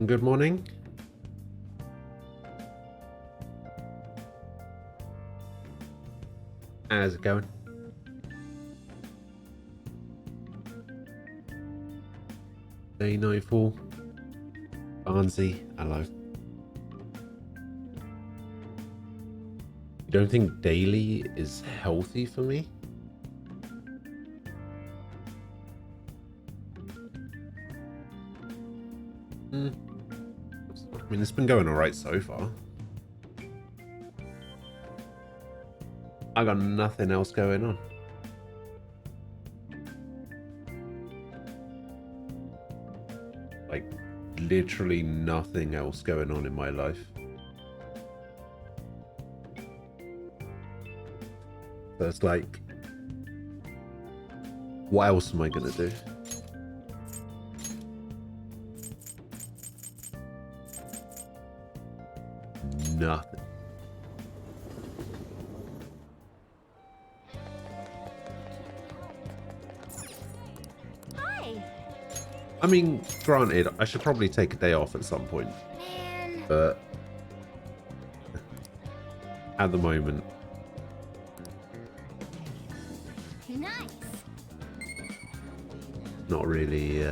Good morning. How's it going? Day 94. Barnsey, hello. You don't think daily is healthy for me? I mean, it's been going alright so far. I got nothing else going on. Like, literally nothing else going on in my life. So it's like, what else am I gonna do? Nothing. Hi. I mean, granted, I should probably take a day off at some point. Man. But at the moment, Nice. not really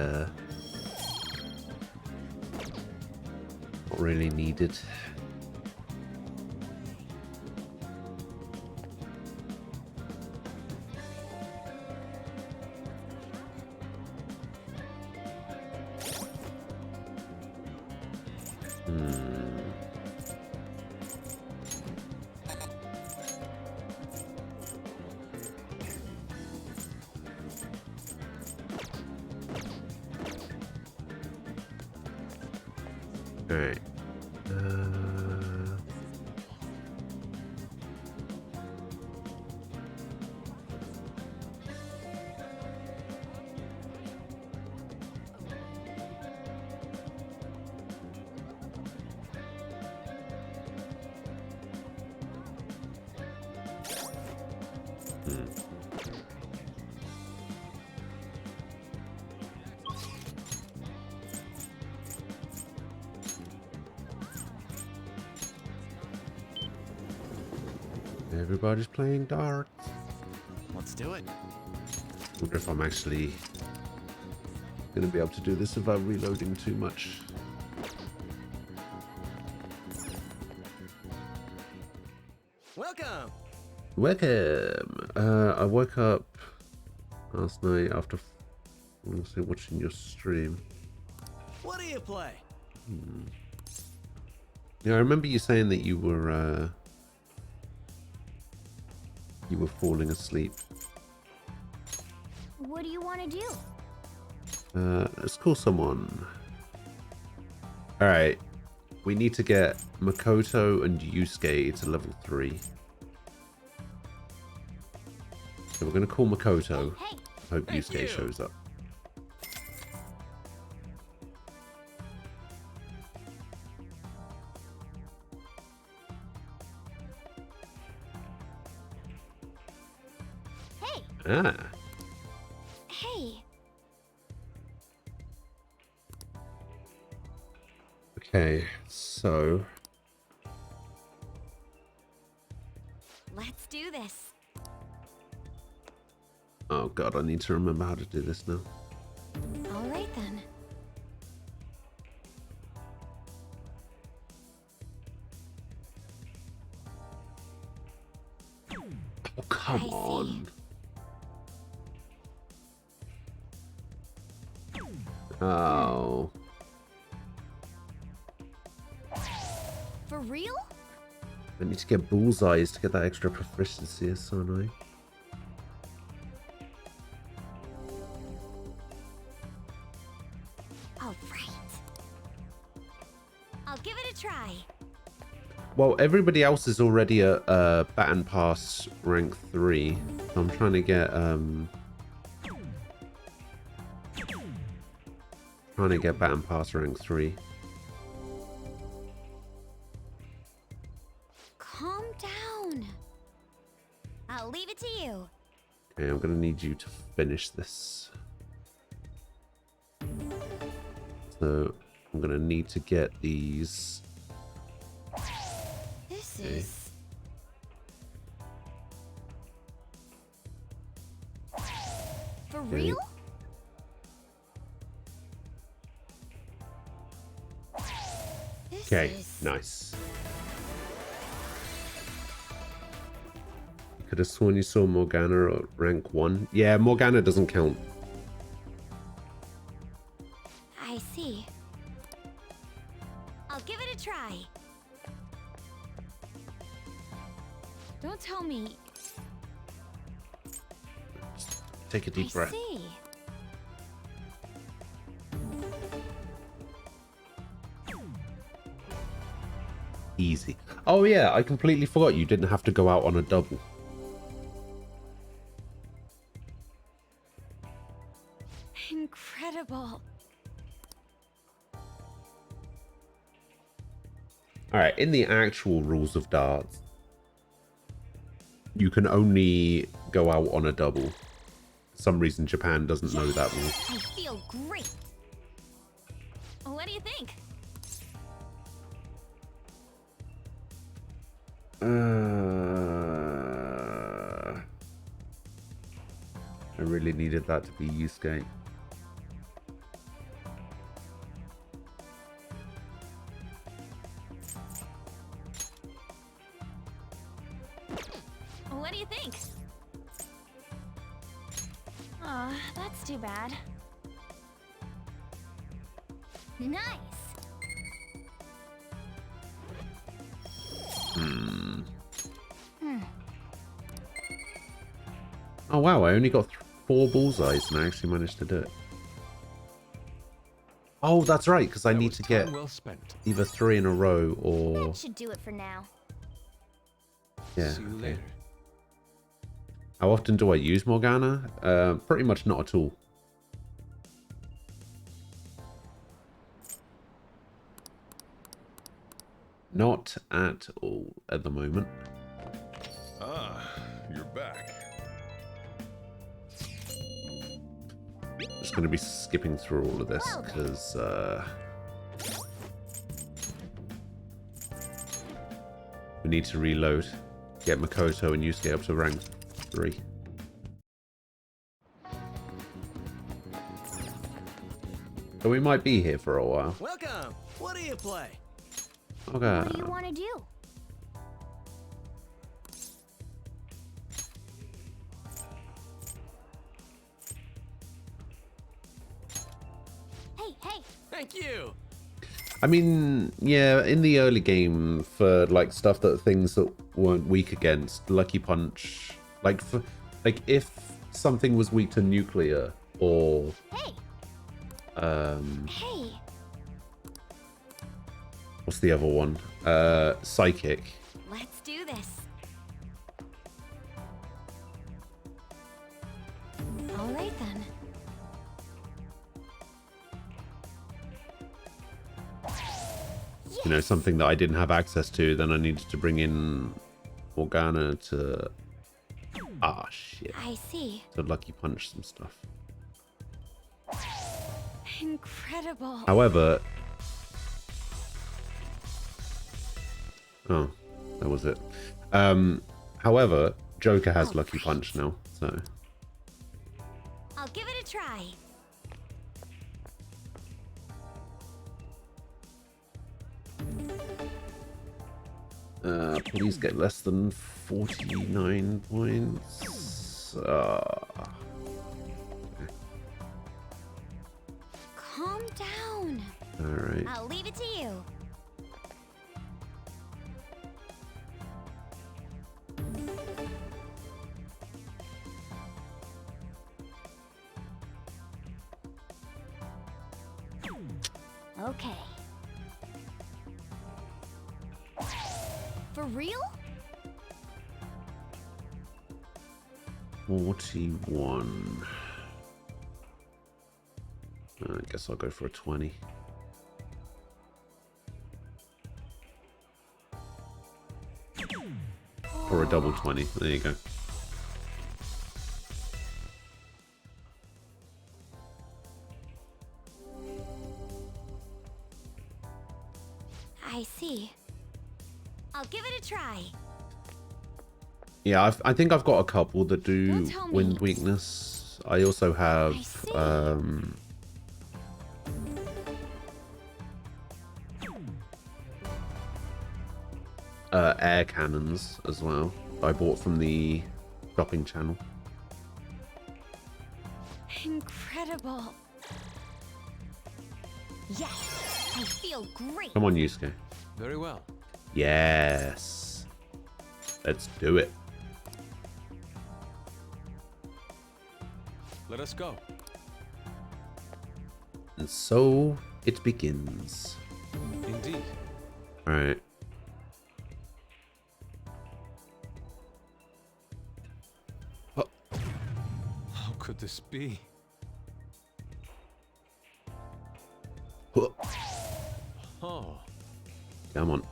needed. All right. Everybody's playing darts. Let's do it. Wonder if I'm actually gonna be able to do this without reloading too much. Welcome. Welcome. I woke up last night after honestly watching your stream. What do you play? Yeah, I remember you saying that you were falling asleep. What do you want to do? Let's call someone. All right, we need to get Makoto and Yusuke to level 3. So we're gonna call Makoto. Hey. Hope Thank Yusuke you. shows up. Hey. Ah, Hey. okay. So Let's do this. oh god, I need to remember how to do this now. All right then. Oh come I see. on. Oh, For real? I need to get bullseyes to get that extra proficiency. It's so annoying. All right. I'll give it a try. Well, everybody else is already at Baton Pass rank 3. So I'm trying to get Baton Pass rank 3. Calm down. I'll leave it to you. Okay, I'm gonna need you to finish this. So I'm gonna need to get these. This Okay. is... For Okay. real? This Okay, is... nice. You could have sworn you saw Morgana at rank 1. Yeah, Morgana doesn't count. I see. I'll give it a try. Don't tell me... Take a deep I breath. see. Easy. Oh yeah, I completely forgot you didn't have to go out on a double. Incredible. Alright, in the actual rules of darts, you can only go out on a double. For some reason Japan doesn't know that rule. I feel great. What do you think? I really needed that to be Yusuke. What do you think? Aw, that's too bad. Nice. Oh wow, I only got 4 bullseyes and I actually managed to do it. Oh, that's right, because I need to get well spent. either 3 in a row or... That should do it for now. Yeah, See you okay. later. How often do I use Morgana? Pretty much not at all. Not at all at the moment. Ah, you're back. Just going to be skipping through all of this Well then. because we need to reload. Get Makoto and Yusuke up to rank 3. So we might be here for a while. Welcome. What do you play? Okay. What do you want to do? Hey, hey! Thank you. I mean, yeah, in the early game for like stuff that things that weren't weak against, Lucky Punch, like for like if something was weak to nuclear or Hey! Hey! what's the other one? Psychic. Let's do this. All right then. You know, something that I didn't have access to, then I needed to bring in Morgana to shit. I see. To Lucky Punch some stuff. Incredible. However, oh, that was it. However, Joker has Lucky Punch now, so I'll give it a try. please get less than 49 points. Calm down. All right. I'll leave it to you. Okay. For real? 41. I guess I'll go for a 20. Or a double 20. There you go. I see. I'll give it a try. Yeah, I think I've got a couple that do Don't tell me. wind weakness. I also have I see. Air cannons as well. I bought from the shopping channel. Incredible. Yes, I feel great. Come on, Yusuke. Very well. Yes. Let's do it. Let us go. And so it begins. Indeed. All right. How could this be? Oh, Come on.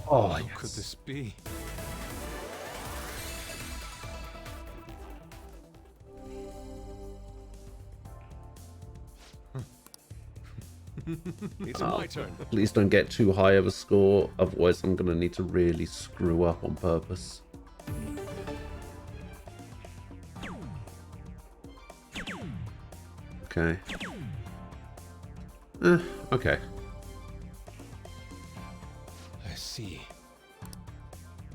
Oh, how yes. could this be? It's my turn. Please don't get too high of a score, otherwise I'm gonna need to really screw up on purpose. Okay. Okay. I see.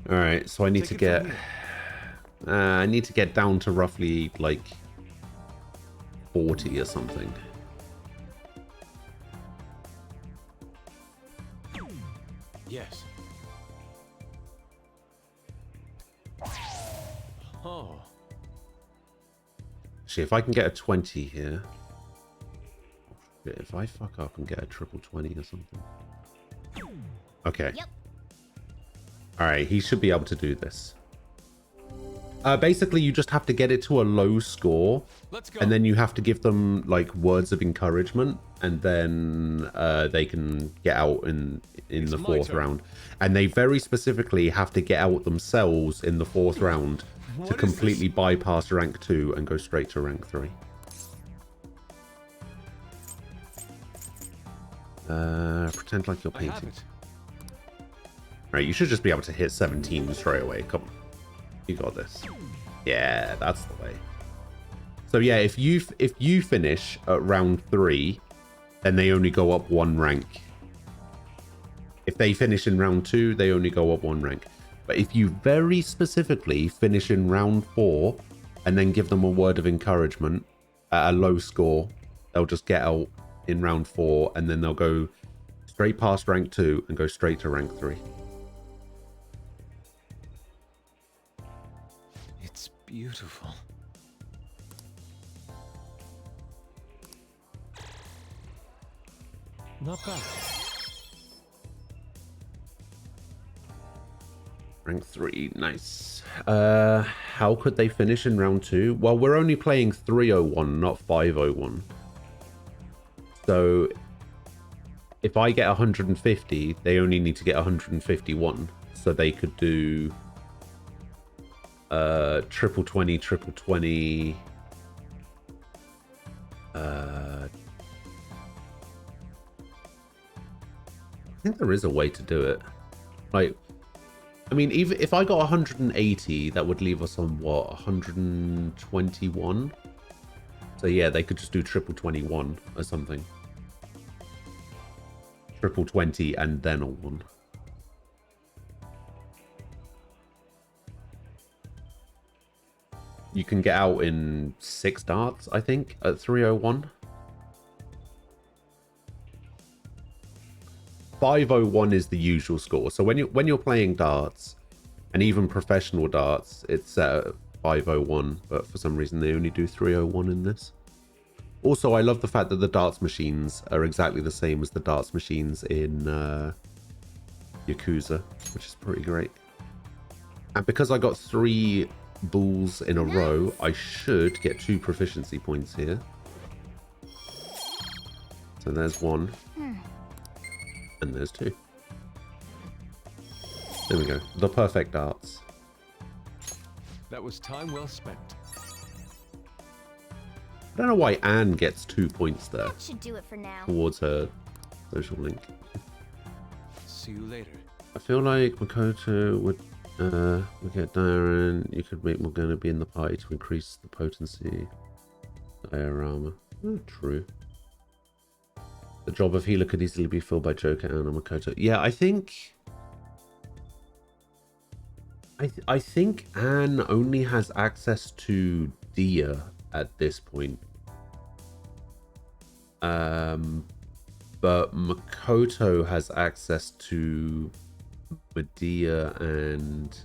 All right. So I need Take to it get. from I need to get down to roughly like 40 or something. Yes. Oh, Actually, if I can get a 20 here. If I fuck up and get a triple 20 or something. Okay. Yep. All right. He should be able to do this. Basically, you just have to get it to a low score. let's go. And then you have to give them like words of encouragement, and then they can get out in It's the my fourth turn. round. And they very specifically have to get out themselves in the fourth round What to is completely bypass rank 2 and go straight to rank 3. Pretend like you're I have painting. it. Right, you should just be able to hit 17 straight away. Come on, you got this. Yeah, that's the way. So yeah, if you finish at round 3, then they only go up 1 rank. If they finish in round 2, they only go up 1 rank. But if you very specifically finish in round 4 and then give them a word of encouragement at a low score, they'll just get out in round 4 and then they'll go straight past rank 2 and go straight to rank 3. It's beautiful. Not bad. Rank 3, nice. How could they finish in round 2? Well, we're only playing 301, not 501. So if I get 150, they only need to get 151. So they could do triple 20, triple 20. I think there is a way to do it. Like, I mean, even if I got 180, that would leave us on what, 121? So yeah, they could just do triple 21 or something. Triple 20 and then a 1. You can get out in 6 darts, I think, at 301. 501 is the usual score. So when you're playing darts, and even professional darts, it's set at 501, but for some reason they only do 301 in this. Also, I love the fact that the darts machines are exactly the same as the darts machines in Yakuza, which is pretty great. And because I got 3 balls in a row, I should get 2 proficiency points here. So there's 1. And there's 2. There we go. The perfect darts. That was time well spent. don't know why Anne gets 2 points there That should do it for now. towards her social link. See you later. I feel like Makoto would get Diarra, you could make Morgana be in the party to increase the potency. Diorama. Oh, true. The job of healer could easily be filled by Joker and Makoto. Yeah, I think... I think Anne only has access to Dia at this point. But Makoto has access to Medea and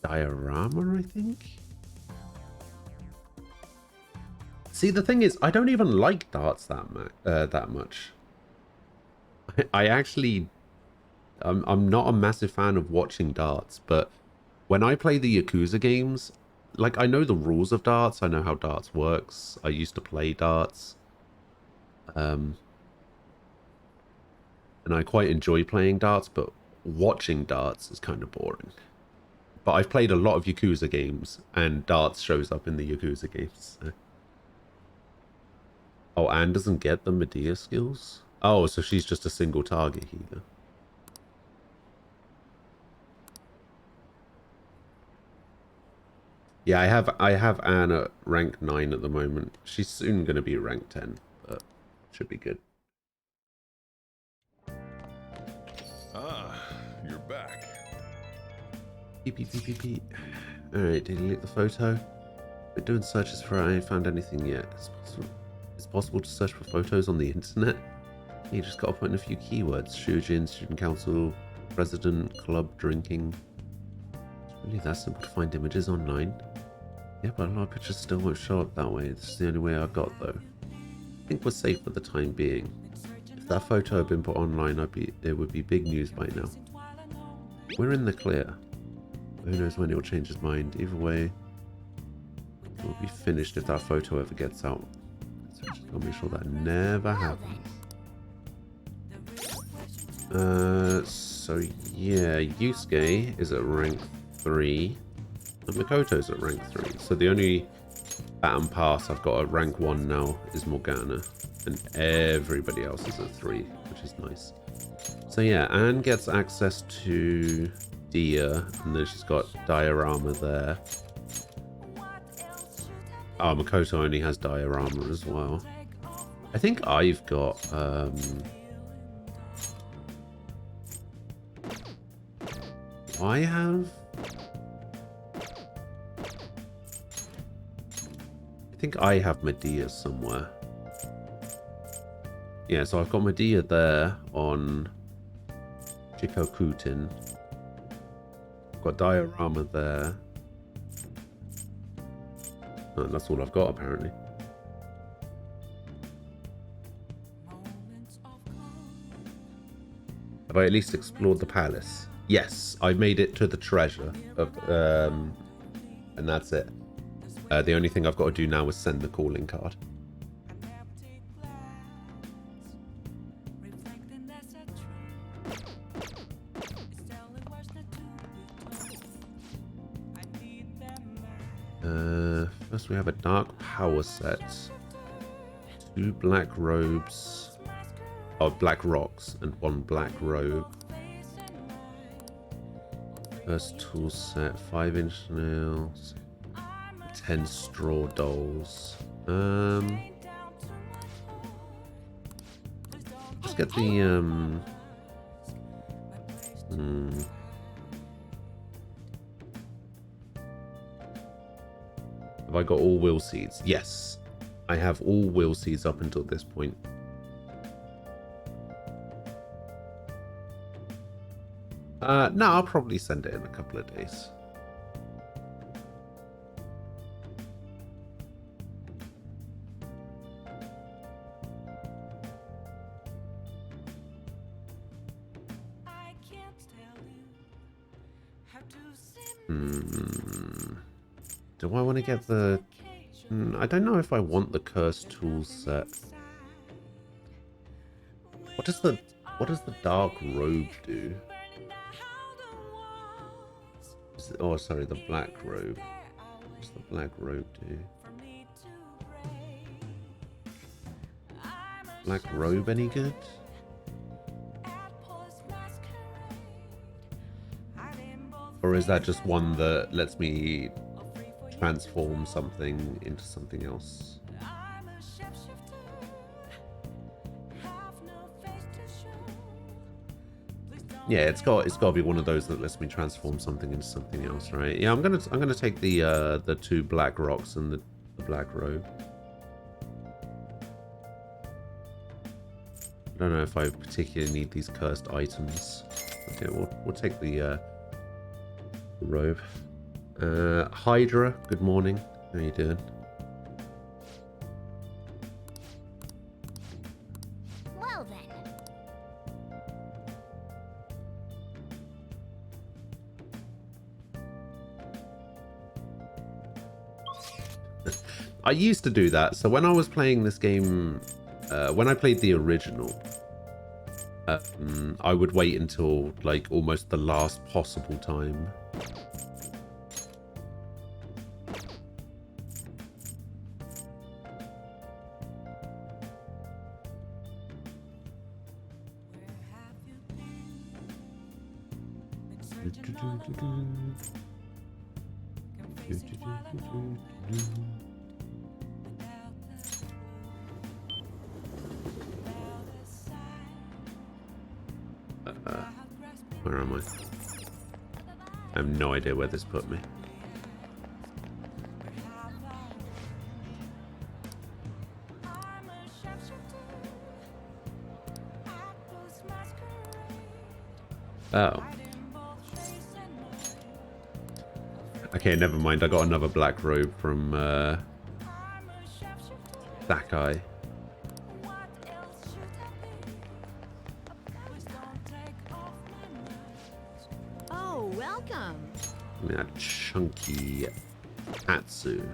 Diorama, I think. See, the thing is, I don't even like darts that much. I actually, I'm not a massive fan of watching darts, but when I play the Yakuza games, like, I know the rules of darts, I know how darts works. I used to play darts. And I quite enjoy playing darts, but watching darts is kind of boring. But I've played a lot of Yakuza games, and darts shows up in the Yakuza games. So. Oh, Anne doesn't get the Medea skills? Oh, so she's just a single target healer. Yeah, I have Anne at rank 9 at the moment. She's soon going to be rank 10, but should be good. Ah, you're back. Beep. Alright, delete the photo. Been doing searches for it. I ain't found anything yet. It's possible to search for photos on the internet. You just gotta put in a few keywords. Shujin, student council, president, club, drinking. It's really that simple to find images online. Yeah, but a lot of pictures still won't show up that way. This is the only way I got, though. I think we're safe for the time being. If that photo had been put online, it would be big news by now. We're in the clear. Who knows when he'll change his mind. Either way, it will be finished if that photo ever gets out. So just gotta make sure that never happens. So yeah, Yusuke is at rank 3. And Makoto's at rank 3. So the only baton pass I've got at rank 1 now is Morgana. And everybody else is at 3, which is nice. So yeah, Anne gets access to Dia, and then she's got Diorama there. Oh, Makoto only has Diorama as well. I think I've got... do I have... I think I have Medea somewhere. Yeah, so I've got Medea there on Chikokutin. I've got Diorama there. Oh, that's all I've got, apparently. Have I at least explored the palace? Yes, I made it to the treasure of, and that's it. The only thing I've got to do now is send the calling card. First we have a dark power set. 2 black robes. Oh, black rocks and 1 black robe. First tool set, 5-inch nails. 10 straw dolls. Just get the Have I got all will seeds? Yes. I have all will seeds up until this point. No, I'll probably send it in a couple of days. Do I want to get the... I don't know if I want the cursed tool set. What does the dark robe do? Oh, sorry, the black robe. What's the black robe do? black robe any good? Or is that just one that lets me transform something into something else? Yeah, it's got to be one of those that lets me transform something into something else, right? Yeah, I'm gonna take the 2 black rocks and the black robe. I don't know if I particularly need these cursed items. Okay, we'll take the robe. Hydra, good morning. How you doing? Well then. I used to do that. So when I was playing this game, when I played the original, I would wait until like almost the last possible time. Where am I? I have no idea where this put me. Oh. Okay, never mind. I got another black robe from Sakai. Oh, welcome. I mean, that chunky Hatsu.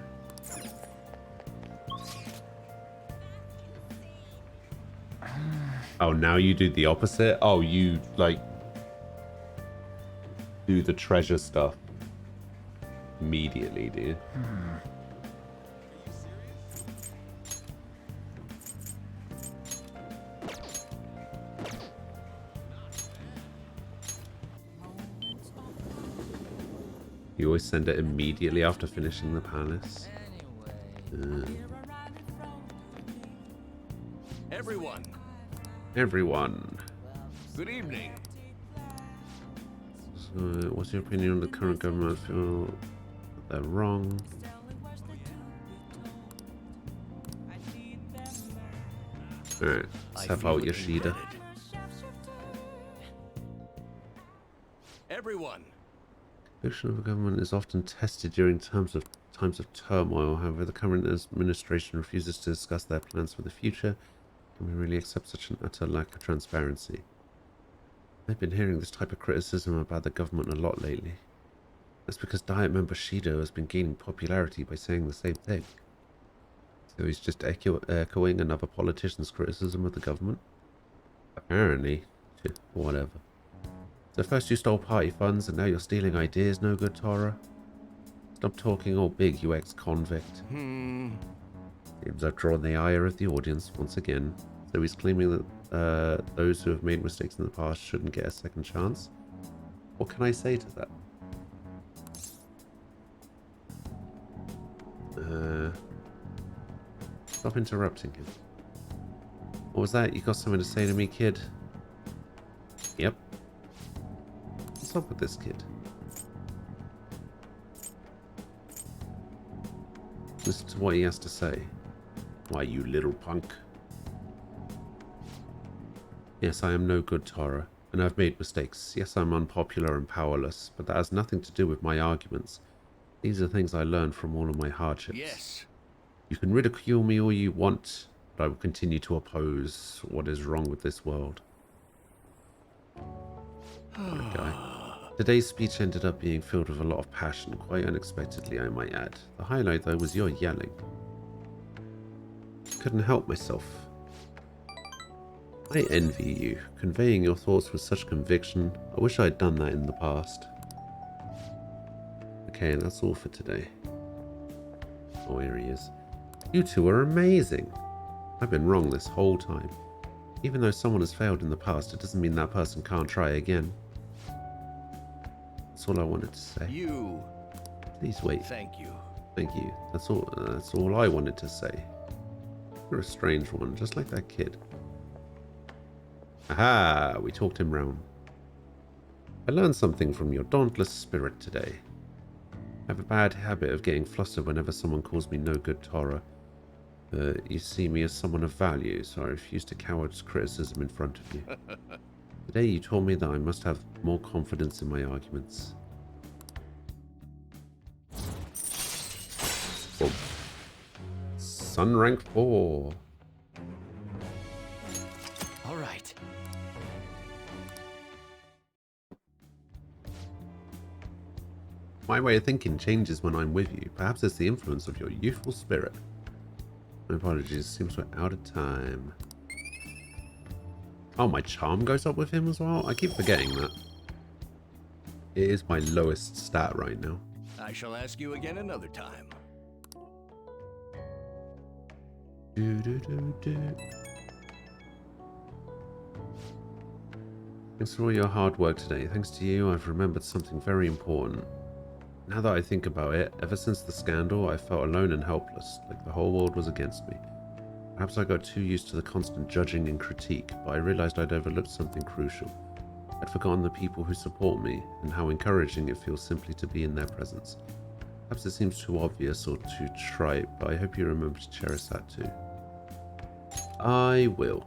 Oh, now you do the opposite? Oh, you, like, do the treasure stuff immediately, do you? You always send it immediately after finishing the palace. Everyone. Good evening. So, what's your opinion on the current government? I feel they're wrong. Alright, let's have out Yoshida. Everyone. Conviction of a government is often tested during times of turmoil. However, the current administration refuses to discuss their plans for the future. Can we really accept such an utter lack of transparency? I've been hearing this type of criticism about the government a lot lately. That's because Diet member Shido has been gaining popularity by saying the same thing. So he's just echoing another politician's criticism of the government? Apparently. Whatever. So first you stole party funds and now you're stealing ideas, no good, Tora? Stop talking all big, you ex-convict. Seems I've drawn the ire of the audience once again. So he's claiming that those who have made mistakes in the past shouldn't get a second chance. What can I say to that? Stop interrupting him. What was that? You got something to say to me, kid? Yep. What's up with this kid? Listen to what he has to say. Why, you little punk. Yes, I am no good, Tara, and I've made mistakes. Yes, I'm unpopular and powerless, but that has nothing to do with my arguments. These are things I learned from all of my hardships. Yes. You can ridicule me all you want, but I will continue to oppose what is wrong with this world. What a guy. Today's speech ended up being filled with a lot of passion, quite unexpectedly, I might add. The highlight, though, was your yelling. Couldn't help myself. I envy you, conveying your thoughts with such conviction. I wish I had done that in the past. Okay, that's all for today. Oh, here he is. You two are amazing. I've been wrong this whole time. Even though someone has failed in the past, it doesn't mean that person can't try again. That's all I wanted to say. You. Please wait. Thank you. Thank you. That's all I wanted to say. You're a strange one, just like that kid. Aha! We talked him round. I learned something from your dauntless spirit today. I have a bad habit of getting flustered whenever someone calls me no good Tora. You see me as someone of value, so I refuse to coward's criticism in front of you. Today you told me that I must have more confidence in my arguments. Boom. Sun rank 4. All right. My way of thinking changes when I'm with you. Perhaps it's the influence of your youthful spirit. My apologies, seems we're out of time. Oh, my charm goes up with him as well? I keep forgetting that. It is my lowest stat right now. I shall ask you again another time. Thanks for all your hard work today. Thanks to you, I've remembered something very important. Now that I think about it, ever since the scandal, I felt alone and helpless, like the whole world was against me. Perhaps I got too used to the constant judging and critique, but I realized I'd overlooked something crucial. I'd forgotten the people who support me, and how encouraging it feels simply to be in their presence. Perhaps it seems too obvious or too trite, but I hope you remember to cherish that too. I will.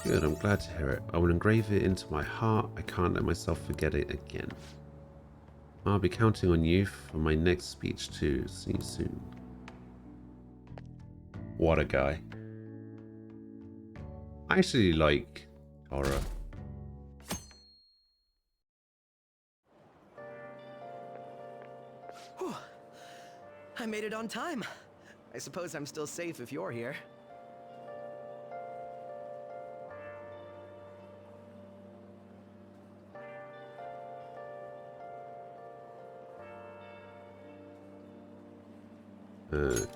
Good, I'm glad to hear it. I will engrave it into my heart. I can't let myself forget it again. I'll be counting on you for my next speech too. See you soon. What a guy. I actually like Tora. Whew. I made it on time. I suppose I'm still safe if you're here.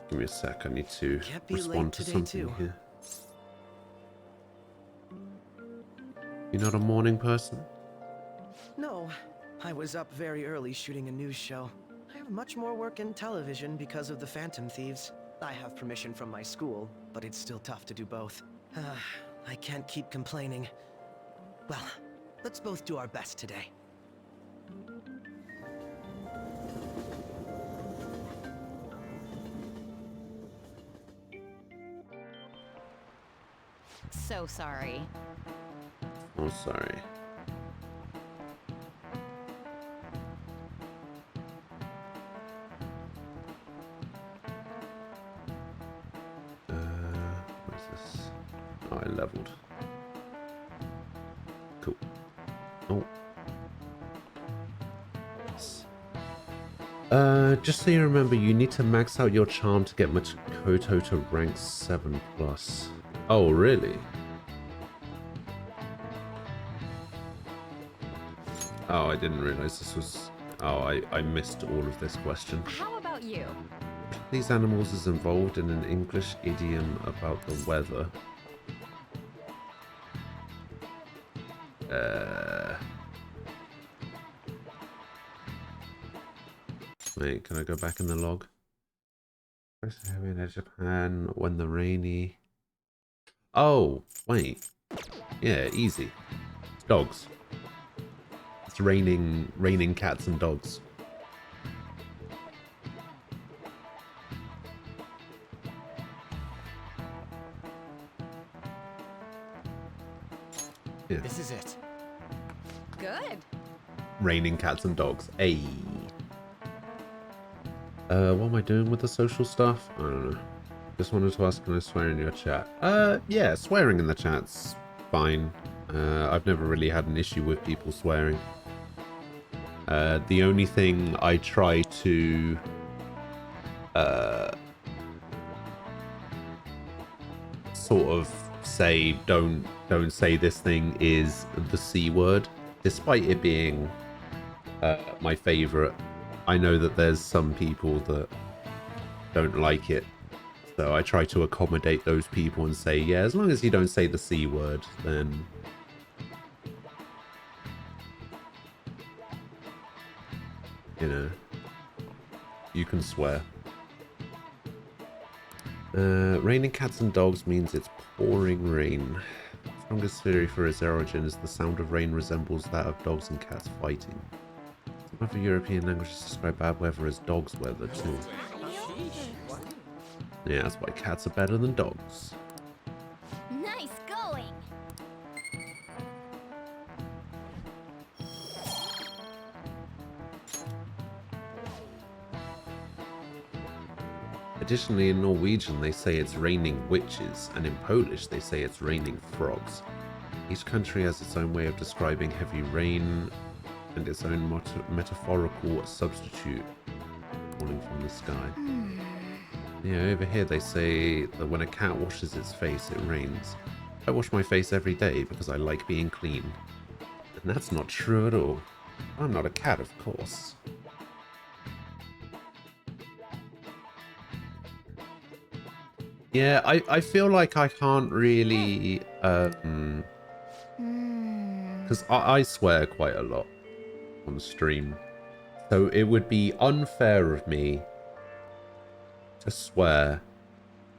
Give me a sec. I need to Can't be respond late to today, something too. here. You're not a morning person? No, I was up very early shooting a news show. I have much more work in television because of the Phantom Thieves. I have permission from my school, but it's still tough to do both. I can't keep complaining. Well, let's both do our best today. So sorry. Oh, sorry. What is this? Oh, I leveled. Cool. Oh. Yes. Just so you remember, you need to max out your charm to get Makoto to rank 7+. Oh, really? Oh, I didn't realize this was... Oh, I missed all of this question. How about you? These animals is involved in an English idiom about the weather. Wait, can I go back in the log? First heavy in Japan when the rainy... Oh, wait. Yeah, easy. It's dogs. It's raining cats and dogs. Yeah. This is it. Good. Raining cats and dogs. Ayy. What am I doing with the social stuff? I don't know. Just wanted to ask, can I swear in your chat? Yeah, swearing in the chat's fine. I've never really had an issue with people swearing. The only thing I try to sort of say don't say this thing is the C word, despite it being my favorite. I know that there's some people that don't like it. So I try to accommodate those people and say, yeah, as long as you don't say the C word, then... you know, you can swear. Raining cats and dogs means it's pouring rain. Strongest theory for its origin is the sound of rain resembles that of dogs and cats fighting. Some other European languages describe bad weather as dog's weather too. Yeah, that's why cats are better than dogs. Nice going. Additionally, in Norwegian, they say it's raining witches, and in Polish, they say it's raining frogs. Each country has its own way of describing heavy rain and its own metaphorical substitute falling from the sky. Yeah, over here they say that when a cat washes its face, it rains. I wash my face every day because I like being clean. And that's not true at all. I'm not a cat, of course. Yeah, I feel like I can't really, because I swear quite a lot on stream. So it would be unfair of me to swear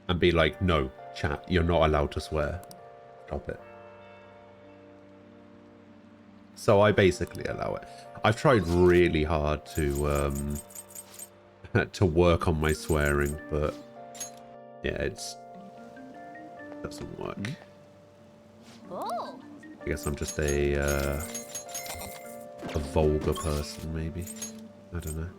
and be like, no, chat, you're not allowed to swear. Stop it. So I basically allow it. I've tried really hard to to work on my swearing, but yeah, it doesn't work. Oh. I guess I'm just a vulgar person, maybe. I don't know.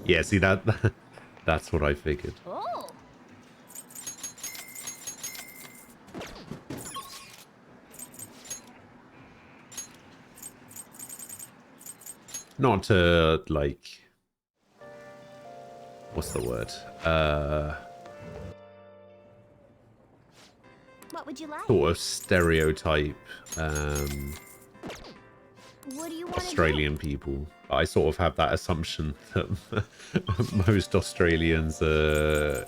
Yeah, see that's what I figured. Oh. Not to like, what's the word? What would you like? Sort of stereotype What do you want Australian people. I sort of have that assumption that most Australians are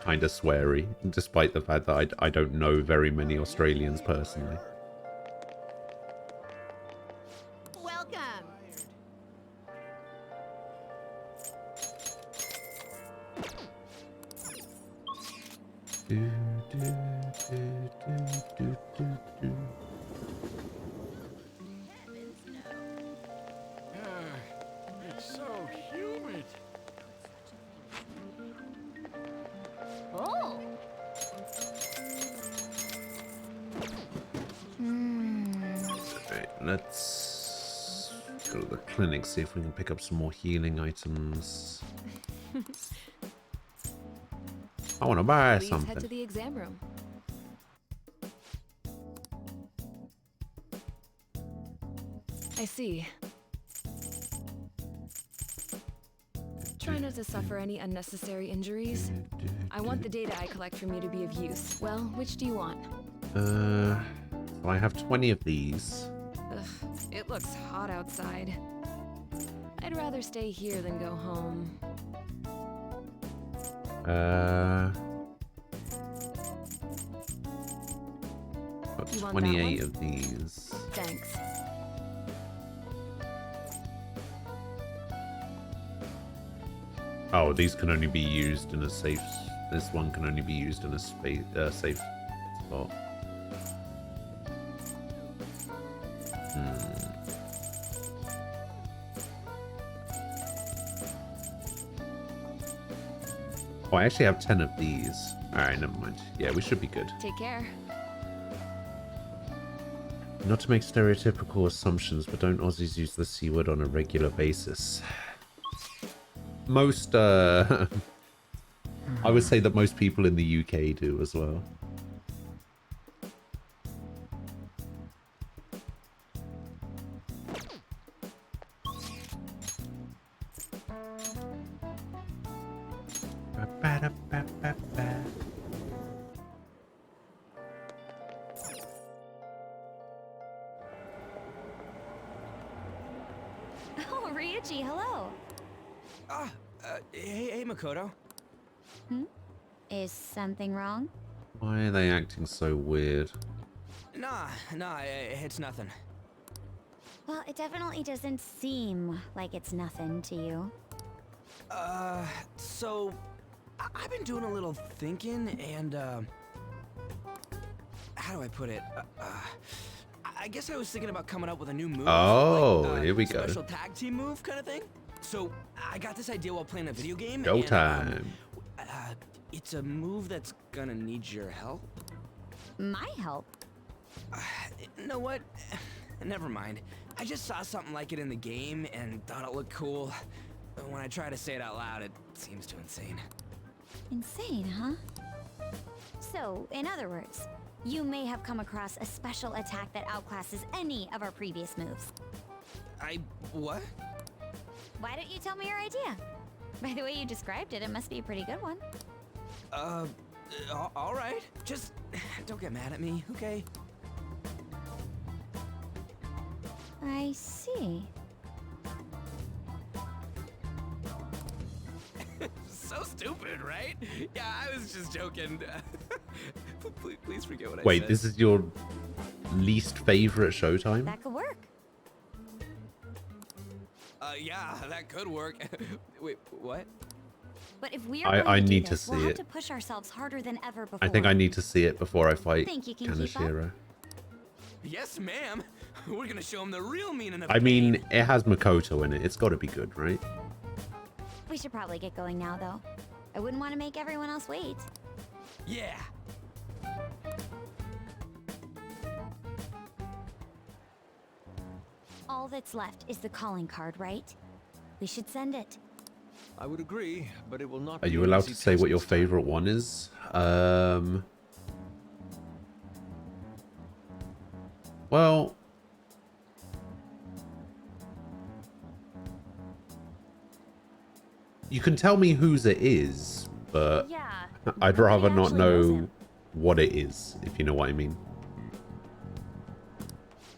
kind of sweary, despite the fact that I don't know very many Australians personally. Welcome. Do, do, do, do, do, do. It's so humid. Oh. Alright, let's go to the clinic, see if we can pick up some more healing items. I want to buy Please head to something. the exam room. I see. Try not to suffer any unnecessary injuries. I want the data I collect from you to be of use. Well, which do you want? So I have 20 of these. Ugh, it looks hot outside. I'd rather stay here than go home. Got You want that 28 one? of these. Thanks. Oh, these can only be used in a safe. This one can only be used in a safe spot. Oh, I actually have 10 of these. Alright, never mind. Yeah, we should be good. Take care. Not to make stereotypical assumptions, but don't Aussies use the C word on a regular basis? Most, I would say that most people in the UK do as well. All Ryuji, hello. Hey, Makoto. Is something wrong? Why are they acting so weird? Nah, it's nothing. Well, it definitely doesn't seem like it's nothing to you. So, I've been doing a little thinking, and, how do I put it? I guess I was thinking about coming up with a new move. Oh, here we go. Special tag team move kind of thing. So, I got this idea while playing a video game. Showtime. It's a move that's gonna need your help. My help? You know what? Never mind. I just saw something like it in the game and thought it looked cool. But when I try to say it out loud, it seems too insane. Insane, huh? So, in other words, you may have come across a special attack that outclasses any of our previous moves. What? Why don't you tell me your idea? By the way you described it, it must be a pretty good one. All right. Just don't get mad at me, okay? I see. So stupid, right? Yeah, I was just joking. Please forget what I Wait, said. this is your least favorite Showtime? That could work. Yeah, that could work. Wait, what? But if we're I going to need do to this, we'll see have it. to push ourselves harder than ever before. I think I need to see it before I fight Think you can keep up? Kaneshiro. Yes, ma'am. We're gonna show him the real meaning of I mean, it has Makoto in it. It's got to be good, right? We should probably get going now, though. I wouldn't want to make everyone else wait. Yeah. All that's left is the calling card, right? We should send it. I would agree, but it will not. Are you allowed to say what your favorite one is? Well, you can tell me whose it is, but Yeah. I'd rather nobody not actually knows know him. what it is, if you know what I mean.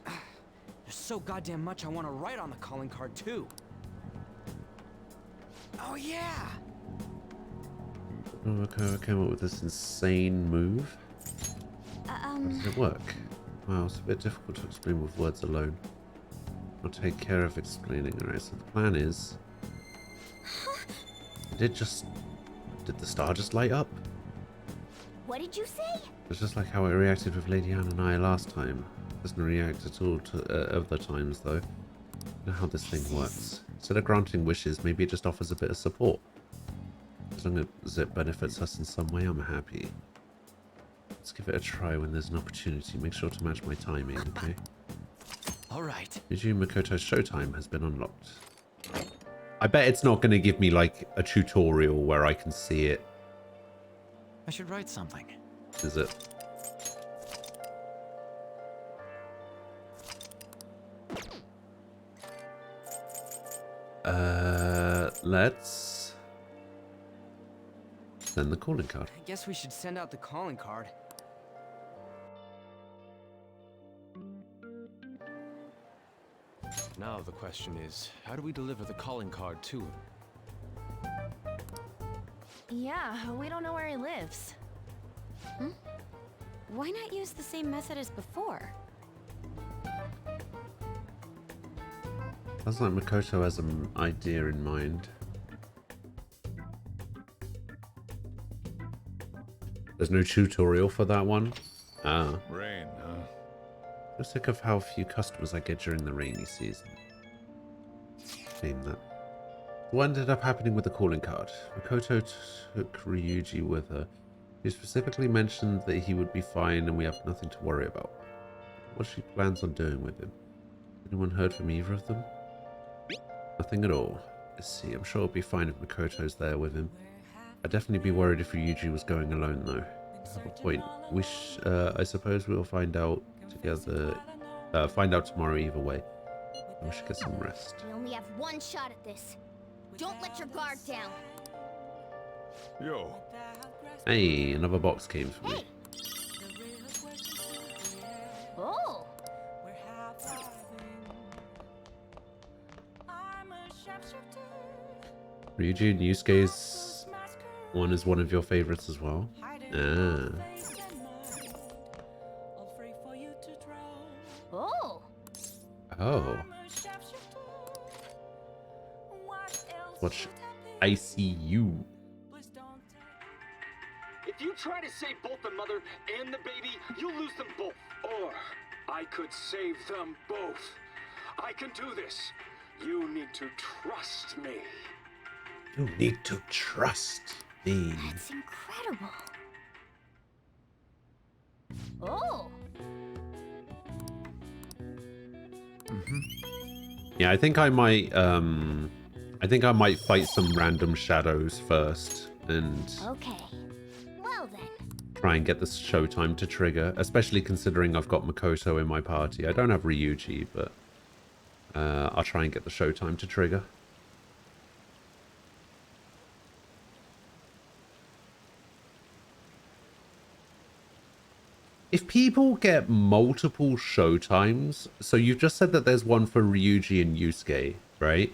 There's so goddamn much I want to write on the calling card too. Oh yeah. Okay, I came up with this insane move. How does it work? Wow, it's a bit difficult to explain with words alone. I'll take care of explaining. Alright, so the plan is... Did the star just light up? What did you say? It's just like how it reacted with Lady Anne and I last time. It doesn't react at all to other times, though. I know how this thing works. Instead of granting wishes, maybe it just offers a bit of support. As long as it benefits us in some way, I'm happy. Let's give it a try when there's an opportunity. Make sure to match my timing, okay? All right. Yuji Makoto's Showtime has been unlocked. I bet it's not going to give me, like, a tutorial where I can see it. I should write something. Is it? Let's send the calling card. I guess we should send out the calling card. Now the question is, how do we deliver the calling card to him? Yeah, we don't know where he lives. Why not use the same method as before? Sounds like Makoto has an idea in mind. There's no tutorial for that one? Ah. Rain, huh? I'm sick of how few customers I get during the rainy season. Name that. What ended up happening with the calling card? Makoto took Ryuji with her. She specifically mentioned that he would be fine and we have nothing to worry about. What she plans on doing with him? Anyone heard from either of them? Nothing at all. Let's see, I'm sure it'll be fine if Makoto's there with him. I'd definitely be worried if Ryuji was going alone though. I have a point. I suppose we'll find out together. Find out tomorrow either way. We should get some rest. We only have one shot at this. Don't let your guard down. Yo, Hey, another box came for me. Hey! Oh! Ryuji and Yusuke's one is one of your favorites as well. Ah. Oh, Oh. Watch ICU. If you try to save both the mother and the baby, you'll lose them both. Or I could save them both. I can do this. You need to trust me. You need to trust me. that's incredible. Oh, Yeah, I think I might fight some random shadows first and okay. Well then. try and get the showtime to trigger, especially considering I've got Makoto in my party. I don't have Ryuji, but I'll try and get the showtime to trigger. If people get multiple showtimes, so you've just said that there's one for Ryuji and Yusuke, right?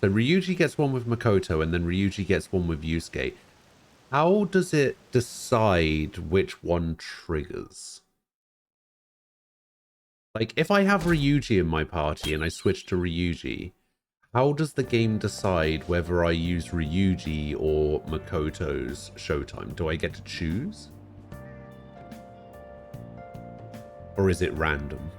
So Ryuji gets one with Makoto and then Ryuji gets one with Yusuke. How does it decide which one triggers? Like, if I have Ryuji in my party and I switch to Ryuji, how does the game decide whether I use Ryuji or Makoto's showtime? Do I get to choose? Or is it random?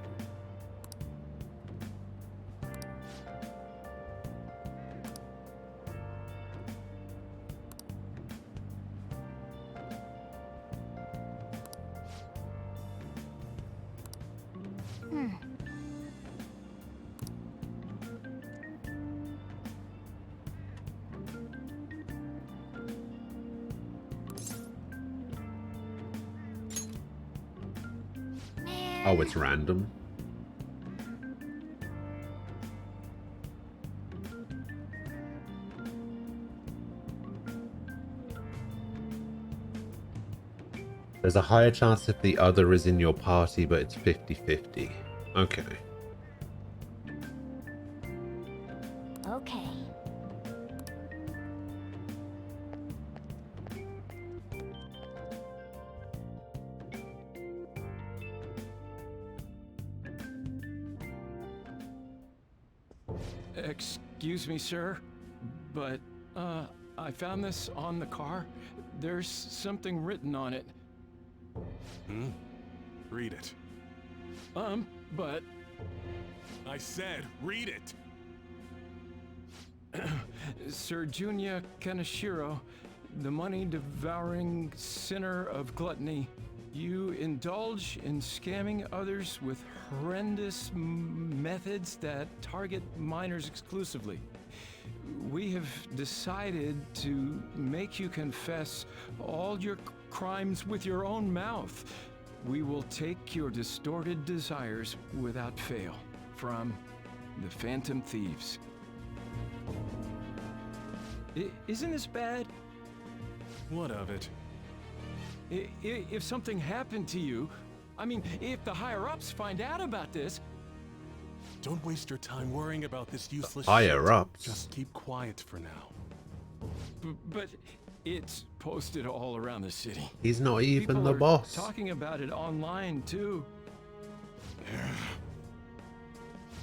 Oh, it's random. There's a higher chance if the other is in your party, but it's 50-50. Okay. Okay. Excuse me, sir, but, I found this on the car. There's something written on it. Hmm? Read it. But... I said, read it! Sir Junya Kaneshiro, the money-devouring sinner of gluttony, you indulge in scamming others with horrendous methods that target minors exclusively. We have decided to make you confess all your crimes with your own mouth. We will take your distorted desires without fail from the Phantom Thieves. Isn't this bad? What of it? If something happened to you, I mean, if the higher-ups find out about this... Don't waste your time worrying about this useless Higher-ups? Just keep quiet for now. But it's posted all around the city. He's not even People the are boss. talking about it online, too.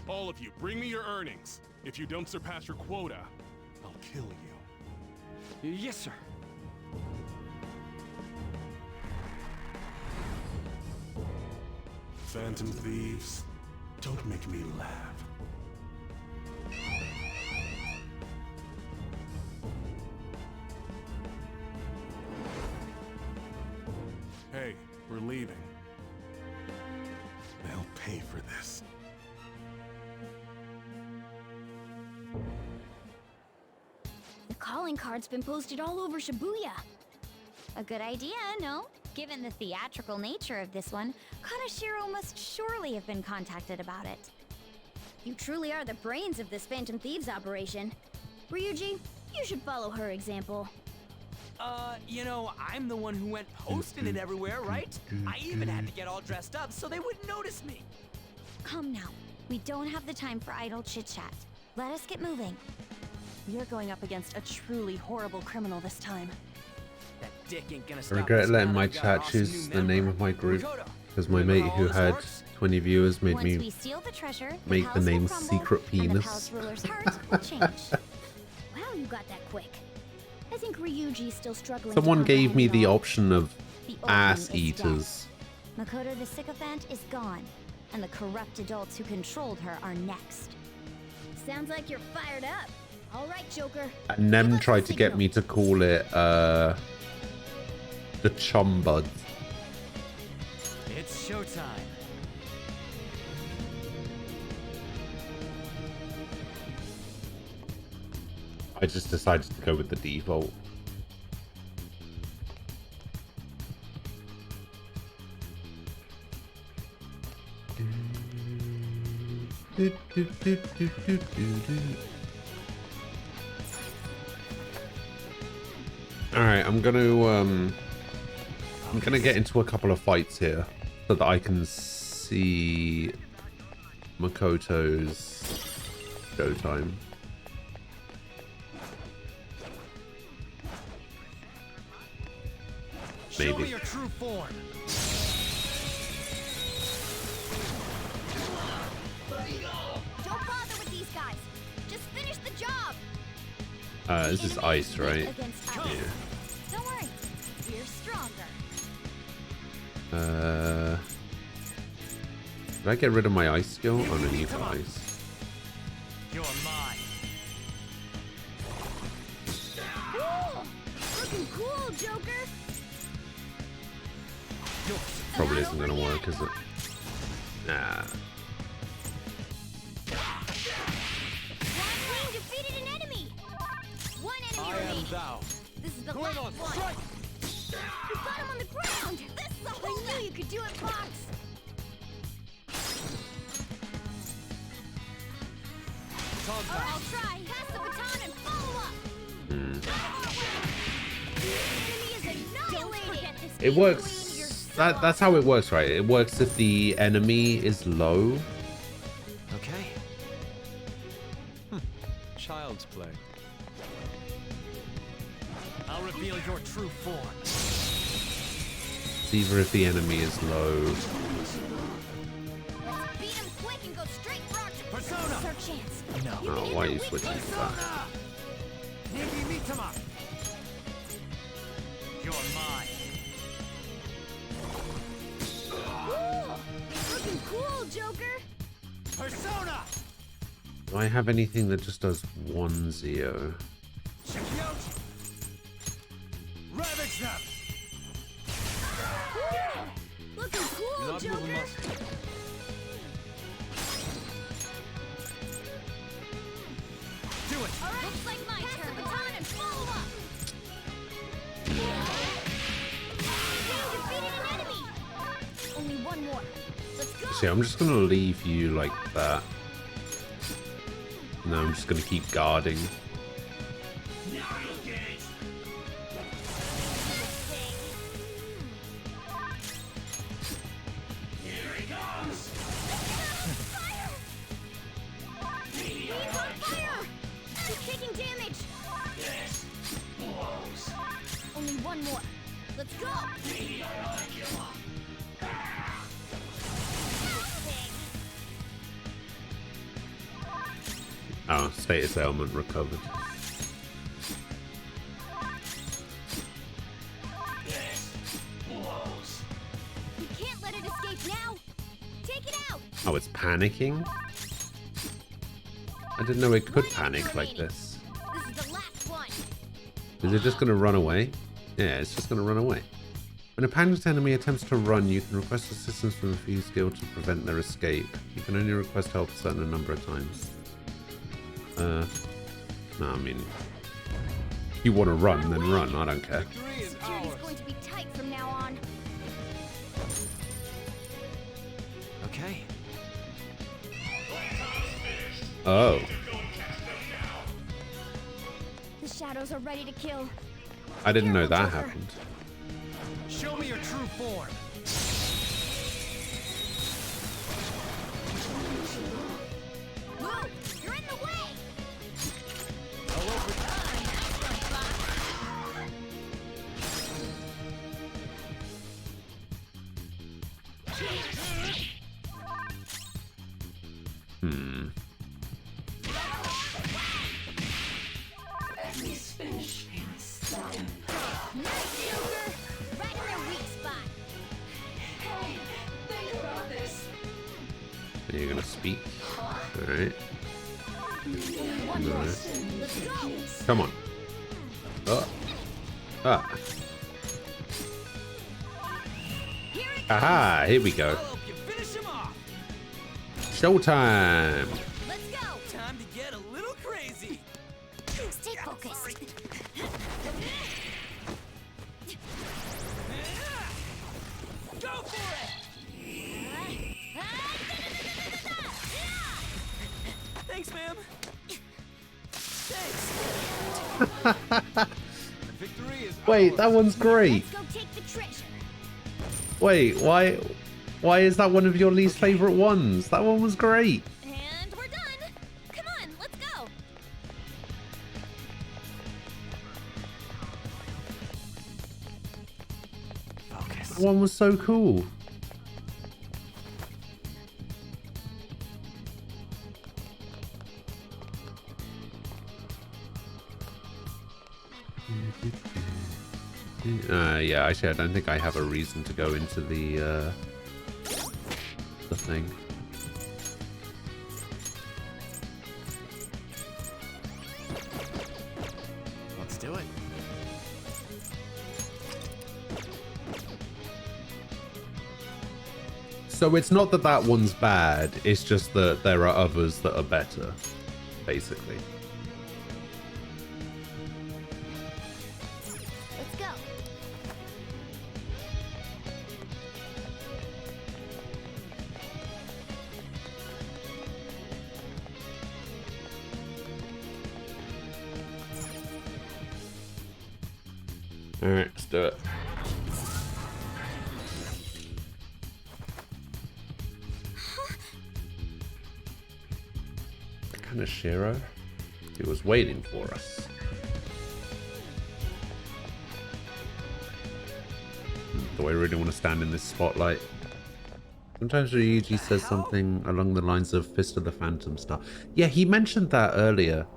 All of you, bring me your earnings. If you don't surpass your quota, I'll kill you. Yes, sir. Phantom Thieves, don't make me laugh. Hey, we're leaving. They'll pay for this. The calling card's been posted all over Shibuya. A good idea, no? Given the theatrical nature of this one, Kaneshiro must surely have been contacted about it. You truly are the brains of this Phantom Thieves operation. Ryuji, you should follow her example. You know, I'm the one who went posting it everywhere, right? I even had to get all dressed up so they wouldn't notice me. Come now, we don't have the time for idle chit-chat. Let us get moving. You're going up against a truly horrible criminal this time. That dick ain't gonna I stop regret us letting now my that we've got an chat awesome choose new the name member. of my group Makoto, because my you mate remember who how this had works? 20 viewers made Once we me steal the treasure, make the palace will name crumble, Secret and the Penis. palace ruler's heart will change. Wow, you got that quick. I think Ryuji's still struggling. Someone to gave me comprehend it the all. option of The old ass one is eaters. dead. Makoto the sycophant is gone, and the corrupt adults who controlled her are next. Sounds like you're fired up. All right, Joker. And Nem tried to get me to call it the Chum Buds. It's showtime. I just decided to go with the default. Alright, I'm gonna get into a couple of fights here so that I can see Makoto's showtime. Show me Maybe. your true form. Don't bother with these guys. Just finish the job. This is ice, right? Against ice. Yeah. Don't worry, we're stronger. Did I get rid of my ice skill? Oh no, you got ice. You're mine. Cool. Looking cool, Joker. Probably isn't gonna work, is it? Nah. One defeated an enemy. One enemy I am remaining. thou. This is the Going last on, one. strike! You got him on the ground. This is a whole. I knew you could do it, Fox. All right, I'll try. Pass the baton and follow up. The enemy is annihilated. It works. That's how it works, right? It works if the enemy is low. Okay. Child's play. I'll reveal your true form. It's either if the enemy is low. Let's beat him quick and go straight for our Persona! This is our chance. No. You Oh, can why are hit you the switching weakness. to that? Negi Mitama. You're mine. Cool. Looking cool, Joker. Persona! Do I have anything that just does 1-0? Check you out. Ravage them. Looking cool, Joker. Do it. All right, looks like my turn. The baton and follow up. We defeated an enemy. Only one more. Let's go. See, I'm just gonna leave you like that. No, I'm just gonna keep guarding. Only one more. Let's go. Oh, status ailment recovered. We can't let it escape now. Take it out. Oh, it's panicking? I didn't know it could panic like this. This is the last one. Is it just gonna run away? Yeah, it's just gonna run away. When a panicked enemy attempts to run, you can request assistance from the Fuse Guild to prevent their escape. You can only request help a certain number of times. No, I mean, if you want to run, then run. I don't care. Security's going to be tight from now on. Okay. Oh. The shadows are ready to kill. I didn't know Careful, that Joker. happened. Show me your true form. Move! You're in the way! Hello, Alright. One more. Nice. Let's go. Come on. Oh. Ah. Here it Aha, here we go. I'll help you finish him off. Showtime. Let's go. Time to get a little crazy. Stay focused. Go for it. Thanks, ma'am. Thanks. Victory is Wait, that one's great. Let's go take the treasure. Wait, why is that one of your least favorite ones? That one was great. And we're done. Come on, let's go. Focus. That one was so cool. Yeah, actually, I don't think I have a reason to go into the thing. Let's do it. So it's not that that one's bad, it's just that there are others that are better, basically. Let's go. Alright, let's do it. Kaneshiro? He was waiting for us. Do I really want to stand in this spotlight? Sometimes Ryuji says something along the lines of Fist of the Phantom Star. Yeah, he mentioned that earlier.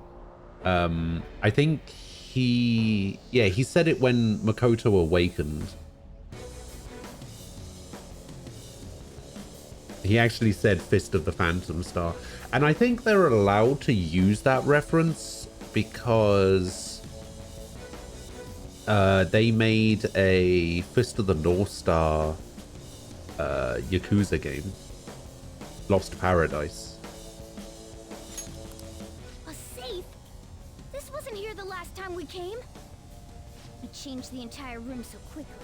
I think he said it when Makoto awakened. He actually said Fist of the Phantom Star. And I think they're allowed to use that reference because they made a Fist of the North Star Yakuza game. Lost Paradise. A safe? This wasn't here the last time we came. We changed the entire room so quickly.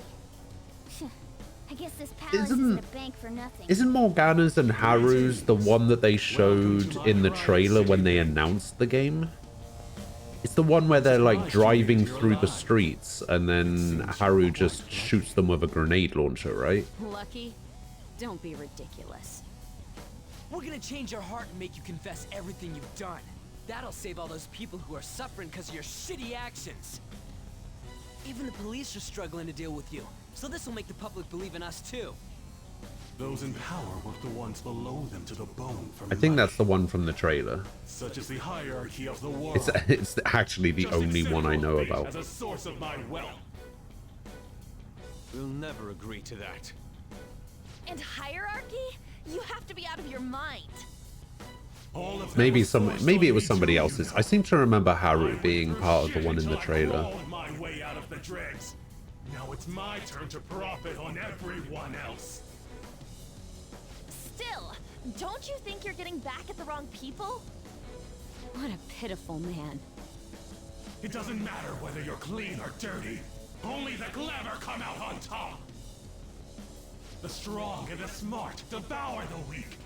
I guess this palace isn't a bank for nothing. Isn't Morgana's and Haru's the one that they showed in the trailer when they announced the game? It's the one where they're like driving through the streets and then Haru just shoots them with a grenade launcher, right? Lucky? Don't be ridiculous. We're gonna change your heart and make you confess everything you've done. That'll save all those people who are suffering because of your shitty actions. Even the police are struggling to deal with you, so this will make the public believe in us too. Those in power work the ones below them to the bone for I think money. that's the one from the trailer. Such is the hierarchy of the world. It's actually the Just only one I know accept about. as a source of my wealth. We'll never agree to that. And hierarchy? You have to be out of your mind. All of them Maybe were forced maybe it on was me somebody to else's. you I seem to remember I Haru went being for part of the shit one in the until I trailer. clawed my way out of the dregs. Now it's my turn to profit on everyone else. Still, don't you think you're getting back at the wrong people? What a pitiful man. It doesn't matter whether you're clean or dirty. Only the clever come out on top. The strong and the smart devour the weak.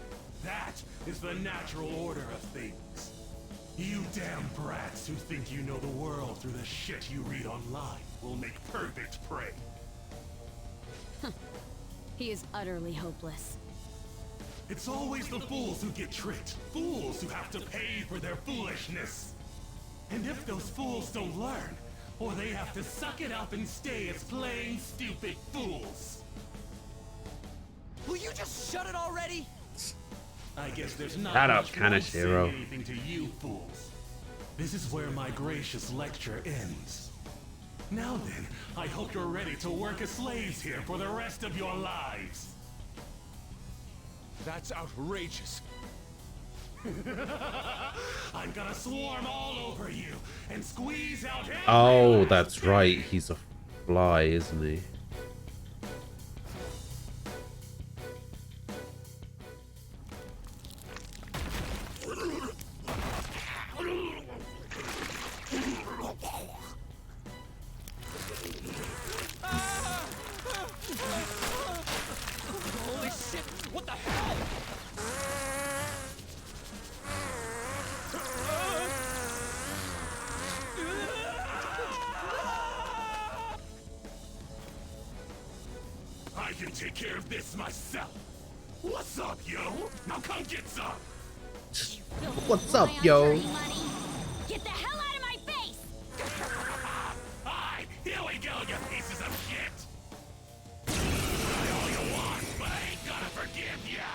That is the natural order of things. You damn brats who think you know the world through the shit you read online will make perfect prey. He is utterly hopeless. It's always the fools who get tricked. Fools who have to pay for their foolishness. And if those fools don't learn, or they have to suck it up and stay as plain stupid fools. Will you just shut it already? I guess there's not Shut up, much point Kaneshiro. saying anything to you fools. This is where my gracious lecture ends. Now then, I hope you're ready to work as slaves here for the rest of your lives. That's outrageous. I'm gonna swarm all over you and squeeze out every Oh, last that's bit. right. He's a fly, isn't he? Holy shit! What the hell? I can take care of this myself. What's up, yo? Now come get some. What's up, yo? Get the hell out of my face! Hi, here we go, you pieces of shit. Not all you want, but I ain't gonna forgive ya.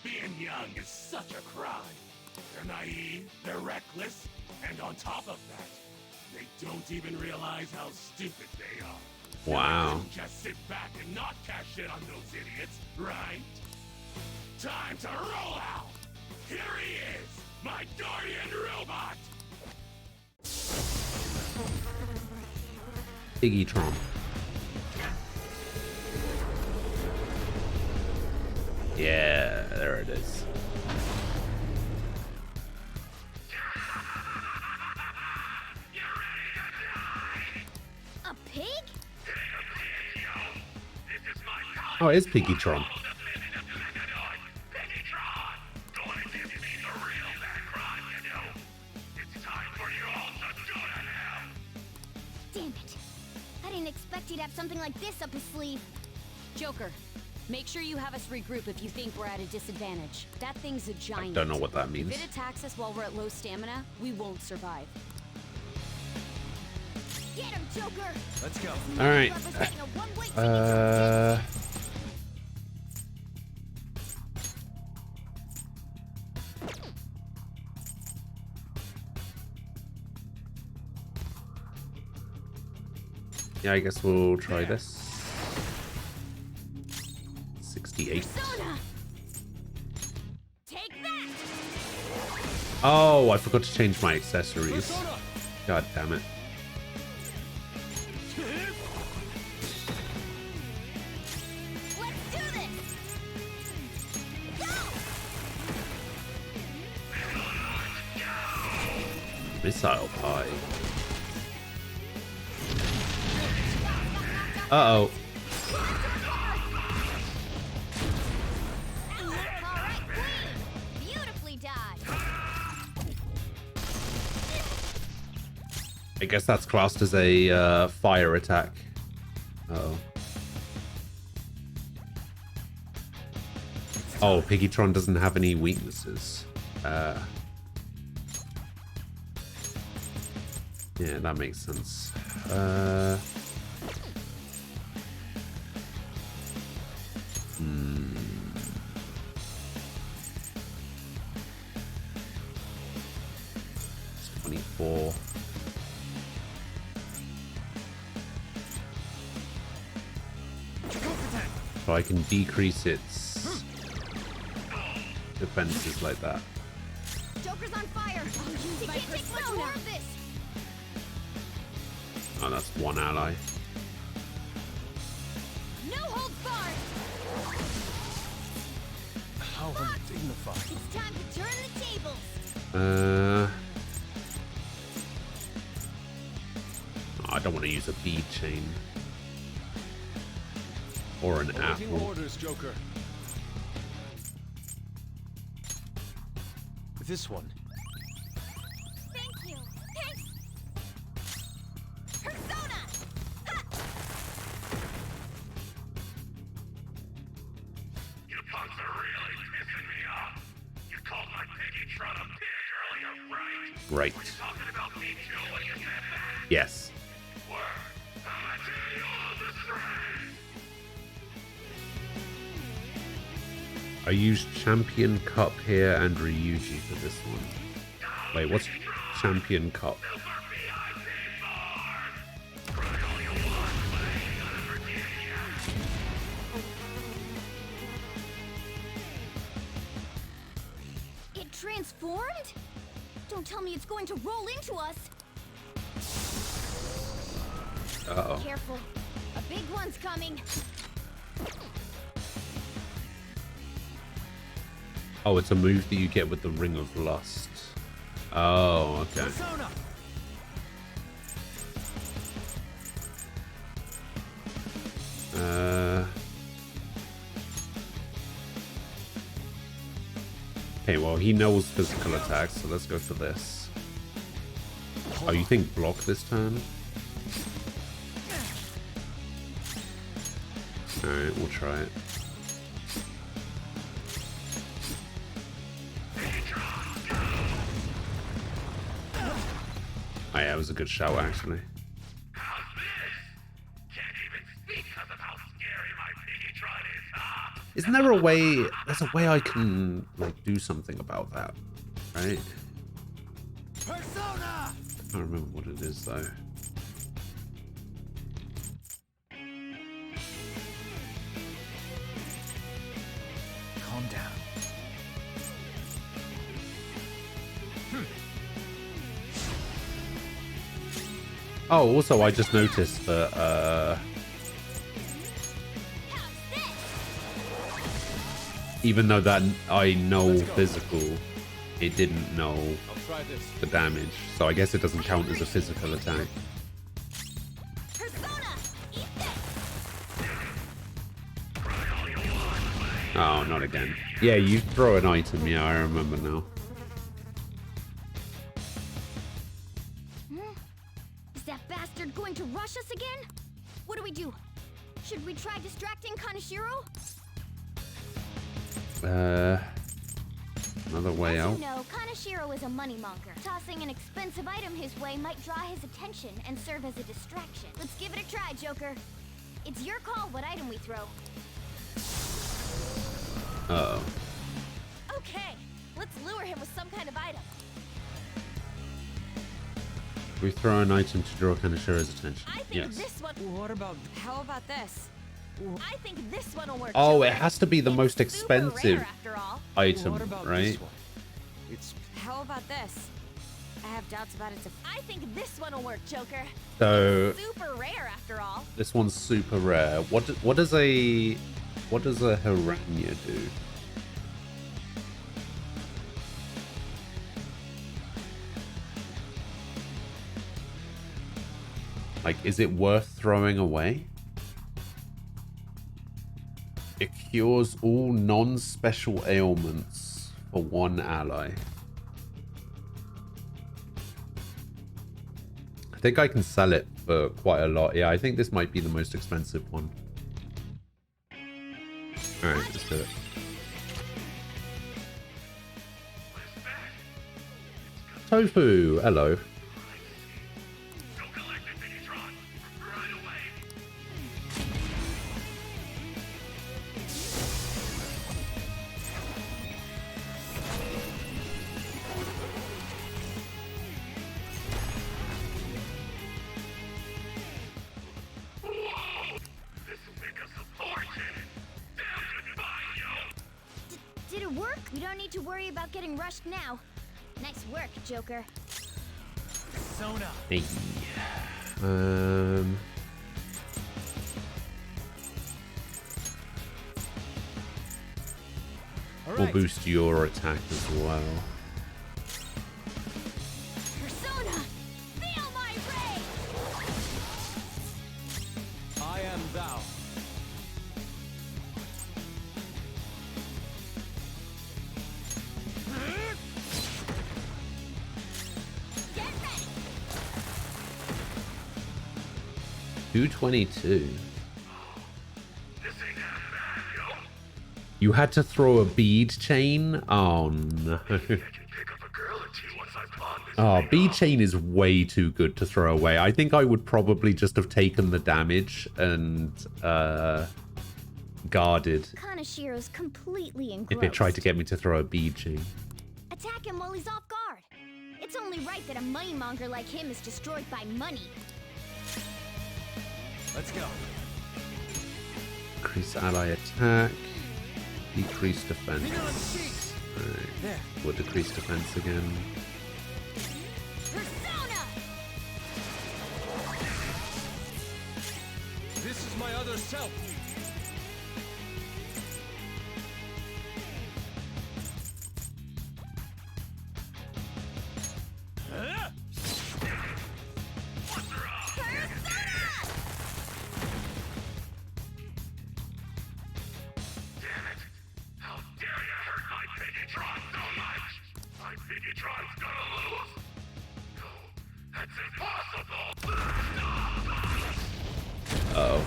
Being young is such a crime. They're naive, they're reckless, and on top of that, they don't even realize how stupid they are. Wow. You just sit back and not cash shit on those idiots, right? Time to roll out! Here he is, my guardian robot! Piggy Trump. Yeah, there it is. A pig? Oh, it is Piggy Trump. Damn it. I didn't expect he'd have something like this up his sleeve. Joker, make sure you have us regroup if you think we're at a disadvantage. That thing's a giant. Don't know what that means. If it attacks us while we're at low stamina, we won't survive. Get him, Joker! Let's go. All right. Representing a one-way ticket to Uh. Yeah, I guess we'll try this. 68. Persona! Take that! Oh, I forgot to change my accessories. God damn it. Let's do this! Go! Missile pie. Uh-oh. Alright, Queen! Beautifully dodged! I guess that's classed as a fire attack. Uh-oh. Oh, Piggytron doesn't have any weaknesses. Yeah, that makes sense. Hmm. 24. So I can decrease its defenses like that. Joker's on fire! I'll use my persona! Take more of this! Oh, that's one ally. No hold barred! How undignified. It's time to turn the tables! I don't want to use a bead chain. Or an Awaiting apple. orders, Joker. This one. Thank you! Thanks! Persona! Ha! You punks are really pissing me off. You called my Piggytron a pig earlier, right? Right. Were you talking about me too when you said that? Yes. Word. I'ma tear you all to shreds. I used Champion Cup here and Ryuji for this one. Wait, what's Champion Cup? transformed? Don't tell me it's going to roll into us. Uh-oh. Careful. A big one's coming. Oh, it's a move that you get with the Ring of Lust. Oh, okay. Persona! Okay, well, he knows physical attacks, so let's go for this. Oh, you think block this turn? Alright, we'll try it. Oh yeah, it was a good shout, actually. Isn't there a way... There's a way I can, like, do something about that, right? Persona! I don't remember what it is, though. Calm down. Oh, also, I just noticed that, even though that I know physical, it didn't know the damage. So I guess it doesn't count as a physical attack. Persona! Eat this! Oh, not again. Yeah, you throw an item. Yeah, I remember now. Is that bastard going to rush us again? What do we do? Should we try distracting Kaneshiro? Another way As out. you know, Kaneshiro is a moneymonger. Tossing an expensive item his way might draw his attention and serve as a distraction. Let's give it a try, Joker. It's your call what item we throw. Uh-oh. Okay, let's lure him with some kind of item. We throw an item to draw Kaneshiro's attention. I think Yes. this one. What about... How about this? I think this one will work. Oh, Joker. it has to be the most It's super expensive rare after all. item, What about right? this one? It's... How about this? I have doubts about its I think this one will work, Joker. So Super rare after all. this one's super rare. What does a Hiranya do? Like, is it worth throwing away? It cures all non-special ailments for one ally. I think I can sell it for quite a lot. Yeah, I think this might be the most expensive one. Alright, let's do it. Tofu, hello. Did it work? We don't need to worry about getting rushed now. Nice work, Joker. Persona. Hey. We'll boost your attack as well. Persona! Feel my ray! I am thou. Get ready! 222. You had to throw a bead chain? Oh no. Oh, bead chain is way too good to throw away. I think I would probably just have taken the damage and guarded Kaneshiro's completely engrossed. if it tried to get me to throw a bead chain. Attack him while he's off guard. It's only right that a moneymonger like him is destroyed by money. Let's go. Increase ally attack. Decrease defense. Hang on, cheeks. Right. We'll decrease defense again. Persona! This is my other self. Uh-oh.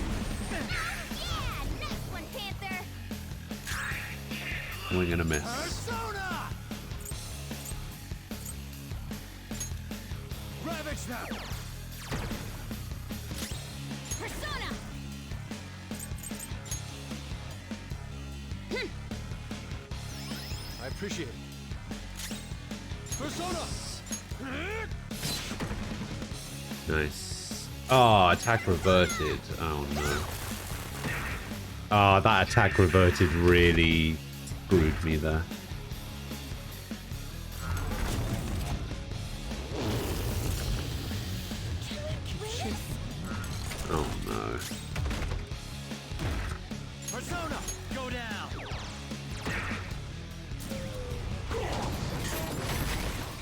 Yeah, nice one, Panther! We're gonna miss. Persona! Ravage now! Persona! I appreciate it. Persona! Nice. Oh, attack reverted. Oh no. Oh, that attack reverted really screwed me there. Oh no. Persona! Go down!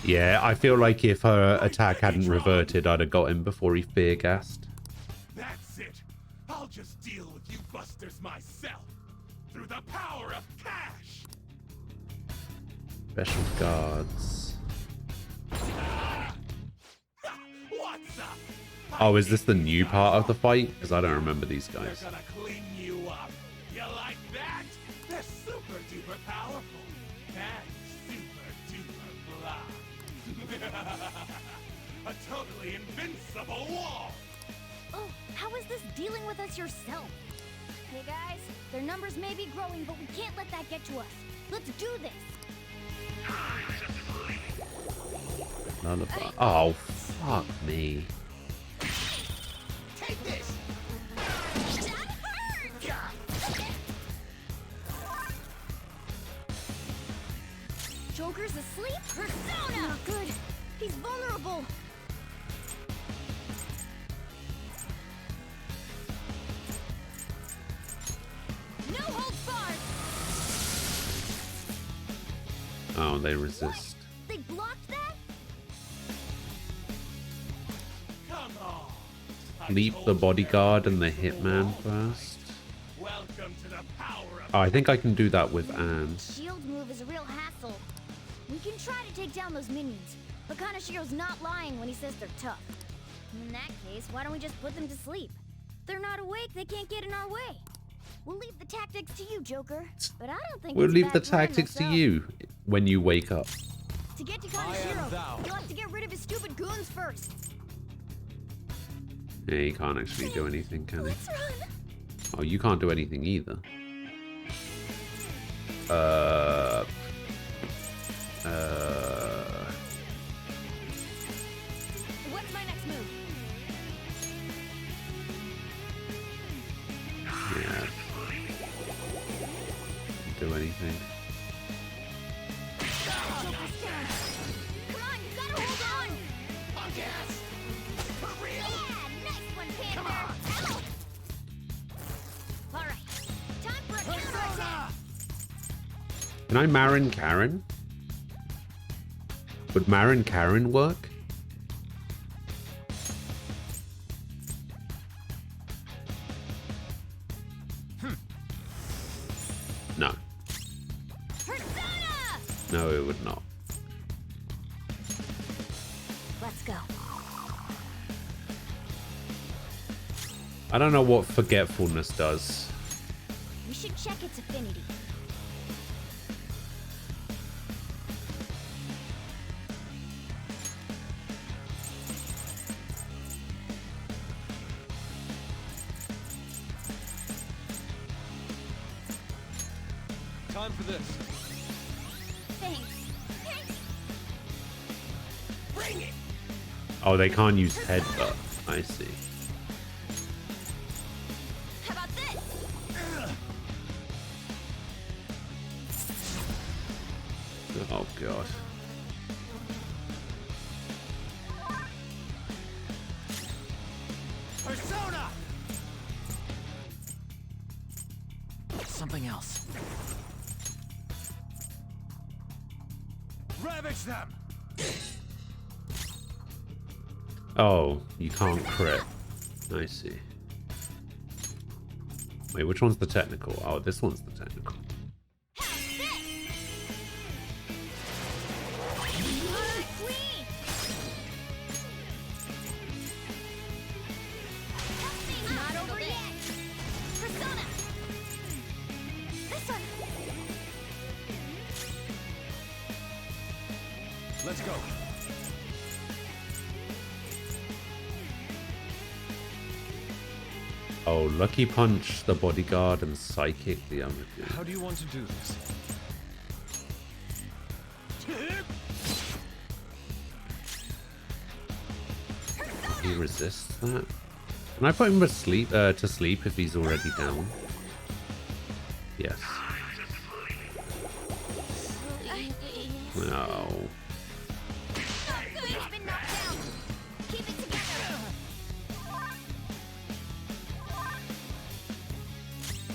Yeah, I feel like if her attack hadn't reverted, I'd have got him before he fear gassed. That's it. I'll just deal with you busters myself. Through the power of cash. Special guards. What's up? Oh, is this the new part of the fight? Because I don't remember these They're guys. gonna clean you up. You like that? They're super duper powerful. And super duper blah. A totally invincible wall. Oh, how is this dealing with us yourself? Hey guys, their numbers may be growing, but we can't let that get to us. Let's do this! Lullaby. Oh, fuck me. Take this. That hurt! Joker's asleep? Persona! Not good. He's vulnerable. No holds barred! Oh, they resist. They blocked that? Come on. Leap the bodyguard and the hitman first. Welcome to the power of Oh, I think I can do that with Anne. Shield move is a real hassle. We can try to take down those minions, but Kanashiro's not lying when he says they're tough. In that case, why don't we just put them to sleep? They're not awake, they can't get in our way. We'll leave the tactics to you, Joker. But I don't think We'll it's a leave the bad plan tactics to myself. you when you wake up. To get to I am Kanashiro, thou. you'll have to get rid of his stupid goons first. Yeah, he can't actually do anything, can he? Let's run. Oh, you can't do anything either. What's my next move? Yeah. Do anything. Joker's down. Come on, you gotta hold on. on gas. For real. Yeah, nice one, Panther. All right, time for a counterattack. Can I Marin Karen? Would Marin Karen work? No. Persona! No, it would not. Let's go. I don't know what forgetfulness does. We should check its affinity. Time for this. Thanks. Thanks. Bring it. Oh, they can't use headbutt. I see. How about this? Oh god. Persona! Something else. Ravage them! Oh, you can't crit. I see. Wait, which one's the technical? Oh, this one's the technical. Not over yet. Persona. This one. Let's go. Oh, Lucky Punch, the bodyguard, and Psychic, the other dude. How do you want to do this? He resists that. Can I put him asleep, to sleep if he's already down? Yes. No. Queen's been knocked down. Keep it together.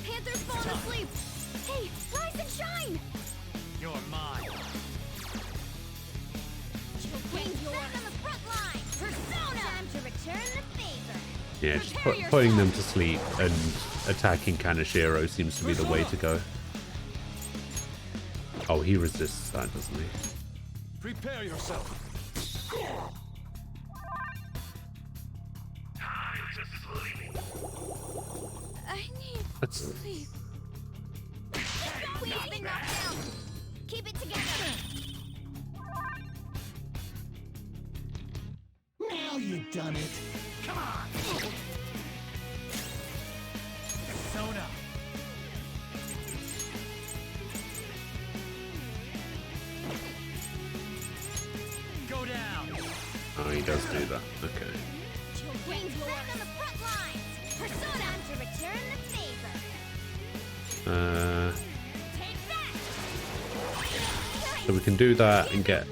Panther's fallen asleep. Hey, rise and shine. You're mine. Queen's back on the front line. Persona. Time to return the favor. Yeah, just putting them to sleep and attacking Kaneshiro seems to be the way to go. Oh, he resists that, doesn't he? Prepare yourself. I need Let's sleep. Queen's been knocked down. Keep it together. Now you've done it. Come on! Persona! Go down! Oh, he does do that. Okay. Queen's back on the front lines. Persona. Time to return the favor. Take that. So we can do that and get...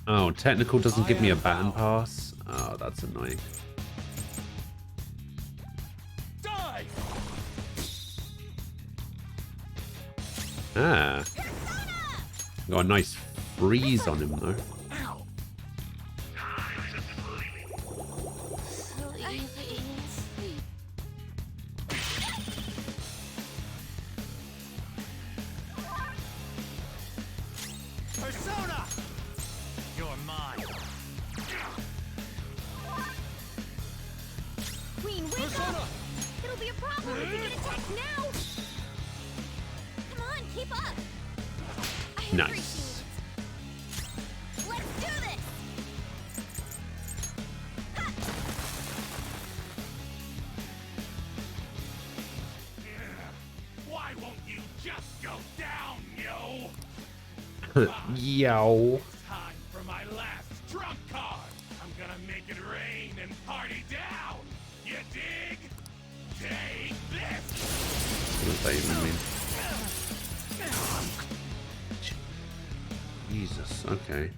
Oh, technical doesn't give me a baton pass. Oh, that's annoying. Die! Ah. Got a nice freeze on him, though. Ow! Persona! You're mine. Queen, wake up! It'll be a problem if you get attacked now! Come on, keep up! I appreciate Nice. it. Let's do this! Ha! Why won't you just go down, yo? Yow. Time for my last trump card. I'm gonna make it rain and party down. You dig? Take this. What does that even mean? Jesus, okay.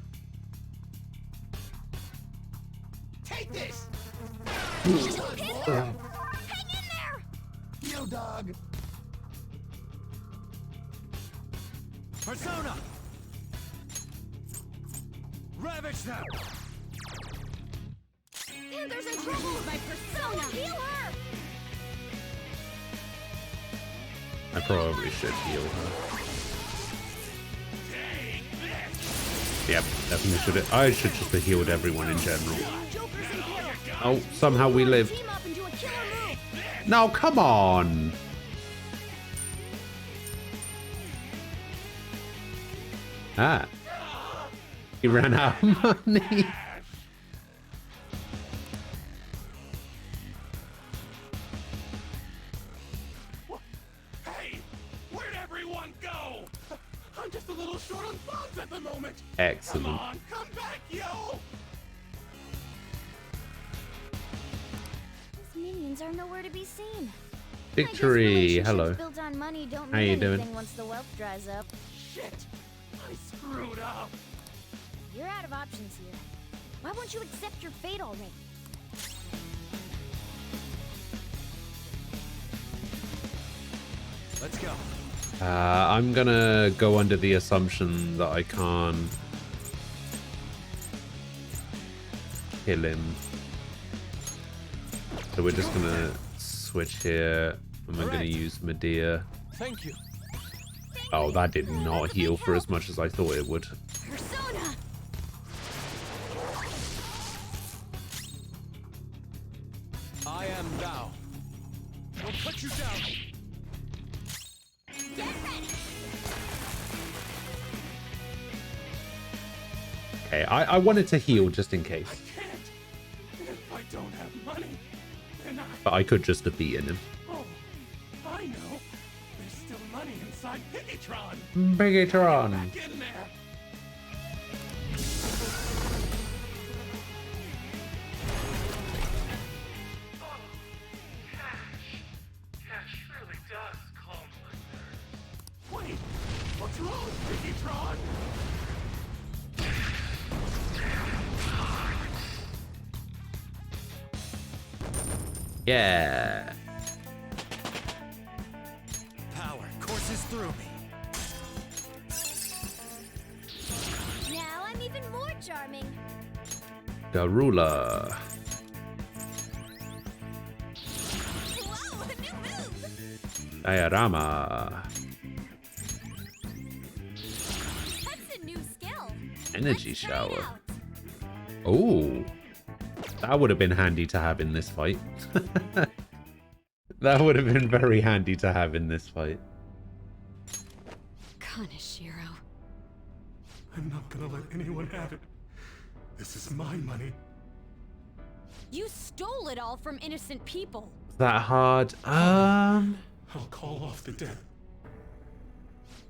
Take this. Hang in there! Yo, dog. Persona! Ravage them! Panther's in trouble! My persona! Heal her! I probably should heal her. Take this. Yep, definitely should. I should just have healed everyone in general. Joker's in peril! Oh, somehow we lived. Team up and do a killer move! No, come on. Ah. He ran out of money. Hey, where'd everyone go? I'm just a little short on funds at the moment. Excellent. Come on, come back, yo. His minions are nowhere to be seen. Victory. I guess Hello. relationships built on money don't How mean you doing? anything once the wealth dries up. Shit! I screwed up! You're out of options here. Why won't you accept your fate already? Let's go. I'm gonna go under the assumption that I can't kill him. So we're just gonna switch here, and we're gonna use Medea. Thank you. Oh, that did not heal for as much as I thought it would. Persona! I am thou. We'll put you down. Get ready! Okay, I wanted to heal just in case. I can't! If I don't have money, then But I could just have beaten him. Oh, I know! There's still money inside Piggytron! Bigatron! Back in there! Cash really does calm my nerves. Wait, what's wrong with Piggytron? Yeah. Power courses through me. Now I'm even more charming. Garula. Whoa, a new move! Diorama. That's a new skill. Energy Let's try it shower. out. Oh. That would have been handy to have in this fight. That would have been very handy to have in this fight. Kaneshiro. I'm not gonna let anyone have it. This is my money. You stole it all from innocent people. Is that hard? I'll call off the debt.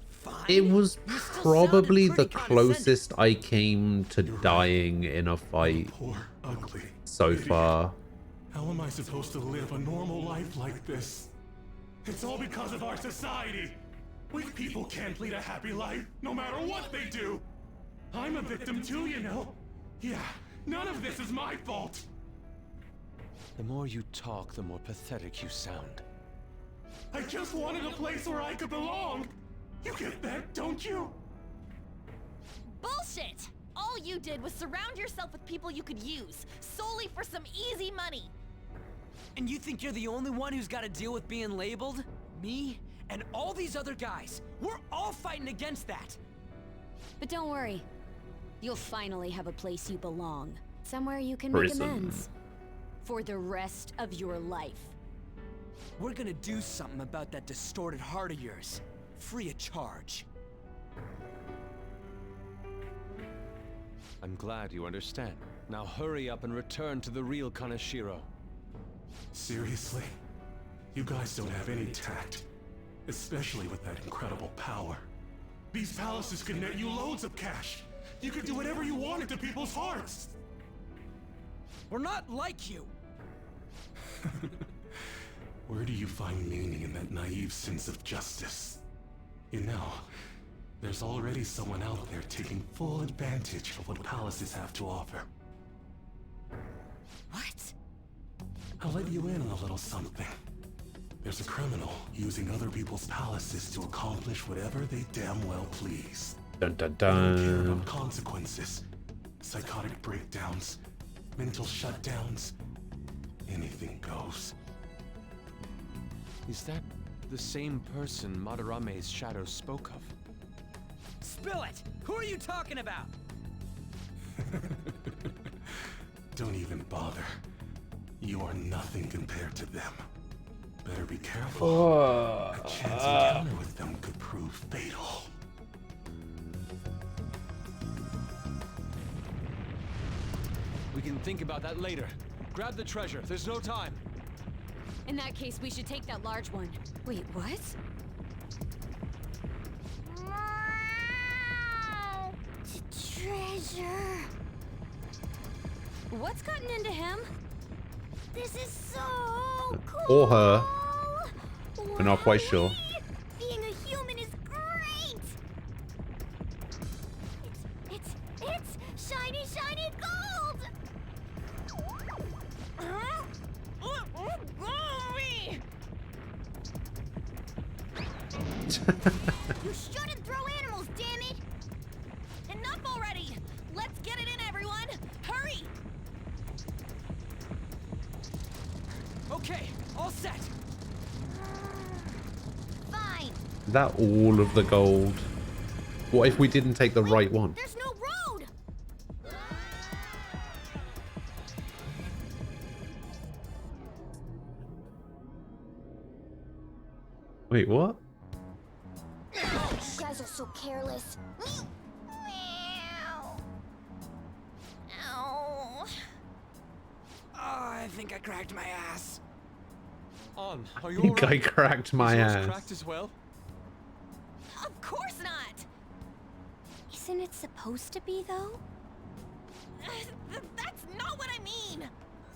Fine. It was You still probably sounded the pretty condescending. closest I came to dying in a fight Poor, ugly. so idiot. far. How am I supposed to live a normal life like this? It's all because of our society. Weak people can't lead a happy life, no matter what they do. I'm a victim too, you know. Yeah, none of this is my fault. The more you talk, the more pathetic you sound. I just wanted a place where I could belong. You get that, don't you? Bullshit! All you did was surround yourself with people you could use, solely for some easy money. And you think you're the only one who's got to deal with being labeled? Me? And all these other guys. We're all fighting against that. But don't worry. You'll finally have a place you belong. Somewhere you can Prison. make amends. For the rest of your life. We're gonna do something about that distorted heart of yours. Free of charge. I'm glad you understand. Now hurry up and return to the real Kaneshiro. Seriously? You guys don't have any tact. Especially with that incredible power. These palaces could net you loads of cash. You could do whatever you wanted to people's hearts. We're not like you. Where do you find meaning in that naive sense of justice? You know, there's already someone out there taking full advantage of what palaces have to offer. What? I'll let you in on a little something. There's a criminal using other people's palaces to accomplish whatever they damn well please. Dun dun They don't care dun. about consequences, psychotic breakdowns, mental shutdowns. Anything goes. Is that the same person Madarame's shadow spoke of? Spill it! Who are you talking about? Don't even bother. You are nothing compared to them. Better be careful. A chance encounter with them could prove fatal. We can think about that later. Grab the treasure. There's no time. In that case, we should take that large one. Wait, what? Treasure. What's gotten into him? This is so cool. Or her. We're not quite sure. Being a human is great. need gold! You shouldn't throw animals, damn it! Enough already! Let's get it in, everyone! Hurry! Okay, all set. Fine. Is that all of the gold? What if we didn't take the right one? There's no road! Wait, what? You guys are so careless. Meow. Ow. Oh, I think I cracked my ass. On, are I you think I alright? cracked my Is yours ass. cracked as well? Of course not! Isn't it supposed to be, though? That's not what I mean!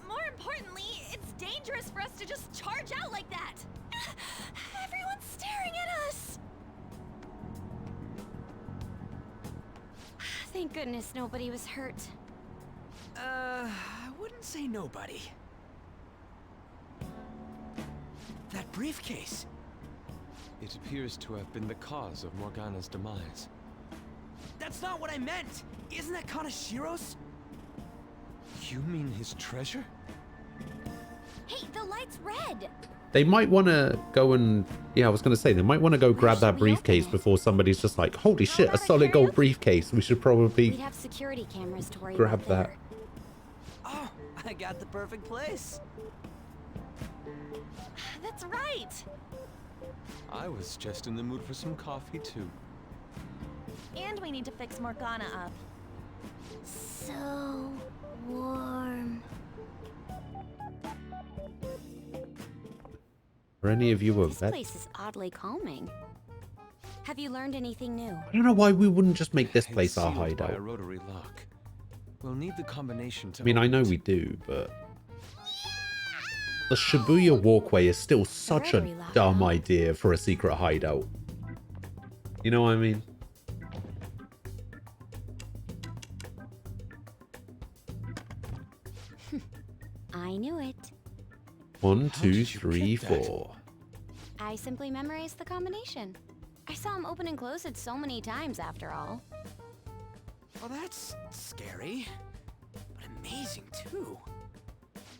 More importantly, it's dangerous for us to just charge out like that! Everyone's staring at us! Thank goodness nobody was hurt. I wouldn't say nobody. That briefcase. It appears to have been the cause of Morgana's demise. That's not what I meant. Isn't that Kanashiro's? You mean his treasure? Hey, the light's red! They might want to go and... Yeah, I was going to say, they might want to go grab that briefcase before somebody's just like, holy shit, a solid gold briefcase. We should We'd probably have security cameras to worry grab about that. there. Oh, I got the perfect place. That's right! I was just in the mood for some coffee too. And we need to fix Morgana up. So warm. Are any of you a This vet? place is oddly calming. Have you learned anything new? I don't know why we wouldn't just make this It's place our sealed by a hideout. rotary lock. We'll need the combination to I mean, I open know it. we do, but... The Shibuya walkway is still such a rotary lock, dumb huh? idea for a secret hideout. You know what I mean? I knew it. 1, How 2, did you 3, get that? 4. I simply memorized the combination. I saw him open and close it so many times after all. Well, that's scary, but amazing too.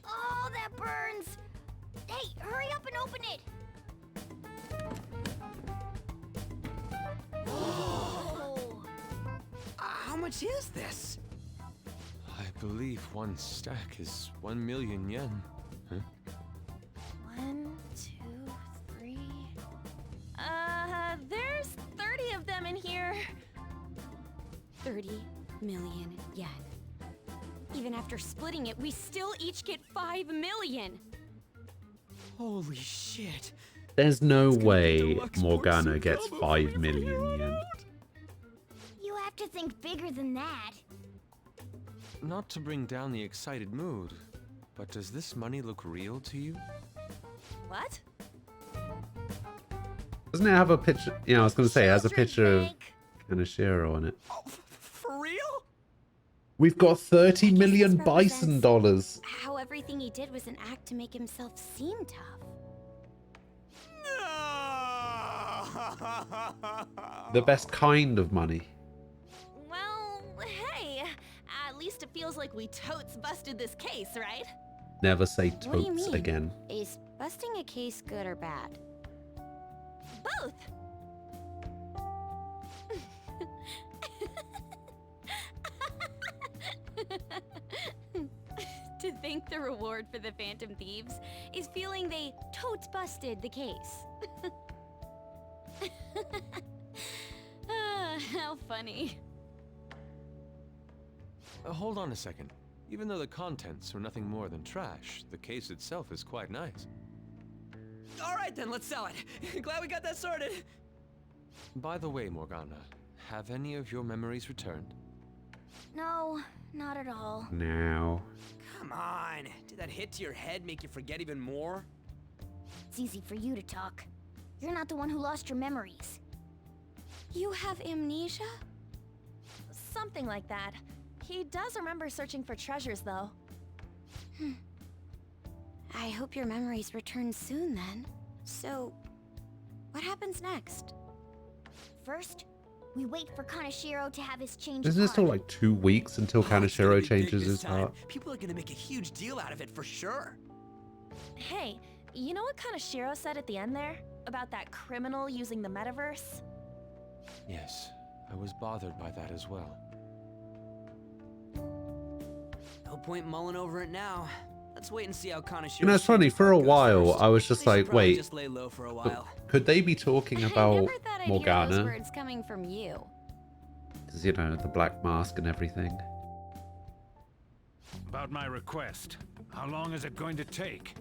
Oh, that burns! Hey, hurry up and open it! Oh. How much is this? I believe one stack is 1 million yen. Huh? 1, 2, 3. There's 30 of them in here. 30 million yen. Even after splitting it, we still each get 5 million. Holy shit. There's no It's gonna be way deluxe Morgana porcelain gets combo 5 for million everyone. yen. You have to think bigger than that. Not to bring down the excited mood, but does this money look real to you? What? Doesn't it have a picture? Yeah, I was going to say, it has a Children's picture of Bank. Kanashiro on it. Oh, for real? We've got 30 guess million this bison represents- dollars. How everything he did was an act to make himself seem tough. The best kind of money. Well, hey, at least it feels like we totes busted this case, right? Never say What do you totes mean? again. Is busting a case good or bad? Both. To think the reward for the Phantom Thieves is feeling they totes busted the case. How funny. Hold on a second. Even though the contents are nothing more than trash, the case itself is quite nice. All right then, let's sell it. Glad we got that sorted. By the way, Morgana, have any of your memories returned? No, not at all. Now. Come on. Did that hit to your head make you forget even more? It's easy for you to talk. You're not the one who lost your memories. You have amnesia? Something like that. He does remember searching for treasures, though. I hope your memories return soon then. So, what happens next? First, we wait for Kaneshiro to have his change Isn't of it still heart. like 2 weeks until Oh, it's gonna Kaneshiro be big changes this his time. heart? People are gonna make a huge deal out of it for sure. Hey, you know what Kaneshiro said at the end there? About that criminal using the metaverse? Yes, I was bothered by that as well. No point mulling over it now. Let's wait and see how Kaneshiro. You know, it's funny, for a while, I was just like, wait, just lay low for a while. could they be talking I about never thought I'd hear those Morgana? words coming from you. Because, you know, the black mask and everything. About my request. How long is it going to take?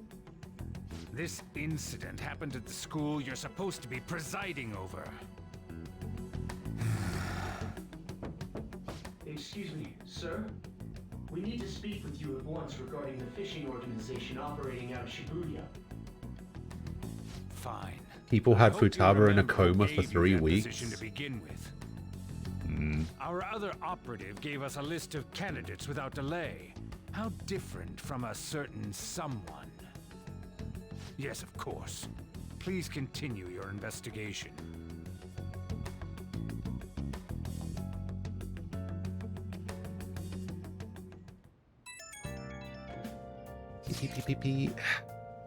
This incident happened at the school you're supposed to be presiding over. Excuse me, sir? We need to speak with you at once regarding the fishing organization operating out of Shibuya. Fine. People I had hope you Futaba in a remember who coma for gave you 3 that weeks. position to begin with. Our other operative gave us a list of candidates without delay. How different from a certain someone. Yes, of course. Please continue your investigation.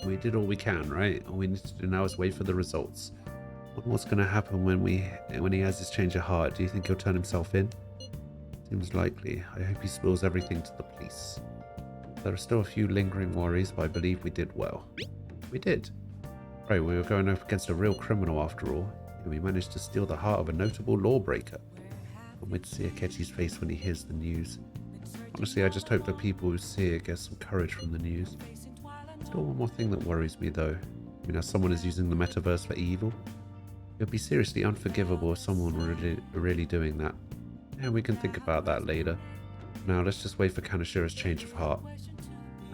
We did all we can, right? All we need to do now is wait for the results. What's going to happen when he has his change of heart? Do you think he'll turn himself in? Seems likely. I hope he spills everything to the police. There are still a few lingering worries, but I believe we did well. We did. Right, we were going up against a real criminal after all, and we managed to steal the heart of a notable lawbreaker. I'm waiting to see Akechi's face when he hears the news. Honestly, I just hope that people who see it get some courage from the news. Still one more thing that worries me though. You know, someone is using the metaverse for evil. It would be seriously unforgivable if someone were really doing that. Yeah, we can think about that later. Now let's just wait for Kaneshiro's change of heart.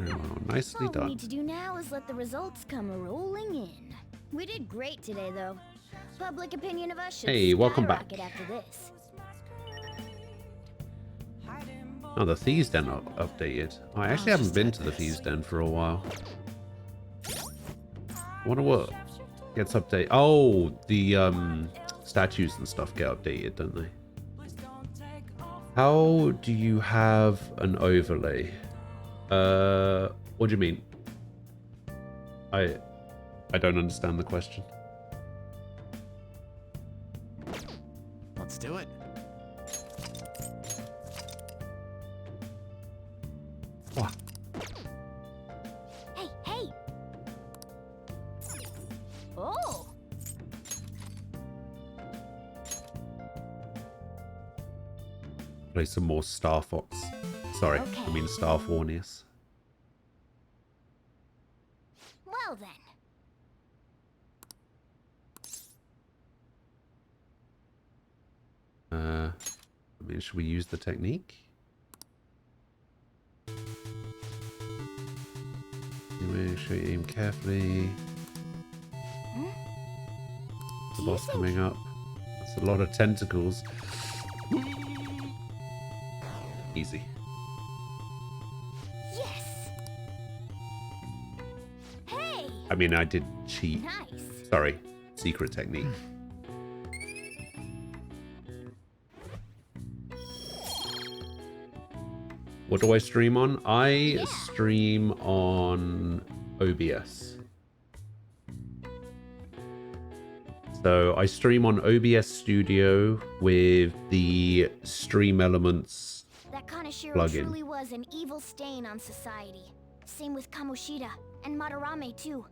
Oh, nicely All we done. need to do now is let the results come rolling in. We did great today, though. Public opinion of us should Hey, welcome back. skyrocket after this. Oh, the Thieves Den updated. Oh, I actually haven't been to the Thieves Den for a while. I wonder what gets updated. Oh, the statues and stuff get updated, don't they? How do you have an overlay? What do you mean? I don't understand the question. Let's do it. What? Hey, hey! Oh! Play some more Star Fox. Sorry, Okay. I mean Star Fornius. Well then. I mean, should we use the technique? Make sure you aim carefully. The boss coming up. That's a lot of tentacles. Easy. Yes! Hey! I mean, I did cheat. Nice. Sorry. Secret technique. What do I stream on? I stream on OBS. So I stream on OBS Studio with the Stream Elements That Kaneshiro plugin. truly was an evil stain on society. Same with Kamoshida and Madarame too.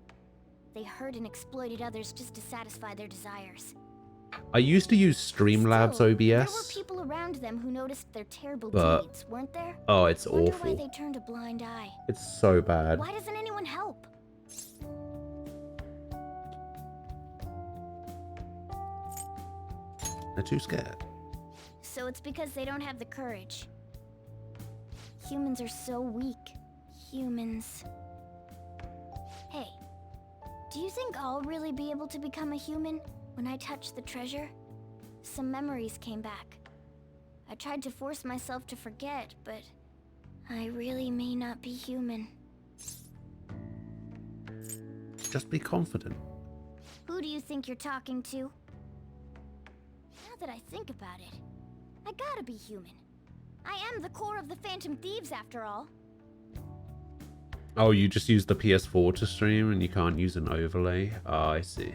They hurt and exploited others just to satisfy their desires. I used to use Streamlabs Still, There were OBS. people around them who noticed their terrible But- deeds, weren't there? Oh, it's Wonder why awful. they turned a blind eye. It's so bad. Why doesn't anyone help? They're too scared. So it's because they don't have the courage. Humans are so weak. Humans. Hey, do you think I'll really be able to become a human when I touch the treasure? Some memories came back. I tried to force myself to forget, but I really may not be human. Just be confident. Who do you think you're talking to? Now that I think about it, I gotta be human. I am the core of the Phantom Thieves after all. Oh, you just use the PS4 to stream and you can't use an overlay? Ah, I see.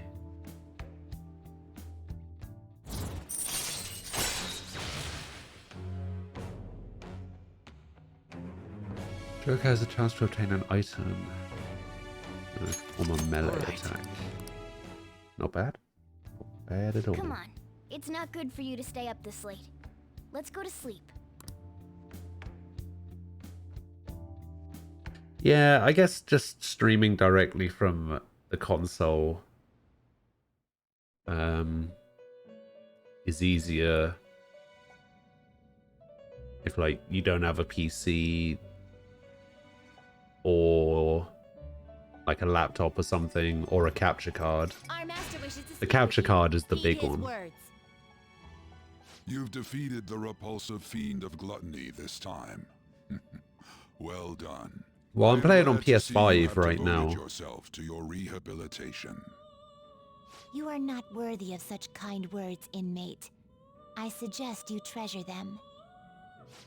Joker has a chance to obtain an item from a melee attack. Not bad. Not bad at all. Come on. It's not good for you to stay up this late. Let's go to sleep. Yeah, I guess just streaming directly from the console is easier if like you don't have a PC or like a laptop or something, or a capture card. Our master wishes to The speak capture with you. card is the Heed big his one. words. You've defeated the repulsive fiend of gluttony this time. Well done. Well, I'm I am playing on glad to see you PS5 have right devoted now. yourself to your rehabilitation. You are not worthy of such kind words, inmate. I suggest you treasure them.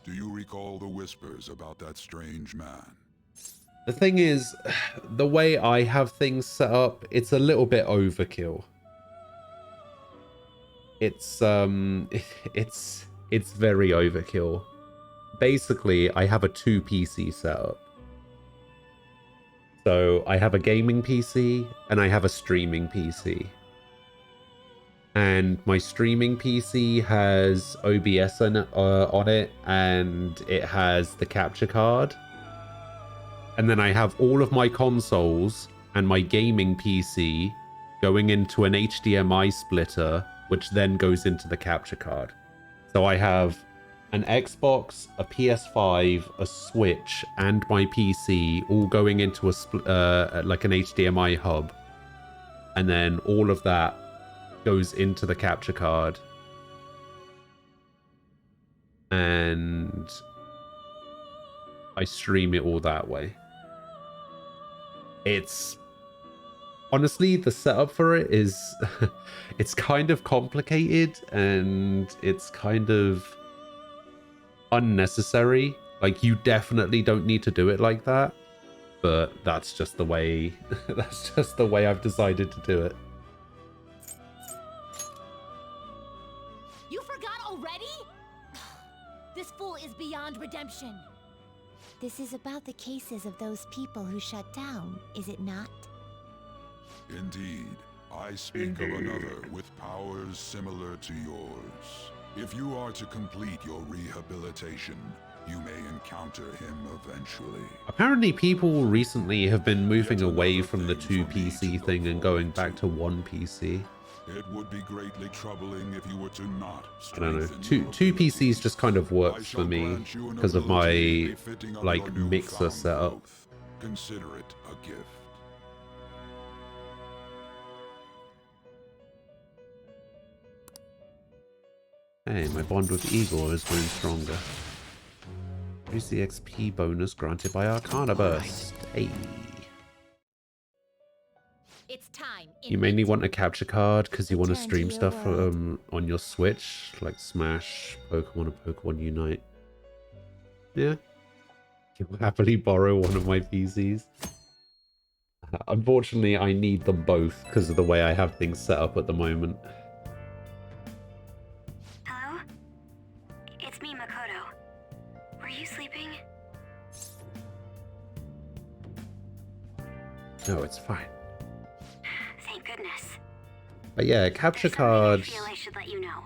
Do you recall the whispers about that strange man? The thing is, the way I have things set up, it's a little bit overkill. It's very overkill. Basically, I have a 2 PC setup. So I have a gaming PC and I have a streaming PC. And my streaming PC has OBS on it, and it has the capture card. And then I have all of my consoles and my gaming PC going into an HDMI splitter, which then goes into the capture card. So I have an Xbox, a PS5, a Switch, and my PC all going into like an HDMI hub. And then all of that goes into the capture card. And I stream it all that way. It's honestly, the setup for it is it's kind of complicated and it's kind of unnecessary. Like, you definitely don't need to do it like that, but that's just the way that's just the way I've decided to do it. You forgot already? This fool is beyond redemption. This is about the cases of those people who shut down, is it not? Indeed, I speak of another with powers similar to yours. If you are to complete your rehabilitation, you may encounter him eventually. Apparently people recently have been moving away from the 2 PC thing and going back to 1 PC. It would be greatly troubling if you were to not I don't know. strengthen Two your PCs just kind of works for me because of my like mixer setup. growth. Consider it a gift. Hey, my bond with Igor has grown stronger. Here's the XP bonus granted by Arcana Burst. Hey. It's time. You mainly want a capture card because you want to Return to stream your stuff world. on your Switch, like Smash, Pokemon, and Pokemon Unite. Yeah. You'll happily borrow one of my PCs. Unfortunately, I need them both because of the way I have things set up at the moment. Hello? It's me, Makoto. Were you sleeping? No, it's fine. Thank goodness. But yeah, capture There's something I cards. feel I should let you know.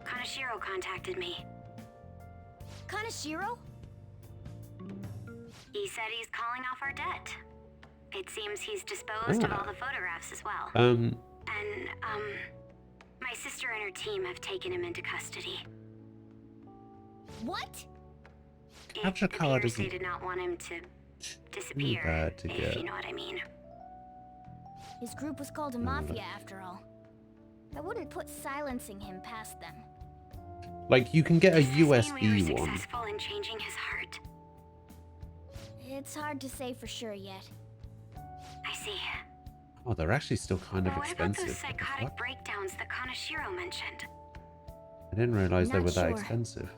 Kanashiro contacted me. Kanashiro? He said he's calling off our debt. It seems he's disposed of all the photographs as well. And, my sister and her team have taken him into custody. What? Capture It card appears they isn't did not want him to disappear, bad to if get. you know what I mean. His group was called a mafia after all. I wouldn't put silencing him past them. Like, you can get a USB we were one. successful in changing his heart. It's hard to say for sure yet. I see. Oh, they're actually still kind of What about expensive. those psychotic breakdowns that Kanashiro mentioned? I didn't realize they Not were that sure. expensive.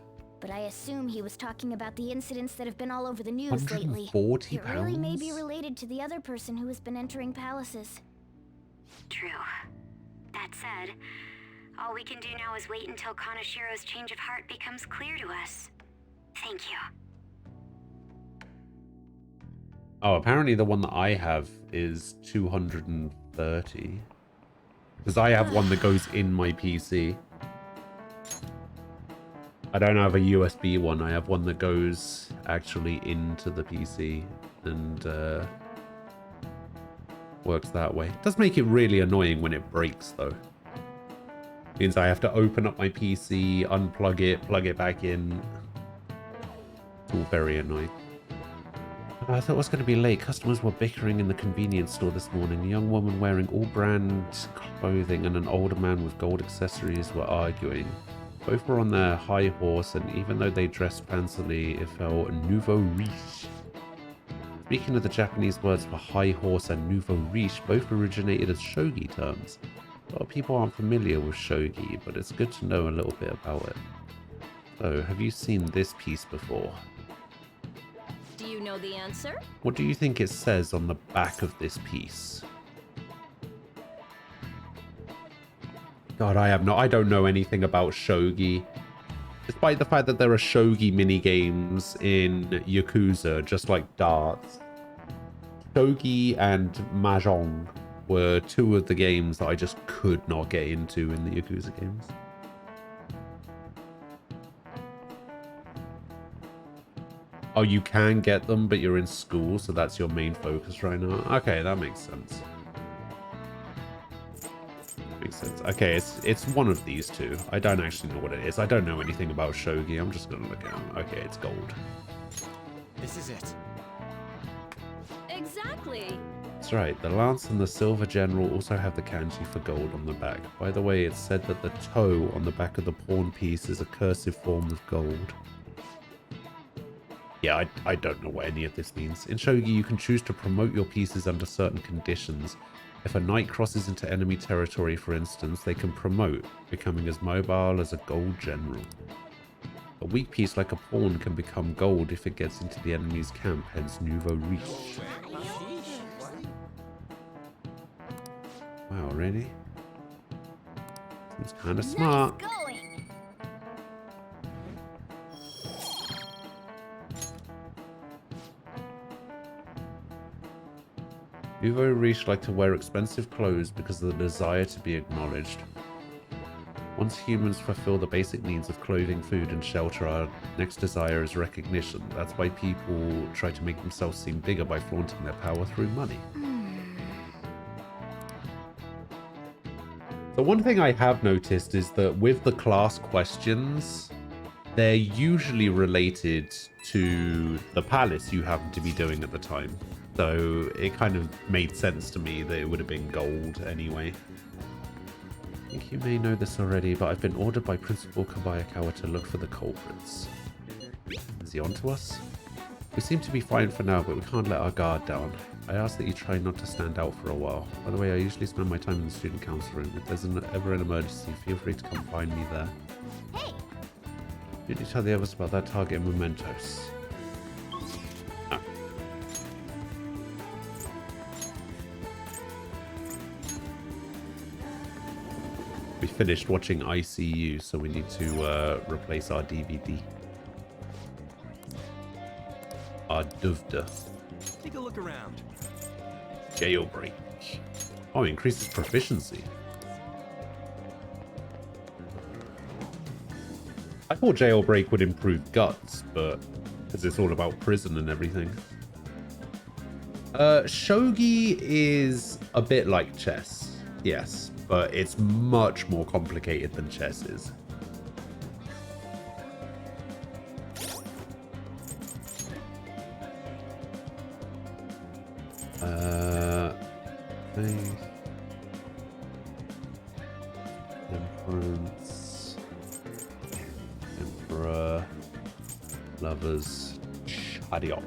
But I assume he was talking about the incidents that have been all over the news lately. £140? It really may be related to the other person who has been entering palaces. True. That said, all we can do now is wait until Kanashiro's change of heart becomes clear to us. Thank you. Oh, apparently the one that I have is 230. Because I have one that goes in my PC. I don't have a USB one. I have one that goes actually into the PC and works that way. It does make it really annoying when it breaks, though. Means I have to open up my PC, unplug it, plug it back in. It's all very annoying. I thought it was going to be late. Customers were bickering in the convenience store this morning. A young woman wearing all brand clothing and an older man with gold accessories were arguing. Both were on their high horse, and even though they dressed fancily, it felt nouveau riche. Speaking of the Japanese words for high horse and nouveau riche, both originated as shogi terms. A lot of people aren't familiar with shogi, but it's good to know a little bit about it. So, have you seen this piece before? Do you know the answer? What do you think it says on the back of this piece? God, I don't know anything about shogi. Despite the fact that there are shogi minigames in Yakuza, just like darts. Shogi and Mahjong were two of the games that I just could not get into in the Yakuza games. Oh, you can get them, but you're in school, so that's your main focus right now. Okay, that makes sense. Makes sense. Okay, it's one of these two. I don't actually know what it is. I don't know anything about shogi. I'm just gonna look at them. Okay, it's gold. This is it. Exactly. That's right. The lance and the silver general also have the kanji for gold on the back. By the way, it's said that the toe on the back of the pawn piece is a cursive form of gold. Yeah, I don't know what any of this means. In shogi, you can choose to promote your pieces under certain conditions. If a knight crosses into enemy territory, for instance, they can promote, becoming as mobile as a gold general. A weak piece like a pawn can become gold if it gets into the enemy's camp, hence nouveau riche. Wow, really? Seems kind of smart. Nice going. Nouveau riche like to wear expensive clothes because of the desire to be acknowledged. Once humans fulfill the basic needs of clothing, food, and shelter, our next desire is recognition. That's why people try to make themselves seem bigger by flaunting their power through money. So one thing I have noticed is that with the class questions, they're usually related to the palace you happen to be doing at the time. So it kind of made sense to me that it would have been gold anyway. I think you may know this already, but I've been ordered by Principal Kobayakawa to look for the culprits. Is he onto us? We seem to be fine for now, but we can't let our guard down. I ask that you try not to stand out for a while. By the way, I usually spend my time in the student council room. If there's ever an emergency, feel free to come find me there. Hey! Did you tell the others about that target in Mementos? Ah. We finished watching ICU, so we need to replace our DVD. Our duvda. Take a look around. Jailbreak. Oh, increases proficiency. I thought jailbreak would improve guts, but because it's all about prison and everything. Shogi is a bit like chess, yes, but it's much more complicated than chess is. Temperance. Terra Lovers Chariot.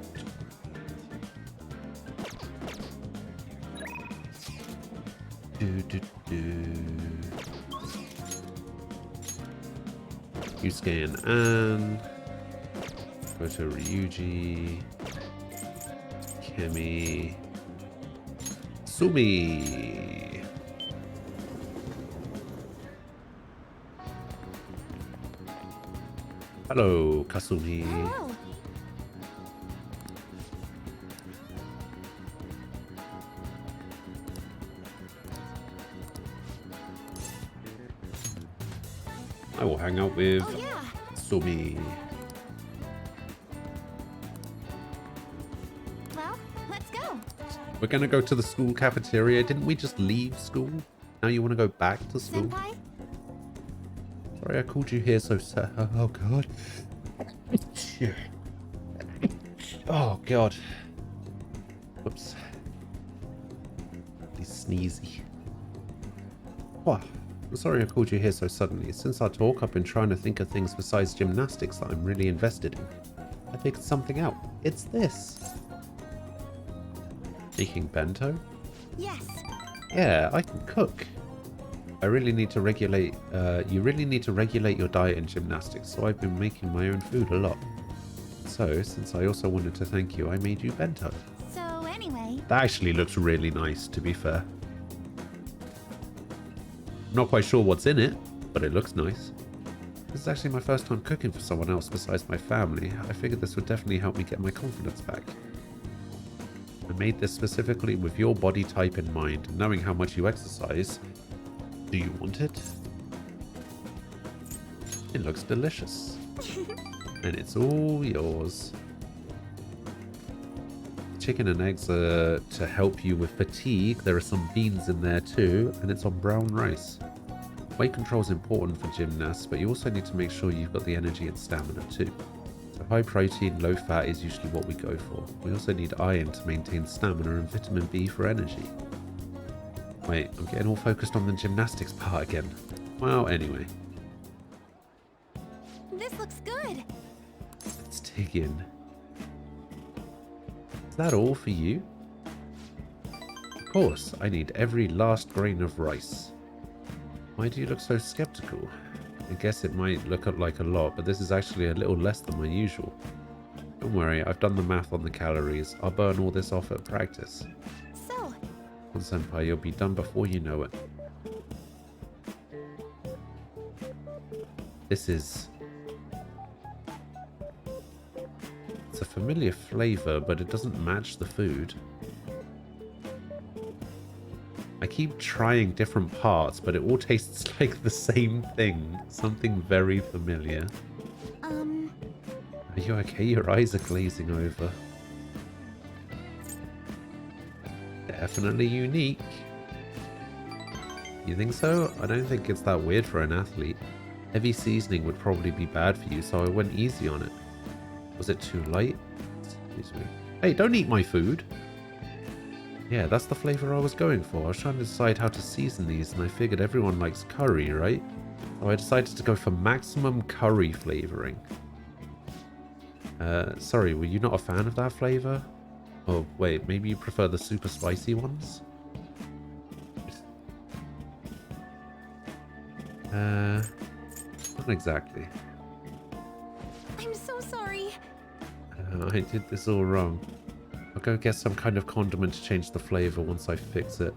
You scan and go to Ryuji, Kemi, Sumi. Hello, Kasumi. Hello. I will hang out with Oh, yeah. Sumi. Well, let's go. We're gonna go to the school cafeteria. Didn't we just leave school? Now you want to go back to school? Senpai? Sorry, I called you here so sad. Oh god. Oh god. Whoops. He's sneezy. Oh, I'm sorry I called you here so suddenly. Since our talk, I've been trying to think of things besides gymnastics that I'm really invested in. I figured something out. It's this. Making bento? Yes. Yeah, I can cook. I really need to regulate, you really need to regulate your diet in gymnastics, so I've been making my own food a lot. So, since I also wanted to thank you, I made you bento. So anyway... That actually looks really nice, to be fair. I'm not quite sure what's in it, but it looks nice. This is actually my first time cooking for someone else besides my family. I figured this would definitely help me get my confidence back. I made this specifically with your body type in mind, knowing how much you exercise. Do you want it? It looks delicious. And it's all yours. Chicken and eggs are to help you with fatigue. There are some beans in there too, and it's on brown rice. Weight control is important for gymnasts, but you also need to make sure you've got the energy and stamina too. So high protein, low fat is usually what we go for. We also need iron to maintain stamina and vitamin B for energy. Wait, I'm getting all focused on the gymnastics part again. Well, anyway. This looks good. Let's dig in. Is that all for you? Of course, I need every last grain of rice. Why do you look so skeptical? I guess it might look like a lot, but this is actually a little less than my usual. Don't worry, I've done the math on the calories. I'll burn all this off at practice. So... Come on, Senpai, you'll be done before you know it. This is... It's a familiar flavor, but it doesn't match the food. I keep trying different parts, but it all tastes like the same thing. Something very familiar. Are you okay? Your eyes are glazing over. Definitely unique. You think so? I don't think it's that weird for an athlete. Heavy seasoning would probably be bad for you, so I went easy on it. Was it too light? Excuse me. Hey, don't eat my food! Yeah, that's the flavor I was going for. I was trying to decide how to season these, and I figured everyone likes curry, right? So I decided to go for maximum curry flavoring. Sorry, were you not a fan of that flavor? Oh, wait, maybe you prefer the super spicy ones? Not exactly. I'm so sorry. I did this all wrong. I'll go get some kind of condiment to change the flavor once I fix it.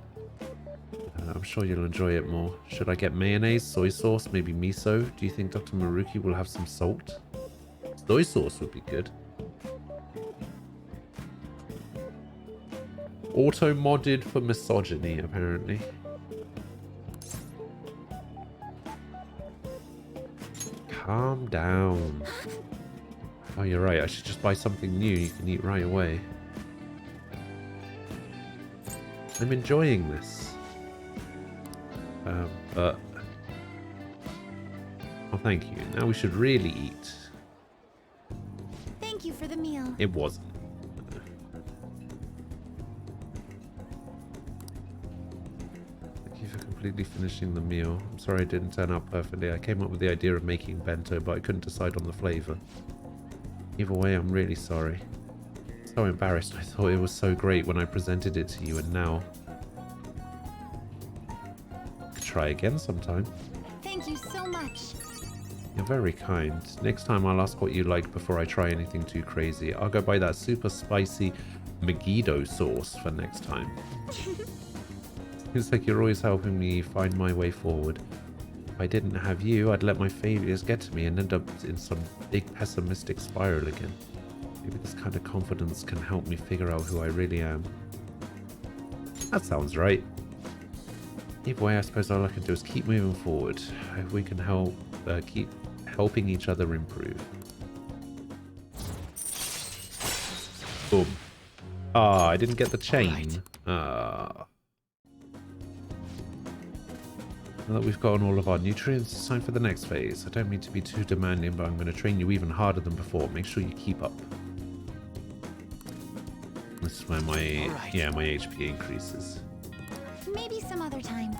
I'm sure you'll enjoy it more. Should I get mayonnaise, soy sauce, maybe miso? Do you think Dr. Maruki will have some salt? Soy sauce would be good. Auto-modded for misogyny, apparently. Calm down. Oh, you're right. I should just buy something new you can eat right away. I'm enjoying this. But... Oh, thank you. Now we should really eat. Thank you for the meal. It wasn't. Thank you for completely finishing the meal. I'm sorry it didn't turn out perfectly. I came up with the idea of making bento, but I couldn't decide on the flavor. Either way, I'm really sorry. So embarrassed. I thought it was so great when I presented it to you, and now... Try again sometime. Thank you so much. You're very kind. Next time I'll ask what you like before I try anything too crazy. I'll go buy that super spicy Megiddo sauce for next time. Seems like you're always helping me find my way forward. If I didn't have you, I'd let my failures get to me and end up in some big pessimistic spiral again. Maybe this kind of confidence can help me figure out who I really am. That sounds right. Either way, I suppose all I can do is keep moving forward. If we can help, keep helping each other improve. Boom. Ah, I didn't get the chain. Ah. Now that we've gotten all of our nutrients, it's time for the next phase. I don't mean to be too demanding, but I'm going to train you even harder than before. Make sure you keep up. This is where my, my HP increases. Maybe some other time.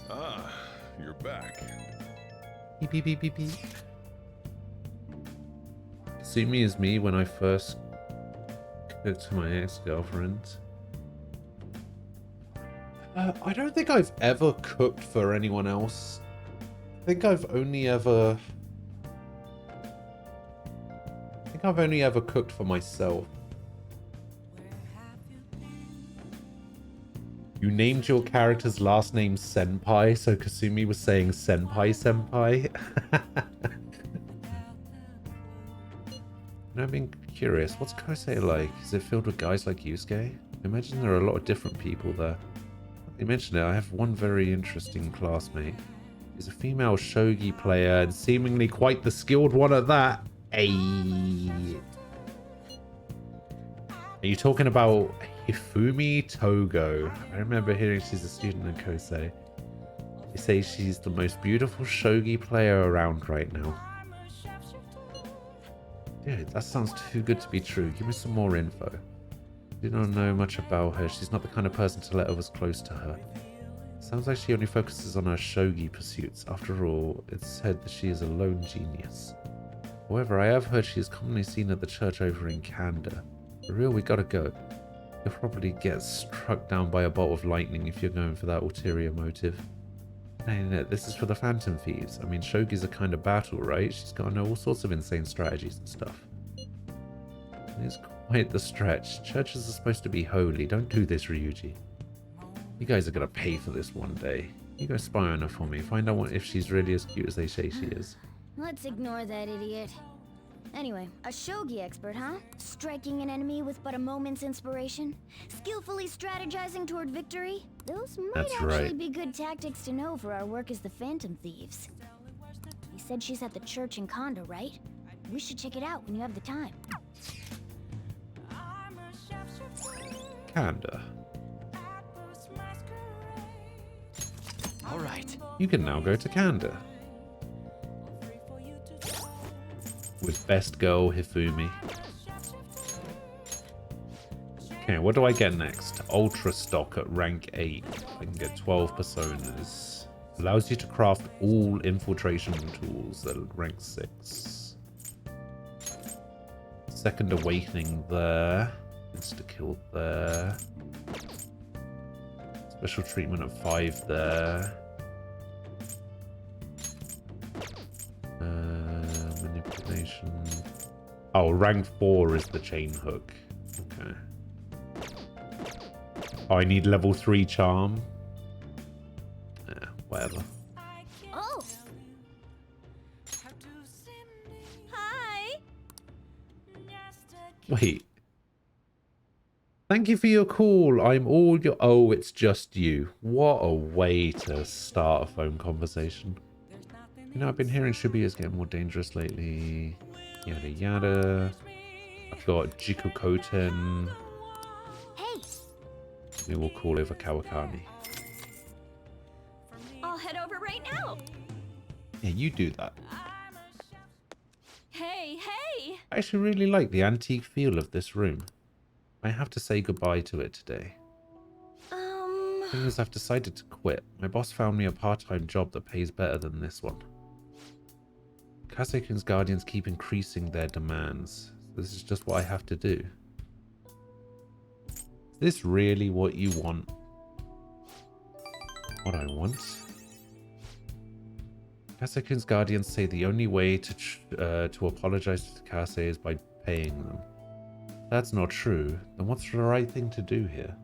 Ah, you're back. Beep, beep, beep, beep, beep. Sumi is me when I first cooked to my ex-girlfriend. I don't think I've ever cooked for anyone else. I think I've only ever cooked for myself. You named your character's last name Senpai, so Kasumi was saying Senpai Senpai. I've been curious, what's Kosei like? Is it filled with guys like Yusuke? I imagine there are a lot of different people there. You mentioned it, I have one very interesting classmate. He's a female shogi player and seemingly quite the skilled one at that. Ayy. Are you talking about Hifumi Togo? I remember hearing she's a student at Kosei. They say she's the most beautiful shogi player around right now. Dude, that sounds too good to be true. Give me some more info. I do not know much about her. She's not the kind of person to let others close to her. Sounds like she only focuses on her shogi pursuits. After all, it's said that she is a lone genius. However, I have heard she is commonly seen at the church over in Kanda. For real, we gotta go. You'll probably get struck down by a bolt of lightning if you're going for that ulterior motive. No, this is for the Phantom Thieves. I mean, shogi's a kind of battle, right? She's got to know all sorts of insane strategies and stuff. It's quite the stretch. Churches are supposed to be holy. Don't do this, Ryuji. You guys are gonna pay for this one day. You go spy on her for me. Find out if she's really as cute as they say she is. Let's ignore that idiot. Anyway, a shogi expert, huh? Striking an enemy with but a moment's inspiration? Skillfully strategizing toward victory? Those might actually be good tactics to know for our work as the Phantom Thieves. You said she's at the church in Kondo, right? We should check it out when you have the time. Kanda. Alright. You can now go to Kanda. With best girl Hifumi. Okay, what do I get next? Ultra stock at rank 8. I can get 12 personas. Allows you to craft all infiltration tools at rank 6. Second awakening there. Insta-kill there. Special treatment at 5 there. Manipulation. Oh, rank 4 is the chain hook. Okay. Oh, I need level 3 charm. Yeah, whatever. Oh. Hi. Wait. Thank you for your call. I'm all your... Oh, it's just you. What a way to start a phone conversation. You know, I've been hearing Shibuya's getting more dangerous lately. Yada yada. I've got Jikukoten. Hey! We will call over Kawakami. I'll head over right now. Yeah, you do that. Hey, hey! I actually really like the antique feel of this room. I have to say goodbye to it today. The thing is, I've decided to quit. My boss found me a part-time job that pays better than this one. Kasekun's guardians keep increasing their demands. This is just what I have to do. Is this really what you want? What I want? Kasekun's guardians say the only way to apologize to Kase is by paying them. If that's not true, then what's the right thing to do here?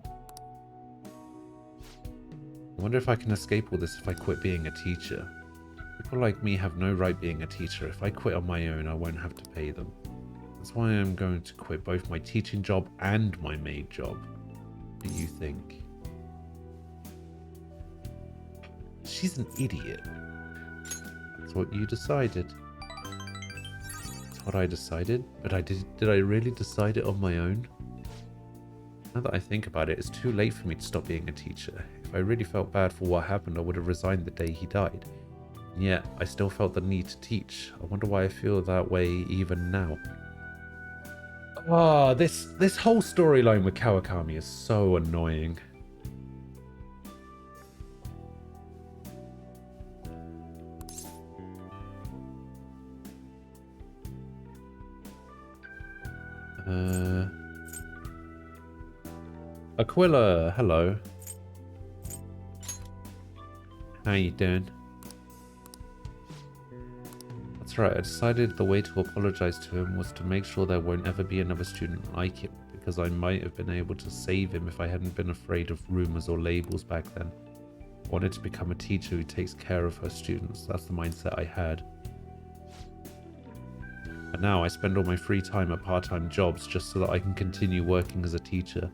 I wonder if I can escape all this if I quit being a teacher. People like me have no right being a teacher. If I quit on my own, I won't have to pay them. That's why I'm going to quit both my teaching job and my maid job. What do you think? She's an idiot. That's what you decided. That's what I decided. But did I really decide it on my own? Now that I think about it, it's too late for me to stop being a teacher. If I really felt bad for what happened, I would have resigned the day he died. And yet, I still felt the need to teach. I wonder why I feel that way even now. Ah, this whole storyline with Kawakami is so annoying. Aquila, hello. How you doing? That's right, I decided the way to apologize to him was to make sure there won't ever be another student like him, because I might have been able to save him if I hadn't been afraid of rumors or labels back then. I wanted to become a teacher who takes care of her students. That's the mindset I had. But now I spend all my free time at part-time jobs just so that I can continue working as a teacher.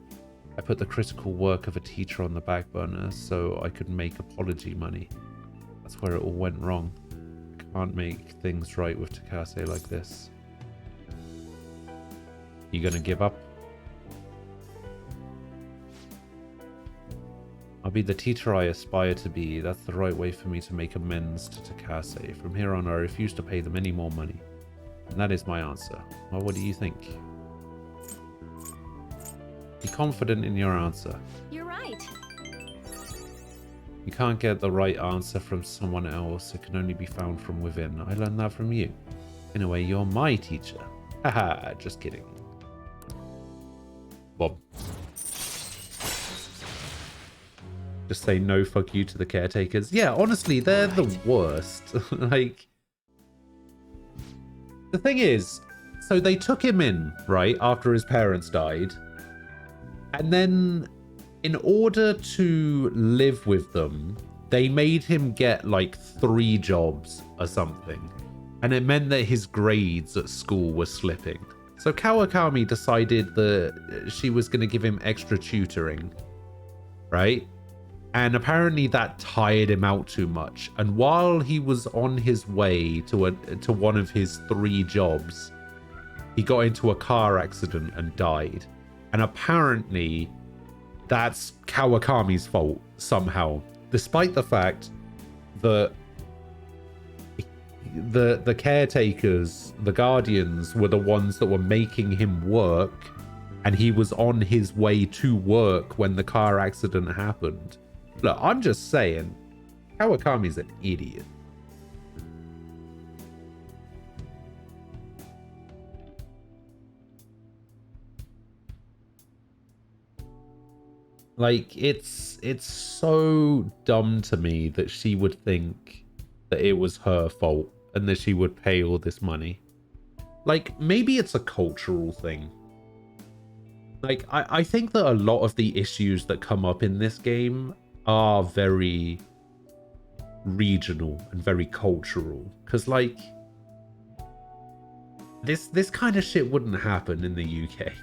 I put the critical work of a teacher on the back burner so I could make apology money. That's where it all went wrong. I can't make things right with Takase like this. You gonna give up? I'll be the teacher I aspire to be. That's the right way for me to make amends to Takase. From here on, I refuse to pay them any more money. And that is my answer. Well, what do you think? Be confident in your answer. You're right. You can't get the right answer from someone else. It can only be found from within. I learned that from you. In a way, you're my teacher. Haha, just kidding. Bob. Just say no fuck you to the caretakers. Yeah, honestly, they're the worst. Like, the thing is, so they took him in, right, after his parents died. And then, in order to live with them, they made him get like 3 jobs or something. And it meant that his grades at school were slipping. So Kawakami decided that she was going to give him extra tutoring, right? And apparently that tired him out too much. And while he was on his way to one of his 3 jobs, he got into a car accident and died. And apparently that's Kawakami's fault somehow, despite the fact that the caretakers, the guardians, were the ones that were making him work, and he was on his way to work when the car accident happened. Look, I'm just saying, Kawakami's an idiot. Like, it's so dumb to me that she would think that it was her fault and that she would pay all this money. Like, maybe it's a cultural thing. Like, I think that a lot of the issues that come up in this game are very regional and very cultural. Because, like, this kind of shit wouldn't happen in the UK.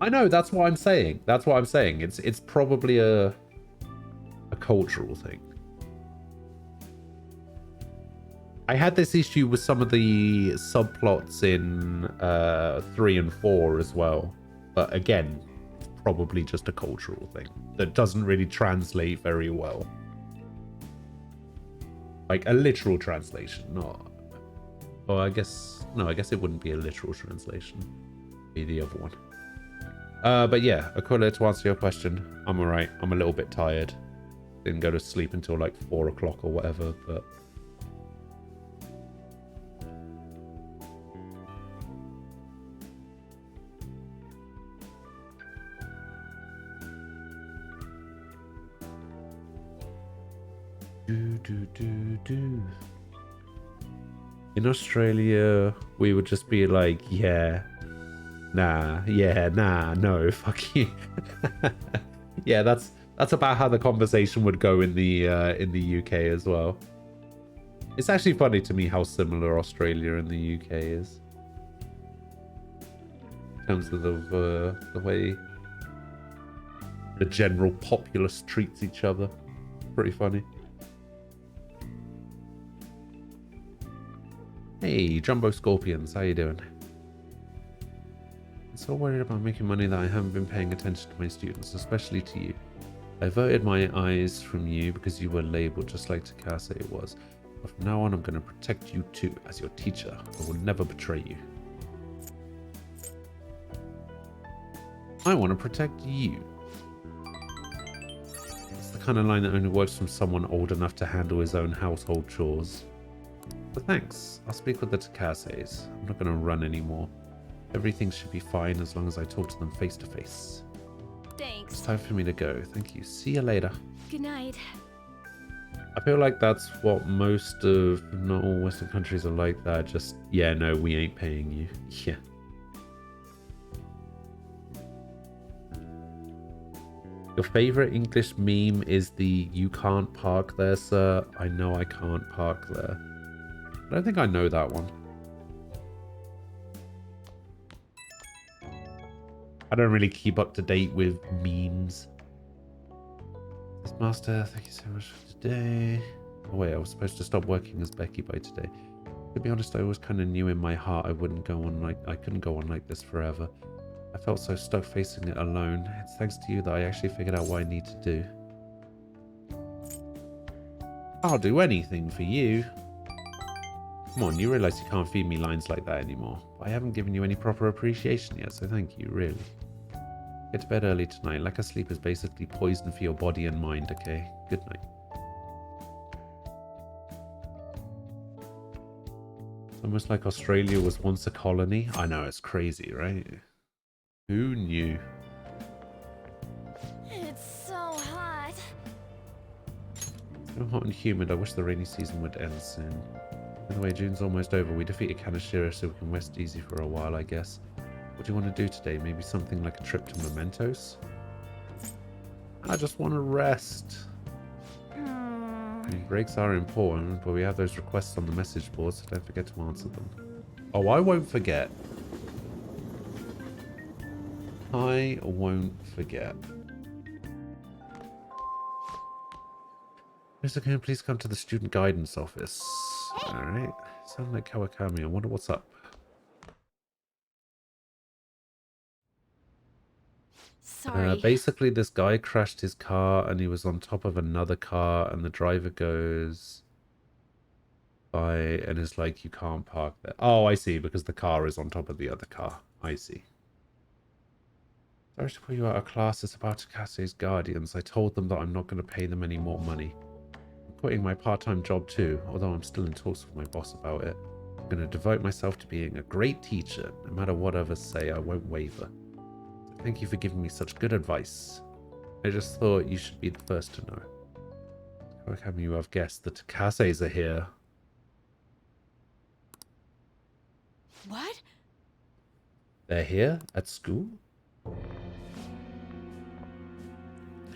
I know, that's what I'm saying. That's what I'm saying. It's probably a cultural thing. I had this issue with some of the subplots in 3 and 4 as well. But again, it's probably just a cultural thing that doesn't really translate very well. Like a literal translation, not... Oh, I guess... No, I guess it wouldn't be a literal translation. It'd be the other one. But yeah, Aquila, to answer your question, I'm alright. I'm a little bit tired. Didn't go to sleep until like 4 o'clock or whatever, but... In Australia, we would just be like, yeah, nah, no, fuck you. Yeah, that's about how the conversation would go in the UK as well. It's actually funny to me how similar Australia and the UK is in terms of the way the general populace treats each other. Pretty funny. Hey, Jumbo Scorpions, how you doing? I'm so worried about making money that I haven't been paying attention to my students, especially to you. I averted my eyes from you because you were labeled just like Takase was. But from now on, I'm going to protect you too. As your teacher, I will never betray you. I want to protect you. It's the kind of line that only works from someone old enough to handle his own household chores. But thanks. I'll speak with the Takases. I'm not going to run anymore. Everything should be fine as long as I talk to them face to face. Thanks. It's time for me to go. Thank you. See you later. Good night. I feel like that's what most of, not all Western countries are like that. Just, yeah, no, we ain't paying you. Yeah. Your favorite English meme is the "you can't park there, sir." I know I can't park there. I don't think I know that one. I don't really keep up to date with memes. This master, thank you so much for today. Oh wait, I was supposed to stop working as Becky by today. To be honest, I always kind of knew in my heart I couldn't go on like this forever. I felt so stuck facing it alone. It's thanks to you that I actually figured out what I need to do. I'll do anything for you. Come on, you realize you can't feed me lines like that anymore. I haven't given you any proper appreciation yet, so thank you, really. Get to bed early tonight. Lack of sleep is basically poison for your body and mind, okay? Good night. It's almost like Australia was once a colony. I know, it's crazy, right? Who knew? It's so hot. So hot and humid. I wish the rainy season would end soon. By the way, June's almost over. We defeated Kaneshiro so we can rest easy for a while, I guess. What do you want to do today? Maybe something like a trip to Mementos? I just want to rest. I mean, breaks are important, but we have those requests on the message board, so don't forget to answer them. Oh, I won't forget. I won't forget. Mr. Coon, please come to the student guidance office. Alright. Sound like Kawakami. I wonder what's up. Sorry. Basically, this guy crashed his car and he was on top of another car and the driver goes by and is like, you can't park there. Oh, I see. Because the car is on top of the other car. I see. Sorry to put you out of class. It's about Takase's guardians. I told them that I'm not going to pay them any more money. I'm quitting my part-time job too, although I'm still in talks with my boss about it. I'm going to devote myself to being a great teacher. No matter what others say, I won't waver. So thank you for giving me such good advice. I just thought you should be the first to know. How come you have guessed the Takases are here? What? They're here? At school?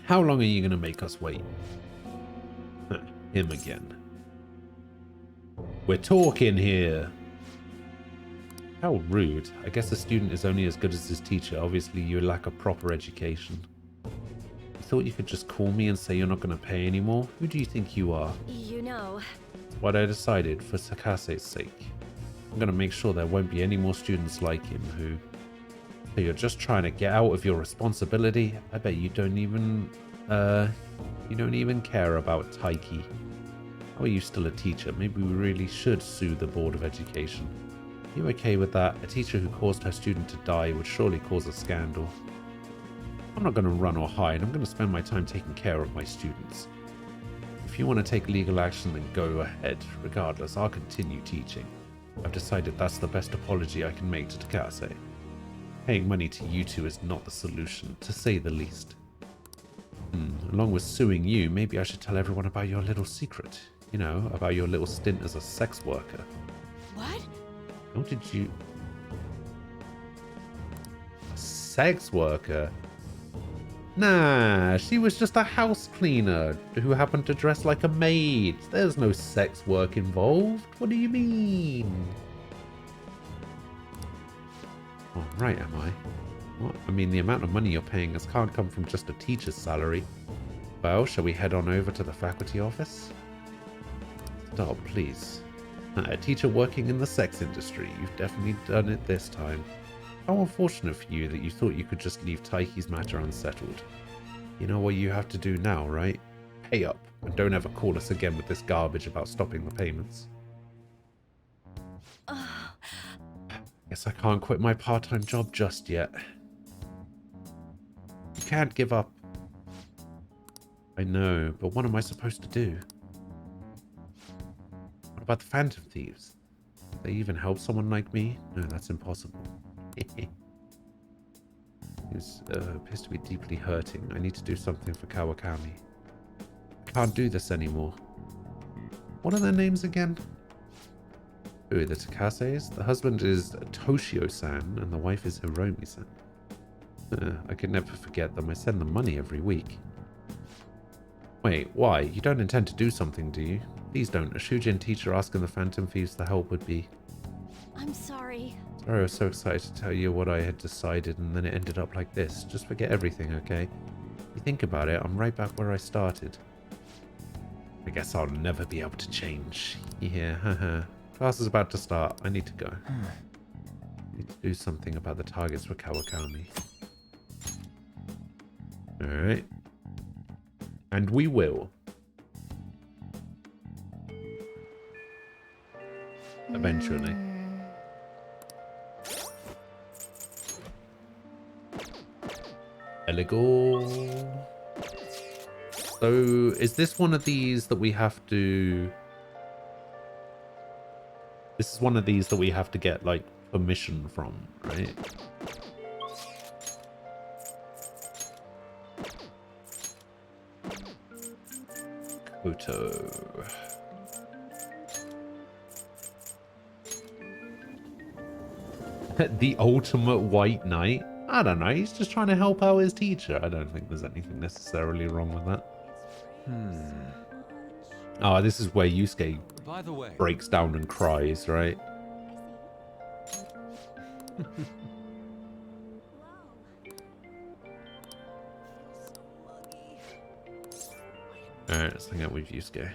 How long are you going to make us wait? Him again. We're talking here. How rude. I guess a student is only as good as his teacher. Obviously, you lack a proper education. You thought you could just call me and say you're not going to pay anymore? Who do you think you are? You know. It's what I decided for Takase's sake. I'm going to make sure there won't be any more students like him who... So you're just trying to get out of your responsibility? I bet you don't even care about Taiki. How are you still a teacher? Maybe we really should sue the Board of Education. Are you okay with that? A teacher who caused her student to die would surely cause a scandal. I'm not going to run or hide. I'm going to spend my time taking care of my students. If you want to take legal action, then go ahead. Regardless, I'll continue teaching. I've decided that's the best apology I can make to Takase. Paying money to you two is not the solution, to say the least. Along with suing you, maybe I should tell everyone about your little secret. You know, about your little stint as a sex worker. What? How did you... A sex worker? Nah, she was just a house cleaner who happened to dress like a maid. There's no sex work involved. What do you mean? Oh, right, am I? What? I mean, the amount of money you're paying us can't come from just a teacher's salary. Well, shall we head on over to the faculty office? Stop, please. A teacher working in the sex industry. You've definitely done it this time. How unfortunate for you that you thought you could just leave Taiki's matter unsettled. You know what you have to do now, right? Pay up, and don't ever call us again with this garbage about stopping the payments. Guess I can't quit my part-time job just yet. You can't give up. I know, but what am I supposed to do? What about the Phantom Thieves? Do they even help someone like me? No, that's impossible. He appears to be deeply hurting. I need to do something for Kawakami. I can't do this anymore. What are their names again? Who are the Takases? The husband is Toshio-san and the wife is Hiromi-san. I can never forget them. I send them money every week. Wait, why? You don't intend to do something, do you? Please don't. A Shujin teacher asking the Phantom Thieves to help would be... I'm sorry. Sorry, I was so excited to tell you what I had decided and then it ended up like this. Just forget everything, okay? If you think about it, I'm right back where I started. I guess I'll never be able to change. Yeah, haha. Class is about to start. I need to go. I need to do something about the targets for Kawakami. Alright. And we will. Eventually. Illegal. So, is this one of these that we have to... This is one of these that we have to get, like, permission from, right? Koto. The ultimate white knight? I don't know, he's just trying to help out his teacher. I don't think there's anything necessarily wrong with that. Oh, this is where Yusuke By the way, breaks down and cries, right? Alright, let's hang out with Yusuke.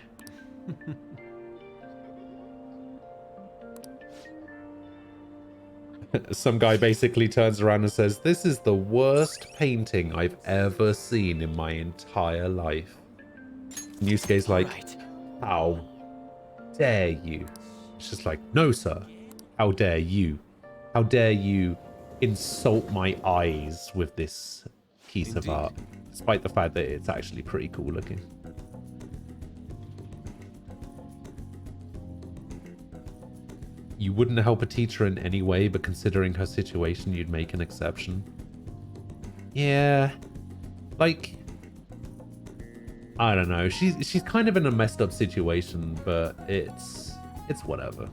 Some guy basically turns around and says, "This is the worst painting I've ever seen in my entire life." And Yusuke's like, "How dare you?" It's just like, "No, sir. How dare you? How dare you insult my eyes with this piece of art?" Despite the fact that it's actually pretty cool looking. You wouldn't help a teacher in any way, but considering her situation, you'd make an exception. Yeah. Like, I don't know. She's kind of in a messed up situation, but it's whatever.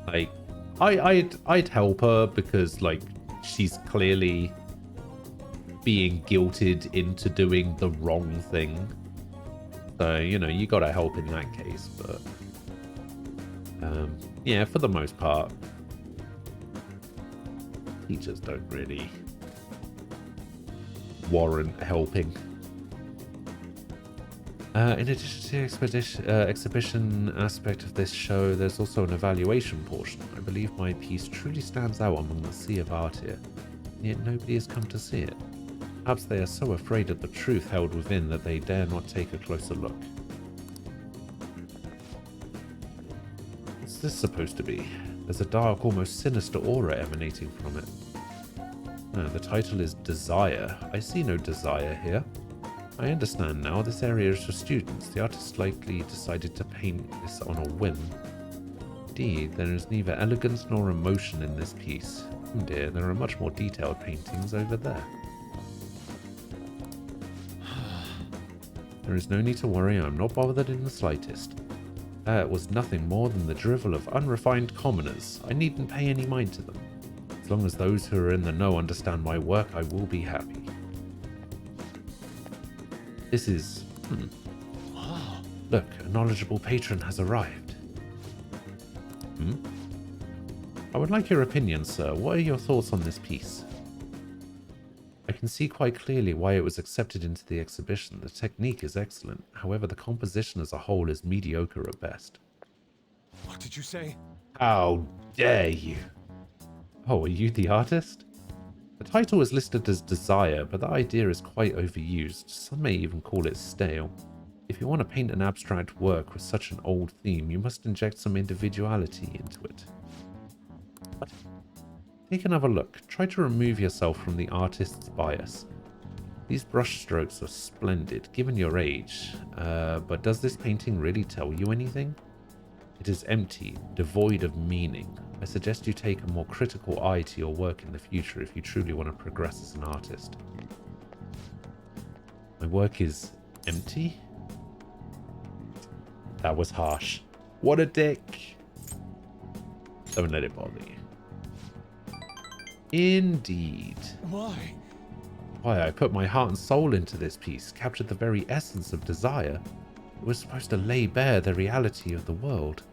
Like, I'd help her because, like, she's clearly being guilted into doing the wrong thing. So, you know, you gotta help in that case, but yeah, for the most part, teachers don't really warrant helping. In addition to the exhibition aspect of this show, there's also an evaluation portion. I believe my piece truly stands out among the sea of art here, yet nobody has come to see it. Perhaps they are so afraid of the truth held within that they dare not take a closer look. this supposed to be? There's a dark, almost sinister aura emanating from it. No, the title is Desire. I see no desire here. I understand now. This area is for students. The artist likely decided to paint this on a whim. Indeed, there is neither elegance nor emotion in this piece. Oh dear, there are much more detailed paintings over there. There is no need to worry. I'm not bothered in the slightest. That was nothing more than the drivel of unrefined commoners. I needn't pay any mind to them. As long as those who are in the know understand my work, I will be happy. This is... Look, a knowledgeable patron has arrived. I would like your opinion, sir. What are your thoughts on this piece? I can see quite clearly why it was accepted into the exhibition. The technique is excellent. However, the composition as a whole is mediocre at best. What did you say? How dare you? Oh, are you the artist? The title is listed as Desire, but the idea is quite overused. Some may even call it stale. If you want to paint an abstract work with such an old theme, you must inject some individuality into it. What? Take another look. Try to remove yourself from the artist's bias. These brushstrokes are splendid, given your age. But does this painting really tell you anything? It is empty, devoid of meaning. I suggest you take a more critical eye to your work in the future if you truly want to progress as an artist. My work is empty? That was harsh. What a dick. Don't let it bother you. Indeed. Why? Why, I put my heart and soul into this piece, captured the very essence of desire. It was supposed to lay bare the reality of the world.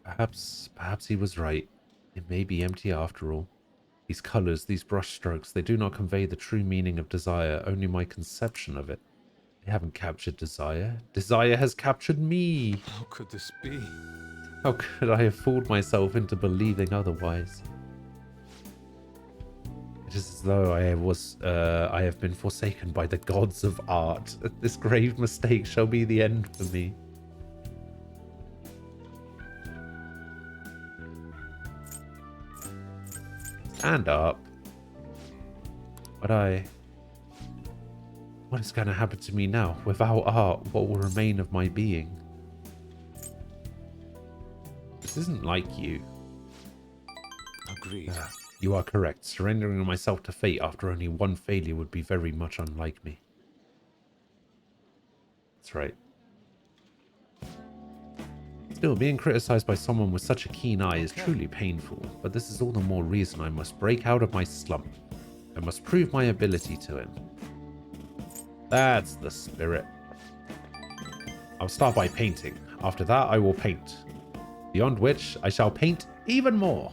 Perhaps he was right. It may be empty after all. These colours, these brushstrokes, they do not convey the true meaning of desire, only my conception of it. They haven't captured desire. Desire has captured me. How could this be? How could I have fooled myself into believing otherwise? It is as though I have been forsaken by the gods of art. This grave mistake shall be the end for me. Stand up. What is going to happen to me now? Without art, what will remain of my being? This isn't like you. Agreed. You are correct. Surrendering myself to fate after only one failure would be very much unlike me. That's right. Still, being criticized by someone with such a keen eye is truly painful, but this is all the more reason I must break out of my slump. I must prove my ability to him. That's the spirit. I'll start by painting. After that, I will paint. Beyond which, I shall paint even more.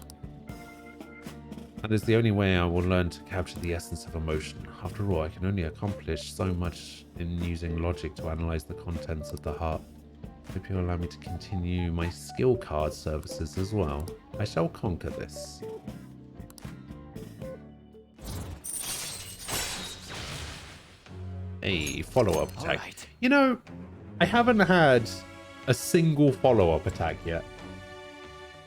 That is the only way I will learn to capture the essence of emotion. After all, I can only accomplish so much in using logic to analyze the contents of the heart. Hope you'll allow me to continue my skill card services as well. I shall conquer this. A follow-up attack. Right. You know, I haven't had a single follow-up attack yet.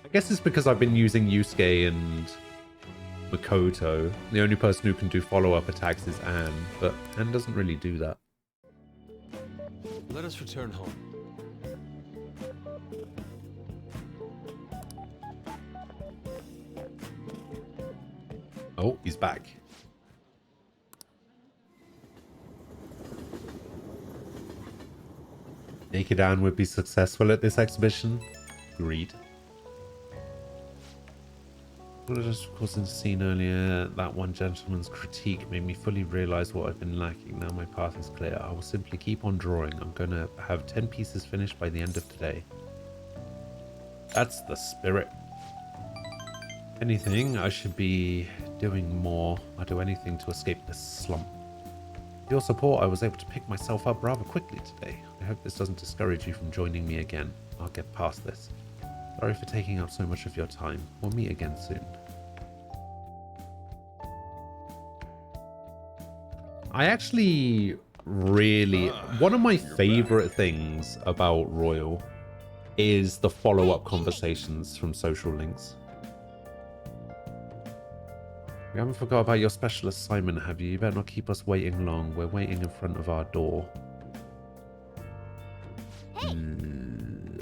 I guess it's because I've been using Yusuke and Makoto. The only person who can do follow-up attacks is Anne, but Anne doesn't really do that. Let us return home. Oh, he's back. Naked Anne would be successful at this exhibition. Agreed. Of course, in the scene earlier, that one gentleman's critique made me fully realize what I've been lacking. Now my path is clear. I will simply keep on drawing. I'm going to have 10 pieces finished by the end of today. That's the spirit. Anything, I should be doing more. I'll do anything to escape this slump. With your support, I was able to pick myself up rather quickly today. I hope this doesn't discourage you from joining me again. I'll get past this. Sorry for taking up so much of your time. We'll meet again soon. really... One of my favorite things about Royal is the follow-up conversations from social links. We haven't forgot about your special assignment, have you? You better not keep us waiting long. We're waiting in front of our door. Hey.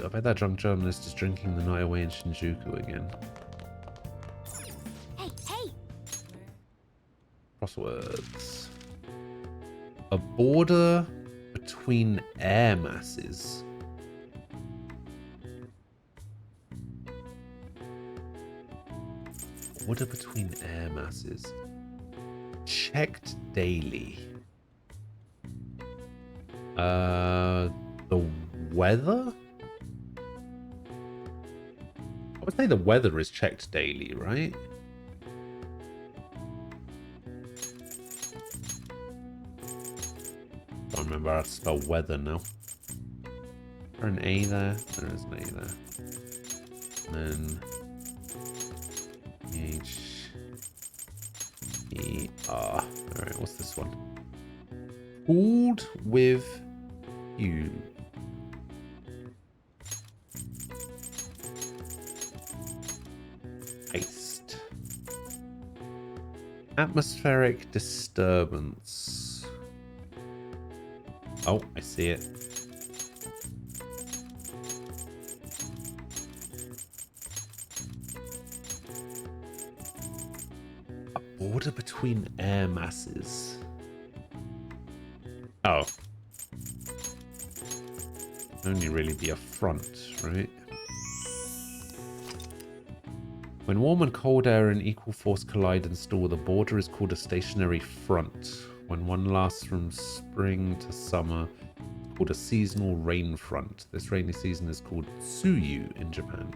I bet that drunk journalist is drinking the night away in Shinjuku again. Hey! Crosswords. A border between air masses. Border between air masses. Checked daily. The weather? I would say the weather is checked daily, right? Don't remember how to spell weather now. Is there an A there? There is an A there. And then H-E-R. Alright, what's this one? Cooled with you. Iced. Atmospheric disturbance. Oh, I see it. A border between air masses. Oh. Only really be a front, right? When warm and cold air in equal force collide and store, the border is called a stationary front. When one lasts from spring to summer, it's called a seasonal rain front. This rainy season is called Tsuyu in Japan.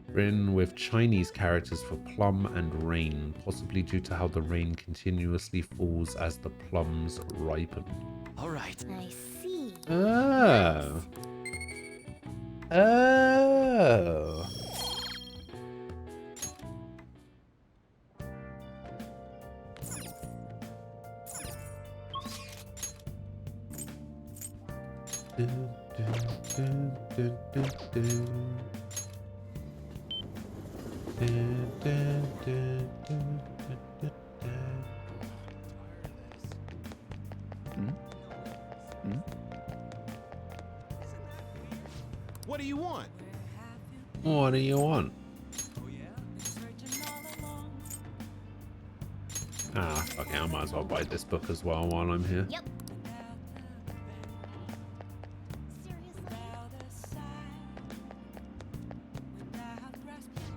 Written with Chinese characters for plum and rain, possibly due to how the rain continuously falls as the plums ripen. All right. I see. Oh. Oh. What do you want? What do you want? Ah, okay, I might as well buy this book as well while I'm here. Yep.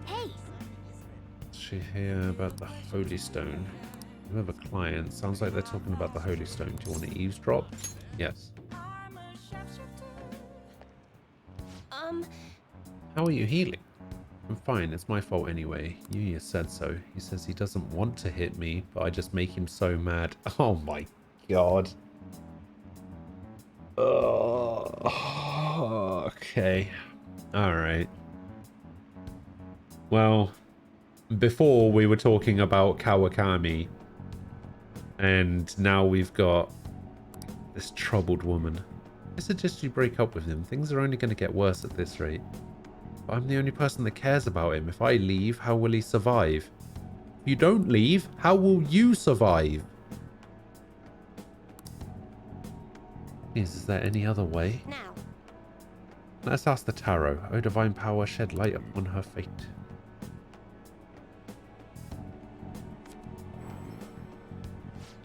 Hey! Is she here about the Holy Stone? You have a client. Sounds like they're talking about the Holy Stone. Do you want to eavesdrop? Yes. How are you healing? I'm fine. It's my fault anyway. Yuya said so. He says he doesn't want to hit me, but I just make him so mad. Oh my god. Okay. Alright. Well, before we were talking about Kawakami, and now we've got this troubled woman. I suggest you break up with him. Things are only going to get worse at this rate. But I'm the only person that cares about him. If I leave, how will he survive? If you don't leave, how will you survive? Is there any other way? Now. Let's ask the tarot. Oh, divine power, shed light upon her fate.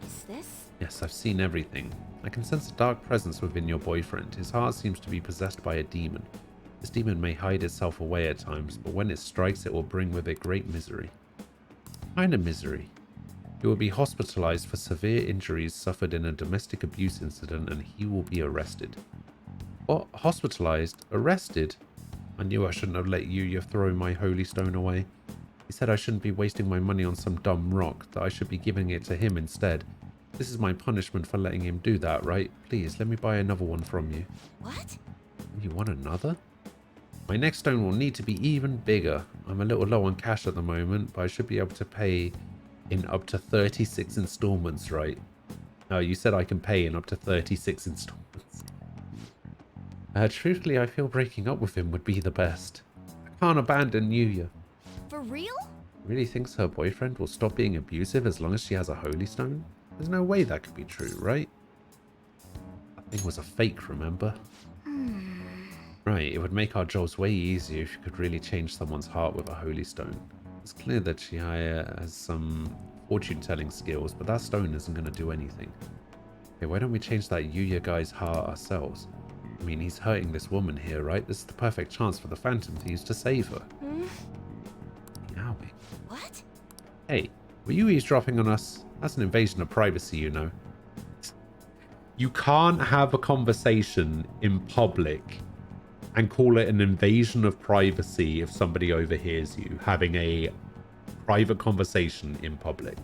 Is this? Yes, I've seen everything. I can sense a dark presence within your boyfriend. His heart seems to be possessed by a demon. This demon may hide itself away at times, but when it strikes, it will bring with it great misery. What kind of misery? He will be hospitalized for severe injuries suffered in a domestic abuse incident, and he will be arrested. What? Hospitalized? Arrested? I knew I shouldn't have let Yuya throw my holy stone away. He said I shouldn't be wasting my money on some dumb rock, that I should be giving it to him instead. This is my punishment for letting him do that, right? Please, let me buy another one from you. What? You want another? My next stone will need to be even bigger. I'm a little low on cash at the moment, but I should be able to pay in up to 36 installments, right? Oh, you said I can pay in up to 36 installments. Truthfully, I feel breaking up with him would be the best. I can't abandon Yuya. For real? Really thinks her boyfriend will stop being abusive as long as she has a holy stone? There's no way that could be true, right? That thing was a fake, remember? Right, it would make our jobs way easier if you could really change someone's heart with a holy stone. It's clear that Ichigaya has some fortune-telling skills, but that stone isn't going to do anything. Okay, why don't we change that Yuya guy's heart ourselves? I mean, he's hurting this woman here, right? This is the perfect chance for the Phantom Thieves to save her. Yowie. What? Hey, were you eavesdropping on us? That's an invasion of privacy, you know. You can't have a conversation in public and call it an invasion of privacy if somebody overhears you having a private conversation in public.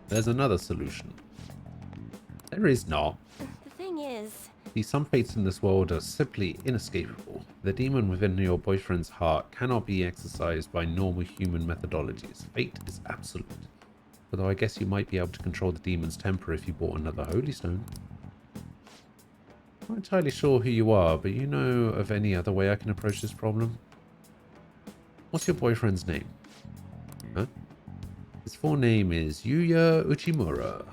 There's another solution. There is not. The thing is... See, some fates in this world are simply inescapable. The demon within your boyfriend's heart cannot be exercised by normal human methodologies. Fate is absolute. Although I guess you might be able to control the demon's temper if you bought another holy stone. I'm not entirely sure who you are, but you know of any other way I can approach this problem? What's your boyfriend's name? Huh? His full name is Yuya Uchimura.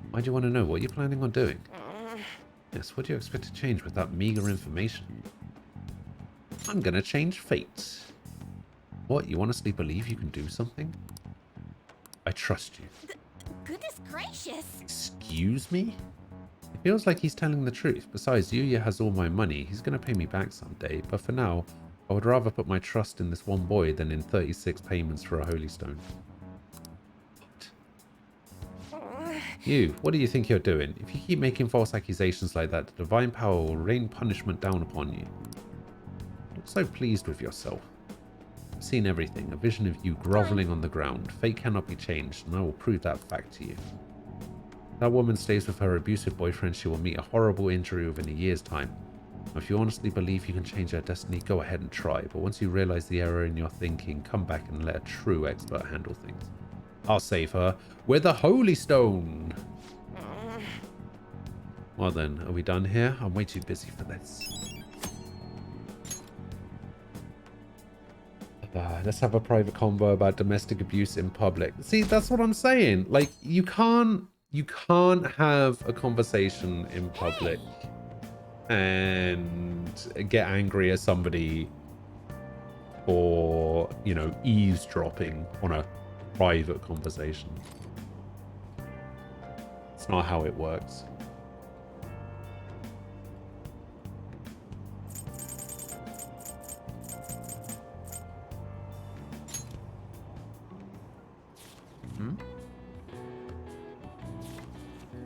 Why do you want to know? What you're planning on doing? Yes, what do you expect to change with that meager information? I'm gonna change fate. What, you honestly believe you can do something? I trust you. Goodness gracious! Excuse me? It feels like he's telling the truth. Besides, Yuya has all my money. He's gonna pay me back someday, but for now, I would rather put my trust in this one boy than in 36 payments for a holy stone. You, what do you think you're doing? If you keep making false accusations like that, the divine power will rain punishment down upon you. Look so pleased with yourself. I've seen everything, a vision of you groveling on the ground. Fate cannot be changed, and I will prove that fact to you. If that woman stays with her abusive boyfriend, she will meet a horrible injury within a year's time. If you honestly believe you can change her destiny, go ahead and try, but once you realize the error in your thinking, come back and let a true expert handle things. I'll save her with a holy stone. Well then, are we done here? I'm way too busy for this. Let's have a private convo about domestic abuse in public. See, that's what I'm saying. Like, you can't have a conversation in public and get angry at somebody for, you know, eavesdropping on a private conversation. It's not how it works.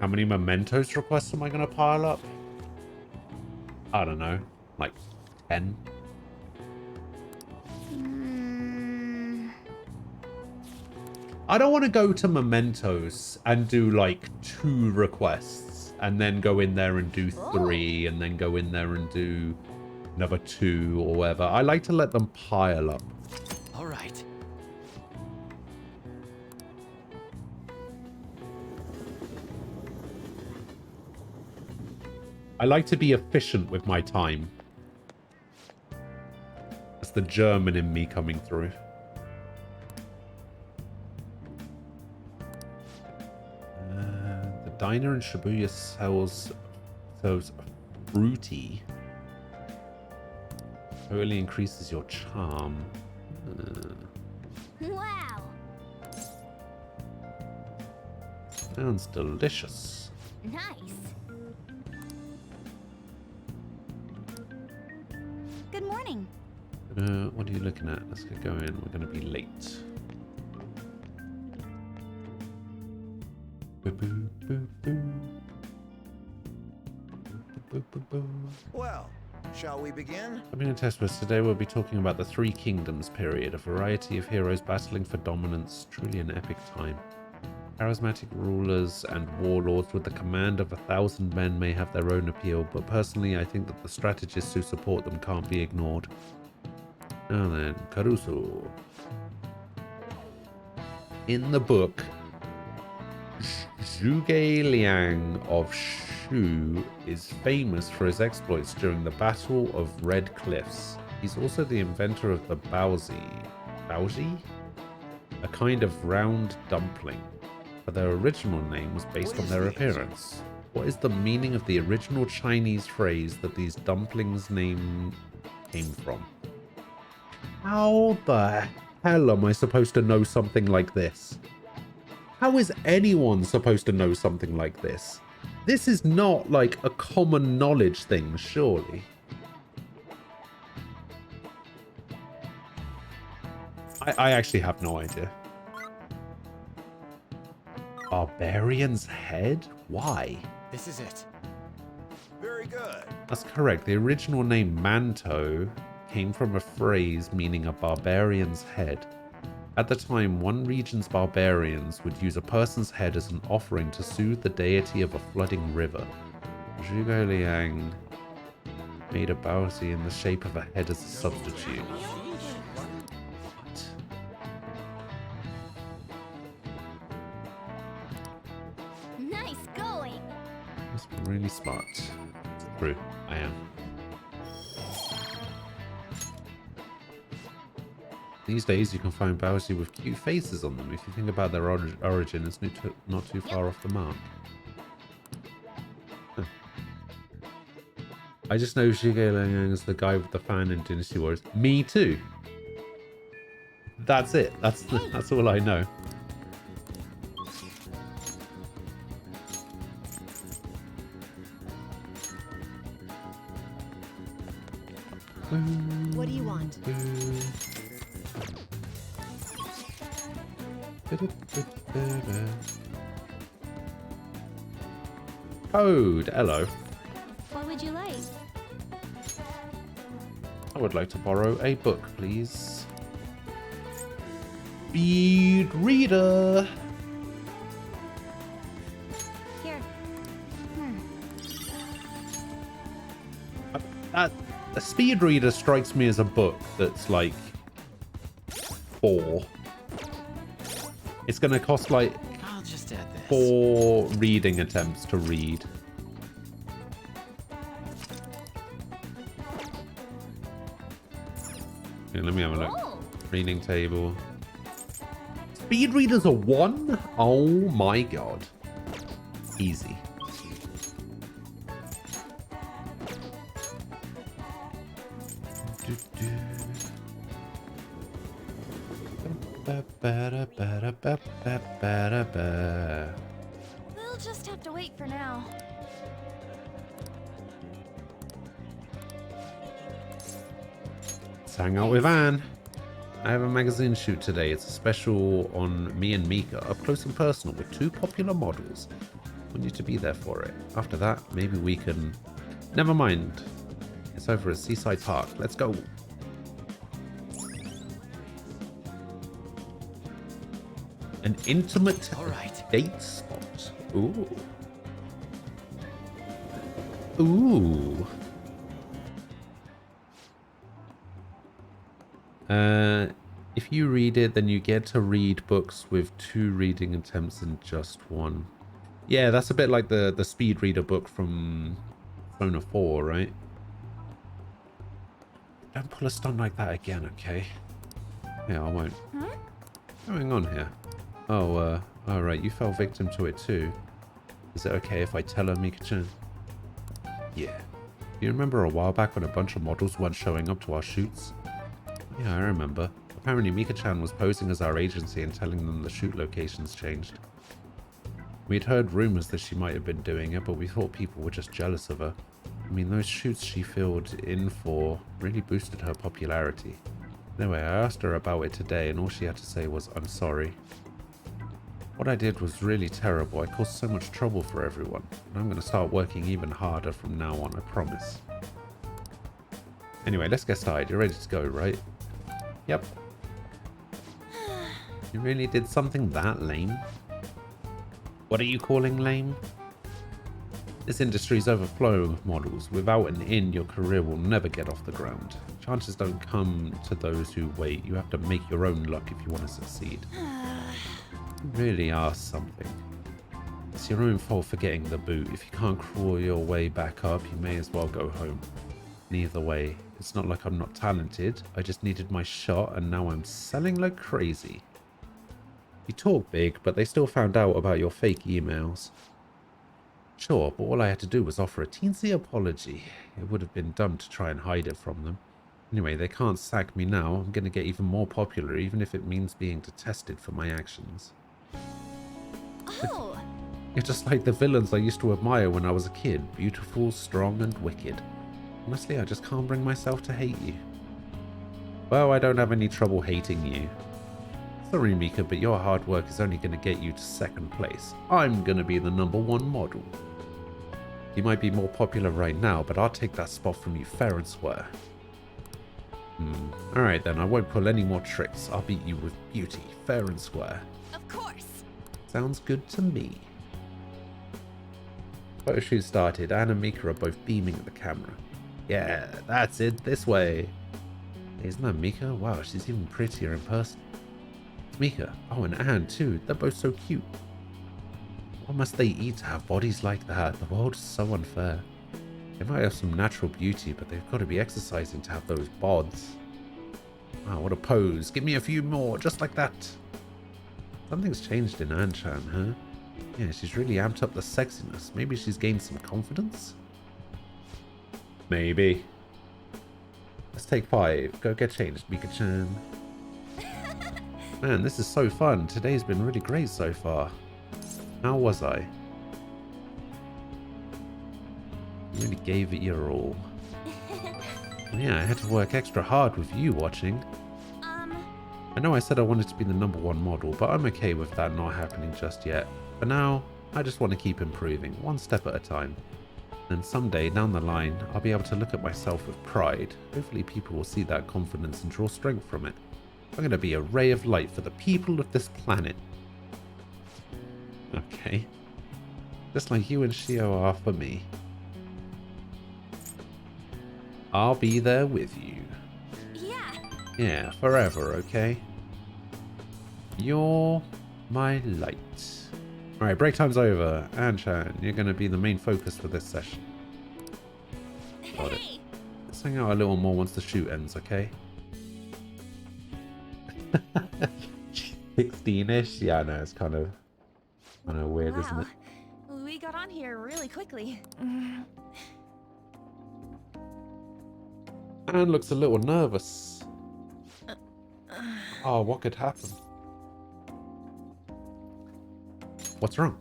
How many mementos requests am I going to pile up? I don't know, like 10? I don't want to go to mementos and do like 2 requests and then go in there and do 3 and then go in there and do another 2 or whatever. I like to let them pile up. All right. I like to be efficient with my time. That's the German in me coming through. The diner in Shibuya sells fruity. Totally increases your charm. Wow. Sounds delicious. Nice. Good morning. What are you looking at? Let's get going. We're going to be late. Well, shall we begin? I've been in Testbus. Today we'll be talking about the Three Kingdoms period, a variety of heroes battling for dominance. Truly an epic time. Charismatic rulers and warlords with the command of 1,000 men may have their own appeal, but personally I think that the strategists who support them can't be ignored. Now then, Caruso. In the book, Zhuge Liang of Shu is famous for his exploits during the Battle of Red Cliffs. He's also the inventor of the baozi, a kind of round dumpling, but their original name was based on their appearance. What is the meaning of the original Chinese phrase that these dumplings' name came from? How the hell am I supposed to know something like this? How is anyone supposed to know something like this? This is not like a common knowledge thing, surely. I actually have no idea. Barbarian's head? Why? This is it. Very good. That's correct. The original name Manto came from a phrase meaning a barbarian's head. At the time, one region's barbarians would use a person's head as an offering to soothe the deity of a flooding river. Zhuge Liang made a baozi in the shape of a head as a substitute. What? Nice going. Must be really smart. True, I am. These days, you can find baozi with cute faces on them. If you think about their origin, it's not too far off the mark. Huh. I just know Zhuge Liang is the guy with the fan in Dynasty Warriors. Me too. That's it. That's all I know. What do you want? Code, hello. What would you like? I would like to borrow a book, please. Speed reader. Here. A speed reader strikes me as a book that's like 4. It's going to cost like I'll just add this. 4 reading attempts to read. Okay, let me have a look. Oh. Reading table. Speed readers are 1? Oh my god. Easy. We'll just have to wait for now. Let's hang out with Anne. I have a magazine shoot today. It's a special on me and Mika, up close and personal with 2 popular models. I want you to be there for it. After that, maybe we can... Never mind. It's over at Seaside Park. Let's go. An intimate date spot. Ooh. Ooh. If you read it, then you get to read books with 2 reading attempts in just 1. Yeah, that's a bit like the speed reader book from Persona 4, right? Don't pull a stunt like that again, okay? Yeah, I won't. What's going on here? Oh, alright, you fell victim to it too. Is it okay if I tell her, Mika-chan? Yeah. You remember a while back when a bunch of models weren't showing up to our shoots? Yeah, I remember. Apparently Mika-chan was posing as our agency and telling them the shoot locations changed. We'd heard rumors that she might have been doing it, but we thought people were just jealous of her. I mean, those shoots she filled in for really boosted her popularity. Anyway, I asked her about it today and all she had to say was, I'm sorry. What I did was really terrible. I caused so much trouble for everyone. And I'm going to start working even harder from now on, I promise. Anyway, let's get started. You're ready to go, right? Yep. You really did something that lame? What are you calling lame? This industry's overflowing with models. Without an in, your career will never get off the ground. Chances don't come to those who wait. You have to make your own luck if you want to succeed. You really are something. It's your own fault for getting the boot. If you can't crawl your way back up, you may as well go home. Either way, it's not like I'm not talented. I just needed my shot and now I'm selling like crazy. You talk big, but they still found out about your fake emails. Sure, but all I had to do was offer a teensy apology. It would have been dumb to try and hide it from them. Anyway, they can't sack me now. I'm going to get even more popular, even if it means being detested for my actions. Oh! You're just like the villains I used to admire when I was a kid. Beautiful, strong, and wicked. Honestly, I just can't bring myself to hate you. Well, I don't have any trouble hating you. Sorry, Mika, but your hard work is only going to get you to second place. I'm going to be the #1 model. You might be more popular right now, but I'll take that spot from you fair and square. Alright then, I won't pull any more tricks. I'll beat you with beauty, fair and square. Of course. Sounds good to me. Photo shoot started. Anne and Mika are both beaming at the camera. Yeah, that's it, this way. Isn't that Mika? Wow, she's even prettier in person. It's Mika. Oh, and Anne too. They're both so cute. What must they eat to have bodies like that? The world is so unfair. They might have some natural beauty, but they've got to be exercising to have those bods. Wow, what a pose. Give me a few more, just like that. Something's changed in Anne-chan, huh? Yeah, she's really amped up the sexiness. Maybe she's gained some confidence? Maybe. Let's take 5. Go get changed, Mika-chan. Man, this is so fun. Today's been really great so far. How was I? You really gave it your all. Yeah, I had to work extra hard with you watching. I know I said I wanted to be the #1 model, but I'm okay with that not happening just yet. For now, I just want to keep improving, one step at a time. And someday, down the line, I'll be able to look at myself with pride. Hopefully people will see that confidence and draw strength from it. I'm going to be a ray of light for the people of this planet. Okay. Just like you and Shio are for me. I'll be there with you. Yeah. Yeah, forever, okay? You're my light. Alright, break time's over. Anne-chan, you're going to be the main focus for this session. Got it. Let's hang out a little more once the shoot ends, okay? 16-ish? Yeah, no, it's kind of weird, isn't it? We got on here really quickly. Anne looks a little nervous. Oh, what could happen? What's wrong?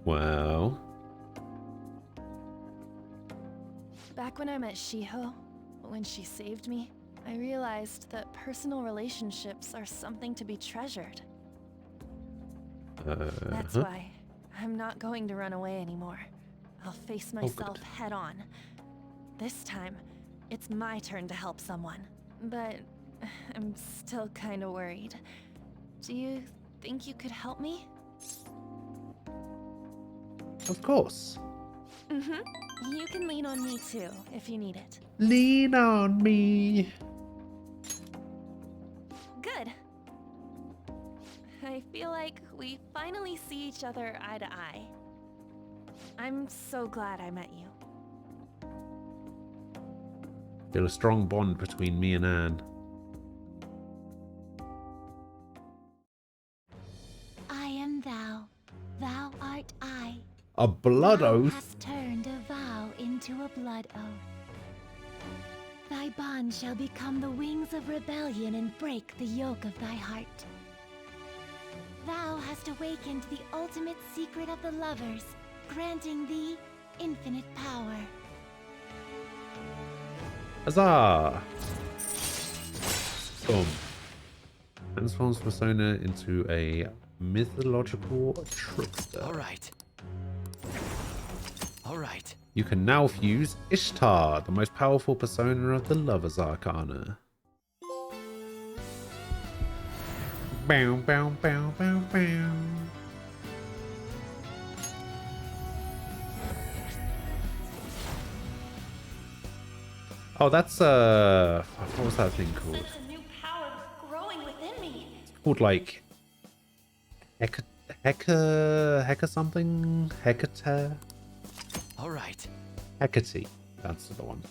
Well... Back when I met Shiho, when she saved me, I realized that personal relationships are something to be treasured. That's why I'm not going to run away anymore. I'll face myself head on. This time, it's my turn to help someone. But I'm still kind of worried. Do you think you could help me? Of course. You can lean on me too, if you need it. Lean on me. Good. I feel like we finally see each other eye to eye. I'm so glad I met you. Feel a strong bond between me and Anne. I am thou, thou art I. A blood Thou oath? hast turned a vow into a blood oath. Thy bond shall become the wings of rebellion and break the yoke of thy heart. Thou hast awakened the ultimate secret of the lovers, granting thee infinite power. Huzzah! Boom. Transforms Persona into a mythological trickster. Alright. Alright. You can now fuse Ishtar, the most powerful persona of the Lover's Arcana. Bow, bow, bow, bow, bow. Oh, that's what was that thing called? Sense a new power growing within me. It's called like Hecka something? Hecate? All right. Hecate. That's the one.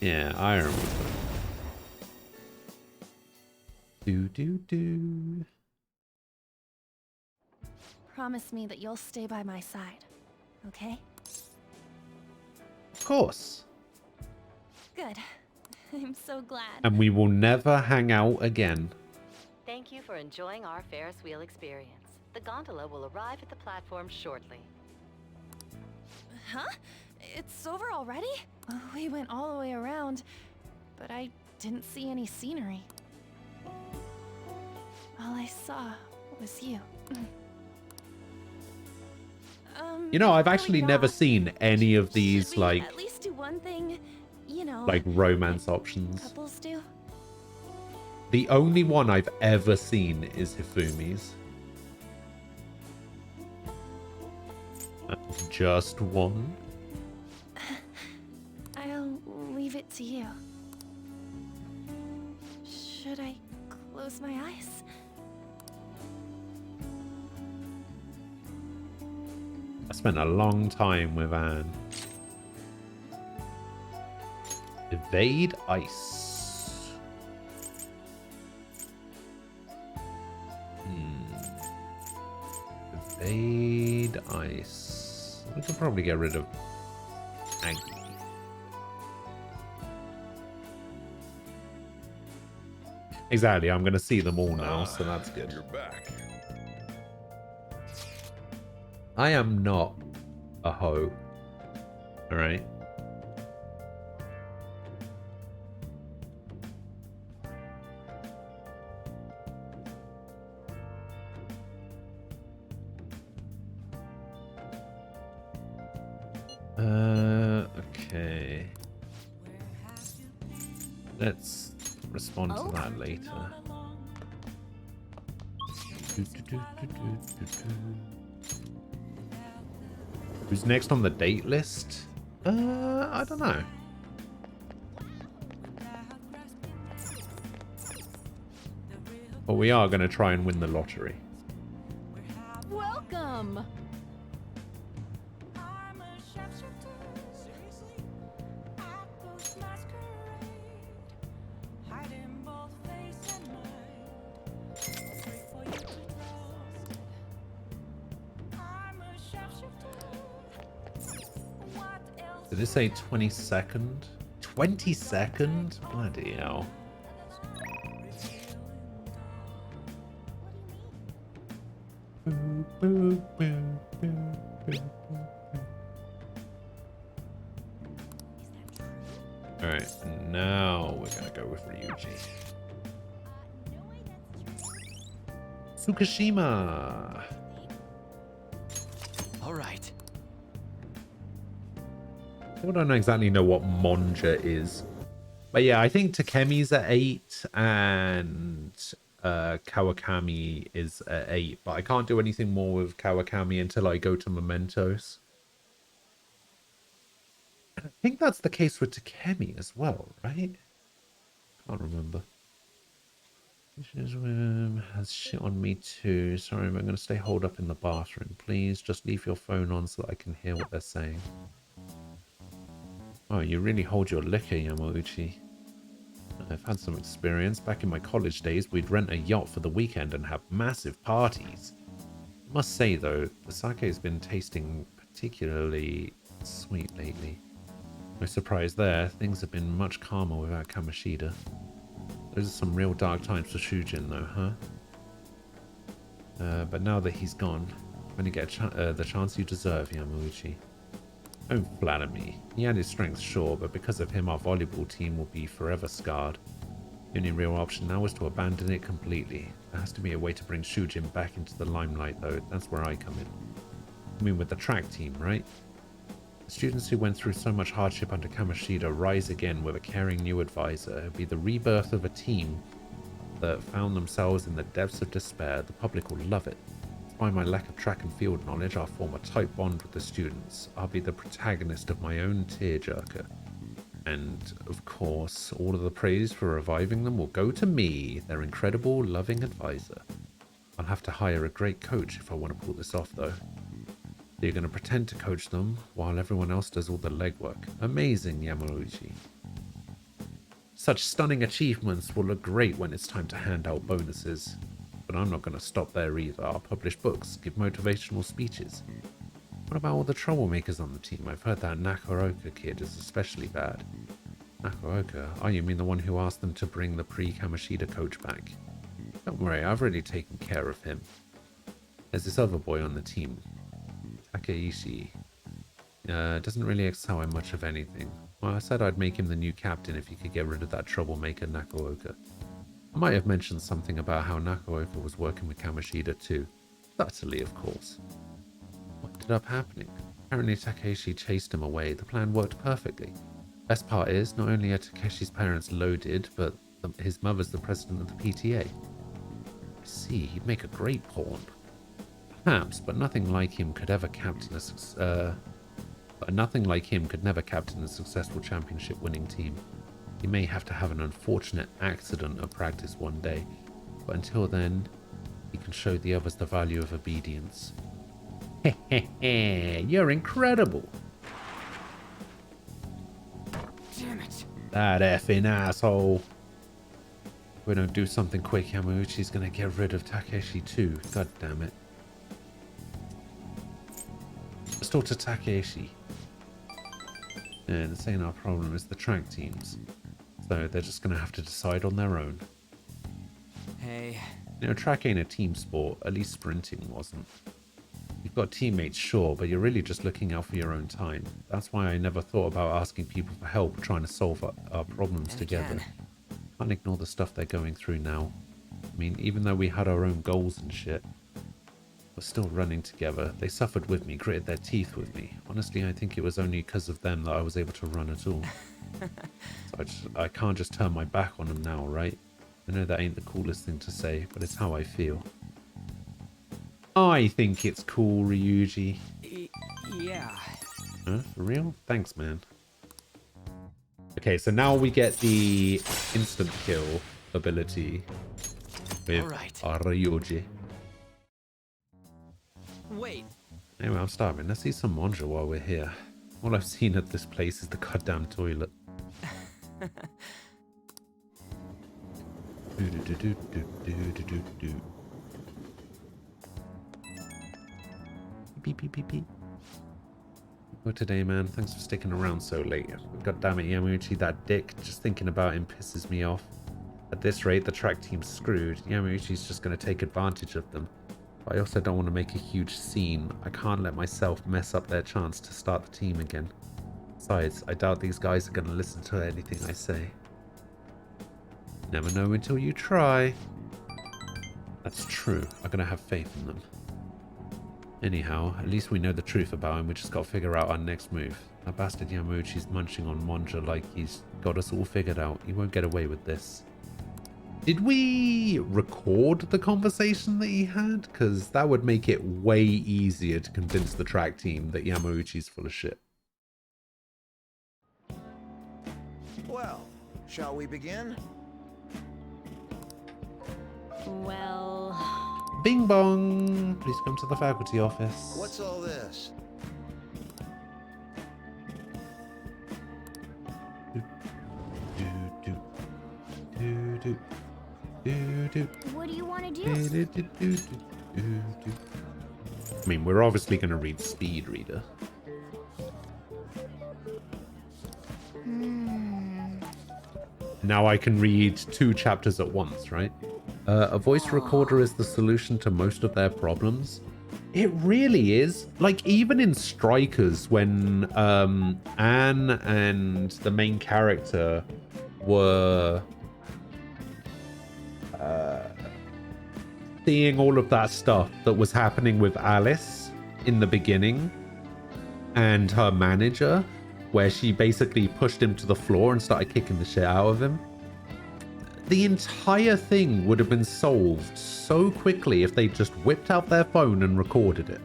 Yeah, I remember. Do. Promise me that you'll stay by my side, okay? Of course. Good. I'm so glad. And we will never hang out again. Thank you for enjoying our Ferris wheel experience. The gondola will arrive at the platform shortly. Huh? It's over already? We went all the way around, but I didn't see any scenery. All I saw was you. You know, I've actually never seen any of these like at least do one thing, you know, like romance options. couples do. The only one I've ever seen is Hifumi's. Just one. I'll leave it to you. Should I close my eyes? I spent a long time with Anne. Evade ice. Evade ice. We could probably get rid of Aggie. Exactly, I'm going to see them all now, so that's good. You're back. I am not a hoe. Alright. Okay. Let's respond to that later. Who's next on the date list? I don't know. But we are going to try and win the lottery. Welcome. Did it say 22nd? 22nd? Bloody hell. Alright, now we're gonna go with Ryuji. Fukushima! Alright. I don't exactly know what Monja is. But yeah, I think Takemi's at 8 and Kawakami is at 8. But I can't do anything more with Kawakami until I go to Mementos. And I think that's the case with Takemi as well, right? Can't remember. Has shit on me too. Sorry, I'm going to stay holed up in the bathroom. Please just leave your phone on so that I can hear what they're saying. Oh, you really hold your liquor, Yamauchi. I've had some experience. Back in my college days, we'd rent a yacht for the weekend and have massive parties. I must say, though, the sake's been tasting particularly sweet lately. No surprise there, things have been much calmer without Kamoshida. Those are some real dark times for Shujin, though, huh? But now that he's gone, you're going to get the chance you deserve, Yamauchi. Don't flatter me. He had his strengths, sure, but because of him, our volleyball team will be forever scarred. The only real option now is to abandon it completely. There has to be a way to bring Shujin back into the limelight, though. That's where I come in. I mean, with the track team, right? The students who went through so much hardship under Kamoshida rise again with a caring new advisor. It'll be the rebirth of a team that found themselves in the depths of despair. The public will love it. Despite my lack of track and field knowledge, I'll form a tight bond with the students. I'll be the protagonist of my own tearjerker. And, of course, all of the praise for reviving them will go to me, their incredible, loving advisor. I'll have to hire a great coach if I want to pull this off, though. So you're going to pretend to coach them while everyone else does all the legwork. Amazing, Yamauchi. Such stunning achievements will look great when it's time to hand out bonuses. But I'm not going to stop there either. I'll publish books, give motivational speeches. What about all the troublemakers on the team? I've heard that Nakoroka kid is especially bad. Nakoroka? Oh, you mean the one who asked them to bring the pre-Kamoshida coach back? Don't worry, I've already taken care of him. There's this other boy on the team. Takeishi. Doesn't really excel in much of anything. Well, I said I'd make him the new captain if he could get rid of that troublemaker Nakooka. I might have mentioned something about how Nakooka was working with Kamoshida too. Subtly, of course. What ended up happening? Apparently Takeshi chased him away. The plan worked perfectly. Best part is, not only are Takeshi's parents loaded, but his mother's the president of the PTA. I see, he'd make a great pawn. Perhaps, but nothing like him could ever captain nothing like him could never captain a successful championship-winning team. He may have to have an unfortunate accident at practice one day, but until then, he can show the others the value of obedience. Hehehe, you're incredible. Damn it. That effing asshole. If we don't do something quick, Yamauchi's gonna get rid of Takeshi too. God damn it. Let's talk to Takeshi. And saying our problem is the track teams. So they're just going to have to decide on their own. Hey. You know, track ain't a team sport. At least sprinting wasn't. You've got teammates, sure, but you're really just looking out for your own time. That's why I never thought about asking people for help trying to solve our problems together. Can't ignore the stuff they're going through now. I mean, even though we had our own goals and shit, we're still running together. They suffered with me, gritted their teeth with me. Honestly, I think it was only because of them that I was able to run at all. So I can't just turn my back on them now, right? I know that ain't the coolest thing to say, but it's how I feel. I think it's cool, Ryuji. Yeah. Huh? For real? Thanks, man. Okay, so now we get the instant kill ability with Ryuji. Wait. Anyway, I'm starving. Let's eat some manja while we're here. All I've seen at this place is the goddamn toilet. Beep, beep, beep, beep. Well, today, man. Thanks for sticking around so late. God damn it, Yamauchi, that dick. Just thinking about him pisses me off. At this rate, the track team's screwed. Yamauchi's just going to take advantage of them. But I also don't want to make a huge scene. I can't let myself mess up their chance to start the team again. Besides, I doubt these guys are going to listen to anything I say. Never know until you try. That's true. I'm going to have faith in them. Anyhow, at least we know the truth about him. We just got to figure out our next move. That bastard Yamauchi's munching on Monja like he's got us all figured out. He won't get away with this. Did we record the conversation that he had? Because that would make it way easier to convince the track team that Yamauchi's full of shit. Well, shall we begin? Well... Bing bong! Please come to the faculty office. What's all this? What do you want to do? I mean, we're obviously going to read Speed Reader. Now I can read 2 chapters at once, right? A voice recorder is the solution to most of their problems. It really is. Like, even in Strikers, when Anne and the main character were seeing all of that stuff that was happening with Alice in the beginning and her manager, where she basically pushed him to the floor and started kicking the shit out of him. The entire thing would have been solved so quickly if they just whipped out their phone and recorded it.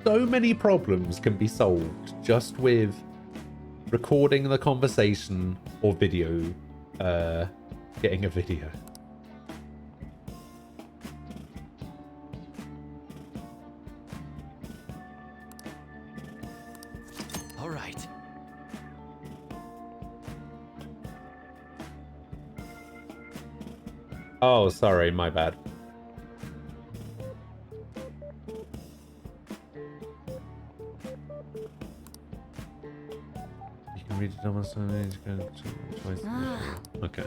So many problems can be solved just with recording the conversation or video, getting a video. All right. Oh, sorry, my bad. You can read it almost twice. Okay.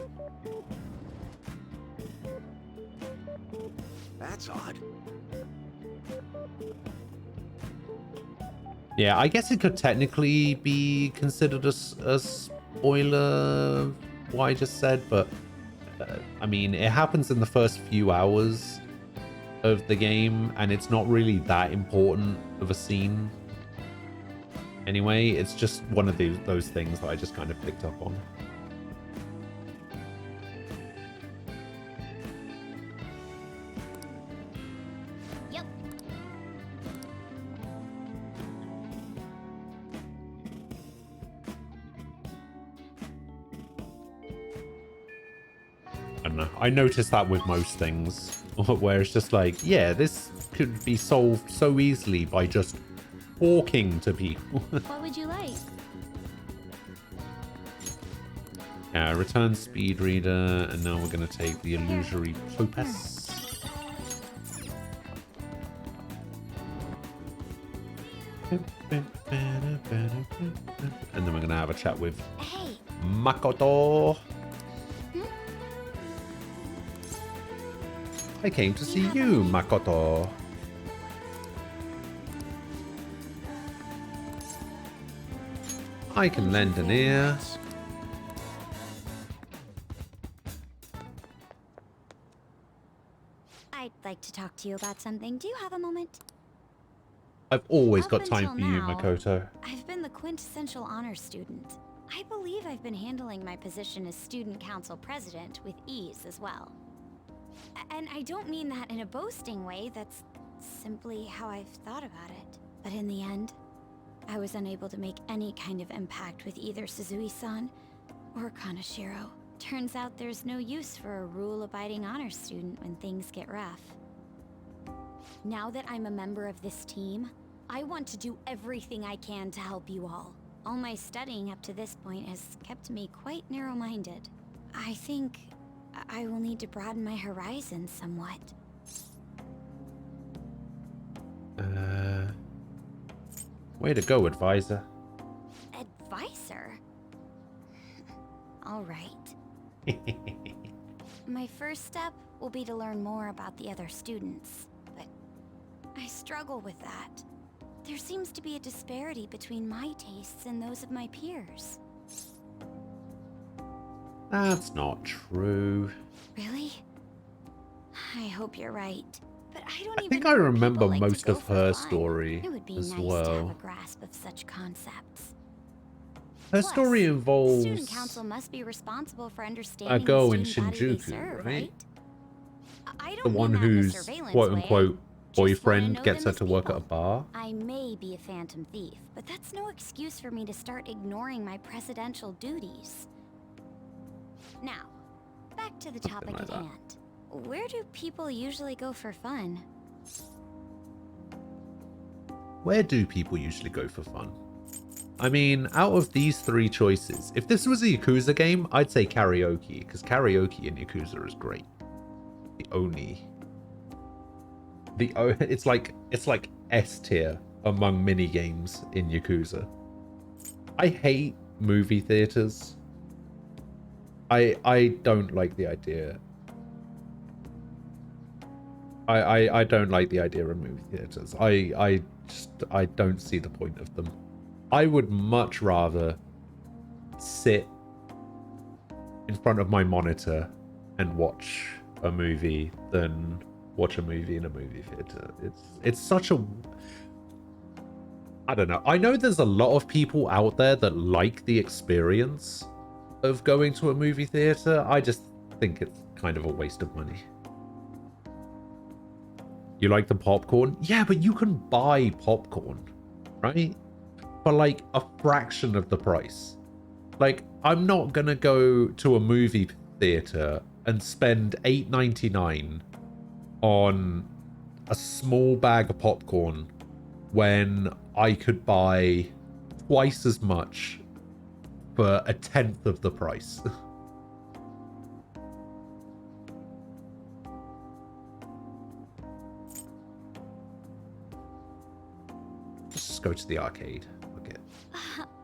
That's odd. Yeah, I guess it could technically be considered a spoiler, what I just said, but I mean, it happens in the first few hours of the game, and it's not really that important of a scene. Anyway, it's just one of those things that I just kind of picked up on. Yep. I don't know. I noticed that with most things, where it's just like, yeah, this could be solved so easily by just talking to people. What would you like? Yeah, return speed reader, and now we're going to take the illusory topaz. And then we're going to have a chat with Makoto. I came to see you, Makoto. I can lend an ear. I'd like to talk to you about something. Do you have a moment? I've always Up got time until for you, now, Makoto. I've been the quintessential honor student. I believe I've been handling my position as student council president with ease as well. And I don't mean that in a boasting way, that's simply how I've thought about it. But in the end, I was unable to make any kind of impact with either Suzui-san or Kaneshiro. Turns out there's no use for a rule-abiding honor student when things get rough. Now that I'm a member of this team, I want to do everything I can to help you all. All my studying up to this point has kept me quite narrow-minded. I think I will need to broaden my horizons somewhat. Way to go, advisor. Advisor? All right. My first step will be to learn more about the other students, but I struggle with that. There seems to be a disparity between my tastes and those of my peers. That's not true. Really? I hope you're right. But I don't I think I remember most of her story It would be as nice to have well. a grasp of such concepts. Her story involves Student council must be responsible for a understanding girl the in student body they Shinjuku, serve, right? I don't The one mean that in a whose surveillance quote-unquote way. Just wanna boyfriend know gets them her as to work at a people. bar. I may be a phantom thief, but that's no excuse for me to start ignoring my presidential duties. Now, back to the topic like at that. hand. Where do people usually go for fun? Where do people usually go for fun? I mean, out of these three choices, if this was a Yakuza game, I'd say karaoke, because karaoke in Yakuza is great. It's like S tier among mini games in Yakuza. I hate movie theaters. I don't like the idea. I don't like the idea of movie theaters. I don't see the point of them. I would much rather sit in front of my monitor and watch a movie than watch a movie in a movie theater. It's such a... I don't know. I know there's a lot of people out there that like the experience of going to a movie theater. I just think it's kind of a waste of money. You like the popcorn? Yeah, but you can buy popcorn, right? For like a fraction of the price. Like, I'm not gonna go to a movie theater and spend $8.99 on a small bag of popcorn when I could buy twice as much for a tenth of the price. Just go to the arcade. Okay.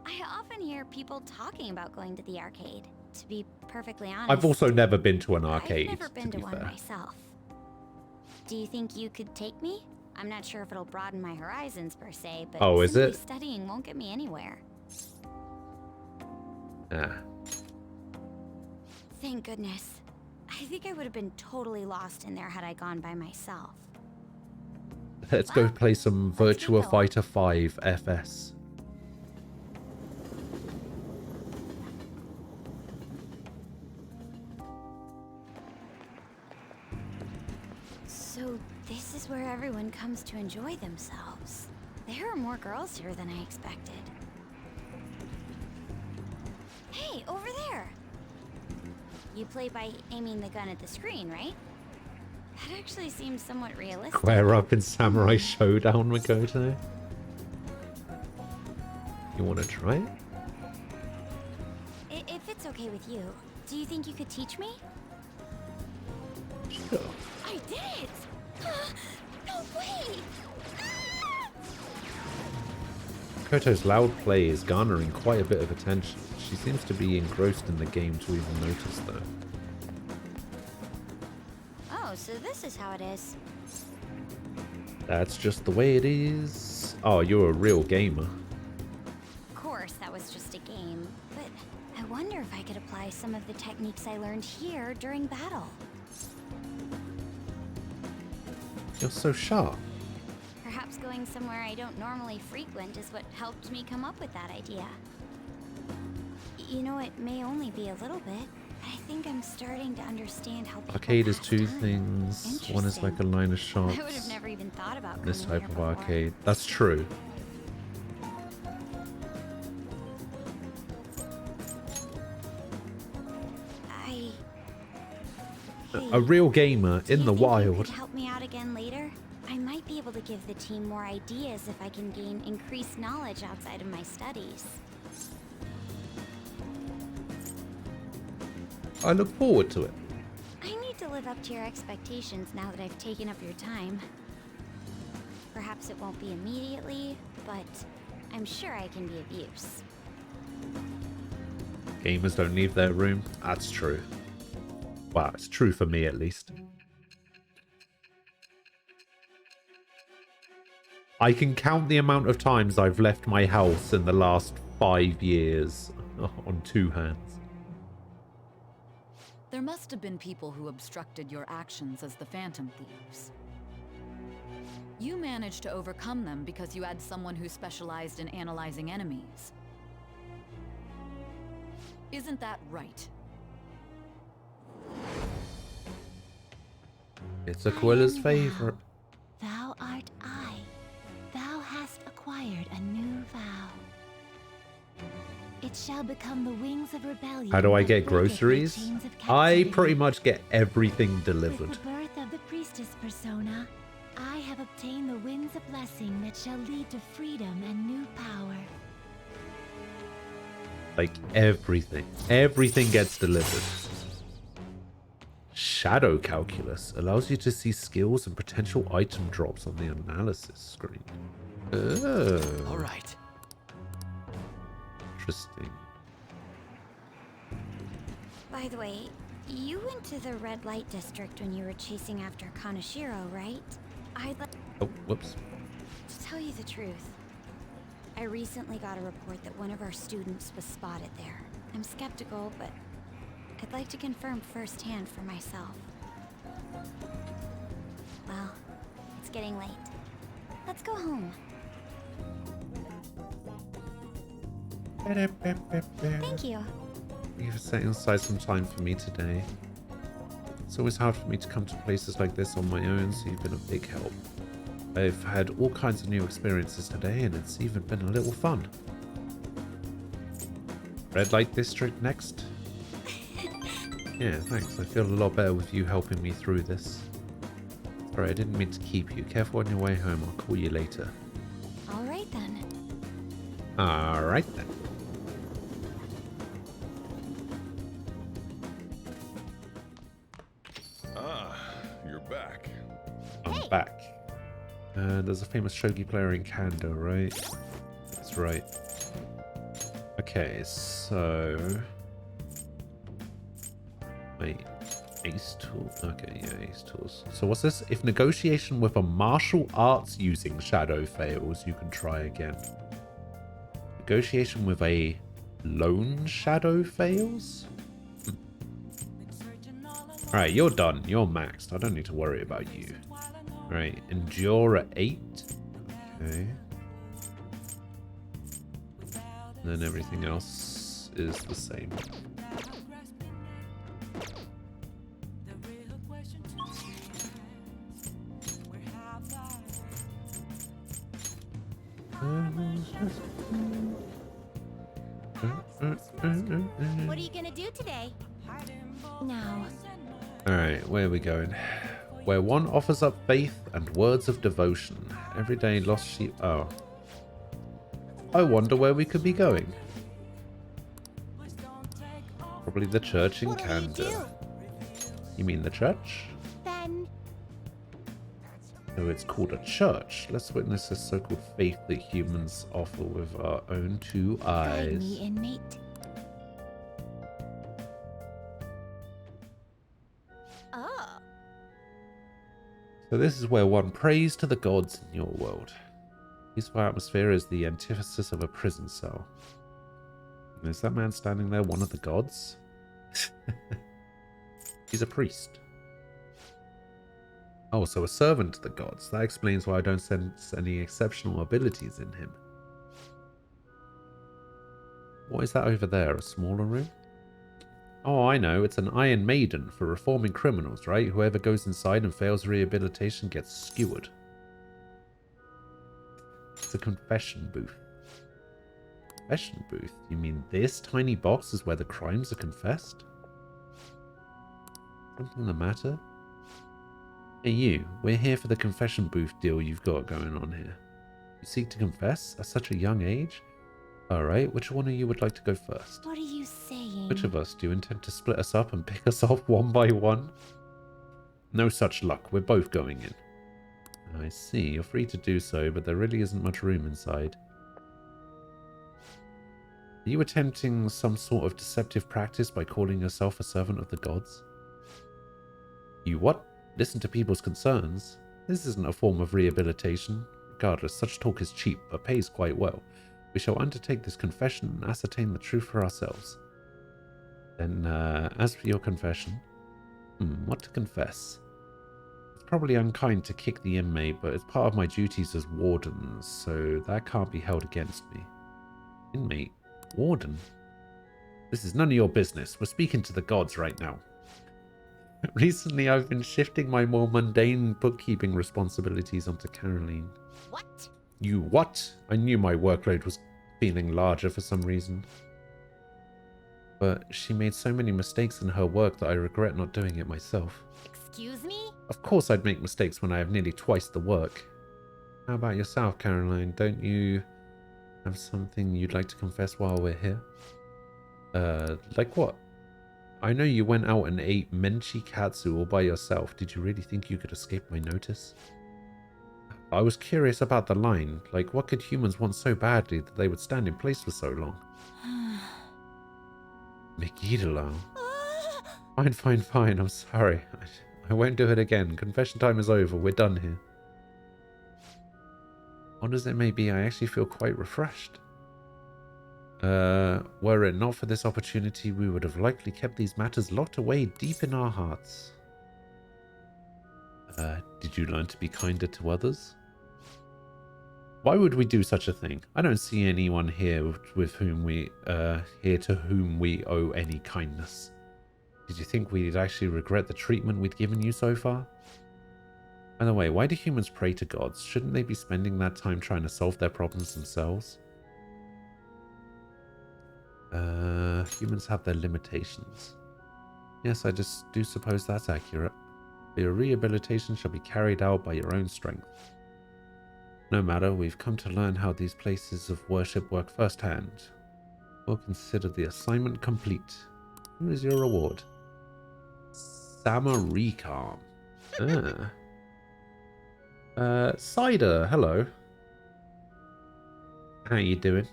I often hear people talking about going to the arcade. To be perfectly honest, I've also never been to an arcade. I've never been to one fair. myself. Do you think you could take me? I'm not sure if it'll broaden my horizons per se, but Oh, is simply it? studying won't get me anywhere. Ah. Thank goodness. I think I would have been totally lost in there had I gone by myself. Let's go play some Virtua Fighter 5 FS. So this is where everyone comes to enjoy themselves. There are more girls here than I expected. Hey, over there! You play by aiming the gun at the screen, right? That actually seems somewhat realistic. Square up in Samurai Showdown, Makoto. You want to try it? If it's okay with you, do you think you could teach me? Sure. I did it! No way! Koto's loud play is garnering quite a bit of attention. She seems to be engrossed in the game to even notice, though. Oh, so this is how it is. That's just the way it is. Oh, you're a real gamer. Of course, that was just a game, but I wonder if I could apply some of the techniques I learned here during battle. You're so sharp. Perhaps going somewhere I don't normally frequent is what helped me come up with that idea. You know, it may only be a little bit, but I think I'm starting to understand how people Arcade is pass two time. things. One is like a line of shots. I would have never even thought about This coming type here of before. arcade. That's true. A real gamer in the You wild. could help me out again later? I might be able to give the team more ideas if I can gain increased knowledge outside of my studies. I look forward to it. I need to live up to your expectations now that I've taken up your time. Perhaps it won't be immediately, but I'm sure I can be of use. Gamers don't leave their room. That's true. Well, it's true for me at least. I can count the amount of times I've left my house in the last 5 years on 2 hands. There must have been people who obstructed your actions as the Phantom Thieves. You managed to overcome them because you had someone who specialized in analyzing enemies. Isn't that right? It's Aquila's favorite. Thou art I. Thou hast acquired a new vow. It shall become the wings of rebellion. How do I that get breaketh the groceries? chains of I captivity. pretty much get everything delivered. With the birth of the priestess persona, I have obtained the winds of blessing that shall lead to freedom and new power. Like everything. Everything gets delivered. Shadow Calculus allows you to see skills and potential item drops on the analysis screen. Oh. All right. Interesting. By the way, you went to the red light district when you were chasing after Kaneshiro, right? I'd like Oh, whoops. to tell you the truth. I recently got a report that one of our students was spotted there. I'm skeptical, but I'd like to confirm firsthand for myself. Well, it's getting late. Let's go home. Thank you. you for setting aside some time for me today. It's always hard for me to come to places like this on my own, so you've been a big help. I've had all kinds of new experiences today, and it's even been a little fun. Red light district next? Yeah, thanks. I feel a lot better with you helping me through this. Sorry, I didn't mean to keep you. Careful on your way home. I'll call you later. Alright then. Alright then. Ah, you're back. I'm back. There's a famous shogi player in Kanda, right? That's right. Okay, so... Wait. Ace tool. Okay, yeah, ace tools. So what's this? If negotiation with a martial arts using shadow fails, you can try again. Negotiation with a lone shadow fails? Alright, you're done. You're maxed. I don't need to worry about you. Alright, endure at 8. Okay. And then everything else is the same. What are you gonna do today? Now. Alright, where are we going? Where one offers up faith and words of devotion. Everyday lost sheep. Oh. I wonder where we could be going. Probably the church in Kanda. You mean the church? Then. So it's called a church. Let's witness this so-called faith that humans offer with our own two eyes. Guide me, inmate. Oh. So this is where one prays to the gods in your world. Peaceful atmosphere is the antithesis of a prison cell. Is that man standing there one of the gods? He's a priest. Oh, so a servant to the gods. That explains why I don't sense any exceptional abilities in him. What is that over there? A smaller room? Oh, I know. It's an Iron Maiden for reforming criminals, right? Whoever goes inside and fails rehabilitation gets skewered. It's a confession booth. Confession booth? You mean this tiny box is where the crimes are confessed? Something the matter? Hey you, we're here for the confession booth deal you've got going on here. You seek to confess at such a young age? Alright, which one of you would like to go first? What are you saying? Which of us? Do you intend to split us up and pick us off one by one? No such luck, we're both going in. I see, you're free to do so, but there really isn't much room inside. Are you attempting some sort of deceptive practice by calling yourself a servant of the gods? You what? Listen to people's concerns? This isn't a form of rehabilitation. Regardless, such talk is cheap, but pays quite well. We shall undertake this confession and ascertain the truth for ourselves. Then, as for your confession... what to confess? It's probably unkind to kick the inmate, but it's part of my duties as warden, so that can't be held against me. Inmate? Warden? This is none of your business. We're speaking to the gods right now. Recently, I've been shifting my more mundane bookkeeping responsibilities onto Caroline. What? You what? I knew my workload was feeling larger for some reason. But she made so many mistakes in her work that I regret not doing it myself. Excuse me? Of course I'd make mistakes when I have nearly twice the work. How about yourself, Caroline? Don't you have something you'd like to confess while we're here? Like what? I know you went out and ate menchi katsu all by yourself. Did you really think you could escape my notice? I was curious about the line. Like, what could humans want so badly that they would stand in place for so long? Megiddo. Fine. I'm sorry. I won't do it again. Confession time is over. We're done here. Odd as it may be, I actually feel quite refreshed. Were it not for this opportunity, we would have likely kept these matters locked away deep in our hearts. Did you learn to be kinder to others? Why would we do such a thing? I don't see anyone here with whom we here to whom we owe any kindness. Did you think we'd actually regret the treatment we'd given you so far? By the way, why do humans pray to gods? Shouldn't they be spending that time trying to solve their problems themselves? Humans have their limitations. Yes, I just do suppose that's accurate. But your rehabilitation shall be carried out by your own strength. No matter, we've come to learn how these places of worship work firsthand. We'll consider the assignment complete. Here is your reward. Samarikam. Cider, hello. How you doing?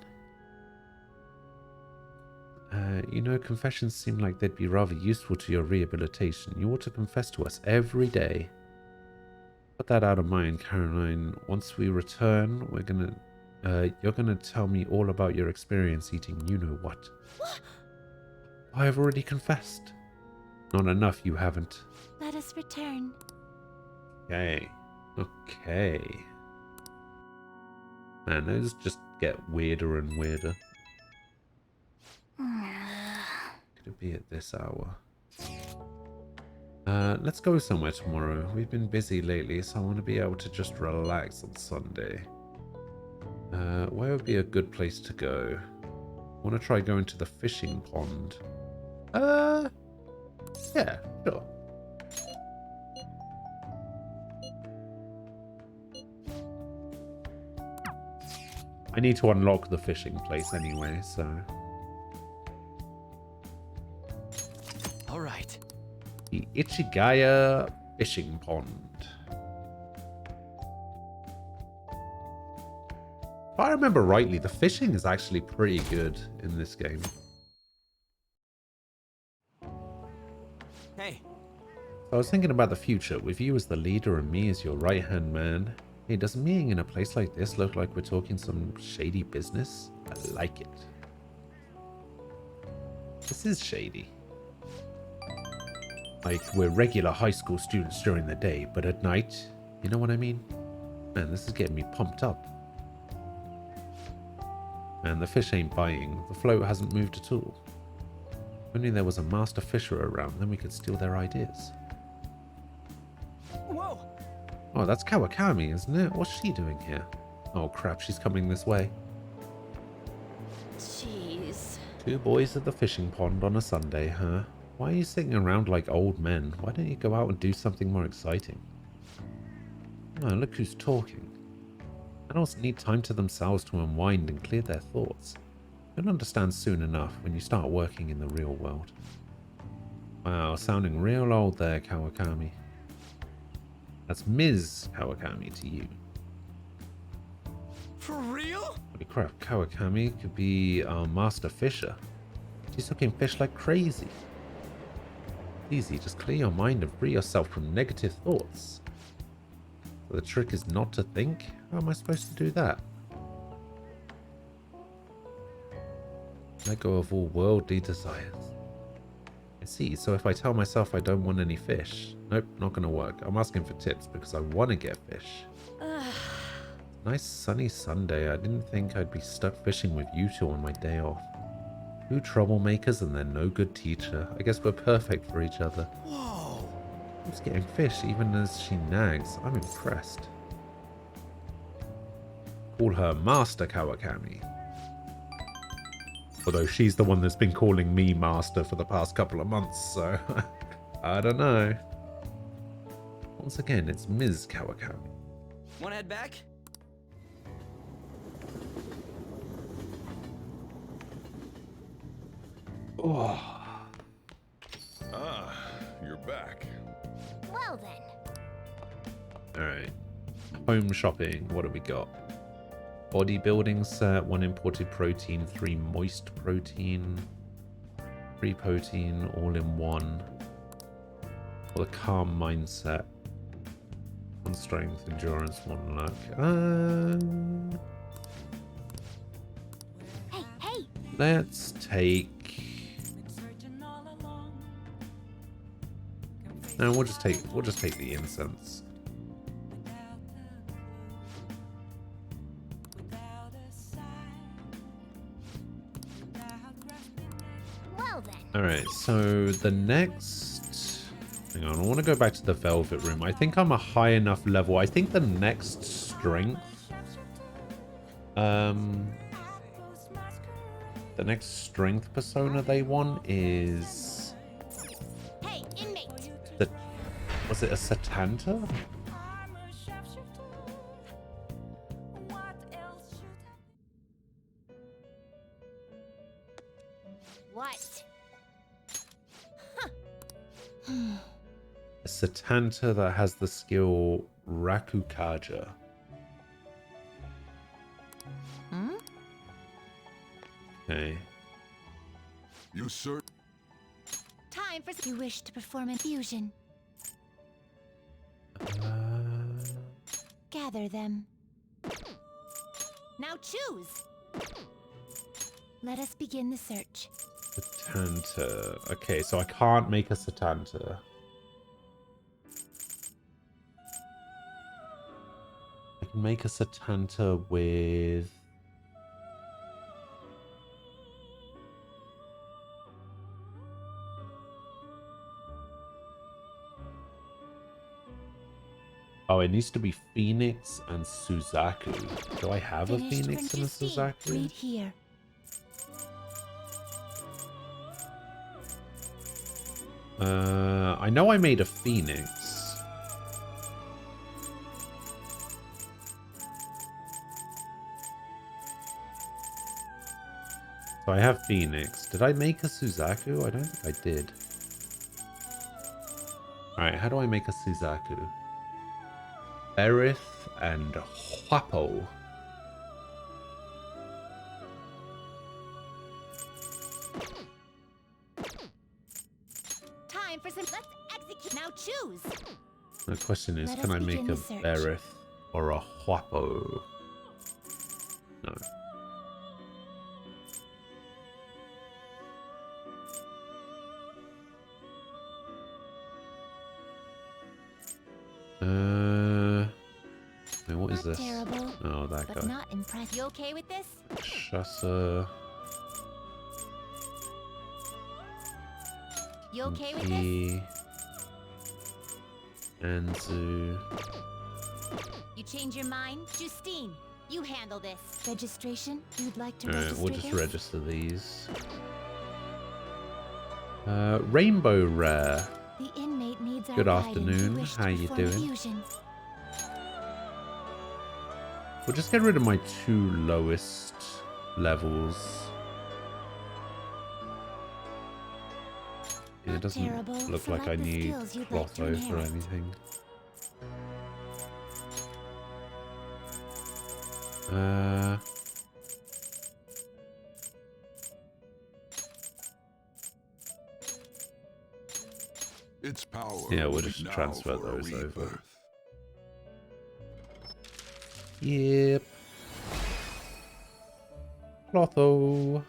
You know, confessions seem like they'd be rather useful to your rehabilitation. You ought to confess to us every day. Put that out of mind, Caroline. Once we return, you're gonna tell me all about your experience eating you-know-what. I have already confessed. Not enough, you haven't. Let us return. Okay. Okay. Man, those just get weirder and weirder. Could it be at this hour? Let's go somewhere tomorrow. We've been busy lately, so I want to be able to just relax on Sunday. Where would be a good place to go? I want to try going to the fishing pond. Yeah, sure. I need to unlock the fishing place anyway, so... Alright. The Ichigaya fishing pond. If I remember rightly, the fishing is actually pretty good in this game. Hey. I was thinking about the future, with you as the leader and me as your right-hand man. Hey, does meeting in a place like this look like we're talking some shady business? I like it. This is shady. Like, we're regular high school students during the day, but at night, you know what I mean? Man, this is getting me pumped up. Man, the fish ain't biting. The float hasn't moved at all. If only there was a master fisher around, then we could steal their ideas. Whoa! Oh, that's Kawakami, isn't it? What's she doing here? Oh crap, she's coming this way. Jeez. Two boys at the fishing pond on a Sunday, huh? Why are you sitting around like old men? Why don't you go out and do something more exciting? Oh, look who's talking. Adults need time to themselves to unwind and clear their thoughts. You'll understand soon enough when you start working in the real world. Wow, sounding real old there, Kawakami. That's Ms. Kawakami to you. For real? Holy crap, Kawakami could be our master fisher. She's hooking fish like crazy. Easy, just clear your mind and free yourself from negative thoughts. So the trick is not to think? How am I supposed to do that? Let go of all worldly desires. I see, so if I tell myself I don't want any fish, nope, not gonna work. I'm asking for tips because I want to get fish. Nice sunny Sunday. I didn't think I'd be stuck fishing with you two on my day off. Two troublemakers and their no good teacher. I guess we're perfect for each other. Whoa! She's getting fish even as she nags. I'm impressed. Call her Master Kawakami. Although she's the one that's been calling me Master for the past couple of months, so I don't know. Once again, it's Ms. Kawakami. Wanna head back? Oh. Ah, you're back. Well then. Alright. Home shopping. What do we got? Bodybuilding set, 1 imported protein, 3 moist protein, 3 protein, all in one. Or the calm mindset. 1 strength, endurance, 1 luck. Hey! Let's take... No, we'll just take the incense. then. Alright, so the next... Hang on, I want to go back to the Velvet Room. I think I'm a high enough level. I think the next strength... The next strength persona they want is... Hey, inmate! Was it a Satanta? What? A Satanta that has the skill Rakukaja. Okay. You sir. Time for you wish to perform a fusion. Gather them. Now choose! Let us begin the search. Satanta. Okay, so I can't make a Satanta. I can make a Satanta with... Oh, it needs to be Phoenix and Suzaku. Do I have a Phoenix and a Suzaku? Read here. I know I made a Phoenix. So I have Phoenix. Did I make a Suzaku? I don't think I did. Alright, how do I make a Suzaku? Berith and Huapo. Time for some. Let's execute. Now choose! The question is, can I make a Berith or a Huapo? No. Wait, what is this? Terrible, Oh, that but guy. not impressive. You okay with this? Shasa. You okay with this? Ki, Anzu. You change your mind? Justine, you handle this. Registration? You'd like to Alright, register we'll just this? register these. Rainbow Rare. The inmate needs our Good guidance. afternoon. Wish to How you perform a doing? fusion. We'll just get rid of my 2 lowest levels. Yeah, it doesn't terrible. look like I Select the need skills you'd like to Clothos or inherit. anything. Its power. Yeah, we'll will be just now transfer for a those over. rebirth. Yep. Clotho.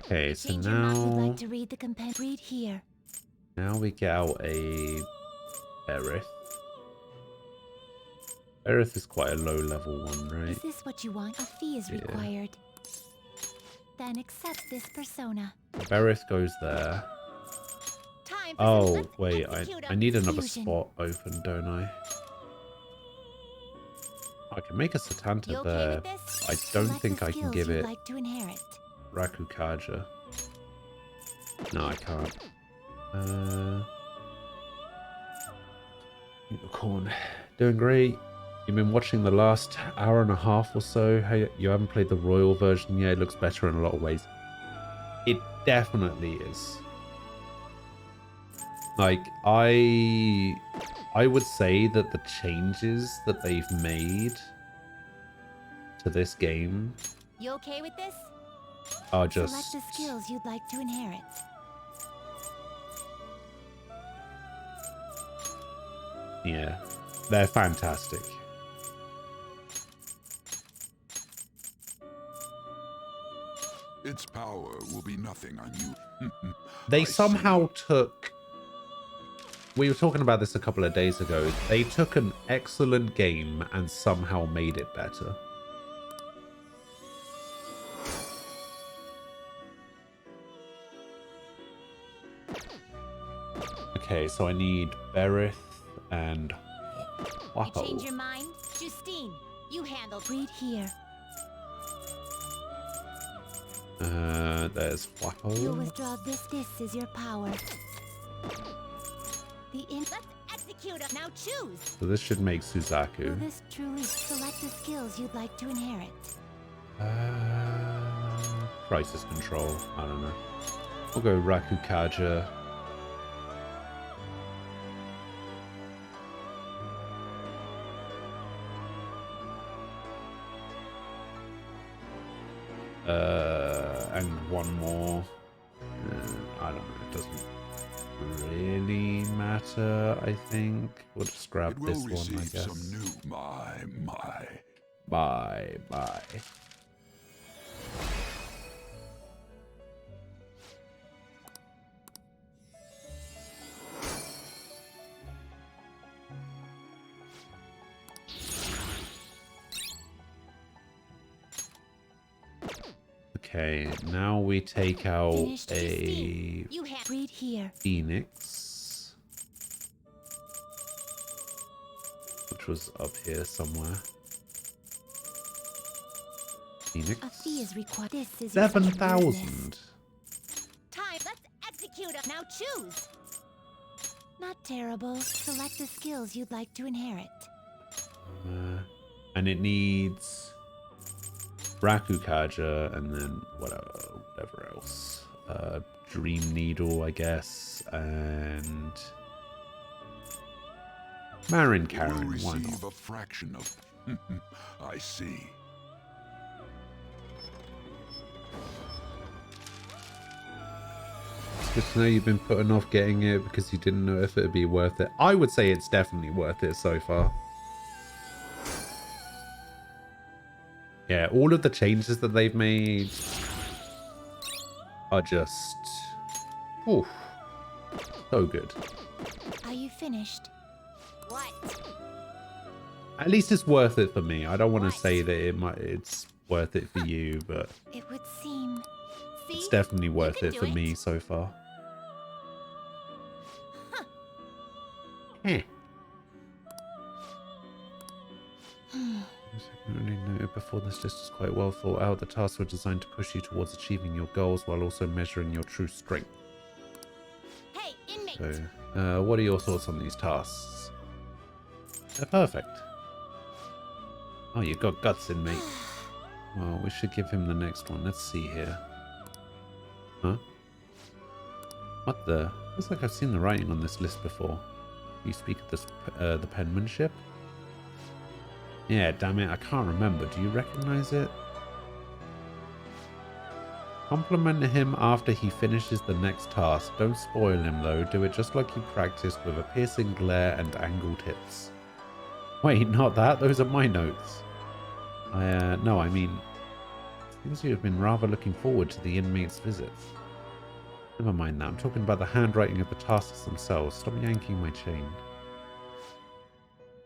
Okay, so Change your mind. You'd now like to read the compend. Read here. we get out a Berith. Berith is quite a low level one, right? Is this what you want? A fee is required. Then accept this persona. Berith goes there. Time for Oh, some. wait, Execute I need another fusion. spot open, don't I? I can make a Satanta You okay there. with this? I don't Select think the I can skills give you'd it like to inherit. Rakukaja. No, I can't. Unicorn. Doing great. You've been watching the last hour and a half or so. Hey, you haven't played the royal version yet. It looks better in a lot of ways. It definitely is. Like, I would say that the changes that they've made to this game You okay with this? are just... Select the skills you'd like to inherit. Yeah, they're fantastic. Its power will be nothing on you. They I somehow took we were talking about this a couple of days ago. They took an excellent game and somehow made it better. Okay, so I need Berith and You change your mind? Justine, you handle. Read here. There's You'll Flapple. withdraw this. This is your power. Let's execute it. Now choose. So this should make Will Suzaku. this truly select the skills you'd like to inherit? Crisis control. I don't know. We'll go Rakukaja. And one more. I don't know. It doesn't really matter. I think we'll just grab It will this one. I receive guess. some new my. Bye. Okay, now we take out Finished, a You read here. Phoenix, which was up here somewhere. Phoenix. A fee is required. This is your 7,000. time. Let's execute it. Now choose. Not terrible. Select the skills you'd like to inherit. And it needs Rakukaja and then whatever else. Dream Needle, I guess, and Marin It will Karen. Why receive not? a fraction of. I see. It's good to know you've been putting off getting it because you didn't know if it would be worth it. I would say it's definitely worth it so far. Yeah, all of the changes that they've made are just... Oof, so good. Are you finished? What? At least it's worth it for me. I don't want to say that it's worth it for you, but It would seem. it's definitely worth it for me so far. Heh. I already noted before this list is quite well thought out. The tasks were designed to push you towards achieving your goals while also measuring your true strength. Hey, inmate. So, what are your thoughts on these tasks? They're perfect. Oh, you got guts, inmate. Well, we should give him the next one. Let's see here. Huh? What the? Looks like I've seen the writing on this list before. You speak of this, the penmanship? Yeah, damn it, I can't remember. Do you recognize it? Compliment him after he finishes the next task. Don't spoil him though. Do it just like you practiced with a piercing glare and angled hips. Wait, not that. Those are my notes. No, I mean, seems you have been rather looking forward to the inmates' visits. Never mind that. I'm talking about the handwriting of the tasks themselves. Stop yanking my chain.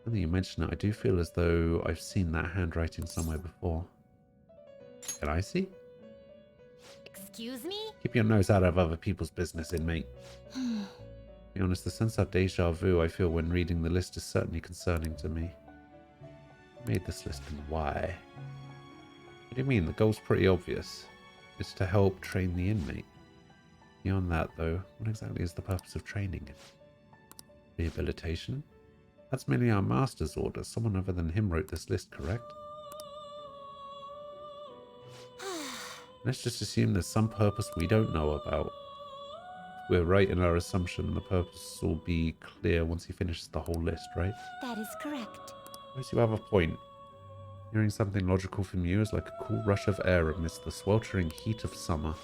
Now that you mention it, I do feel as though I've seen that handwriting somewhere before. Can I see? Excuse me? Keep your nose out of other people's business, inmate. To be honest, the sense of deja vu I feel when reading the list is certainly concerning to me. Who made this list and why? What do you mean? The goal's pretty obvious. It's to help train the inmate. Beyond that, though, what exactly is the purpose of training? Rehabilitation? That's merely our master's order. Someone other than him wrote this list, correct? Let's just assume there's some purpose we don't know about. If we're right in our assumption, the purpose will be clear once he finishes the whole list, right? That is correct. I suppose you have a point. Hearing something logical from you is like a cool rush of air amidst the sweltering heat of summer.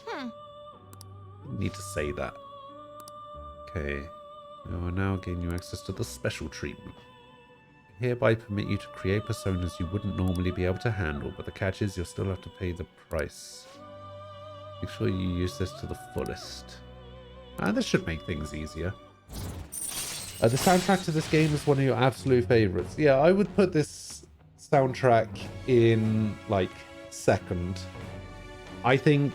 You need to say that. Okay. I will now gain you access to the special treatment. I hereby permit you to create personas you wouldn't normally be able to handle, but the catch is you'll still have to pay the price. Make sure you use this to the fullest. This should make things easier. The soundtrack to this game is one of your absolute favorites. Yeah, I would put this soundtrack in like second. I think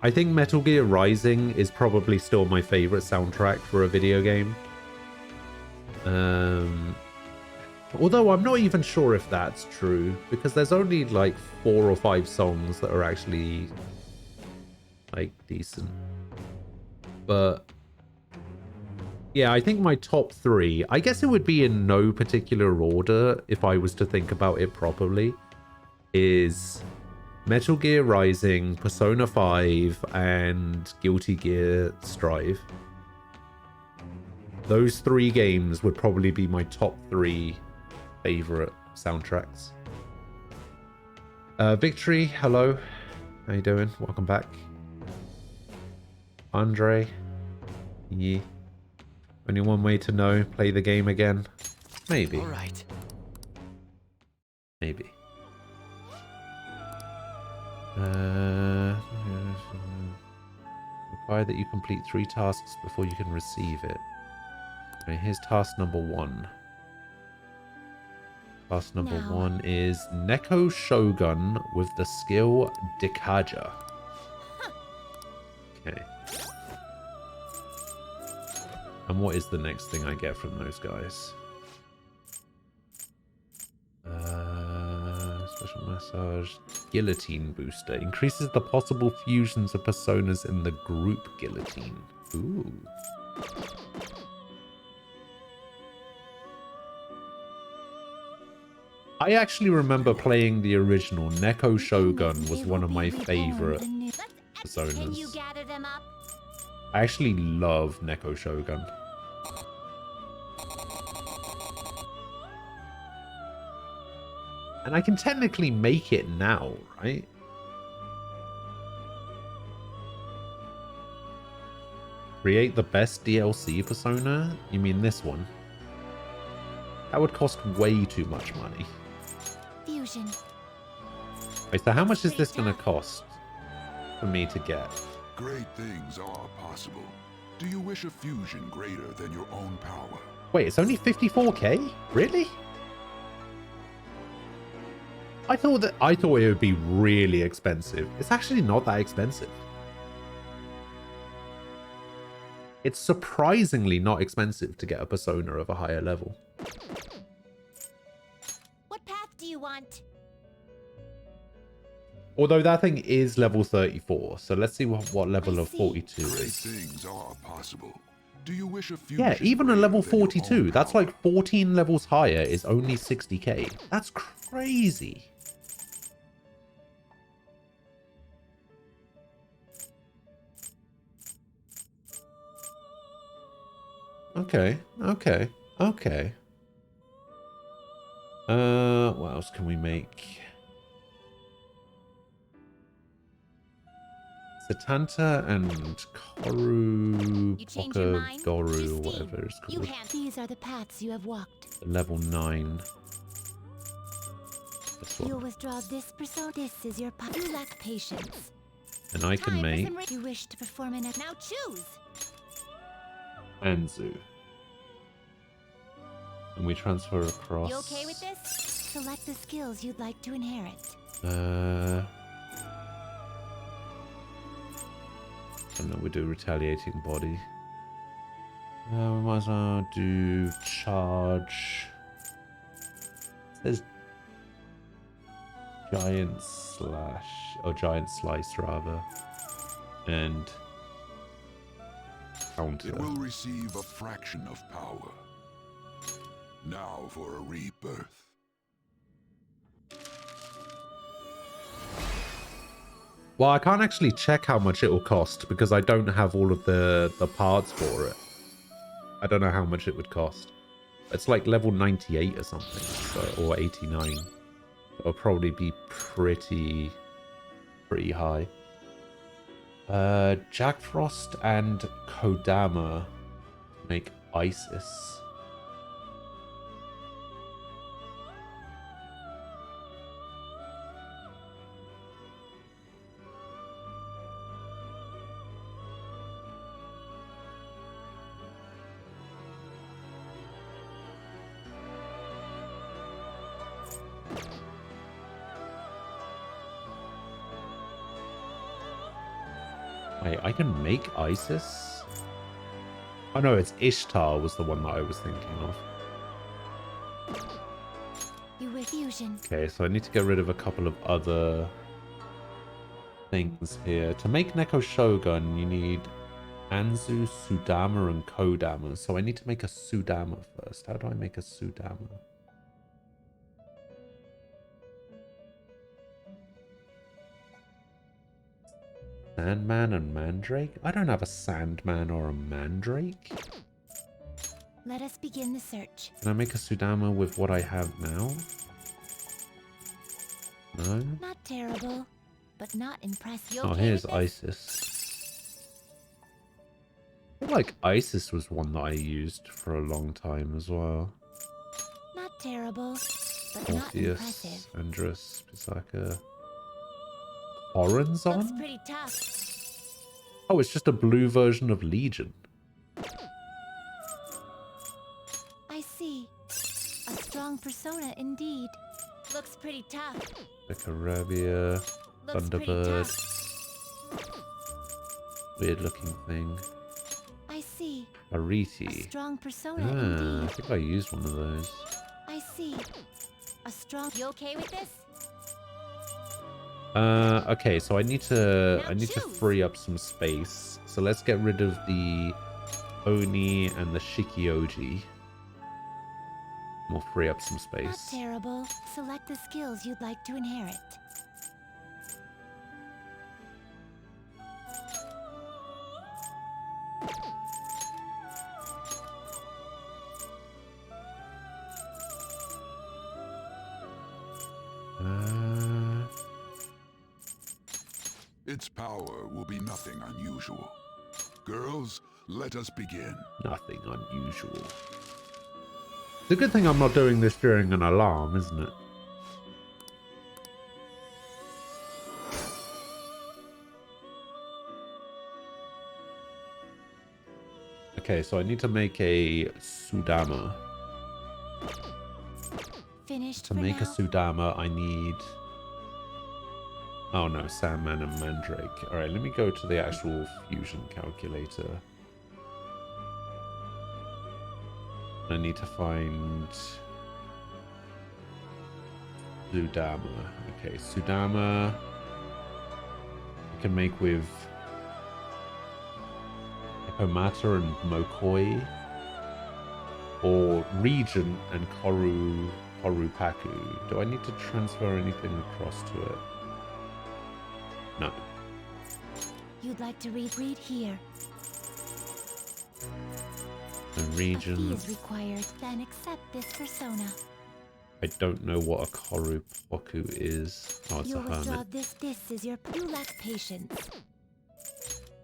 Metal Gear Rising is probably still my favorite soundtrack for a video game. Although I'm not even sure if that's true, because there's only like 4 or 5 songs that are actually like decent. But yeah, I think my top 3, I guess it would be in no particular order if I was to think about it properly, is Metal Gear Rising, Persona 5, and Guilty Gear Strive. Those 3 games would probably be my top 3 favorite soundtracks. Victory, hello. How you doing? Welcome back. Andre. Yeah. Only one way to know. Play the game again. Maybe. All right. Maybe. Require that you complete 3 tasks before you can receive it. Okay, here's task number 1. Task number 1 is Neko Shogun with the skill Dikaja. Okay. And what is the next thing I get from those guys? Special massage. Guillotine booster. Increases the possible fusions of personas in the group guillotine. Ooh. I actually remember playing the original. Neko Shogun was one of my favorite personas. I actually love Neko Shogun. And I can technically make it now, right? Create the best DLC persona? You mean this one? That would cost way too much money. Fusion. Wait, so how much is this going to cost for me to get? Great things are possible. Do you wish a fusion greater than your own power? Wait, it's only 54k? Really? I thought it would be really expensive. It's actually not that expensive. It's surprisingly not expensive to get a persona of a higher level. What path do you want? Although that thing is level 34, so let's see what level of 42 Great is. things are possible. Do you wish a fusion? Yeah, even a level 42, that's like 14 levels higher, is only 60k. That's crazy. Okay. What else can we make? Satanta and Koru Goru, or whatever it's called. These are the paths you have walked. Level 9. This You'll one. withdraw this persona. This is your path. You lack patience. And I can make You wish to perform an now choose. Anzu. And we transfer across. You okay with this? Select the skills you'd like to inherit. I don't know, we do retaliating body. We might as well do charge. It says giant slash, or giant slice rather, and counter. It will receive a fraction of power. Now for a rebirth. Well, I can't actually check how much it will cost because I don't have all of the parts for it. I don't know how much it would cost. It's like level 98 or something, so, or 89. It'll probably be pretty high. Jack Frost and Kodama make Isis. Wait, I can make Isis? Oh no, it's Ishtar was the one that I was thinking of. Fusion. Okay, so I need to get rid of a couple of other things here. To make Neko Shogun, you need Anzu, Sudama, and Kodama. So I need to make a Sudama first. How do I make a Sudama? Sandman and Mandrake? I don't have a Sandman or a Mandrake. Let us begin the search. Can I make a Sudama with what I have now? No? Not terrible, but not impressive. Oh, here's Isis. I feel like Isis was one that I used for a long time as well. Not terrible, but not impressive. Orpheus, Andrus, Pisaka. Horizon? Looks pretty tough. Oh, it's just a blue version of Legion. I see. A strong persona indeed. Looks pretty tough. Vicarabia, Thunderbird. Weird looking thing. I see. Ariti. A strong persona I indeed. think I used one of those. I see. A strong. You okay with this? Okay, so I need to free up some space. So let's get rid of the Oni and the Shikioji. We'll free up some space. Not terrible. Select the skills you'd like to inherit. Its power will be nothing unusual. Girls, let us begin. Nothing unusual. It's a good thing I'm not doing this during an alarm, isn't it? Okay, so I need to make a Sudama. Finished To make a Sudama, I need... Oh no, Sandman and Mandrake. Alright, let me go to the actual fusion calculator. I need to find Sudama. Okay, Sudama I can make with Hippomata and Mokoi, or Regent and Korupaku. Do I need to transfer anything across to it? No. You'd like to read here. The region. A fee is required, then accept this persona. I don't know what a Korupaku is. Oh, it's You'll a withdraw hermit. this is your... You lack patience.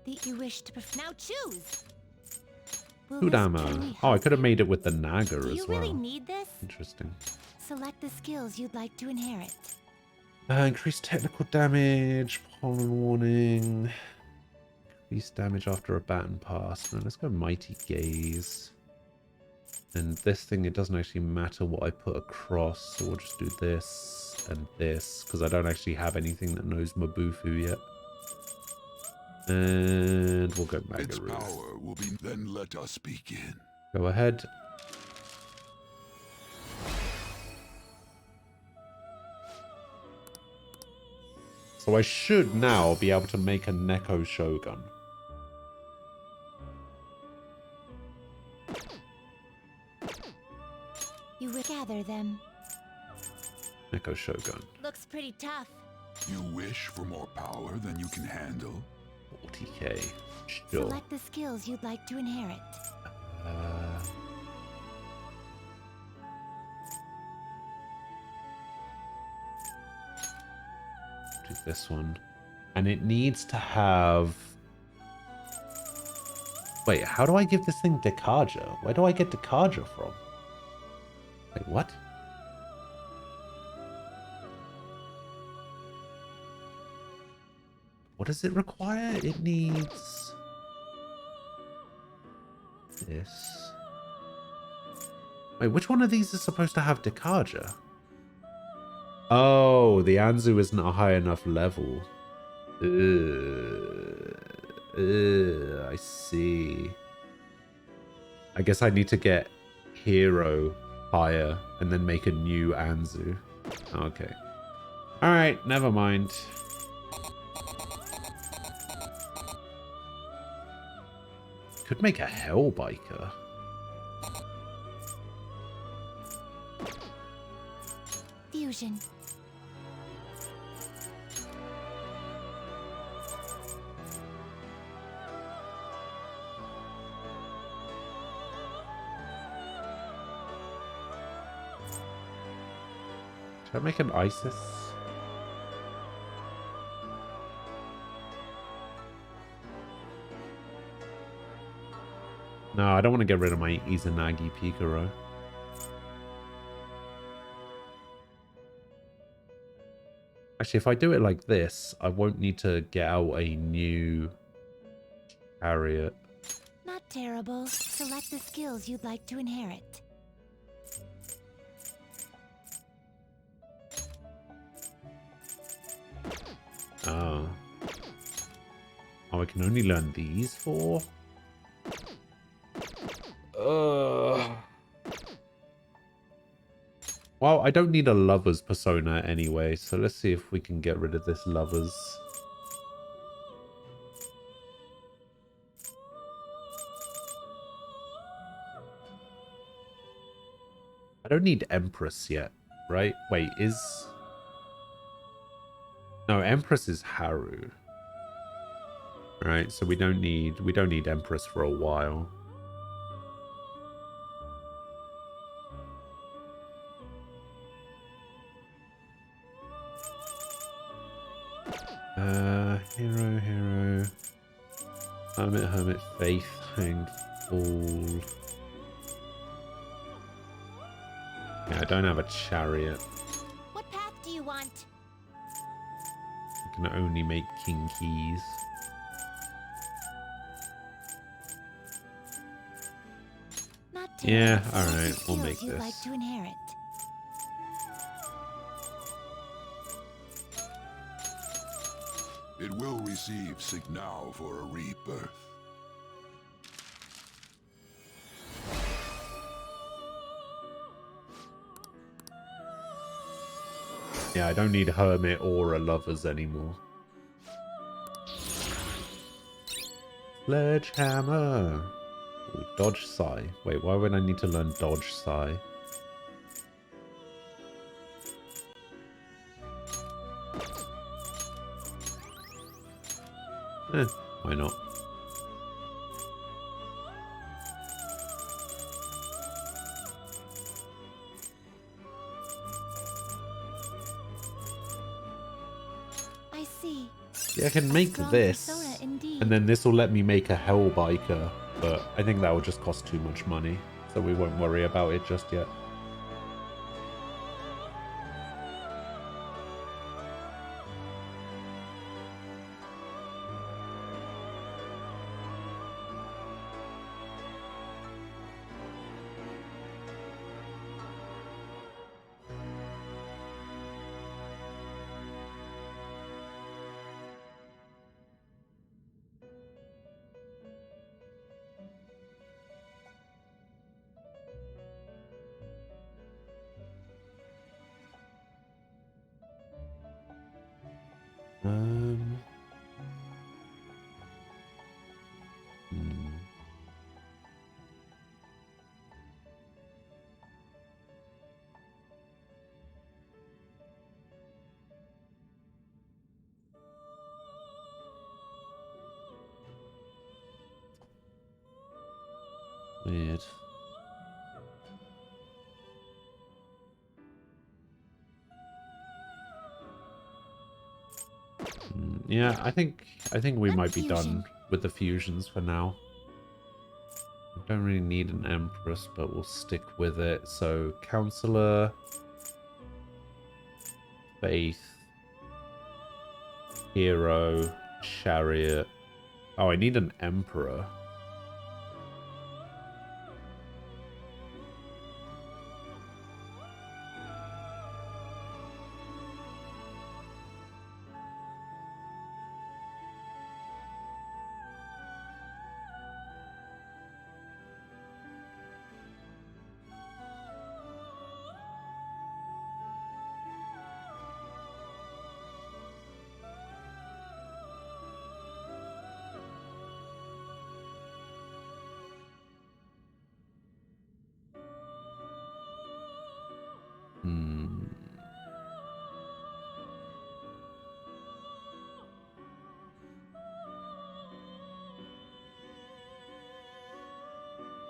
You wish to... Now choose! Will this Sudama. truly Oh, I help could have you? made it with the Naga Do as you well. really need this? Interesting. Select the skills you'd like to inherit. Increased technical damage, pollen warning, increased damage after a baton pass. No, let's go Mighty Gaze. And this thing, it doesn't actually matter what I put across, so we'll just do this and this, because I don't actually have anything that knows Mabufu yet. And we'll go Magaru. Its power will be... Then let us begin. Go ahead. So I should now be able to make a Neko Shogun. You will gather them. Neko Shogun. Looks pretty tough. You wish for more power than you can handle? 40k. Sure. Select the skills you'd like to inherit. Do this one. And it needs to have... Wait, how do I give this thing Dekaja? Where do I get Dekaja from? Wait, what? What does it require? It needs... this. Wait, which one of these is supposed to have Dekaja? Oh, the Anzu isn't a high enough level. I see. I guess I need to get Hero higher and then make a new Anzu. Okay. Alright, never mind. Could make a Hellbiker. Fusion. Should I make an Isis? No, I don't want to get rid of my Izanagi Picaro. Actually, if I do it like this, I won't need to get out a new chariot. Not terrible. Select the skills you'd like to inherit. Oh. Oh, I can only learn these four? Well, I don't need a lover's persona anyway, so let's see if we can get rid of this lover's. I don't need Empress yet, right? Wait, is... No, Empress is Haru. Right, so we don't need Empress for a while. Hero. Hermit, Faith, Hanged Fool. Yeah, I don't have a chariot. What path do you want? I can only make King Keys. Not Yeah, terrible. alright, Select the we'll make skills you'd this. like to inherit. It will receive signal for a rebirth. Yeah, I don't need Hermit or a Lovers anymore. Sledgehammer. Ooh, dodge Psy. Wait, why would I need to learn Dodge Psy? Why not? I see. Yeah, I can make Strong this, persona indeed. and then this will let me make a Hellbiker, but I think that will just cost too much money, so we won't worry about it just yet. Hmm. Weird. Yeah, I think we might be done with the fusions for now. We don't really need an Empress, but we'll stick with it. So, Counselor, Faith, Hero, Chariot. Oh, I need an Emperor.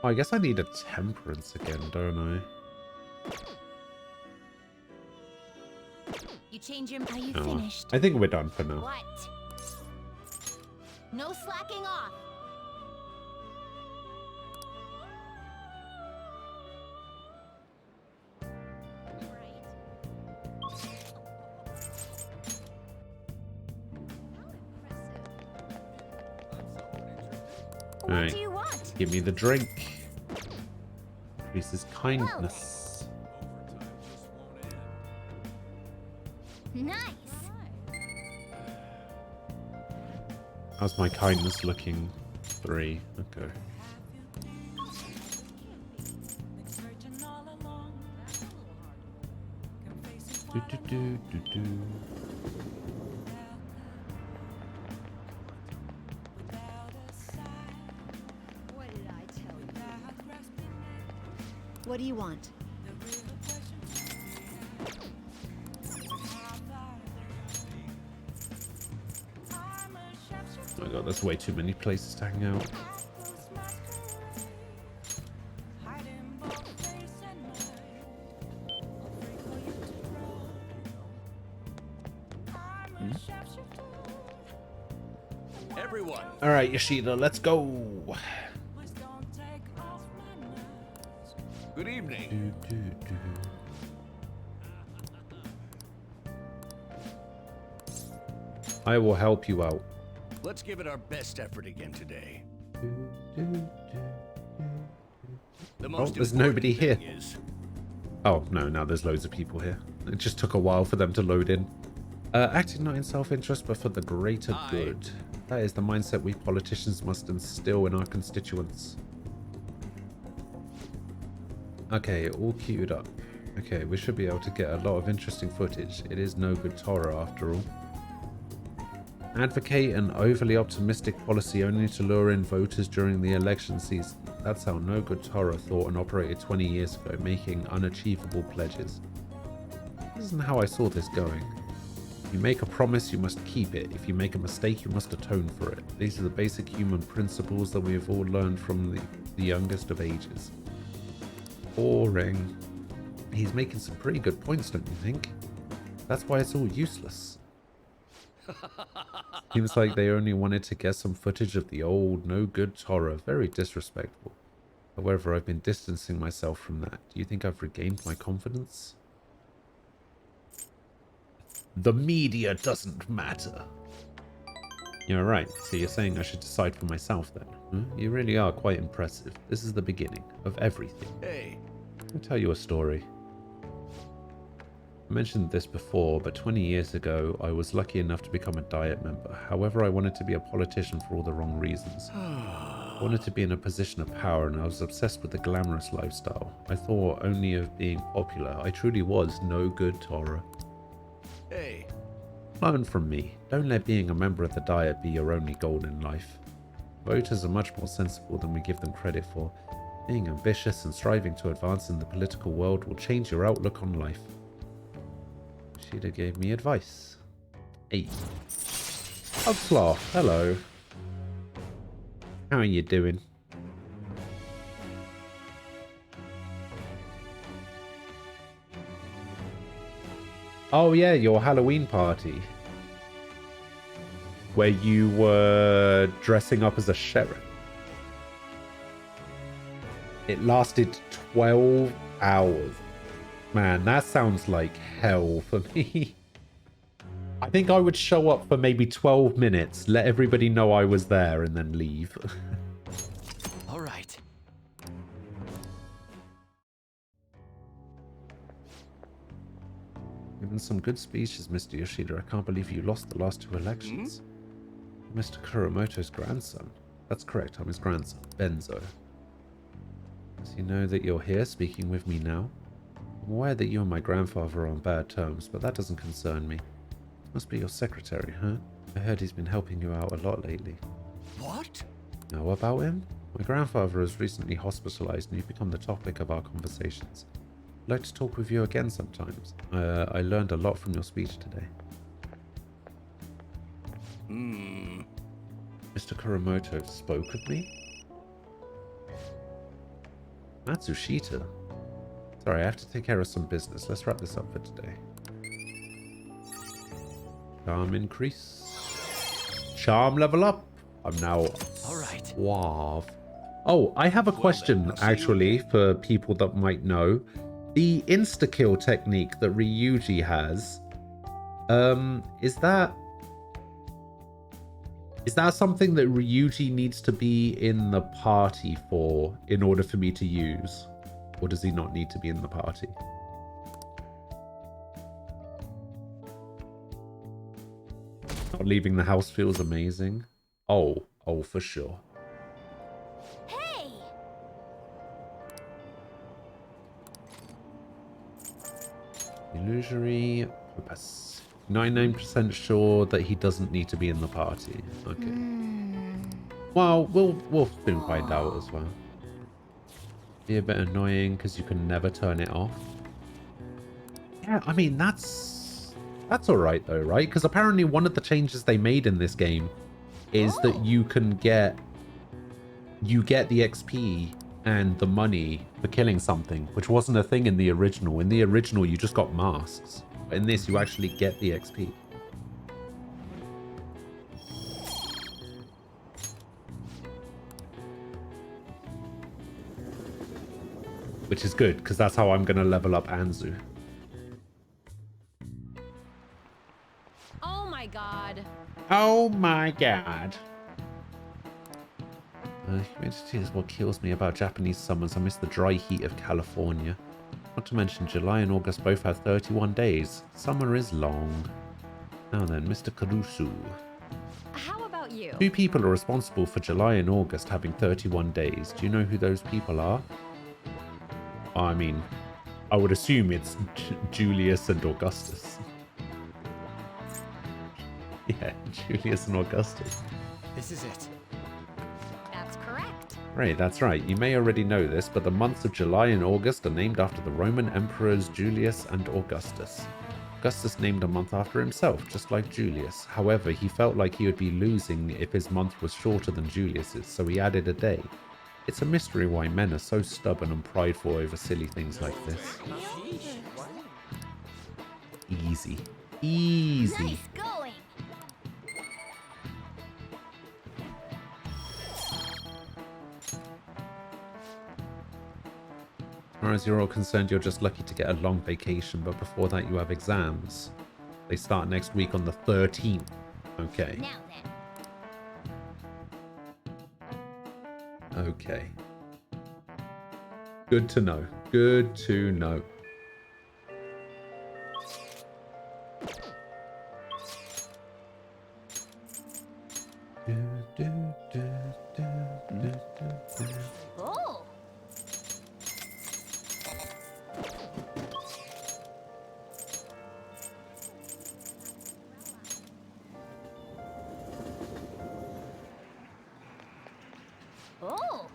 Oh, I guess I need a temperance again, don't I? You change your... Are you Oh, finished? I think we're done for now. What? No slacking off. What Alright, do you want? give me the drink. Increases kindness. Nice. How's my kindness looking? 3. Okay. Do, do, do, do, do. What did I tell you? What do you want? Oh my god, there's way too many places to hang out. Everyone. Alright, Yoshida, let's go. Good evening. I will help you out. Let's give it our best effort again today. The Oh, most there's important nobody here. thing is Oh, no, now there's loads of people here. It just took a while for them to load in. Acting not in self-interest, but for the greater good. That is the mindset we politicians must instill in our constituents. Okay, all queued up. Okay, we should be able to get a lot of interesting footage. It is no good Torah after all. Advocate an overly optimistic policy only to lure in voters during the election season. That's how no good Torah thought and operated 20 years ago, making unachievable pledges. This isn't how I saw this going. If you make a promise, you must keep it. If you make a mistake, you must atone for it. These are the basic human principles that we have all learned from the youngest of ages. Boring. He's making some pretty good points, don't you think? That's why it's all useless. Seems like they only wanted to get some footage of the old, no-good Torah. Very disrespectful. However, I've been distancing myself from that. Do you think I've regained my confidence? The media doesn't matter. You're right. So you're saying I should decide for myself then? Huh? You really are quite impressive. This is the beginning of everything. Hey. I'll tell you a story. I mentioned this before, but 20 years ago, I was lucky enough to become a Diet member. However, I wanted to be a politician for all the wrong reasons. I wanted to be in a position of power, and I was obsessed with the glamorous lifestyle. I thought only of being popular. I truly was no good Torah. Hey. Learn from me. Don't let being a member of the Diet be your only goal in life. Voters are much more sensible than we give them credit for. Being ambitious and striving to advance in the political world will change your outlook on life. She'd gave me advice. 8. Hugslaw, hello. How are you doing? Oh yeah, your Halloween party. Where you were dressing up as a sheriff. It lasted 12 hours. Man, that sounds like hell for me. I think I would show up for maybe 12 minutes, let everybody know I was there, and then leave. All right. Given some good speeches, Mr. Yoshida. I can't believe you lost the last 2 elections. Mr. Kuramoto's grandson. That's correct, I'm his grandson, Benzo. Does he know that you're here speaking with me now? I'm aware that you and my grandfather are on bad terms, but that doesn't concern me. Must be your secretary, huh? I heard he's been helping you out a lot lately. What? Know about him? My grandfather was recently hospitalized and you've become the topic of our conversations. I'd like to talk with you again sometimes. I learned a lot from your speech today. Mr. Kuramoto spoke with me? Matsushita. Sorry, I have to take care of some business. Let's wrap this up for today. Charm increase. Charm level up. I'm now suave. Oh, I have a question actually for people that might know. The insta-kill technique that Ryuji has, is that something that Ryuji needs to be in the party for in order for me to use? Or does he not need to be in the party? Not leaving the house feels amazing. Oh, for sure. Hey! Illusory purpose. 99% sure that he doesn't need to be in the party. Okay. Well, we'll soon find out as well. Be a bit annoying because you can never turn it off. Yeah, I mean that's alright though, right? Because apparently one of the changes they made in this game is that you get the XP and the money for killing something, which wasn't a thing in the original. In the original, you just got masks. But in this, you actually get the XP. Which is good, because that's how I'm going to level up Anzu. Oh my god. Oh my god. Humidity is what kills me about Japanese summers. I miss the dry heat of California. Not to mention, July and August both have 31 days. Summer is long. Now then, Mr. Karusu. How about you? 2 people are responsible for July and August having 31 days. Do you know who those people are? I mean, I would assume it's Julius and Augustus. Yeah, Julius and Augustus. This is it. That's correct. Right, that's right. You may already know this, but the months of July and August are named after the Roman emperors Julius and Augustus. Augustus named a month after himself, just like Julius. However, he felt like he would be losing if his month was shorter than Julius's, so he added a day. It's a mystery why men are so stubborn and prideful over silly things like this. Easy. Easy. Nice going. As far as you're all concerned, you're just lucky to get a long vacation, but before that you have exams. They start next week on the 13th. Okay. Now then. Okay. Good to know. Good to know. Oh. Oh.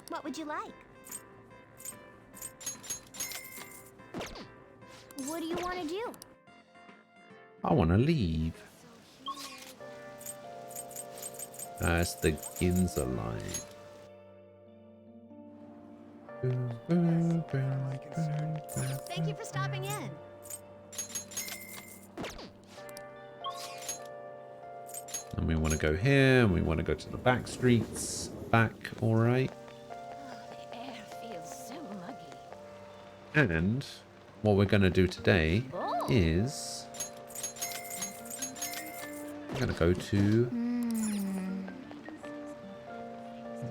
What would you like? What do you want to do? I want to leave. That's the Ginza line. Thank you for stopping in. And we want to go here, and we want to go to the back streets. Back, alright. The air feels so muggy. And what we're going to do today is we're going to go to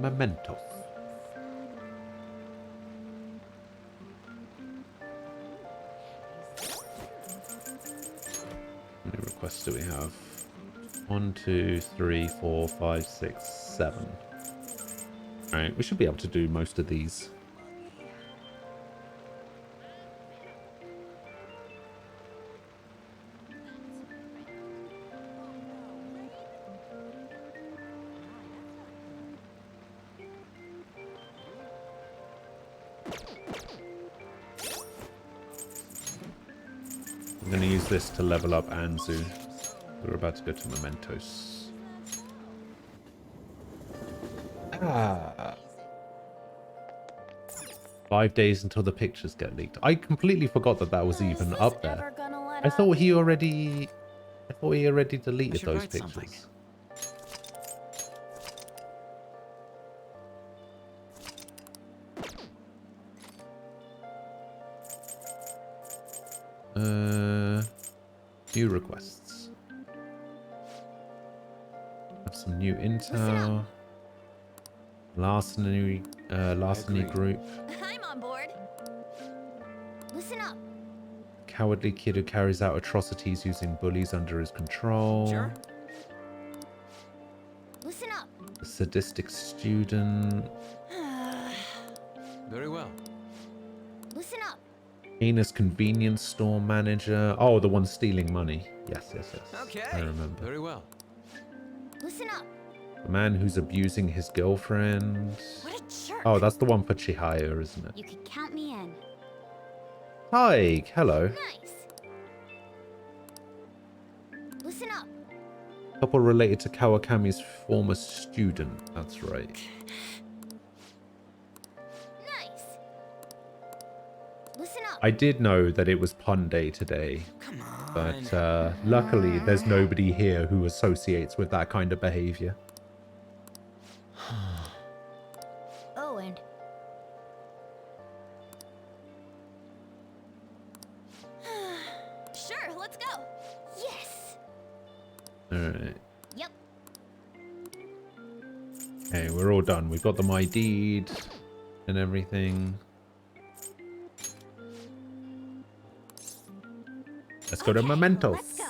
Mementos. How many requests do we have? 1, 2, 3, 4, 5, 6, 7. Alright, we should be able to do most of these. I'm going to use this to level up Anzu. We're about to go to Mementos. Ah. 5 days until the pictures get leaked. I completely forgot that that was even up there. I thought he already deleted those pictures. New requests. Have some new intel. Larceny group. I'm on board. Listen up. Cowardly kid who carries out atrocities using bullies under his control. Sure. Listen up. A sadistic student. Very well. Listen up. Heinous convenience store manager. Oh, the one stealing money. Yes. Okay. I remember. Very well. Listen up. The man who's abusing his girlfriend. What a jerk. Oh, that's the one for Chihaya, isn't it? You could count me in. Hi, hello. Nice. Listen up. Couple related to Kawakami's former student. That's right. Nice. Listen up. I did know that it was pun day today. Come on. But luckily, there's nobody here who associates with that kind of behavior. Oh, and sure, let's go. Yes. Alright. Yep. Okay, we're all done. We've got them ID'd and everything. Let's go to Mementos. Let's go.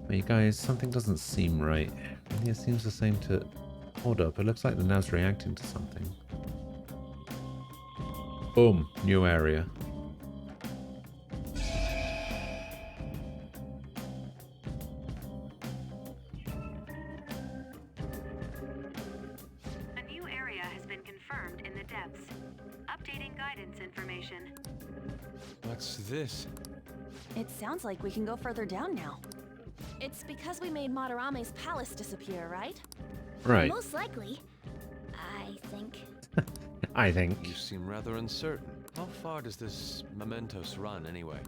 Hey guys, something doesn't seem right. It seems the same to... Hold up, it looks like the nav's reacting to something. Boom, new area. A new area has been confirmed in the depths. Updating guidance information. What's this? It sounds like we can go further down now. It's because we made Madarame's palace disappear, right? Right. Most likely. I think. I think. You seem rather uncertain. How far does this Mementos run, anyway?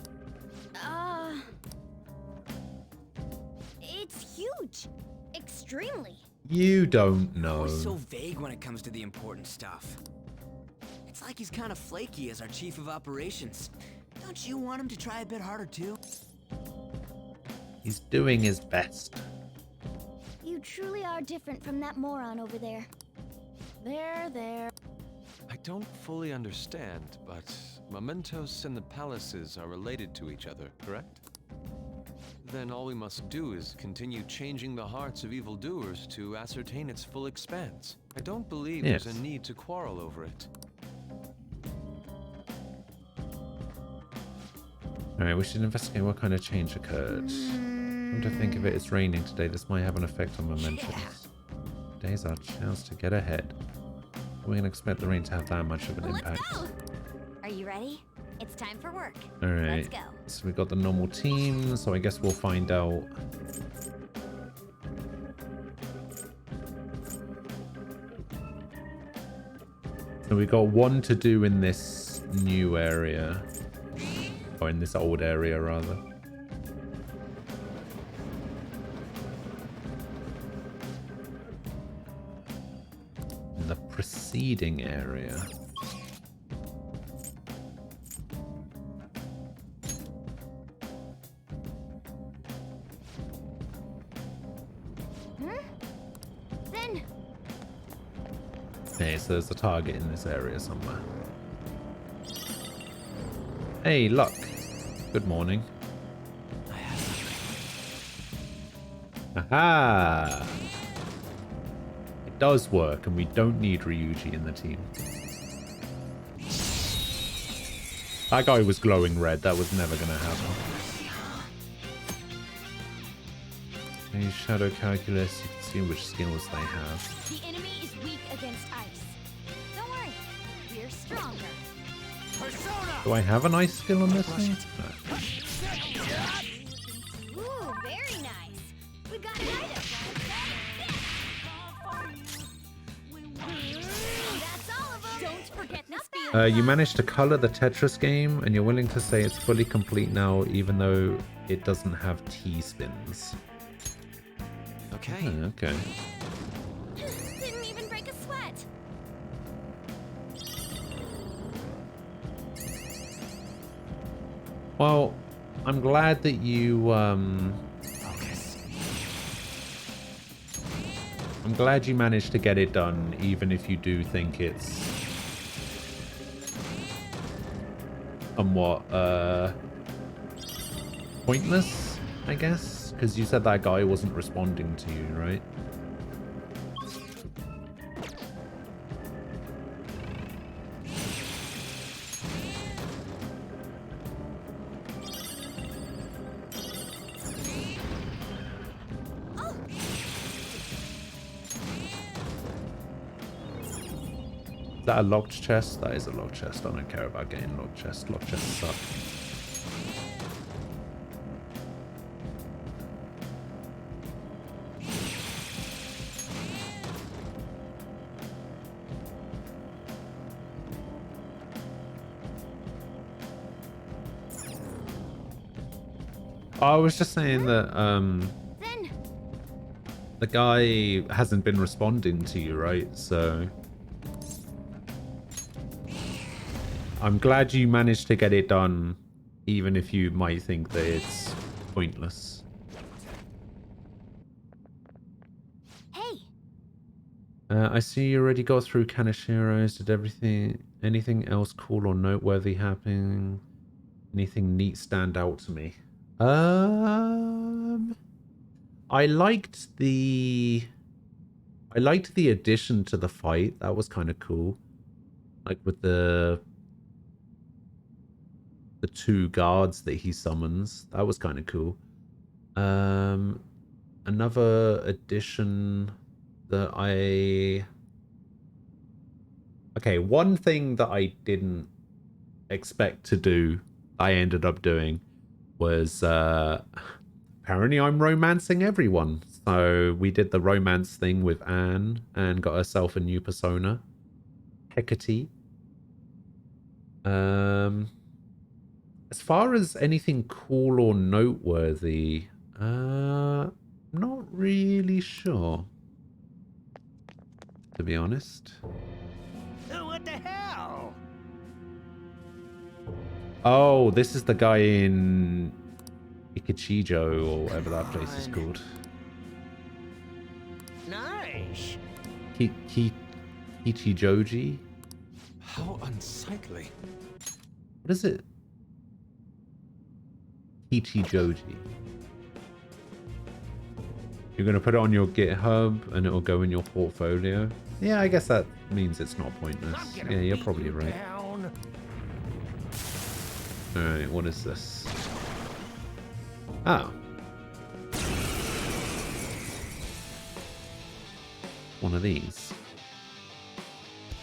It's huge. Extremely. You don't know. He's so vague when it comes to the important stuff. It's like he's kind of flaky as our chief of operations. Don't you want him to try a bit harder too? He's doing his best. You truly are different from that moron over there. There. I don't fully understand, but Mementos and the palaces are related to each other, correct? Then all we must do is continue changing the hearts of evildoers to ascertain its full expanse. I don't believe there's a need to quarrel over it. Alright, we should investigate what kind of change occurred. Come to think of it, it's raining today. This might have an effect on Mementos. Today's our chance to get ahead. We can expect the rain to have that much of an impact. Let's go. Are you ready? It's time for work. Alright, Let's go. so we got the normal team, so I guess we'll find out. So we got one to do in this new area. Or in this old area, rather. In the preceding area. Then. Okay, so there's a target in this area somewhere. Hey, Luck. Good morning. Aha! It does work, and we don't need Ryuji in the team. That guy was glowing red. That was never going to happen. Use shadow calculus. You can see which skills they have. The enemy is weak against ice. Don't worry, we're stronger. Persona! Do I have an ice skill on this thing? No. Ooh, very nice. We got an item. That's all of them. Don't forget the speed. You managed to color the Tetris game, and you're willing to say it's fully complete now, even though it doesn't have T-spins. Okay. Oh, okay. Didn't even break a sweat. Well, I'm glad that you, I'm glad you managed to get it done, even if you do think it's somewhat, pointless, I guess? Because you said that guy wasn't responding to you, right? Is that a locked chest? That is a locked chest. I don't care about getting locked chests. Locked chests suck. I was just saying that the guy hasn't been responding to you, right? So I'm glad you managed to get it done, even if you might think that it's pointless. Hey. I see you already got through Kanashiro's. Did anything else cool or noteworthy happen? Anything neat stand out to me? I liked the addition to the fight. That was kind of cool. Like with the two guards that he summons. That was kind of cool. Another addition that okay, one thing that I didn't expect to do, I ended up doing, was apparently I'm romancing everyone. So we did the romance thing with Anne and got herself a new persona, Hecate. As far as anything cool or noteworthy, not really sure, to be honest. What the hell? Oh, this is the guy in Ichigaya or whatever that place is called. Nice. Ichijoji? How unsightly. What is it? Ichijoji. You're going to put it on your GitHub and it'll go in your portfolio. Yeah, I guess that means it's not pointless. Yeah, you're probably right. Alright, what is this? Oh. One of these.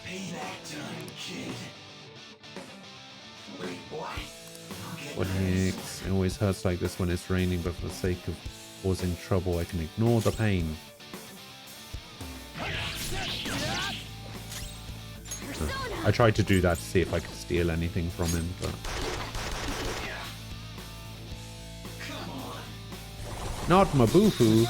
Payback time, kid. Wait, what? What hicks? It always hurts like this when it's raining, but for the sake of causing trouble, I can ignore the pain. I tried to do that to see if I could steal anything from him, but... Not Mabufu!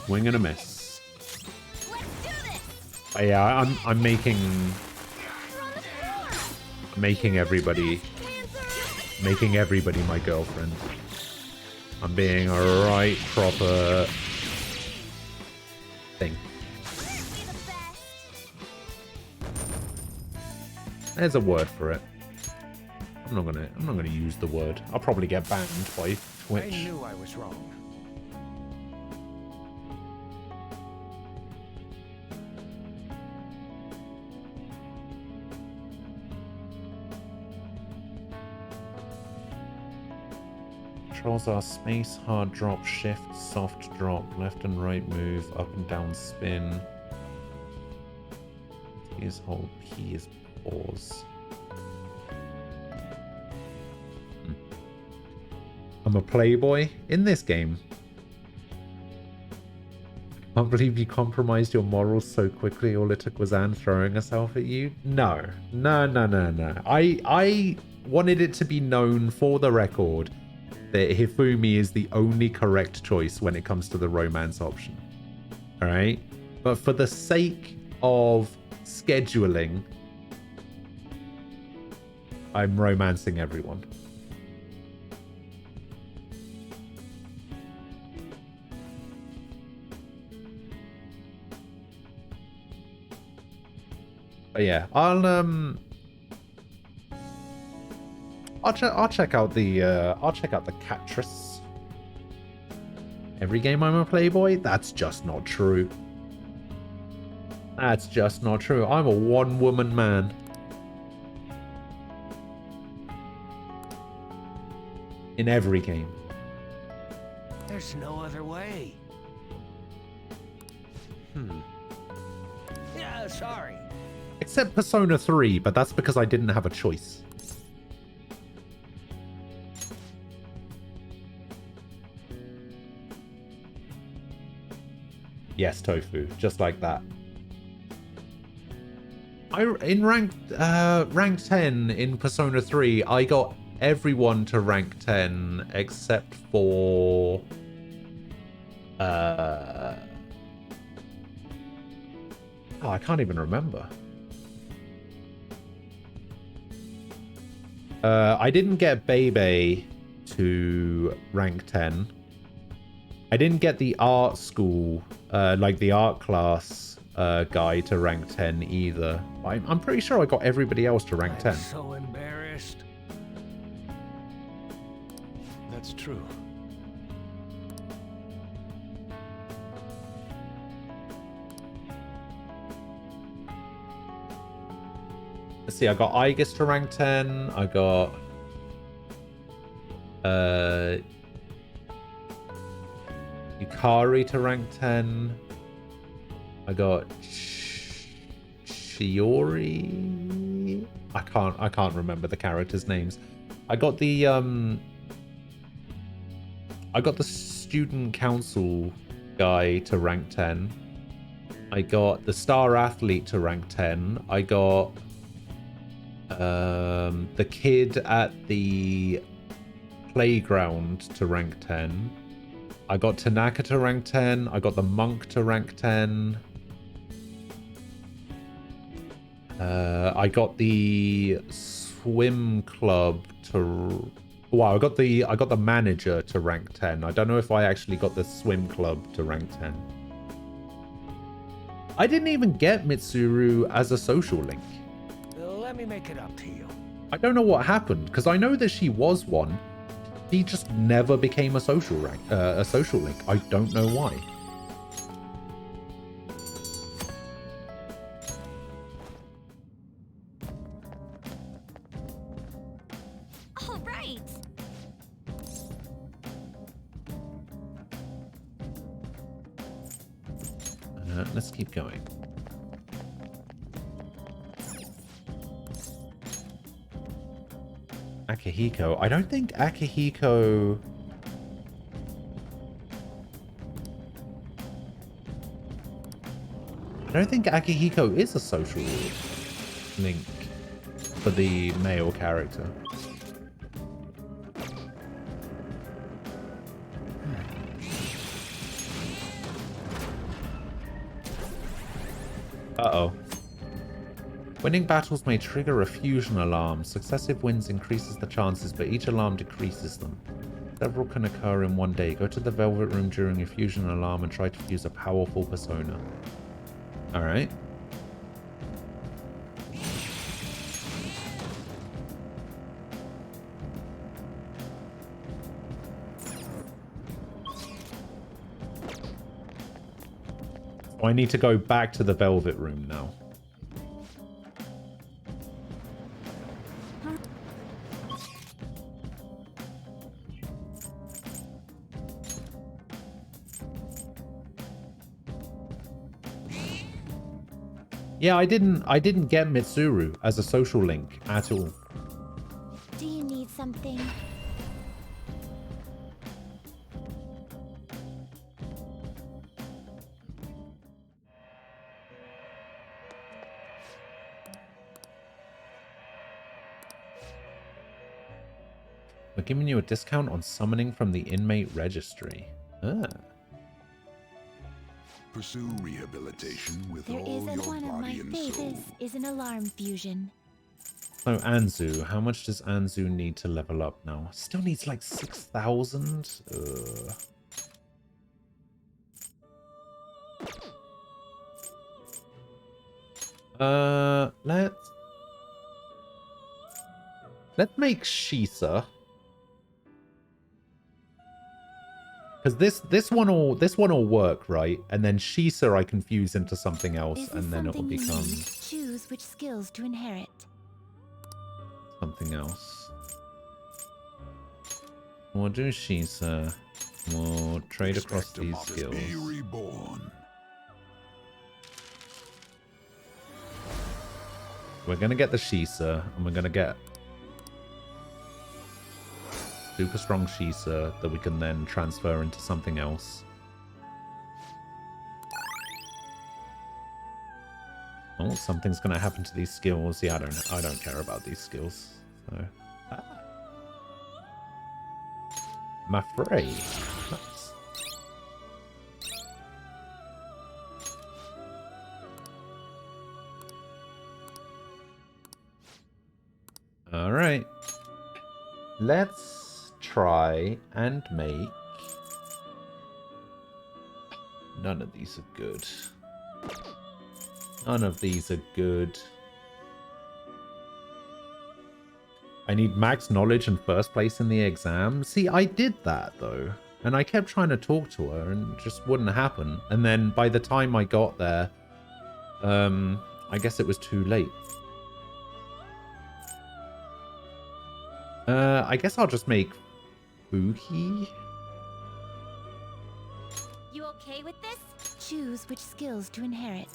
Swing and a miss. But yeah, I'm making everybody my girlfriend. I'm being a right proper thing. There's a word for it. I'm not gonna use the word. I'll probably get banned by Twitch. I knew I was wrong. Controls are space, hard drop, shift, soft drop, left and right move, up and down spin. T is hold, P is pause. I'm a playboy in this game. Can't believe you compromised your morals so quickly. All it took was Anne throwing herself at you. No. I wanted it to be known for the record that Hifumi is the only correct choice when it comes to the romance option. All right? But for the sake of scheduling, I'm romancing everyone. But yeah, I'll check out the Catress. Every game I'm a playboy? That's just not true. That's just not true. I'm a one-woman man. In every game. There's no other way. Yeah, sorry. Except Persona 3, but that's because I didn't have a choice. Yes, Tofu, just like that. In rank 10 in Persona 3, I got everyone to rank 10 except for oh, I can't even remember. I didn't get Bebe to rank 10. I didn't get the art school, like the art class guy to rank 10 either. I'm pretty sure I got everybody else to rank 10. I'm so embarrassed. That's true. Let's see, I got Aegis to rank 10. I got Yukari to rank 10. I got Shiori. I can't remember the characters' names. I got the student council guy to rank 10. I got the star athlete to rank 10. I got the kid at the playground to rank 10. I got Tanaka to rank 10. I got the monk to rank 10. I got the swim club to... Wow, I got the manager to rank 10. I don't know if I actually got the swim club to rank 10. I didn't even get Mitsuru as a social link. Let me make it up to you. I don't know what happened, because I know that she was one. She just never became a social link. I don't know why. All right. Let's keep going. Akihiko. I don't think Akihiko... I don't think Akihiko is a social link for the male character. Uh-oh. Winning battles may trigger a fusion alarm. Successive wins increases the chances, but each alarm decreases them. Several can occur in one day. Go to the Velvet Room during a fusion alarm and try to fuse a powerful persona. Alright. So I need to go back to the Velvet Room now. Yeah, I didn't get Mitsuru as a social link at all. Do you need something? We're giving you a discount on summoning from the inmate registry. Ah. Pursue rehabilitation with There all isn't your one of my body and soul. favors is an alarm fusion. So Anzu, how much does Anzu need to level up now? Still needs like 6,000? Let's make Shisa. Because this one will work, right? And then Shisa I can fuse into something else, and then it will become Choose which skills to inherit. something else. We'll do Shisa. We'll trade across these skills. Be reborn. We're gonna get the Shisa, and we're gonna get super strong Shisa that we can then transfer into something else. Oh, something's gonna happen to these skills. Yeah, I don't care about these skills. So, Mafrey. Nice. All right. Let's try and make... None of these are good. None of these are good. I need max knowledge and first place in the exam. See, I did that though. And I kept trying to talk to her and it just wouldn't happen. And then by the time I got there, I guess it was too late. I guess I'll just make Fuki. You okay with this? Choose which skills to inherit.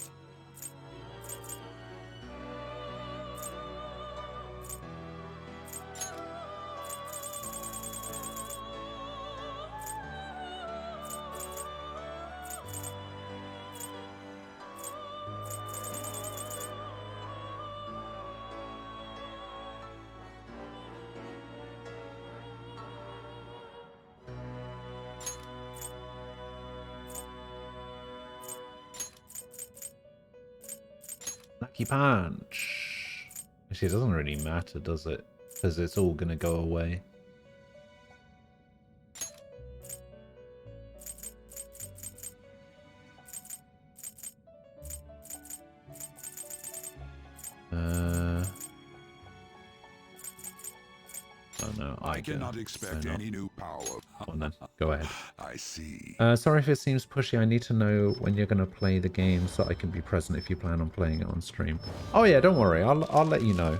Lucky Punch. Actually, it doesn't really matter, does it? Because it's all going to go away. Oh no, I cannot expect any new power. On then, go ahead. I see. Sorry if it seems pushy. I need to know when you're going to play the game so I can be present if you plan on playing it on stream. Oh yeah, don't worry. I'll let you know.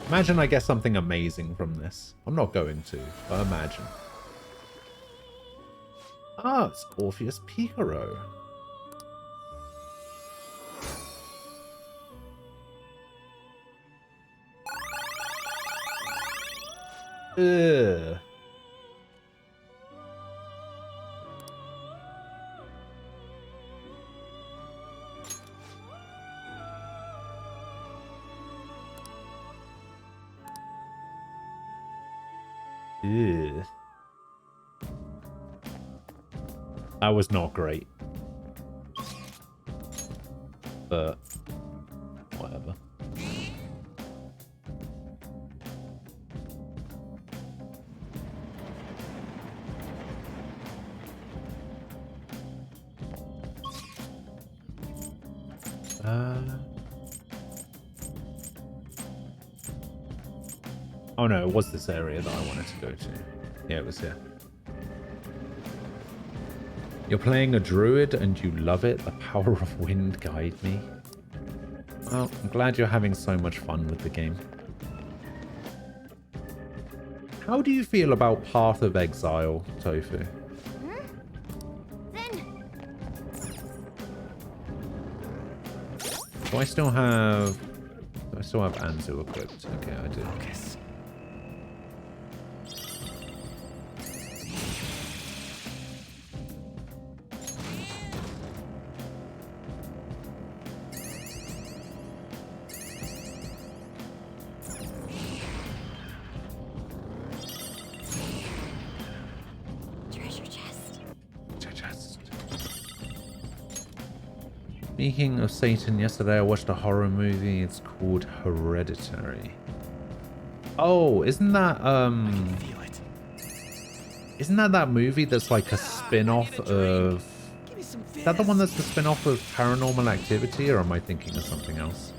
Imagine I get something amazing from this. I'm not going to, but imagine. Ah, it's Orpheus Picaro. Ugh. Ugh. That was not great. But whatever. Oh no, it was this area that I wanted to go to. Yeah, it was here. You're playing a druid and you love it. The power of wind guide me. Well, I'm glad you're having so much fun with the game. How do you feel about Path of Exile, Tofu? Do I still have Anzu equipped? Okay, I do. Focus. Speaking of Satan, yesterday I watched a horror movie. It's called Hereditary. Oh, isn't that isn't that movie that's like a spin-off of... Is that the one that's the spin-off of Paranormal Activity, or am I thinking of something else?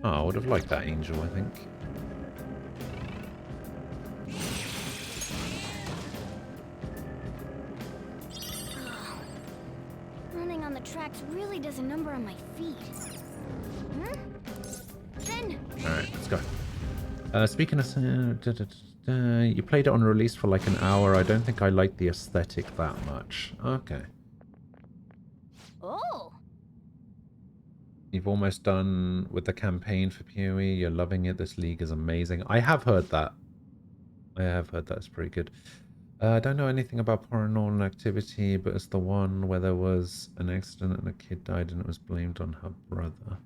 Oh, I would have liked that angel, I think. Oh, running on the tracks really does a number on my feet. Alright, let's go. Speaking of... you played it on release for like an hour. I don't think I like the aesthetic that much. Okay. Oh! You've almost done with the campaign for PoE. You're loving it. This league is amazing. I have heard that. I have heard that's pretty good. I don't know anything about Paranormal Activity, but it's the one where there was an accident and a kid died and it was blamed on her brother.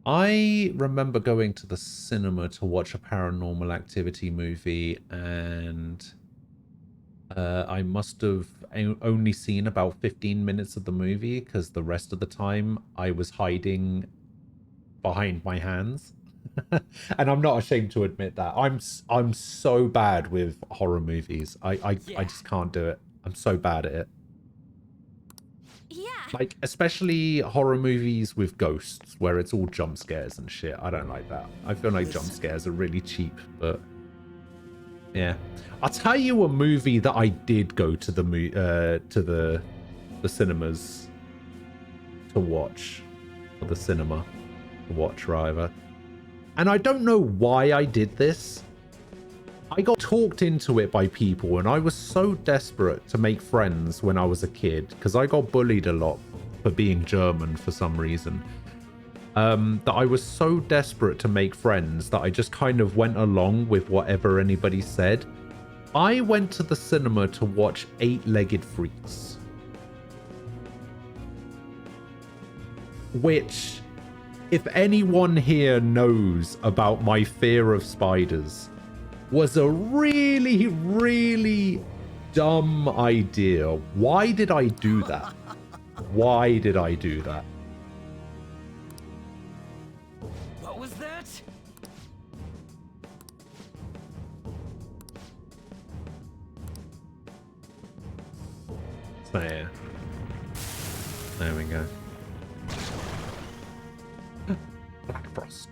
I remember going to the cinema to watch a Paranormal Activity movie, and I must have only seen about 15 minutes of the movie because the rest of the time I was hiding behind my hands. And I'm not ashamed to admit that. I'm so bad with horror movies. I just can't do it. I'm so bad at it. Yeah. Like, especially horror movies with ghosts where it's all jump scares and shit. I don't like that. I feel like jump scares are really cheap, but yeah. I'll tell you a movie that I did go to the cinemas to watch, or the cinema to watch rather. And I don't know why I did this. I got talked into it by people, and I was so desperate to make friends when I was a kid, because I got bullied a lot for being German for some reason. That I was so desperate to make friends that I just kind of went along with whatever anybody said. I went to the cinema to watch Eight-Legged Freaks. Which, if anyone here knows about my fear of spiders, was a really, really dumb idea. Why did I do that? Why did I do that? What was that? There. There we go. Black Frost.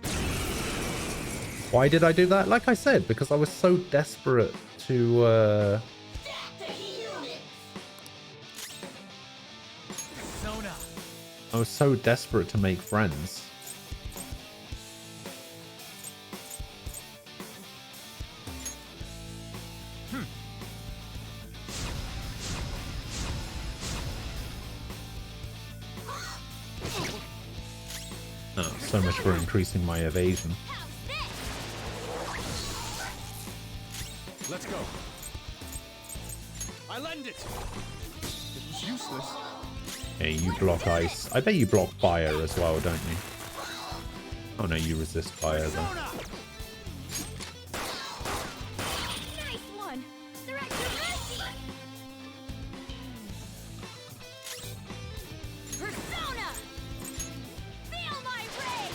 Why did I do that? Like I said, because I was so desperate to I was so desperate to make friends. Oh, so much for increasing my evasion. Let's go. I lend it. It was useless. Hey, you block ice. I bet you block fire as well, don't you? Oh no, you resist fire though. Nice one. They're at your mercy. Persona. Feel my ray.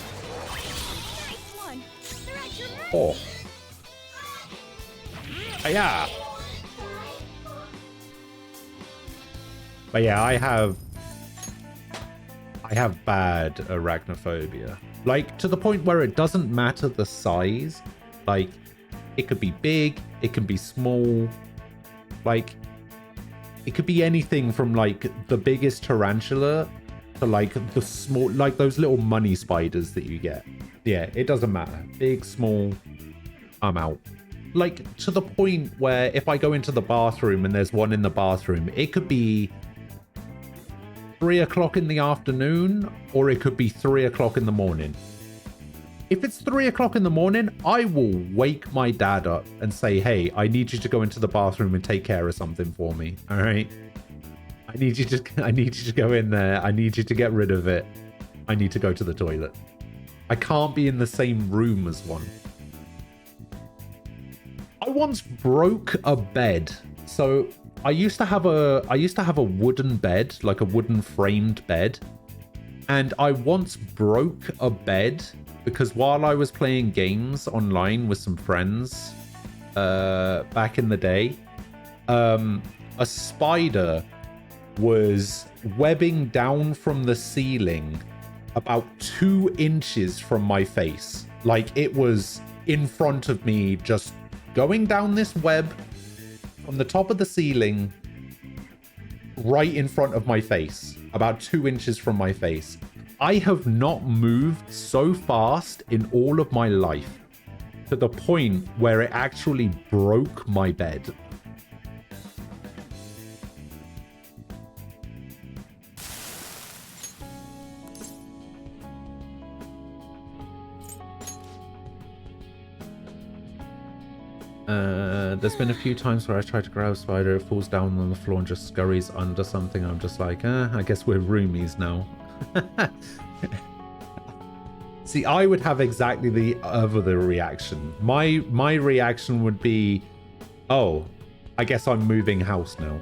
Nice one. They're at your mercy. Oh. Yeah. But yeah, I have bad arachnophobia. Like, to the point where it doesn't matter the size. Like, It could be big, it can be small. Like, it could be anything from like the biggest tarantula to like the small, like those little money spiders that you get. Yeah, it doesn't matter. Big, small, I'm out. Like, to the point where if I go into the bathroom and there's one in the bathroom, it could be 3 o'clock in the afternoon, or it could be 3 o'clock in the morning. If it's 3 o'clock in the morning, I will wake my dad up and say, hey, I need you to go into the bathroom and take care of something for me. All right. I need you to go in there. I need you to get rid of it. I need to go to the toilet. I can't be in the same room as one. I once broke a bed. So I used to have a wooden bed, like a wooden framed bed. And I once broke a bed because while I was playing games online with some friends back in the day, a spider was webbing down from the ceiling about 2 inches from my face. Like, it was in front of me, just going down this web from the top of the ceiling right in front of my face, about 2 inches from my face. I have not moved so fast in all of my life, to the point where it actually broke my bed. There's been a few times where I try to grab a spider, it falls down on the floor and just scurries under something. I'm just like, I guess we're roomies now. See, I would have exactly the other reaction. My reaction would be, oh, I guess I'm moving house now.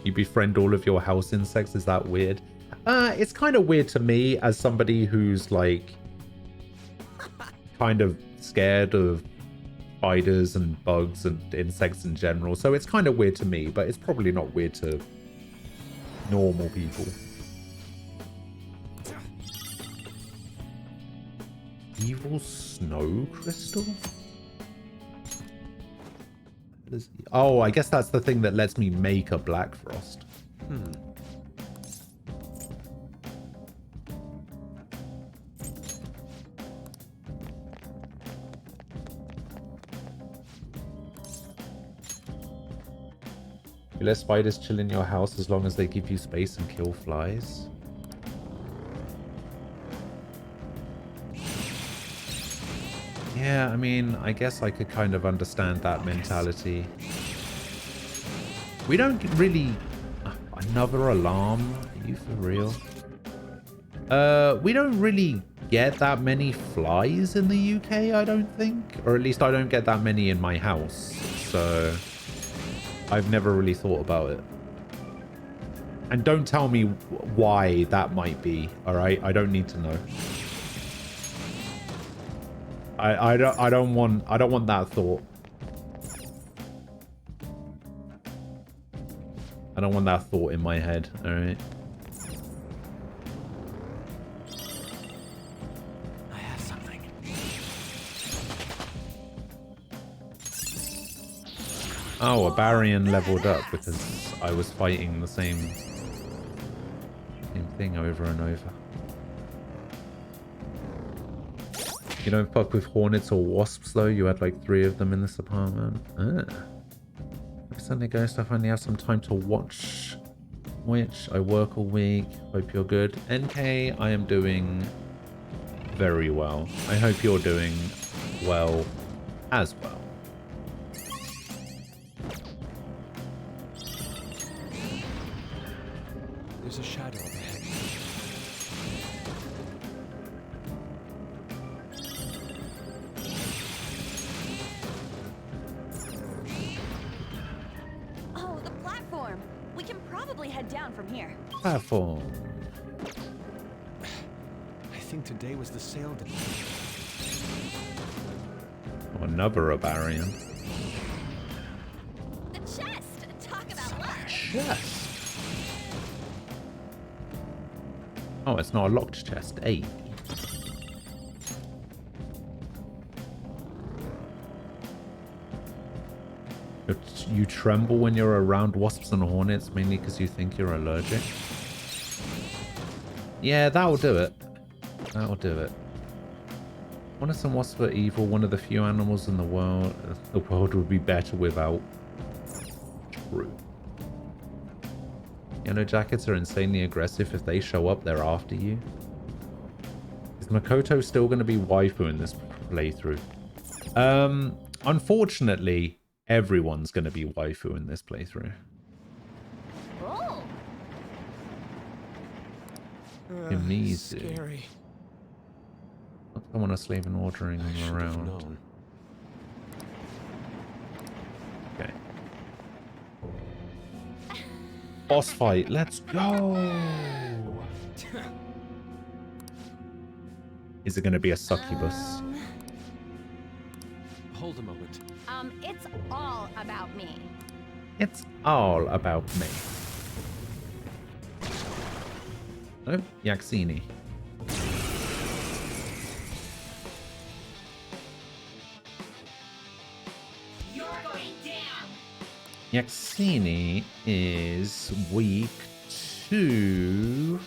You befriend all of your house insects? Is that weird? It's kind of weird to me as somebody who's like kind of scared of spiders and bugs and insects in general. So it's kind of weird to me, but it's probably not weird to normal people. Evil snow crystal? Oh, I guess that's the thing that lets me make a black frost. You let spiders chill in your house as long as they give you space and kill flies? Yeah, I mean, I guess I could kind of understand that mentality. We don't really... Another alarm? Are you for real? We don't really get that many flies in the UK, I don't think. Or at least I don't get that many in my house. So I've never really thought about it. And don't tell me why that might be, alright? I don't need to know. I don't want that thought. I don't want that thought in my head, alright? I have something. Oh, a Barian leveled up because I was fighting the same thing over and over. You don't fuck with hornets or wasps though? You had like 3 of them in this apartment. Every Sunday ghost, I finally have some time to watch which I work all week. Hope you're good. NK, I am doing very well. I hope you're doing well as well. There's a shadow ahead. Oh, the platform. We can probably head down from here. Platform. I think today was the sale day. Oh, another Barian. The chest! Talk about luck! Chest. Oh, it's not a locked chest. 8. You tremble when you're around wasps and hornets, mainly because you think you're allergic. Yeah, that'll do it. That'll do it. Hornets and wasps are evil, one of the few animals in the world. The world would be better without. True. Yellow jackets are insanely aggressive. If they show up, they're after you. Is Makoto still going to be waifu in this playthrough? Unfortunately, everyone's going to be waifu in this playthrough. Oh. Scary. I want to slave and ordering them around. Okay. Boss fight. Let's go. Is it going to be a succubus? Hold a moment. It's all about me. It's all about me. Oh, Yaxini. You're going down. Yaxini is weak to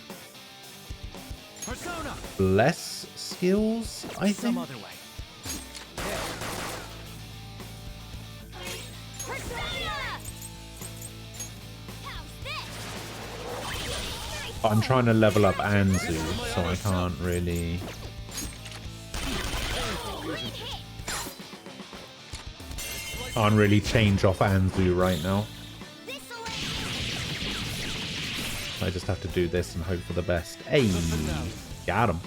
Persona. less skills, I think. Some other way. I'm trying to level up Anzu, so I can't really... Can't really change off Anzu right now. I just have to do this and hope for the best. Hey, got him.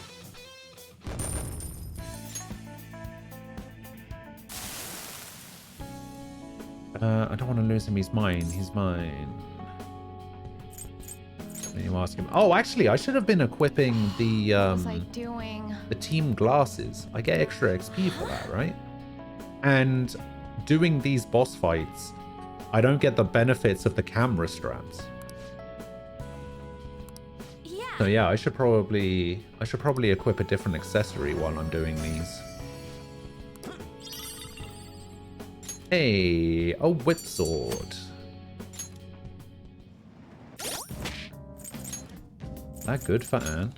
I don't want to lose him. He's mine. He's mine. You ask him. Oh, actually, I should have been equipping the What was I doing? the team glasses. I get extra XP for that, right? And doing these boss fights, I don't get the benefits of the camera straps. Yeah. So yeah, I should probably equip a different accessory while I'm doing these. Hey, a whip sword. That good for Anne?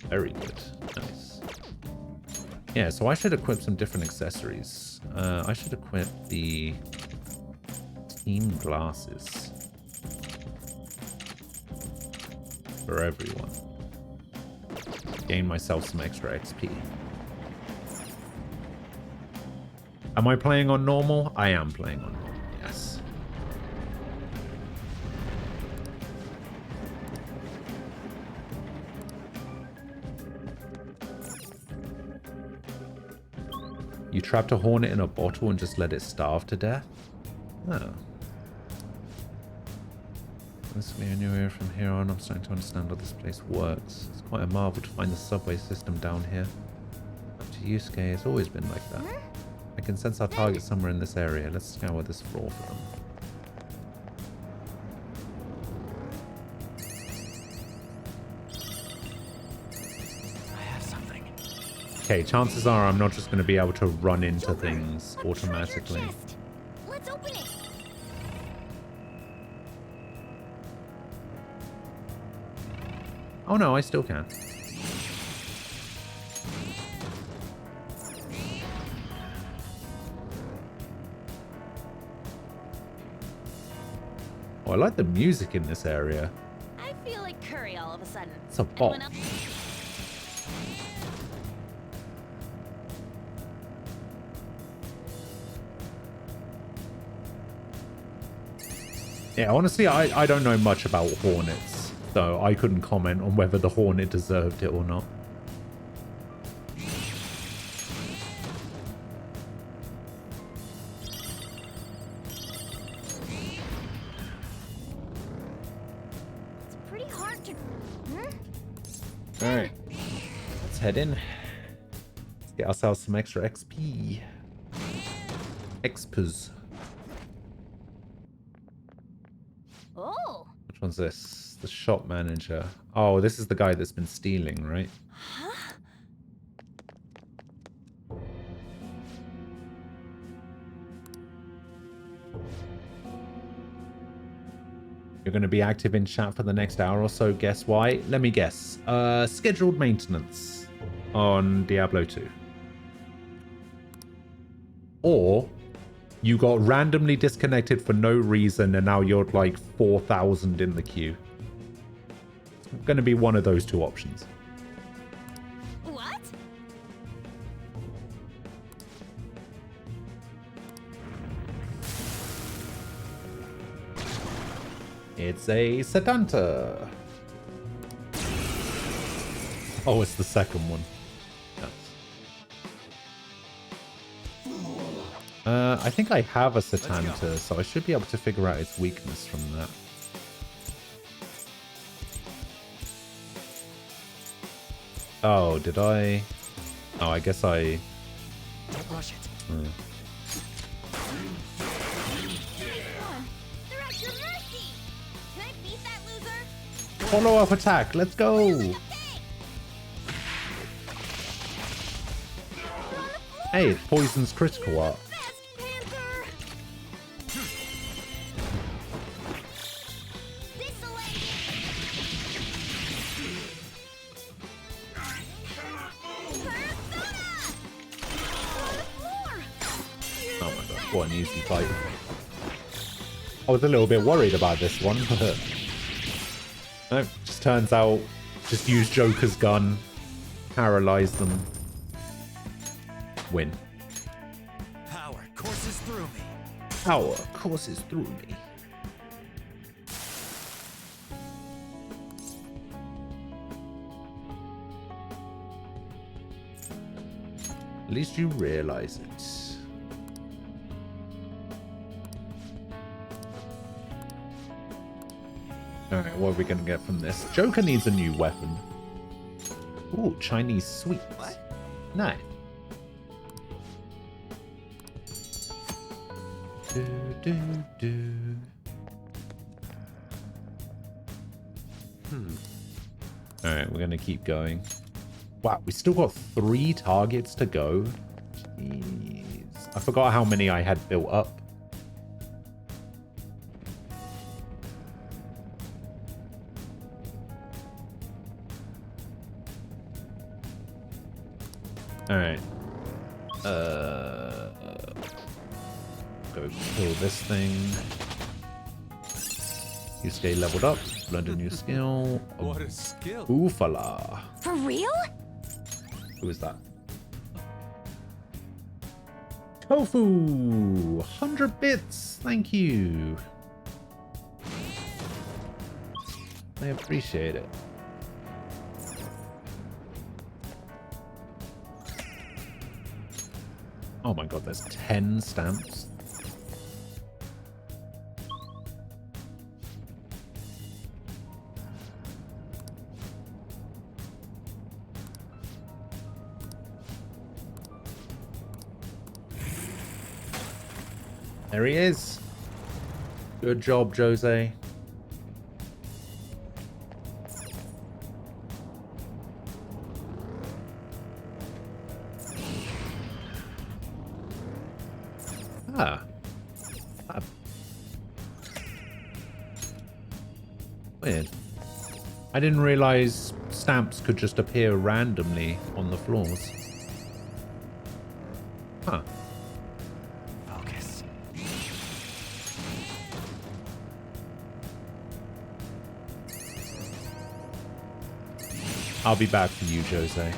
Very good. Nice. Yeah, so I should equip some different accessories. I should equip the team glasses for everyone. Gain myself some extra XP. Am I playing on normal? I am playing on normal, yes. You trapped a hornet in a bottle and just let it starve to death? Oh. This will be a new era from here on. I'm starting to understand how this place works. It's quite a marvel to find the subway system down here. Up to Yusuke, it's always been like that. I can sense our target somewhere in this area. Let's scour this floor for them. I have something. Okay, chances are I'm not just going to be able to run into things automatically. Let's open it. Oh no, I still can. Oh, I like the music in this area. I feel like curry all of a sudden. It's a bop. Anyone else? Yeah, honestly, I don't know much about hornets, so I couldn't comment on whether the hornet deserved it or not. It's pretty hard to. Alright, let's head in. Let's get ourselves some extra XP. Expers. Oh. Which one's this? The shop manager. Oh, this is the guy that's been stealing, right? Huh? You're going to be active in chat for the next hour or so. Guess why? Let me guess. Scheduled maintenance on Diablo 2. Or you got randomly disconnected for no reason and now you're like 4,000 in the queue. It's going to be one of those two options. What? It's a Sedanta. Oh, it's the second one. Yes. I think I have a Sedanta, so I should be able to figure out its weakness from that. Oh, did I? Oh, I guess I... Don't rush it. They're at your mercy. Can I beat that loser? Follow-up attack, let's go! Hey, it's Poison's critical art. Oh my god, what an easy fight. I was a little bit worried about this one, but... No, just turns out, just use Joker's gun, paralyze them, win. Power courses through me. Power courses through me. At least you realize it. Alright, what are we gonna get from this? Joker needs a new weapon. Ooh, Chinese sweets. Nice. Alright, we're gonna keep going. Wow, we still got 3 targets to go. Jeez. I forgot how many I had built up. Alright. Go kill this thing. You stay leveled up. Learned a new skill. What a skill. Oofala. For real? Who is that? Tofu! 100 bits! Thank you. I appreciate it. Oh my god, there's 10 stamps. There he is. Good job, Jose. Weird. I didn't realize stamps could just appear randomly on the floors. Huh. Focus. I'll be back for you, Jose.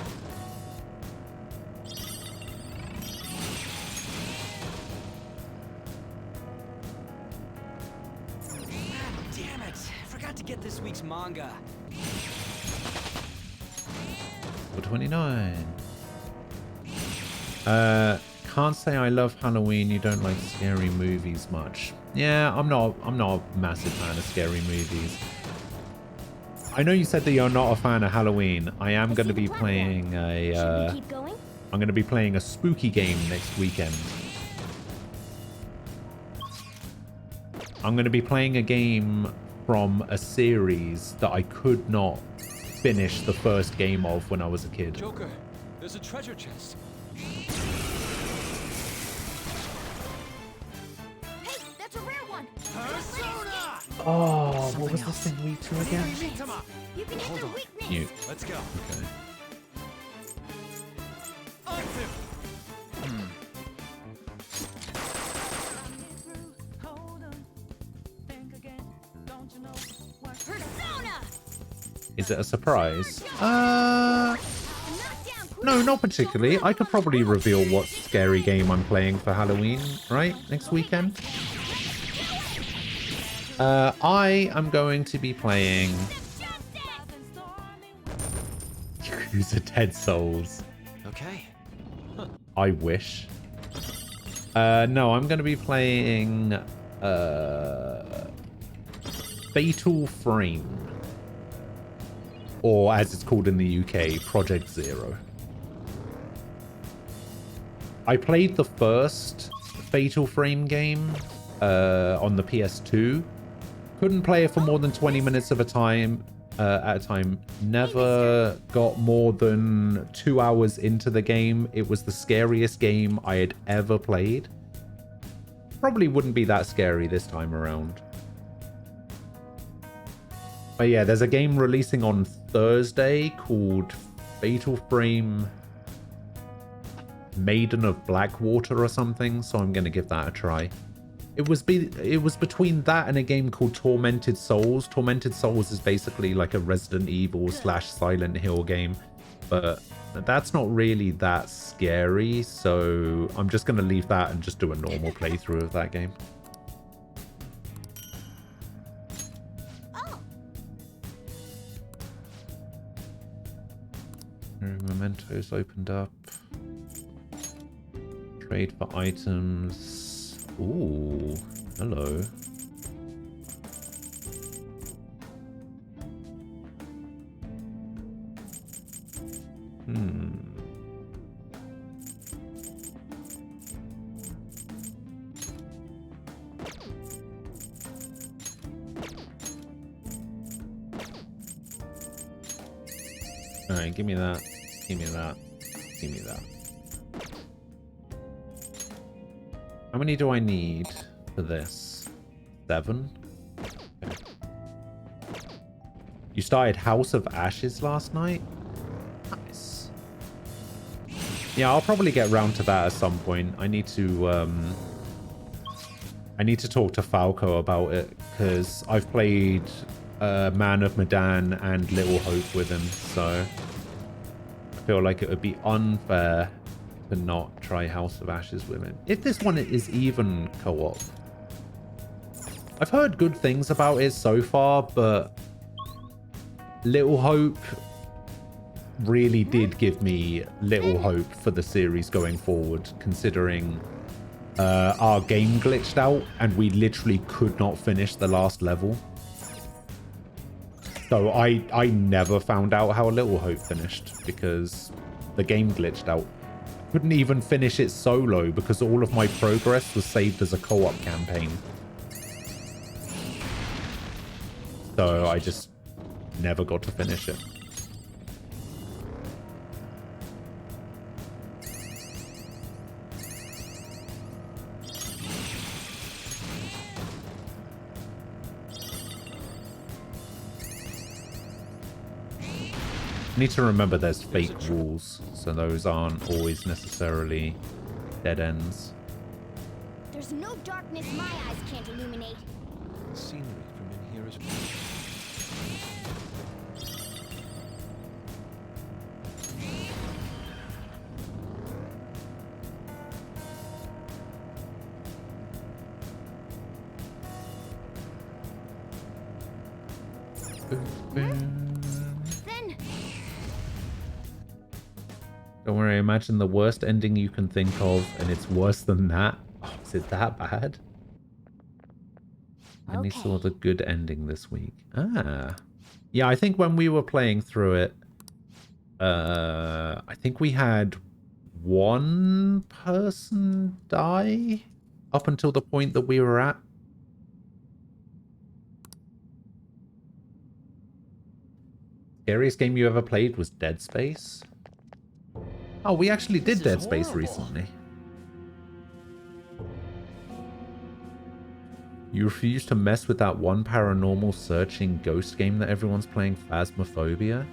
Damn it! Forgot to get this week's manga. 429. Can't say I love Halloween. You don't like scary movies much. Yeah, I'm not a massive fan of scary movies. I know you said that you're not a fan of Halloween. I am going to be playing a I'm going to be playing a spooky game next weekend. I'm going to be playing a game from a series that I could not finish the first game of when I was a kid. Joker, there's a treasure chest. Hey, that's a rare one. Persona! Oh, what was this thing weak to again? You can hit the weakness. Mute. Let's go. Okay. Persona. Is it a surprise? No, not particularly. I could probably reveal what scary game I'm playing for Halloween, right? Next weekend. I am going to be playing Yakuza Dead Souls. Okay. I wish. No, I'm going to be playing Fatal Frame. Or as it's called in the UK, Project Zero. I played the first Fatal Frame game on the PS2. Couldn't play it for more than 20 minutes of a time at a time. Never got more than 2 hours into the game. It was the scariest game I had ever played. Probably wouldn't be that scary this time around. But yeah, there's a game releasing on Thursday called Fatal Frame Maiden of Blackwater or something, so I'm going to give that a try. It was between that and a game called Tormented Souls. Tormented Souls is basically like a Resident Evil / Silent Hill game, but that's not really that scary, so I'm just going to leave that and just do a normal playthrough of that game. Mementos opened up. Trade for items. Ooh, hello. Alright, give me that. Give me that. Give me that. How many do I need for this? 7? Okay. You started House of Ashes last night? Nice. Yeah, I'll probably get round to that at some point. I need to talk to Falco about it, because I've played Man of Medan and Little Hope with him, so I feel like it would be unfair to not try House of Ashes with him. If this one is even co-op. I've heard good things about it so far, but Little Hope really did give me little hope for the series going forward, considering our game glitched out and we literally could not finish the last level. So I never found out how Little Hope finished because the game glitched out. Couldn't even finish it solo because all of my progress was saved as a co-op campaign. So I just never got to finish it. Need to remember there's fake walls, so those aren't always necessarily dead ends. There's no darkness my eyes can't illuminate. Scenery from in here is Don't worry, imagine the worst ending you can think of, and it's worse than that. Oh, is it that bad? I only saw the good ending this week. Ah. Yeah, I think when we were playing through it, I think we had one person die up until the point that we were at. Scariest game you ever played was Dead Space. Oh, we actually did Dead Space recently. You refuse to mess with that one paranormal searching ghost game that everyone's playing, Phasmophobia?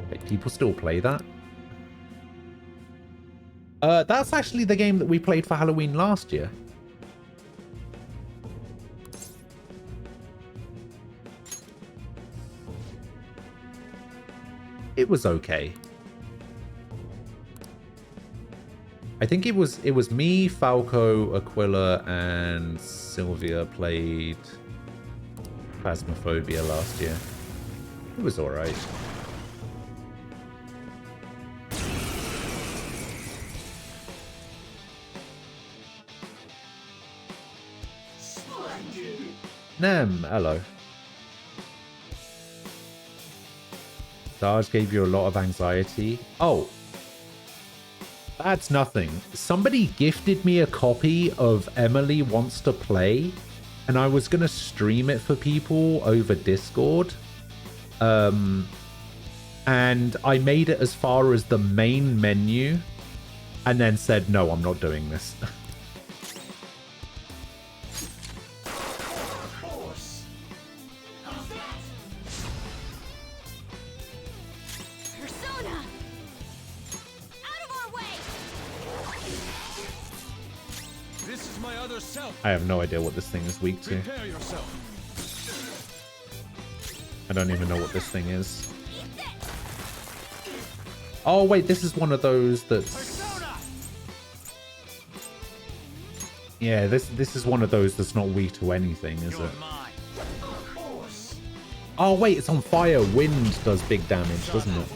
Wait, people still play that? That's actually the game that we played for Halloween last year. It was okay. I think it was me, Falco, Aquila, and Sylvia played Phasmophobia last year. It was alright. Nem, hello. Sarge gave you a lot of anxiety. Oh. That's nothing. Somebody gifted me a copy of Emily Wants to Play, and I was going to stream it for people over Discord. And I made it as far as the main menu, and then said, no, I'm not doing this. I have no idea what this thing is weak to. I don't even know what this thing is. Oh wait, this is one of those that's... Yeah, this is one of those that's not weak to anything, is it? Oh wait, it's on fire. Wind does big damage, doesn't it?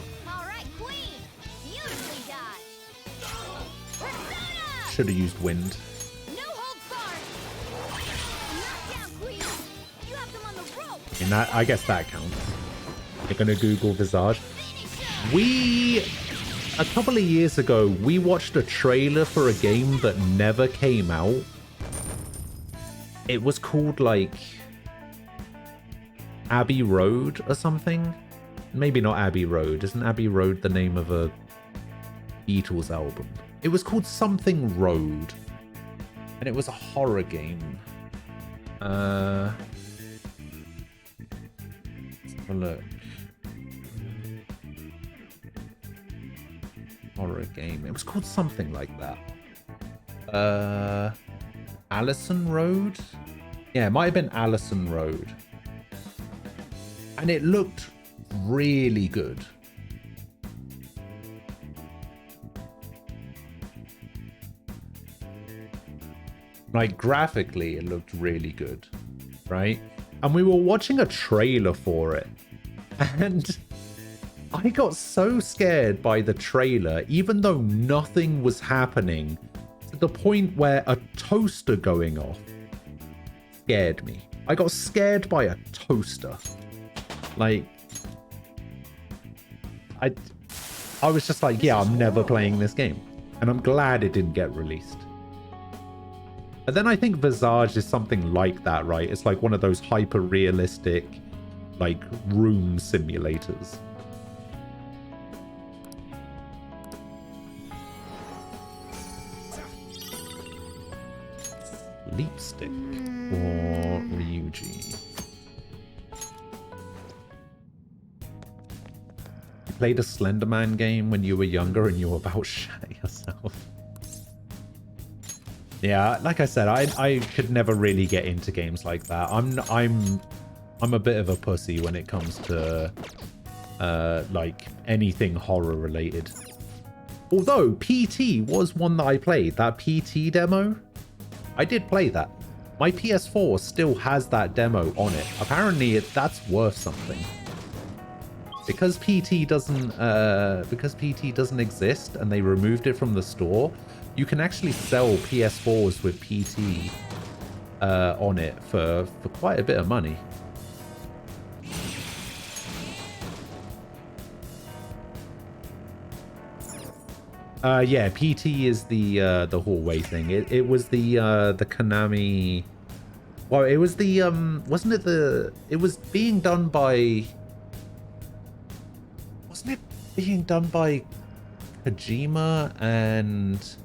Should have used wind. And that, I guess that counts. You're gonna Google Visage. A couple of years ago, we watched a trailer for a game that never came out. It was called like Abbey Road or something. Maybe not Abbey Road. Isn't Abbey Road the name of a Beatles album? It was called something Road. And it was a horror game. Look. Horror game. It was called something like that. Allison Road? Yeah, it might have been Allison Road. And it looked really good. Like, graphically, it looked really good. Right? And we were watching a trailer for it. And I got so scared by the trailer, even though nothing was happening, to the point where a toaster going off scared me. I got scared by a toaster. Like, I was just like, yeah, I'm never playing this game. And I'm glad it didn't get released. And then I think Visage is something like that, right? It's like one of those hyper-realistic, like, room simulators. Leap Stick or Ryuji. You played a Slenderman game when you were younger and you were about to shat yourself. Yeah, like I said, I could never really get into games like that. I'm a bit of a pussy when it comes to like anything horror related. Although PT was one that I played, that PT demo. I did play that. My PS4 still has that demo on it. Apparently that's worth something. Because PT doesn't exist and they removed it from the store, you can actually sell PS4s with PT on it for quite a bit of money. Yeah, PT is the hallway thing. It was the Konami. Well, it was the wasn't it the? It was being done by. Wasn't it being done by Kojima and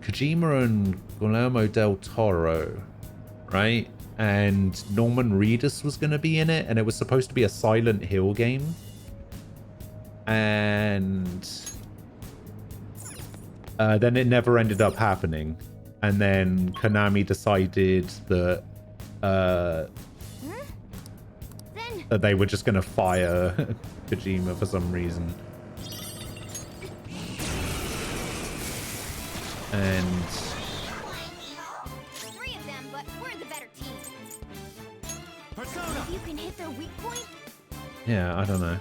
Kojima and Guillermo del Toro, right? And Norman Reedus was going to be in it, and it was supposed to be a Silent Hill game. And then it never ended up happening. And then Konami decided that that they were just going to fire Kojima for some reason. And Three of them, but we're the better team. If you can hit their weak point. yeah, I don't know.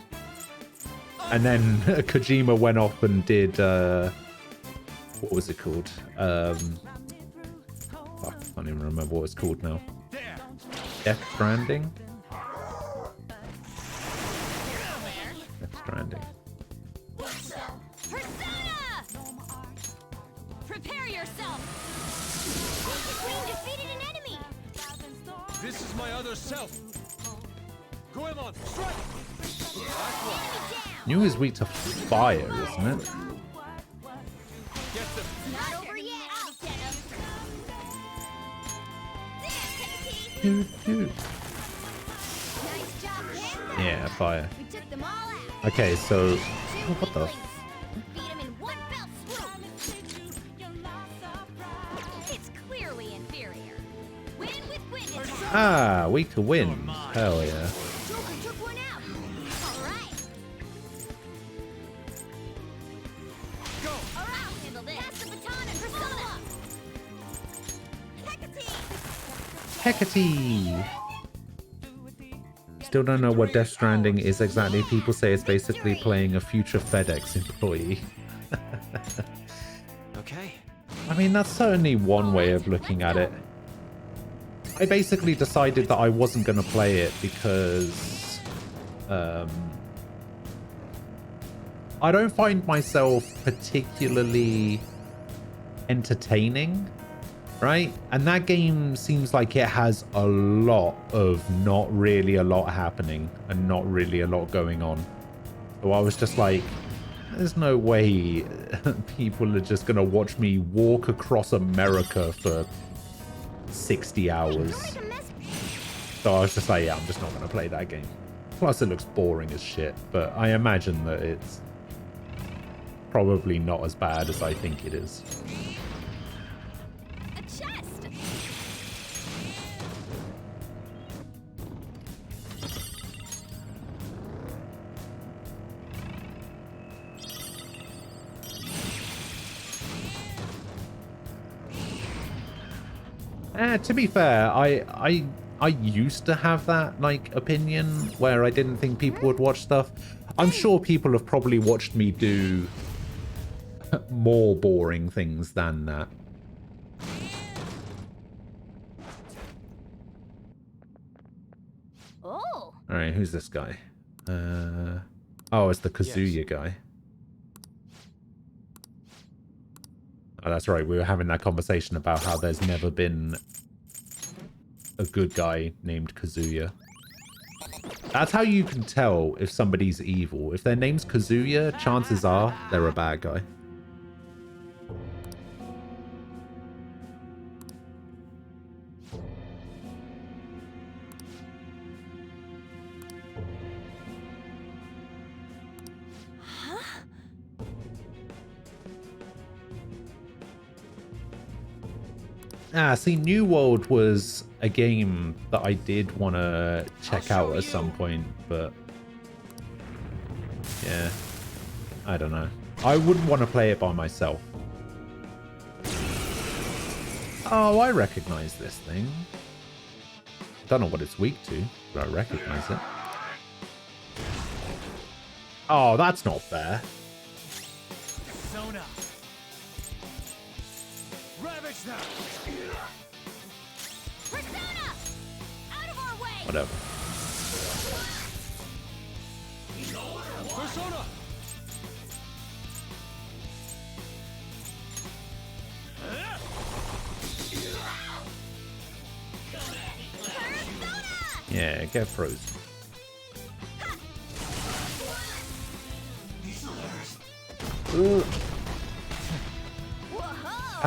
And then Kojima went off and did what was it called? Fuck, I can't even remember what it's called now. Death Stranding? Death Stranding. Persona! Prepare yourself! Queen defeated an enemy! This is my other self. Goemon, strike! New is weak to fire, isn't it? Not over yet, I'll get him! Nice job, Panther! Yeah, fire. We took them all out! Okay, so what the? Beat him in one fell swoop! It's clearly inferior. Win with witness! Ah, weak to wind. Hell yeah. Joker took one out! Alright! Go! Alright, I'll handle this! Pass the baton and Persona! Hecate! Still don't know what Death Stranding is exactly. People say it's basically playing a future FedEx employee. Okay. I mean, that's certainly one way of looking at it. I basically decided that I wasn't going to play it because I don't find myself particularly entertaining, right? And that game seems like it has a lot of not really a lot happening and not really a lot going on. So I was just like, there's no way people are just going to watch me walk across America for 60 hours. So I was just like, yeah, I'm just not going to play that game. Plus it looks boring as shit, but I imagine that it's probably not as bad as I think it is. A chest! To be fair, I used to have that like opinion where I didn't think people would watch stuff. I'm sure people have probably watched me do more boring things than that. Oh! Alright, who's this guy? Oh, it's the Kazuya guy. Oh, that's right. We were having that conversation about how there's never been a good guy named Kazuya. That's how you can tell if somebody's evil. If their name's Kazuya, chances are they're a bad guy. See, New World was a game that I did want to check out at some point, but yeah, I don't know. I wouldn't want to play it by myself. Oh, I recognize this thing. Don't know what it's weak to, but I recognize it. Oh, that's not fair. Persona. Ravage them. Persona! Out of our way! Whatever. Persona. Yeah, get frozen.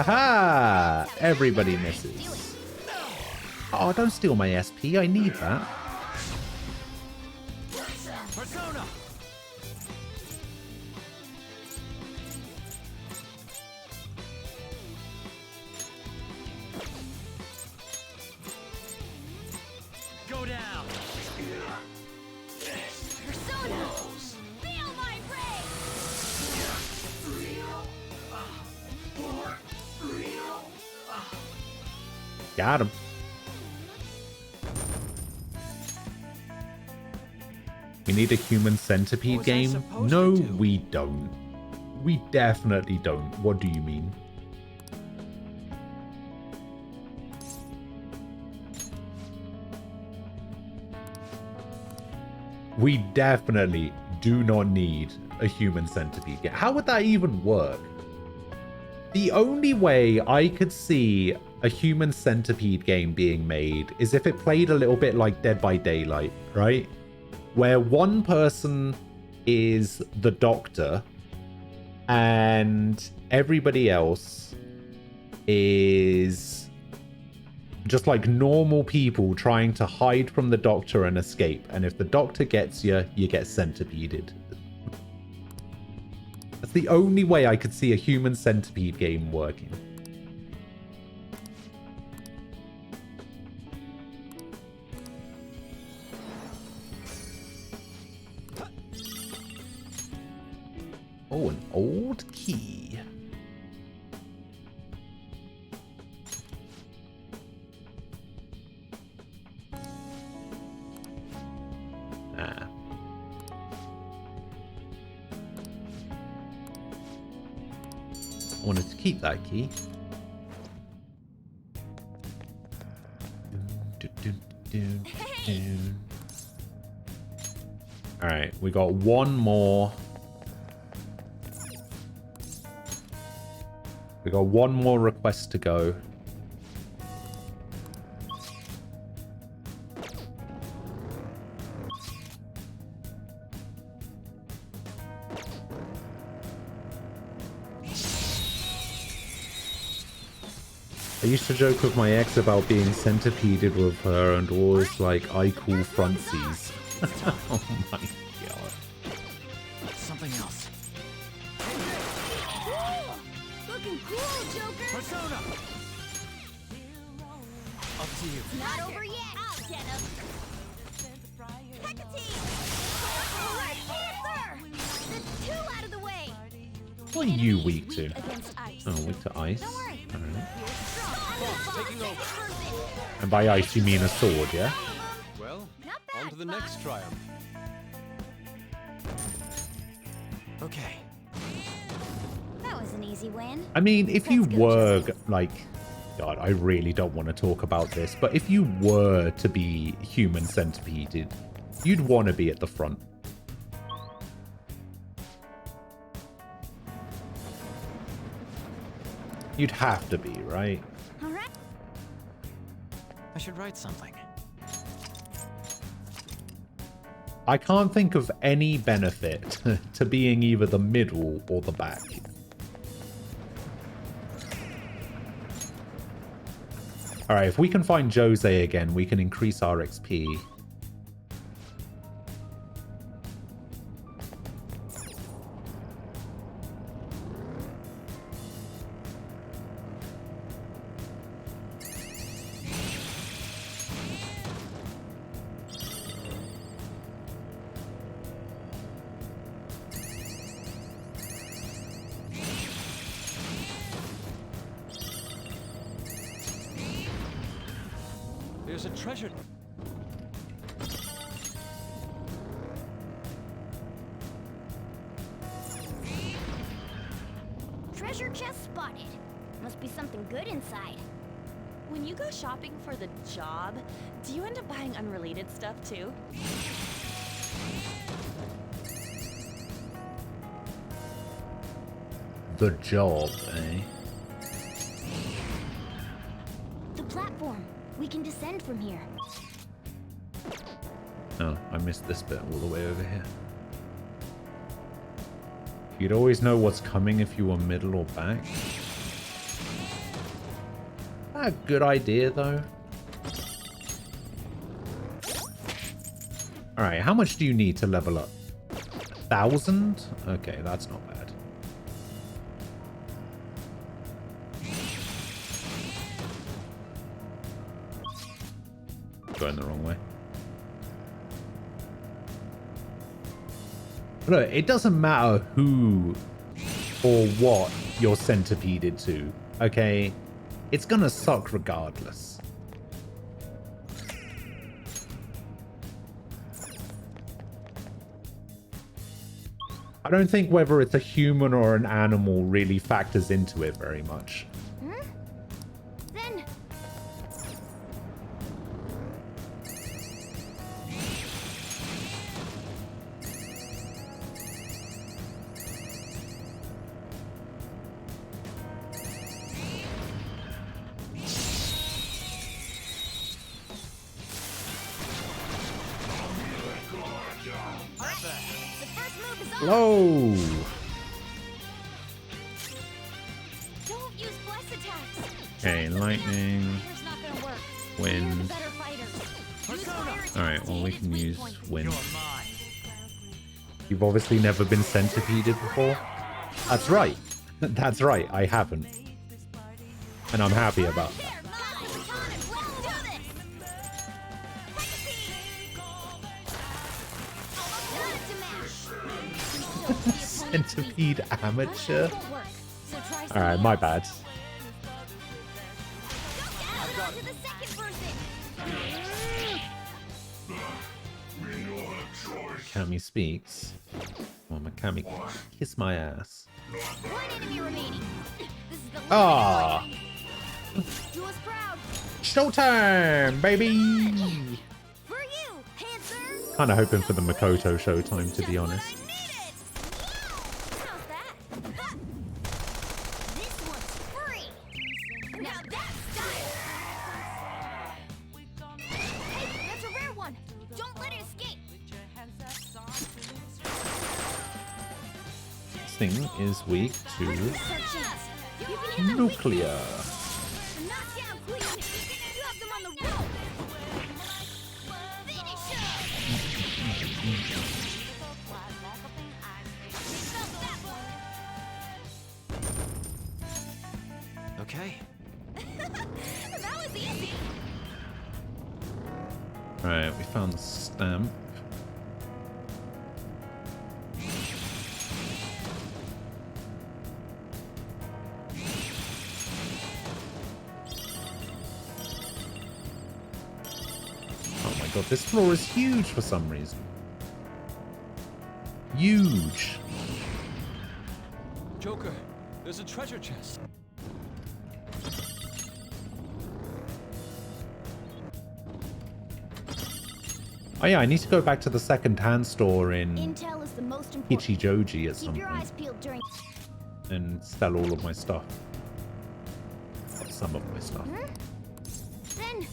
Haha! Everybody misses. Oh, don't steal my SP. I need that. Persona! Go down! Persona! Feel my rage! Got him. We need a human centipede game? No, we don't. We definitely don't. What do you mean? We definitely do not need a human centipede game. How would that even work? The only way I could see a human centipede game being made is if it played a little bit like Dead by Daylight, right? Where one person is the doctor and everybody else is just like normal people trying to hide from the doctor and escape. And if the doctor gets you, you get centipeded. That's the only way I could see a human centipede game working. Oh, an old key. Ah. I wanted to keep that key. All right, we got one more. We got one more request to go. I used to joke with my ex about being centipeded with her and always like, I call frontsies. Oh my god. Something else. Looking cool, Joker! Persona! Up to you. Not over yet! I'll get him! Hecate! Alright, answer! There's two out of the way! What are you weak to? Against ice. Oh, weak to ice? Don't worry. Alright. Taking over. And by ice you mean a sword, yeah? Well, on to the next triumph. Okay. That was an easy win. I mean, if you were, like... God, I really don't want to talk about this, but if you were to be human centipeded, you'd want to be at the front. You'd have to be, right? All right. I should write something. I can't think of any benefit to being either the middle or the back. Alright, if we can find Jose again, we can increase our XP. There's a treasure. Treasure chest spotted. Must be something good inside. When you go shopping for the job, do you end up buying unrelated stuff too? The job, eh? The platform. We can descend from here. Oh, I missed this bit all the way over here. You'd always know what's coming if you were middle or back. a good idea, though? Alright, how much do you need to level up? 1,000? Okay, that's not bad. Going the wrong way. Look, it doesn't matter who or what you're centipeded to, okay? It's gonna suck regardless. I don't think whether it's a human or an animal really factors into it very much. Then Hello! don't use bless attacks. Okay, lightning, Fire's not gonna work. wind. Better fighters. Alright, well we can use wind. You've obviously never been centipeded before? That's right. That's right, I haven't. And I'm happy about that. Centipede amateur? Alright, my bad. Kami speaks. Oh, my Kami kiss my ass. Ah! Showtime, baby! Kind of hoping for the Makoto showtime, to be honest. Thing is weak to nuclear. Okay. That was easy. Alright, we found the stamp. God, this floor is huge for some reason. Huge. Joker, there's a treasure chest. Oh yeah, I need to go back to the second-hand store in Intel is the most important. Ichigaya at some Keep your point eyes peeled during and sell all of my stuff. Some of my stuff. Then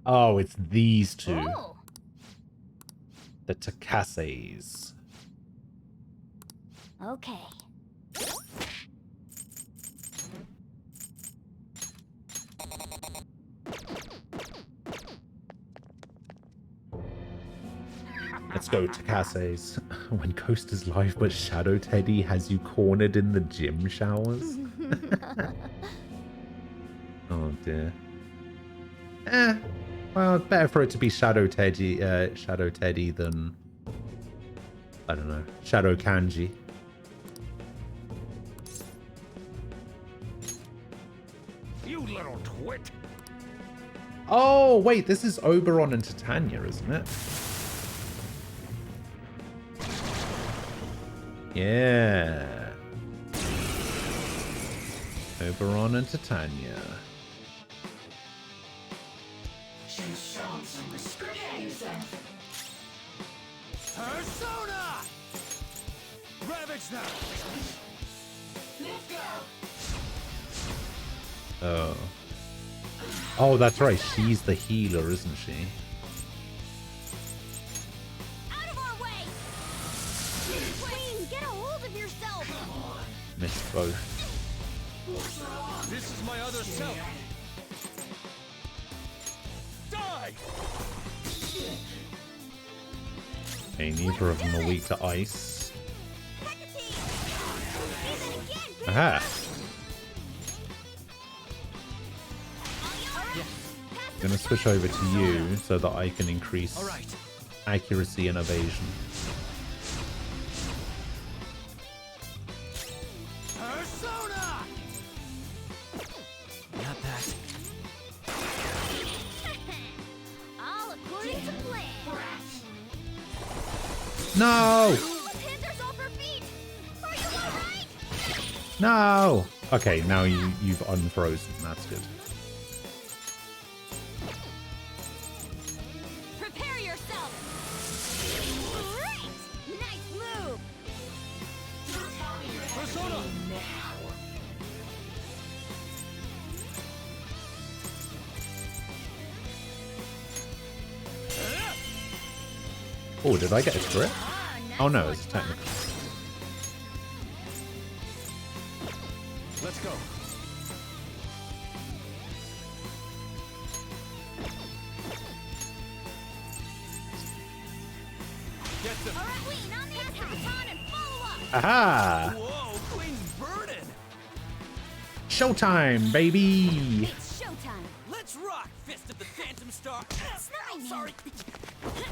Oh, it's these two. Oh. The Takases. Okay. Let's go, Takases. When Ghost is live, but Shadow Teddy has you cornered in the gym showers. Oh dear. Well, it's better for it to be Shadow Teddy than, I don't know, Shadow Kanji. You little twit. Oh, wait, this is Oberon and Titania, isn't it? Yeah. Oberon and Titania. Persona! Ravage them! Oh. Oh, that's right. She's the healer, isn't she? Out of our way. Missed both. This is my other self. Die! Okay, neither of them are weak to ice. Aha! I'm gonna switch over to you so that I can increase accuracy and evasion. Persona! Not that. All according to plan. No! Panthers off her feet. Are you alright? No! Okay, now you've unfrozen. That's good. Prepare yourself. Great! Nice move. Persona! Oh, did I get a crit? Oh no, it's technical. Let's go. Get them. All right, Queen, on the attack. And follow up. Aha! Whoa, Queen's burning. Showtime, baby! It's showtime. Let's rock, Fist of the Phantom Star. Snide man. Sorry. All right.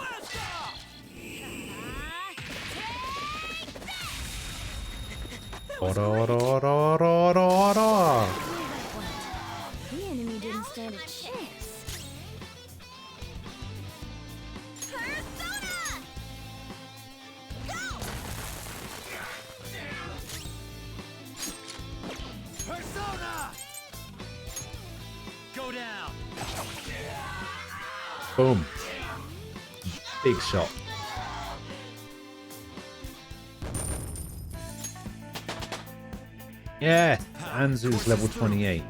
Blast off. The enemy didn't stand a chance. Persona! Go! Persona! Go down. Boom. Big shot. Yeah, Anzu's level 28.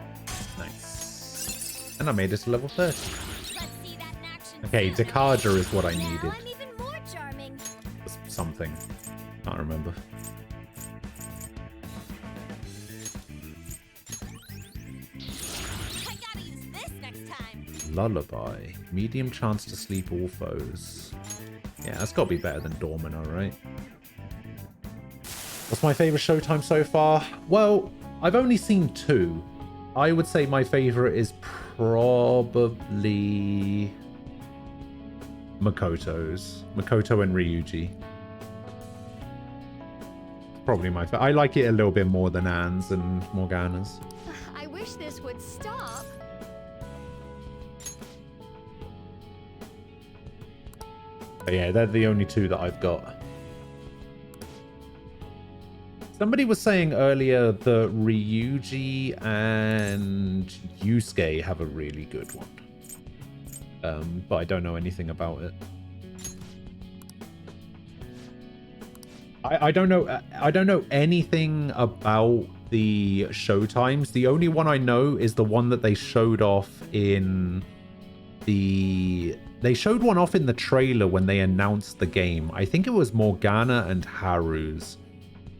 Nice. And I made it to level 30. Okay, Dekaja is what I needed. I'm even more charming. Something. Can't remember. I gotta use this next time. Lullaby. Medium chance to sleep all foes. Yeah, that's got to be better than Dormino, right? What's my favorite Showtime so far? Well, I've only seen two. I would say my favorite is probably Makoto's. Makoto and Ryuji. Probably my favorite. I like it a little bit more than Anne's and Morgana's. I wish this would stop. But yeah, they're the only two that I've got. Somebody was saying earlier that Ryuji and Yusuke have a really good one. But I don't know anything about it. I don't know anything about the showtimes. The only one I know is the one that they showed off in the... They showed one off in the trailer when they announced the game. I think it was Morgana and Haru's.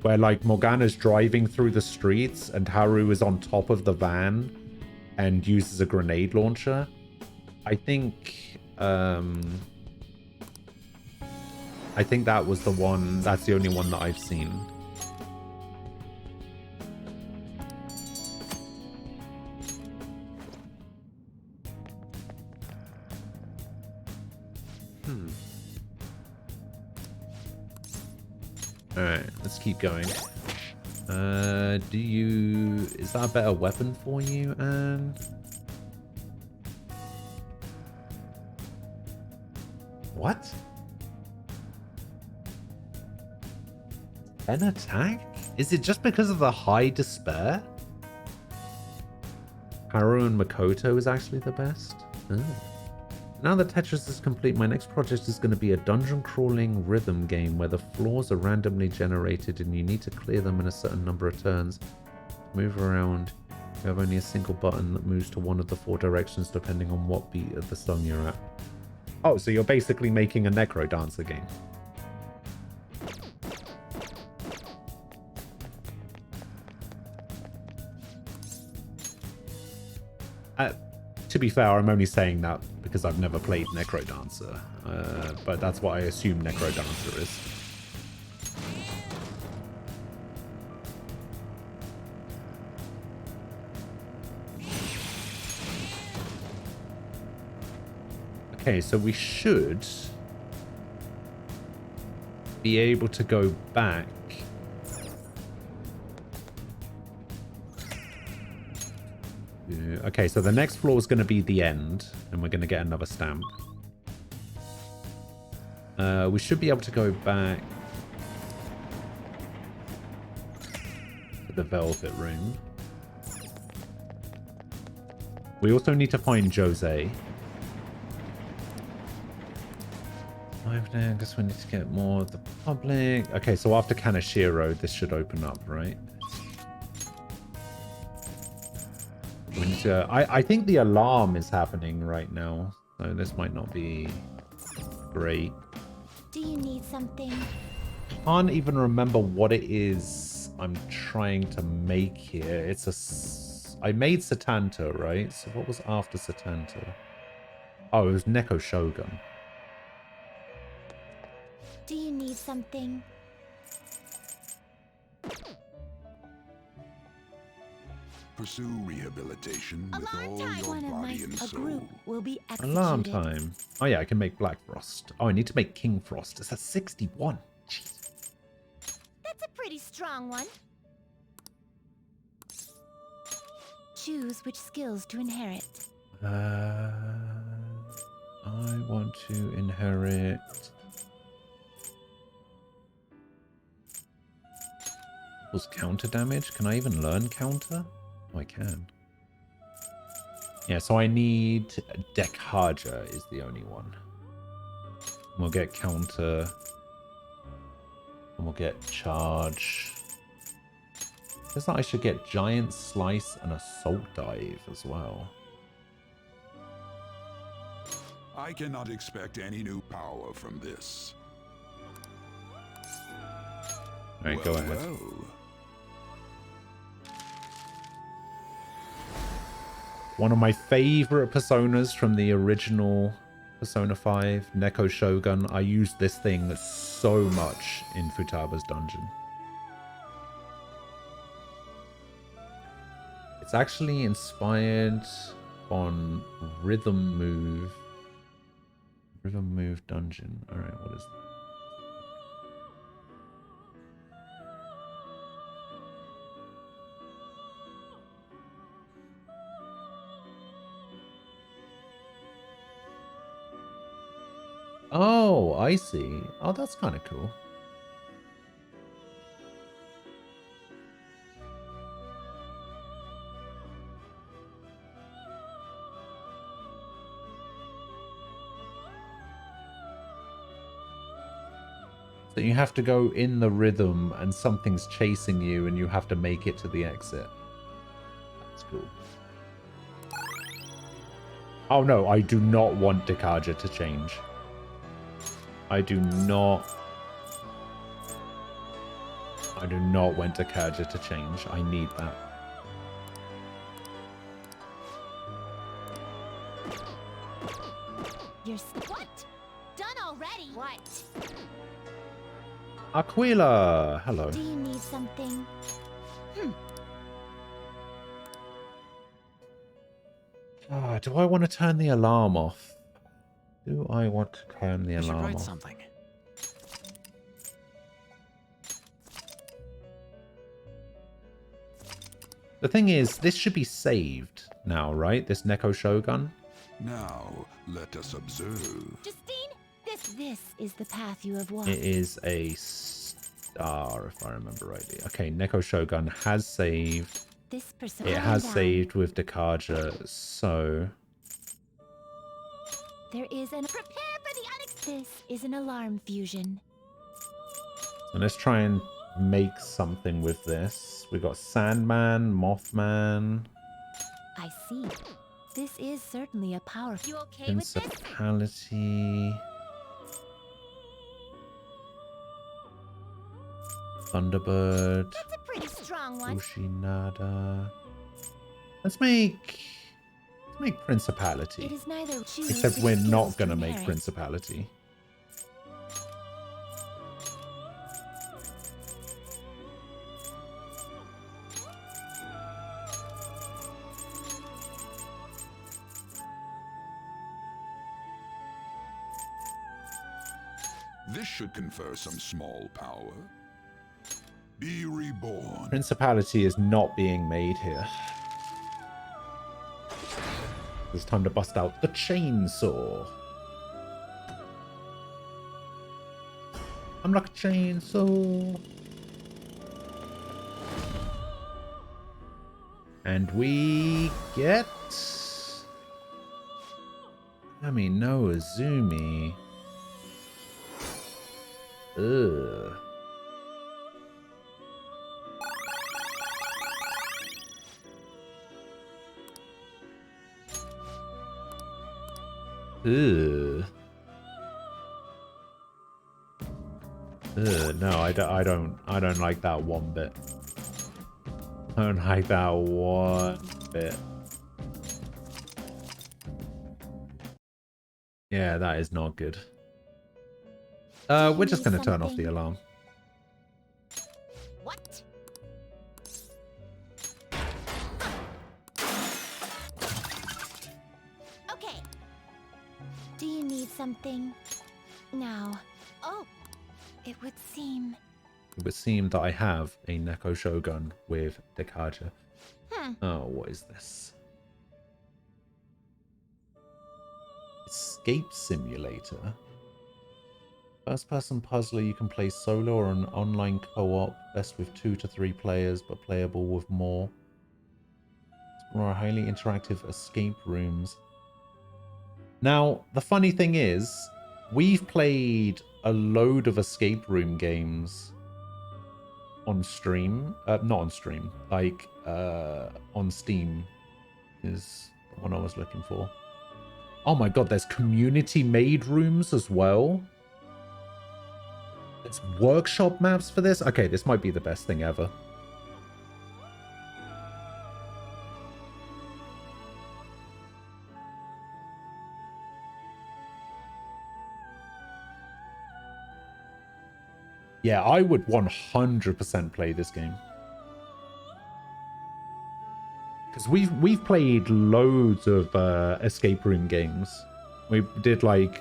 Where, like, Morgana's driving through the streets and Haru is on top of the van and uses a grenade launcher. I think that was the one. That's the only one that I've seen. Alright, let's keep going. Is that a better weapon for you, Anne? What? An attack? Is it just because of the high despair? Haru and Makoto is actually the best? Oh. Now that Tetris is complete, my next project is going to be a dungeon crawling rhythm game where the floors are randomly generated and you need to clear them in a certain number of turns. Move around. You have only a single button that moves to one of the 4 directions depending on what beat of the song you're at. Oh, so you're basically making a Necro Dancer game. To be fair, I'm only saying that because I've never played Necrodancer. But that's what I assume Necrodancer is. Okay, so we should be able to go back. Okay, so the next floor is going to be the end, and we're going to get another stamp. We should be able to go back to the Velvet Room. We also need to find Jose. I guess we need to get more of the public. Okay, so after Kaneshiro, this should open up, right? We need to, I think the alarm is happening right now, so this might not be great. Do you need something? Can't even remember what it is I'm trying to make here. I made Satanta, right? So what was after Satanta? Oh, it was Neko Shogun. Do you need something? Pursue rehabilitation with all your One of body and a soul. group will be executed. Alarm time. Oh yeah, I can make Black Frost. Oh, I need to make King Frost. It's a 61. Jeez. That's a pretty strong one. Choose which skills to inherit. I want to inherit... Was counter damage? Can I even learn counter? Oh, I can. Yeah, so I need Dekaja is the only one. And we'll get counter. And we'll get charge. It says that I should get giant slice and assault dive as well. I cannot expect any new power from this. Alright, go ahead. Well. One of my favorite personas from the original Persona 5, Neko Shogun. I used this thing so much in Futaba's dungeon. It's actually inspired on Rhythm Move dungeon. Alright, what is that? Oh, I see. Oh, that's kind of cool. So you have to go in the rhythm and something's chasing you and you have to make it to the exit. That's cool. Oh no, I do not want Dekaja to change. I do not want Dekaja to change. I need that. What? Done already? What? Aquila! Hello. Do you need something? Do I want to turn the alarm off? Do I want to turn the I should alarm write off? something. The thing is, this should be saved now, right? This Neko Shogun? Now, let us observe. Justine, this is the path you have walked. It is a star, if I remember rightly. Okay, Neko Shogun has saved. This person. It has saved with Dekaja, so... There is an prepare for the unexpected. This is an alarm fusion. So let's try and make something with this. We got Sandman, Mothman, I see. This is certainly a powerful. You okay Principality, Thunderbird, That's a pretty strong one. Ushinada. Let's make Make Principality. It is neither choose Except which we're skills not to gonna make inherit. Principality. This should confer some small power. Be reborn. Principality is not being made here. It's time to bust out the chainsaw. I'm like a chainsaw. And we get... no Azumi. Ugh. Ugh. Ugh, no, I don't like that one bit. I don't like that one bit. Yeah, that is not good. We're just gonna turn off the alarm. What? Okay. Do you need something? Now. Oh. It would seem. It would seem that I have a Neko Shogun with Dekaja. Oh, what is this? Escape Simulator. First-person puzzler you can play solo or an online co-op, best with 2 to 3 players, but playable with more. Explore highly interactive escape rooms. Now, the funny thing is, we've played a load of escape room games on stream. Not on stream, like on Steam is the one I was looking for. Oh my god, there's community-made rooms as well. There's workshop maps for this. Okay, this might be the best thing ever. Yeah, I would 100% play this game. Because we've played loads of escape room games. We did like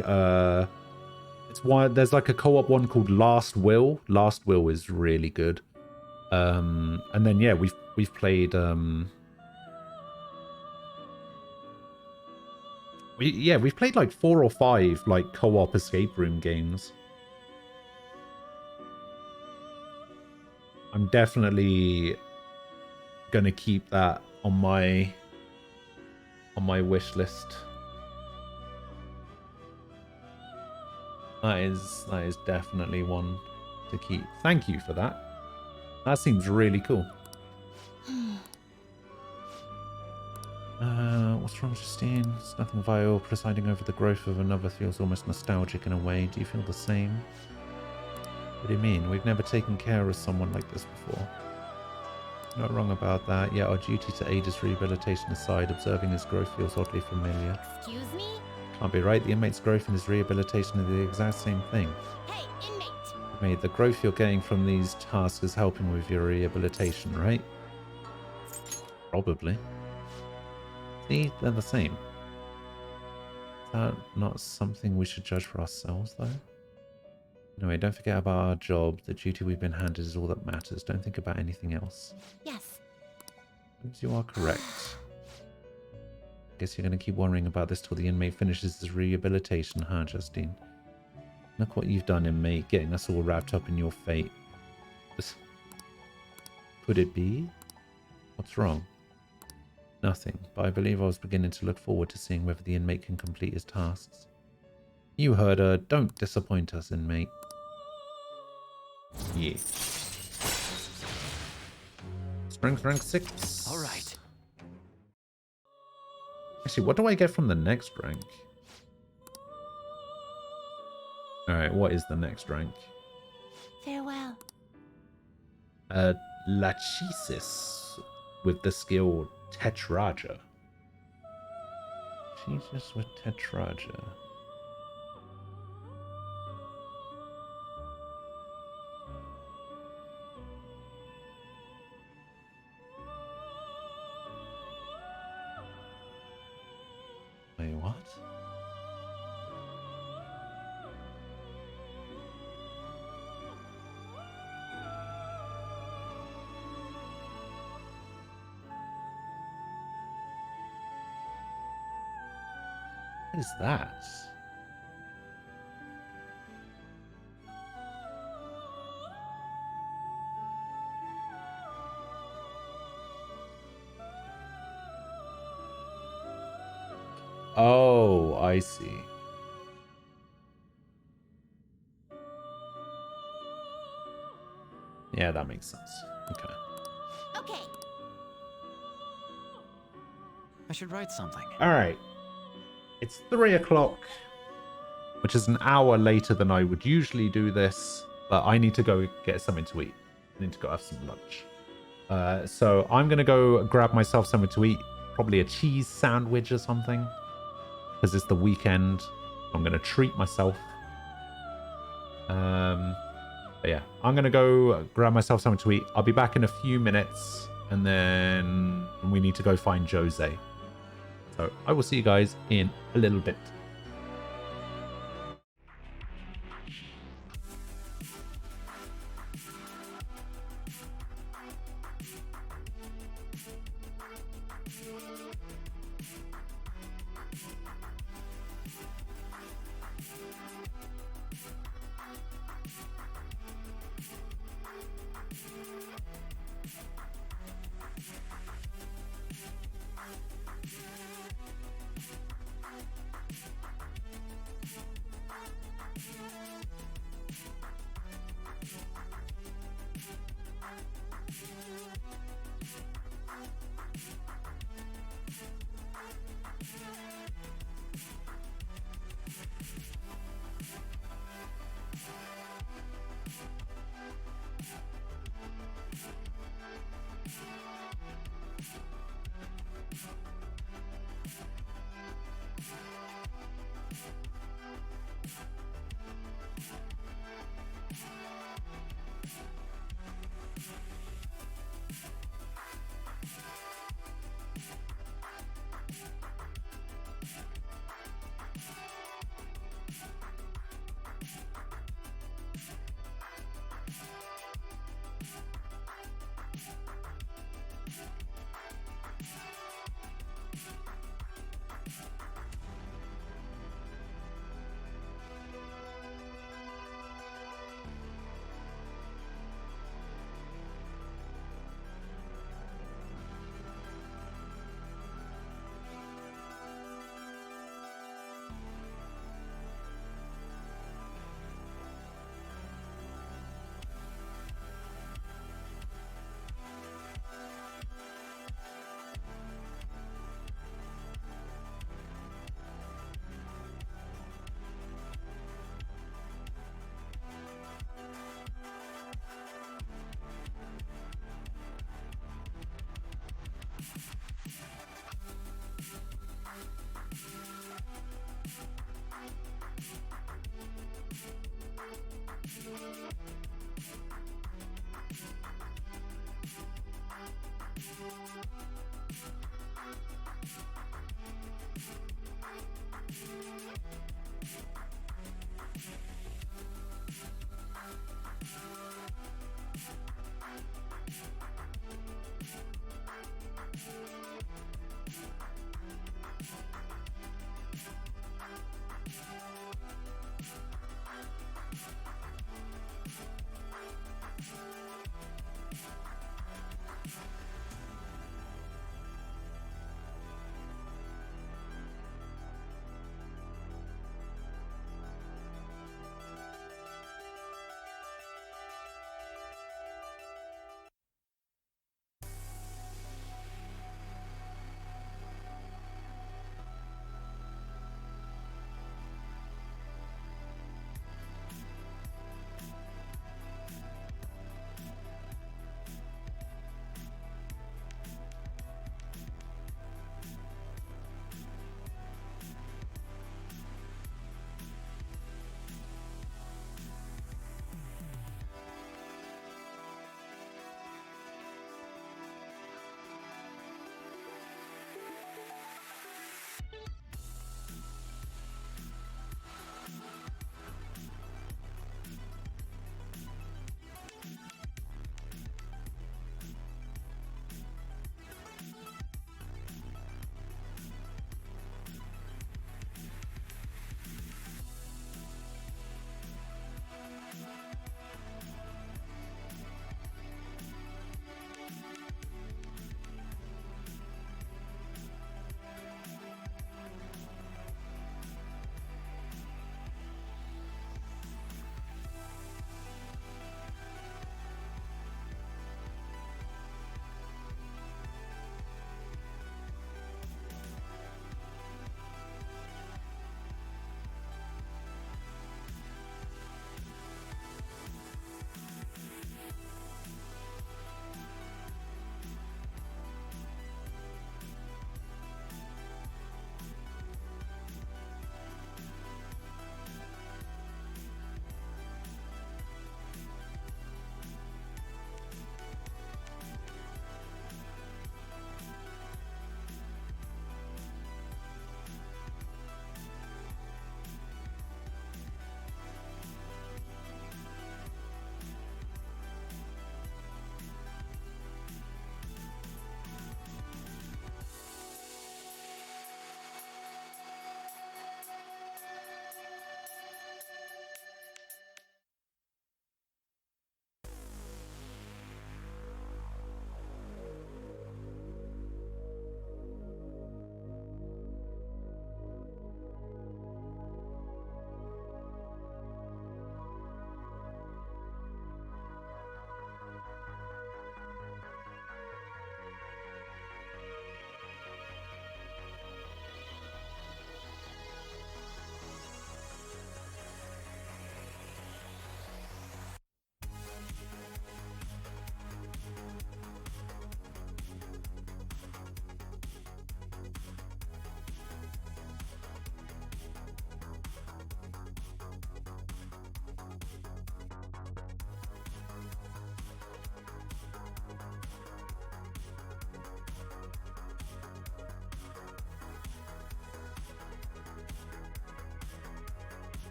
there's like a co-op one called Last Will. Last Will is really good. And then yeah, we've played we've played like 4 or 5 like co-op escape room games. I'm definitely gonna keep that on my wish list. That is definitely one to keep. Thank you for that. That seems really cool. What's wrong, Justine? It's nothing vile. Presiding over the growth of another feels almost nostalgic in a way. Do you feel the same? What do you mean? We've never taken care of someone like this before. Not wrong about that. Yet our duty to aid his rehabilitation aside, observing his growth feels oddly familiar. Excuse me? Can't be right. The inmate's growth and his rehabilitation are the exact same thing. Hey, inmate! Mate, the growth you're getting from these tasks is helping with your rehabilitation, right? Probably. See, they're the same. Is that not something we should judge for ourselves, though? Anyway, don't forget about our job. The duty we've been handed is all that matters. Don't think about anything else. Yes. You are correct. Guess you're going to keep worrying about this till the inmate finishes his rehabilitation, huh, Justine? Look what you've done, inmate, getting us all wrapped up in your fate. Could it be? What's wrong? Nothing, but I believe I was beginning to look forward to seeing whether the inmate can complete his tasks. You heard her. Don't disappoint us, inmate. Yeah. Strength rank 6. All right. Actually, what do I get from the next rank? Alright, what is the next rank? Farewell. Lachesis with the skill Tetraja. Teaches with Tetraja. Wait, what? What is that? Oh, I see. Yeah, that makes sense. Okay. Okay. I should write something. All right. It's 3 o'clock, which is an hour later than I would usually do this, but I need to go get something to eat. I need to go have some lunch. So I'm going to go grab myself something to eat, probably a cheese sandwich or something, because it's the weekend. I'm going to treat myself. But yeah, I'm going to go grab myself something to eat. I'll be back in a few minutes, and then we need to go find Jose. So I will see you guys in a little bit.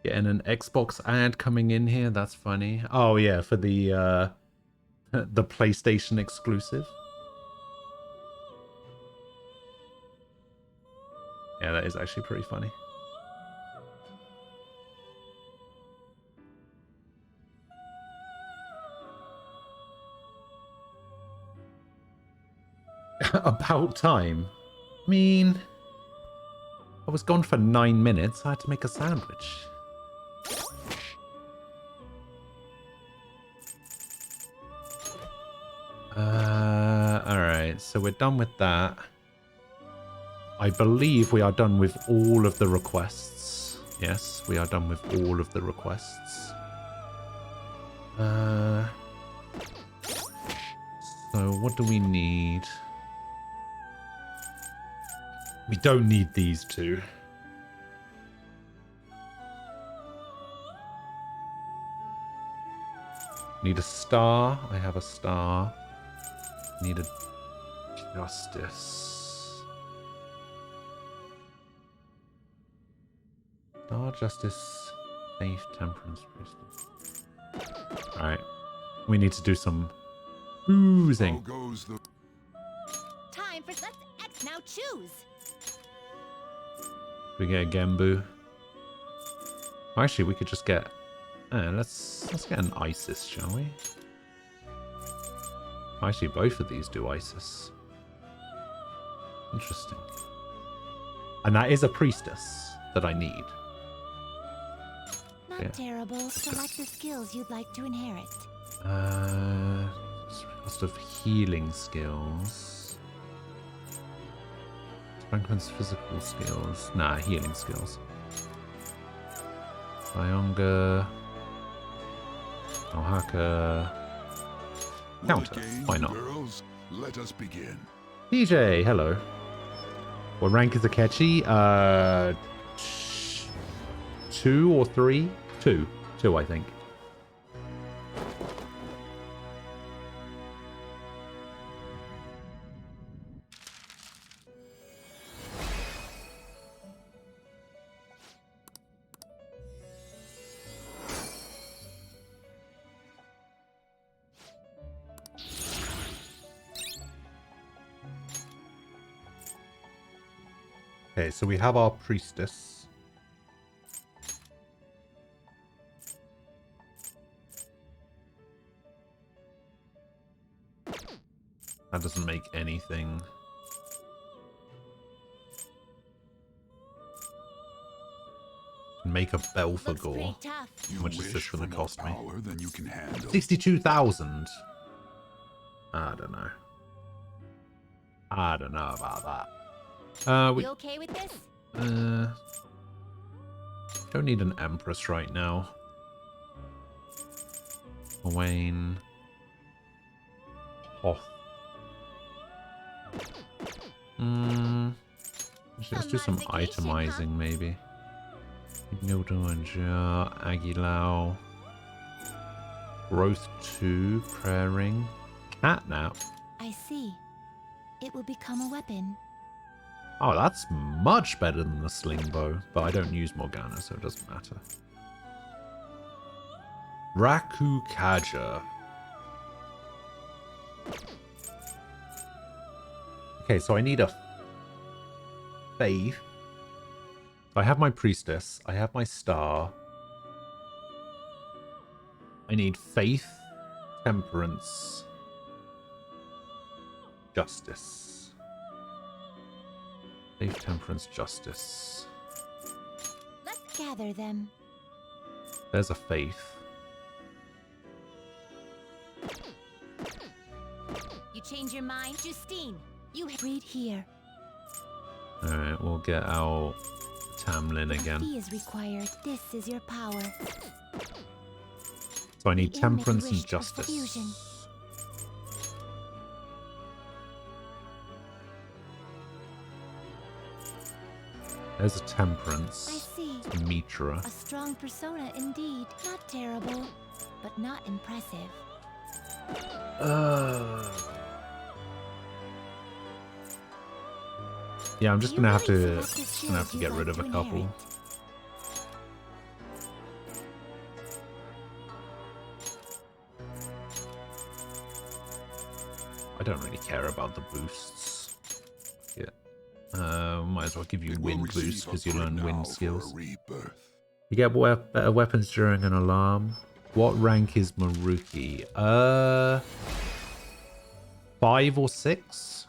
Getting an Xbox ad coming in here. That's funny. Oh yeah, for the the PlayStation exclusive. Yeah, that is actually pretty funny. About time. I mean, I was gone for 9 minutes. I had to make a sandwich. Alright, so we're done with that. I believe we are done with all of the requests. Yes, we are done with all of the requests. So what do we need? We don't need these two. Need a star. I have a star. Need a justice. Star, justice, faith, temperance, priestess. Alright. We need to do some boozing. Time for let's X now choose. We get a Gembu. Actually, we could just get. Let's get an Isis, shall we? Actually, both of these do Isis. Interesting. And that is a priestess that I need. Not terrible. Select the skills you'd like to inherit. Cost of healing skills. Franklin's physical skills. Nah, healing skills. Ionga. Ohaka. Counter. Why not? Girls, let us begin. DJ, hello. What rank is Akechi? 2 or 3? 2. 2, I think. Okay, so we have our priestess. That doesn't make anything. Make a bell for gore. How much is this going to cost me? 62,000. I don't know. I don't know about that. You okay with this? Don't need an Empress right now. Wayne. Hoth. Let's do some itemizing, maybe. Nildo and Jar, Aguilau. Growth 2, Prayer Ring. Catnap. I see. It will become a weapon. Oh, that's much better than the sling bow, but I don't use Morgana, so it doesn't matter. Raku Kaja. Okay, so I need a faith. I have my priestess. I have my star. I need faith, temperance, justice. Faith, temperance, justice. Let's gather them. There's a faith. You change your mind, Justine. You read here. Alright, we'll get out Tamlin again. Fee is required. This is your power. So I need temperance and justice. There's a temperance. I see. It's Mitra. A strong persona indeed. Not terrible, but not impressive. Yeah, I'm just gonna have to get rid of a couple. I don't really care about the boosts. Yeah. Might as well give you wind boost because you learn wind skills. You get better weapons during an alarm. What rank is Maruki? 5 or 6?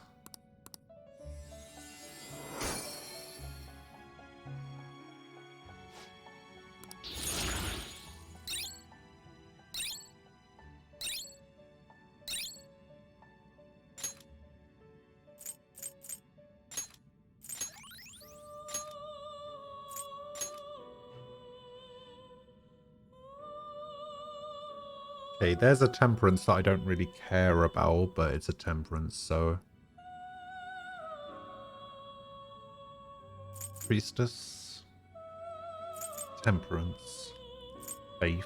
Okay, there's a temperance that I don't really care about, but it's a temperance, so... Priestess. Temperance. Faith.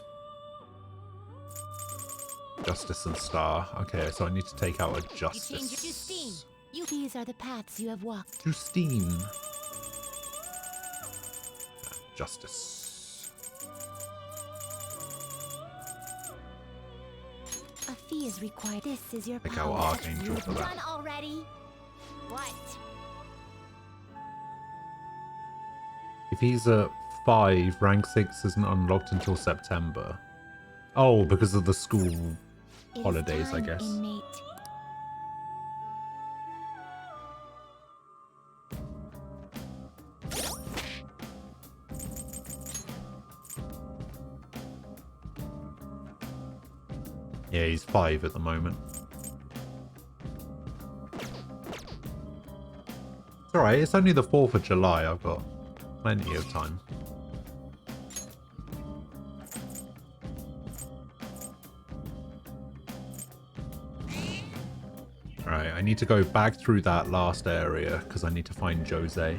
Justice and Star. Okay, so I need to take out a Justice. Justine, these are the paths you have walked. Justine. Justice. A fee is required. This is your Take out power. Archangel for that. Done already? What? If he's at 5, rank 6 isn't unlocked until September. Oh, because of the school holidays, I guess. Inmate. Yeah, he's 5 at the moment. It's alright, it's only the 4th of July. I've got plenty of time. Alright, I need to go back through that last area because I need to find Jose.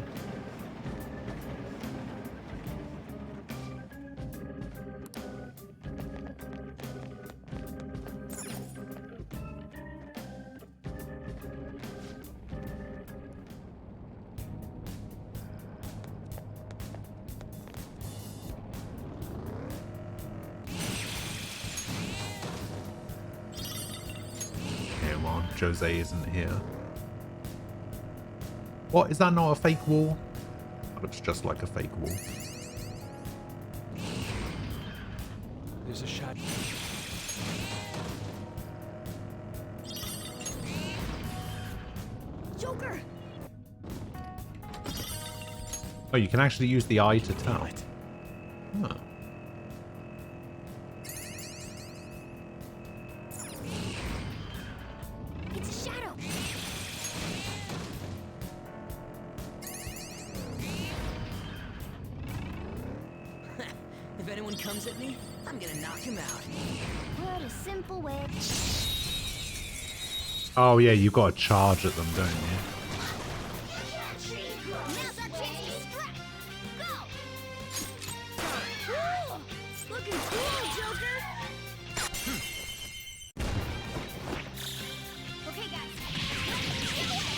Jose isn't here. What? Is that not a fake wall? That looks just like a fake wall. There's a shadow. Joker! Oh, you can actually use the eye to tell. Huh. If anyone comes at me, I'm gonna knock him out. What a simple way. Oh yeah, you've got to charge at them, don't you? Now's our chance to strike. Go! Cool! Looking cool, Joker! Okay, guys. Get away!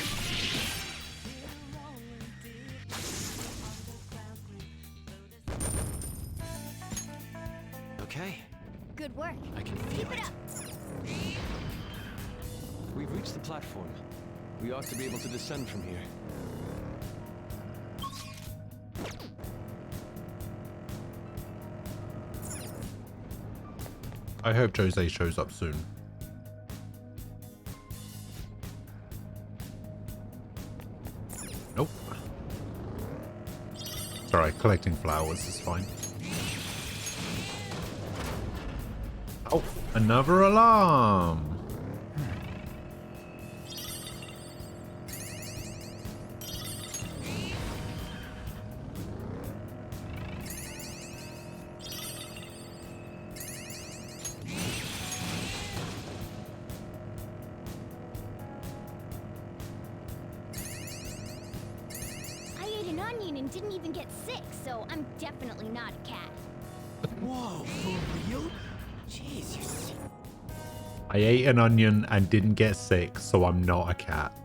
Okay, Good work. I can feel Keep it up. We've reached the platform. We ought to be able to descend from here. I hope Jose shows up soon. Nope. It's alright, collecting flowers is fine. Oh, another alarm! I ate an onion and didn't even get sick, so I'm definitely not a cat. Whoa, for real? Jeez, you're sick. I ate an onion and didn't get sick, so I'm not a cat.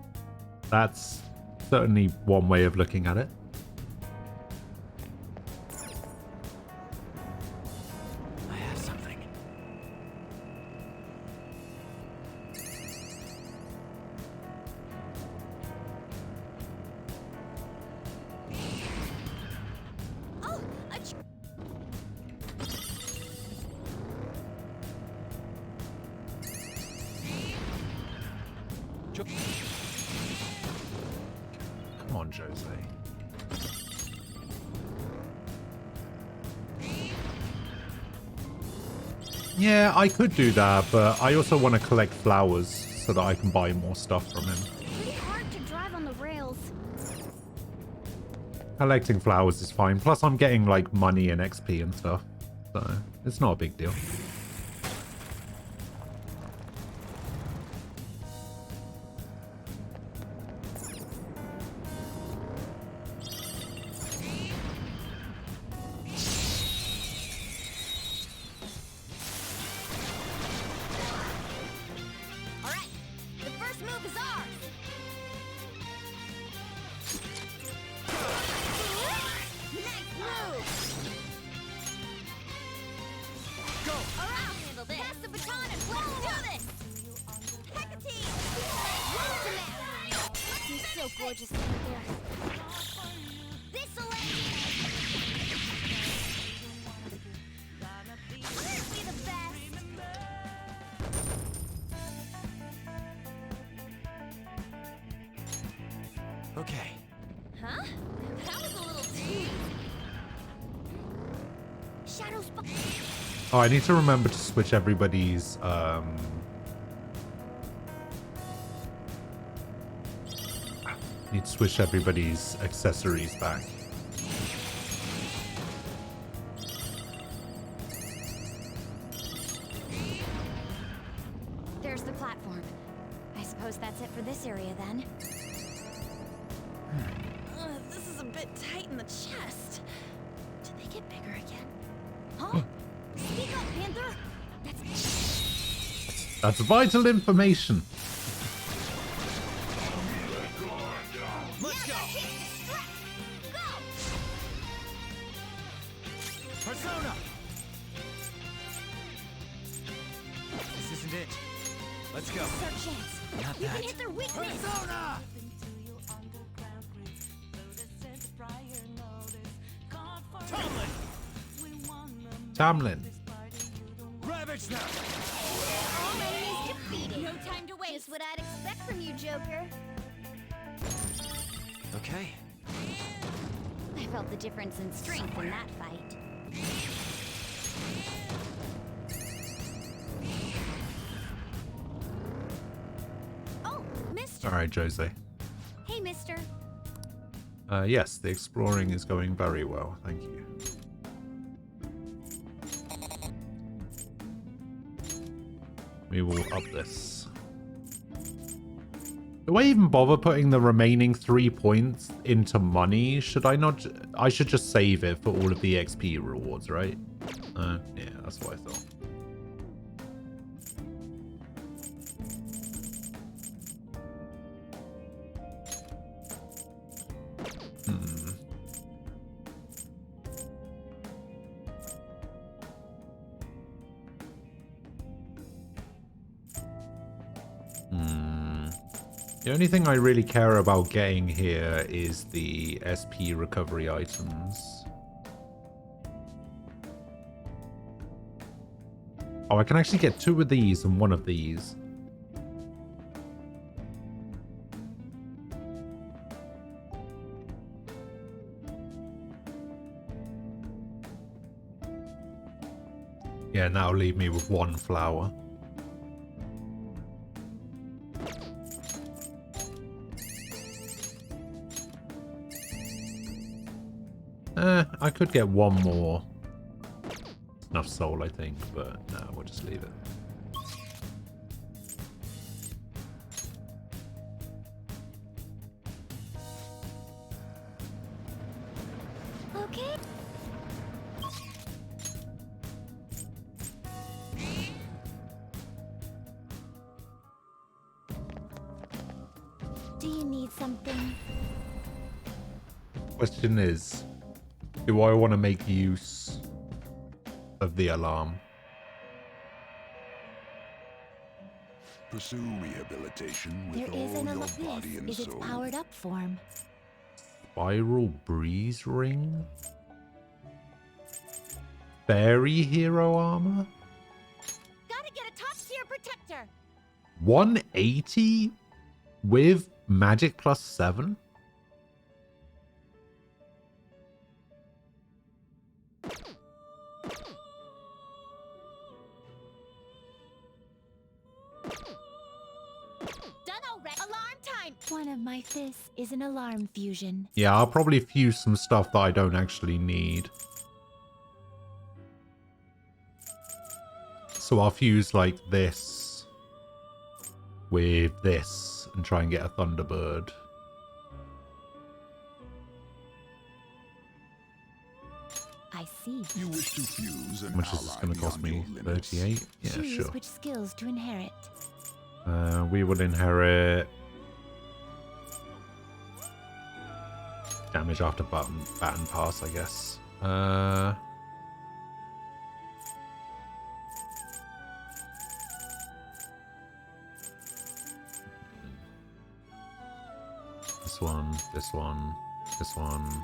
That's certainly one way of looking at it. I have something. Yeah, I could do that, but I also want to collect flowers so that I can buy more stuff from him. Pretty hard to drive on the rails. Collecting flowers is fine. Plus, I'm getting, like, money and XP and stuff. So, it's not a big deal. Alright, the first move is ours! Nice move! Go! Alright, handle this! Pass the baton and let's do this! Hecate! He's so gorgeous right there. This'll let Aren't we the best? Okay. Huh? That was a little too easy. Shadows. Oh, I need to remember to switch everybody's, need to switch everybody's accessories back. There's the platform. I suppose that's it for this area then. This is a bit tight in the chest. Did they get bigger again? Huh? Speak up, Panther! That's vital information. Let's go. Persona. This isn't it. Let's go. This is our chance. Not We that. can hit their weakness. Persona. Tamlin. Ravage them. All enemies defeated. No time to waste. Just what I'd expect from you, Joker. Okay. I felt the difference in strength in that fight. Oh, Mister. All right, Jose. Hey, Mister. Yes, the exploring is going very well. Thank you. We will up this. Do I even bother putting the remaining 3 points into money? Should I not? I should just save it for all of the XP rewards, right? Yeah, that's what I thought. The only thing I really care about getting here is the SP recovery items. Oh, I can actually get 2 of these and 1 of these. Yeah, and that'll leave me with 1 flower. I could get 1 more. Enough soul, I think, but no, we'll just leave it. Okay. Do you need something? Question is, do I want to make use of the alarm? Pursue rehabilitation There with is all an your alarm. body and This is its soul. powered up form. Spiral breeze ring? Fairy hero armor? Gotta get a top tier protector. 180 with magic plus 7? time. One of my fists is an alarm fusion. Yeah, I'll probably fuse some stuff that I don't actually need. So I'll fuse like this with this and try and get a Thunderbird. I see. You wish to fuse an Which is going to cost me 38? Yeah, Choose sure. which skills to inherit. We will inherit damage after baton pass, I guess. This one, this one, this one.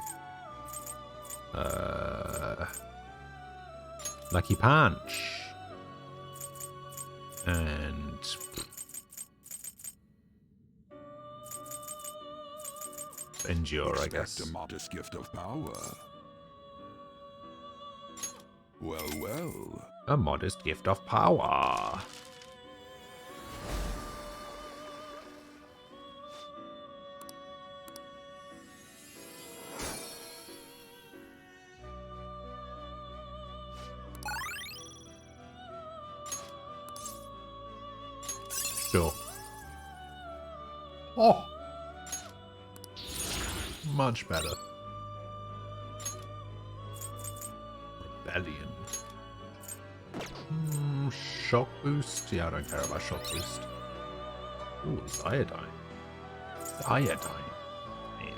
Lucky Punch. And endure, I guess. A modest gift of power. Well, well. A modest gift of power. Sure. Oh. Much better. Rebellion. Shock boost? Yeah, I don't care about shock boost. Ooh, it's iodine. It's iodine. Man.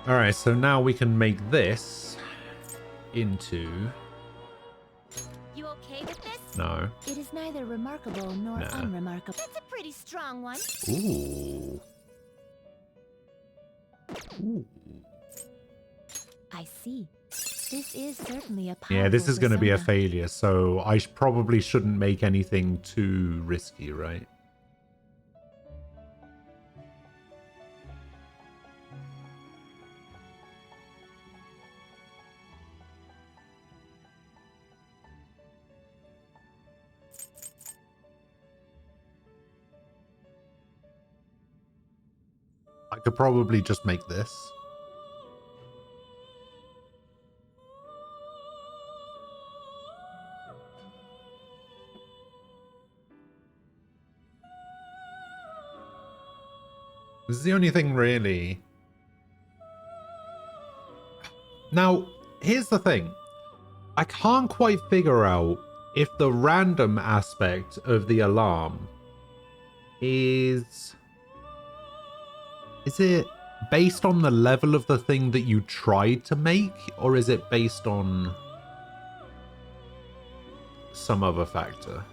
Alright, so now we can make this into... You okay with this? No. It is neither remarkable nor Nah. unremarkable. That's a pretty strong one. Ooh. Ooh. I see. This is certainly a powerful Yeah, this is going to be a persona. failure, so I probably shouldn't make anything too risky, right? I could probably just make this. This is the only thing really. Now, here's the thing. I can't quite figure out if the random aspect of the alarm is it based on the level of the thing that you tried to make, or is it based on some other factor?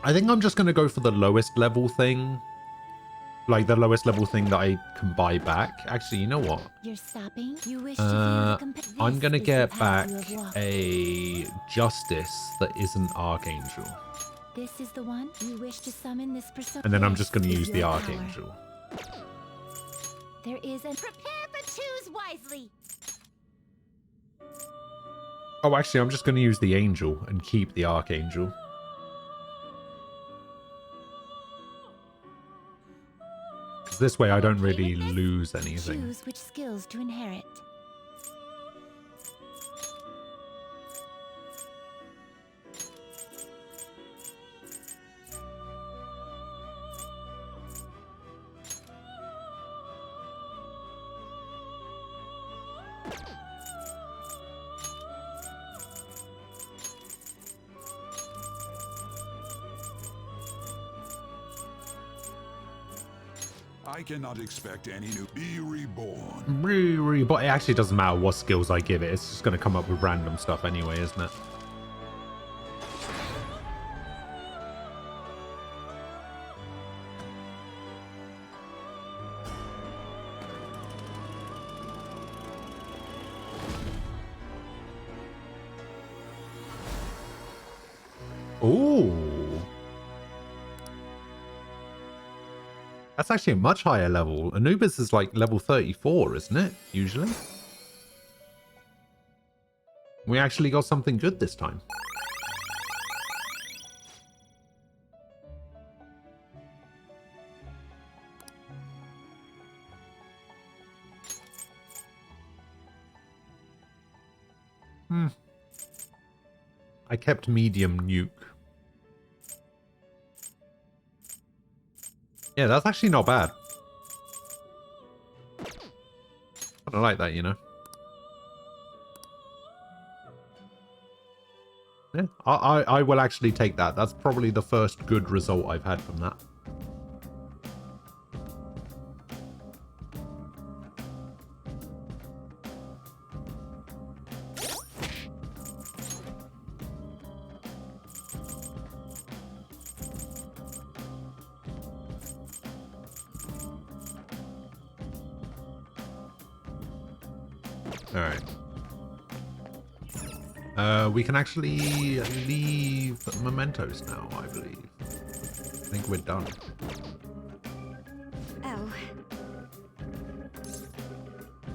I think I'm just going to go for the lowest level thing. Like the lowest level thing that I can buy back. Actually, you know what? You're stopping? You wish to view the I'm going to This is get the back path you have walked. a Justice that isn't Archangel. This is the one you wish to summon this persona. And then I'm just going to This use is the your Archangel. power. There is a prepare but choose wisely. Oh, actually, I'm just going to use the Angel and keep the Archangel. Because this way I don't really lose anything. Choose which skills to inherit. I cannot expect any new. Be reborn. But it actually doesn't matter what skills I give it. It's just going to come up with random stuff anyway, isn't it? Ooh. That's actually a much higher level. Anubis is like level 34, isn't it? Usually. We actually got something good this time. I kept medium nuke. Yeah, that's actually not bad. I don't like that, you know. Yeah, I will actually take that. That's probably the first good result I've had from that. Alright. We can actually leave mementos now, I believe. I think we're done. Oh.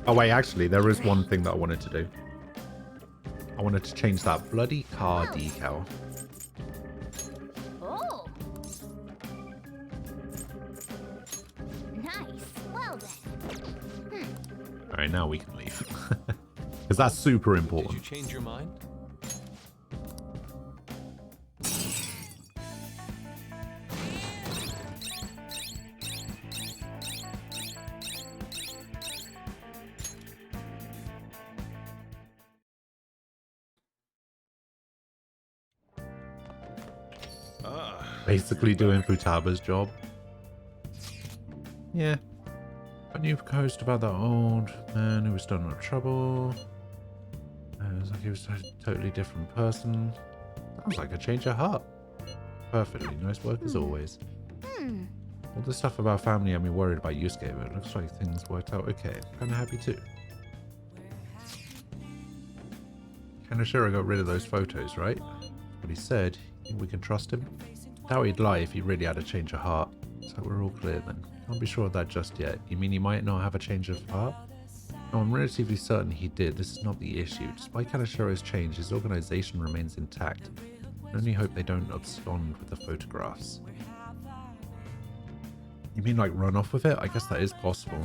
Oh wait, actually, there is one thing that I wanted to do. I wanted to change that bloody car decal. Oh. Nice. Well then. Alright, now we can leave. Because that's super important. Did you change your mind? Basically doing Futaba's job. Yeah. A new post about that old man who was done with trouble. It was like he was a totally different person. Sounds like a change of heart. Perfectly. Nice work as always. All the stuff about family had me worried about Yusuke, but it looks like things worked out okay. Kinda happy too. Kaneshiro got rid of those photos, right? But he said, we can trust him? Doubt he'd lie if he really had a change of heart. So we're all clear then. Can't be sure of that just yet. You mean he might not have a change of heart? No, I'm relatively certain he did. This is not the issue. Despite Kaneshiro's change, his organization remains intact. I only hope they don't abscond with the photographs. You mean like run off with it? I guess that is possible.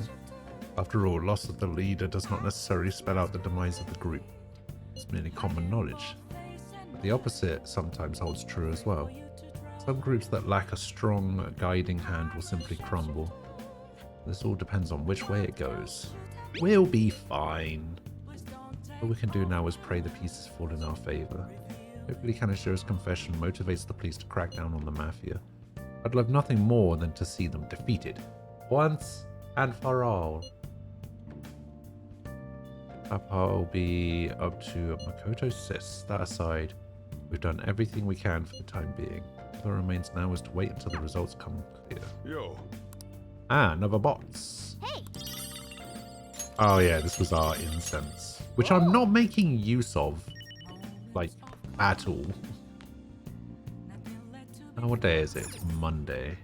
After all, loss of the leader does not necessarily spell out the demise of the group. It's merely common knowledge. But the opposite sometimes holds true as well. Some groups that lack a strong guiding hand will simply crumble. This all depends on which way it goes. We'll be fine. All we can do now is pray the pieces fall in our favor. Hopefully Kaneshiro's confession motivates the police to crack down on the Mafia. I'd love nothing more than to see them defeated. Once and for all. Papa will be up to Makoto Sis. That aside, we've done everything we can for the time being. All that remains now is to wait until the results come clear. Yo. Ah, another box. Hey. Oh yeah, this was our incense. Which I'm not making use of. Like, at all. Oh, what day is it? It's Monday.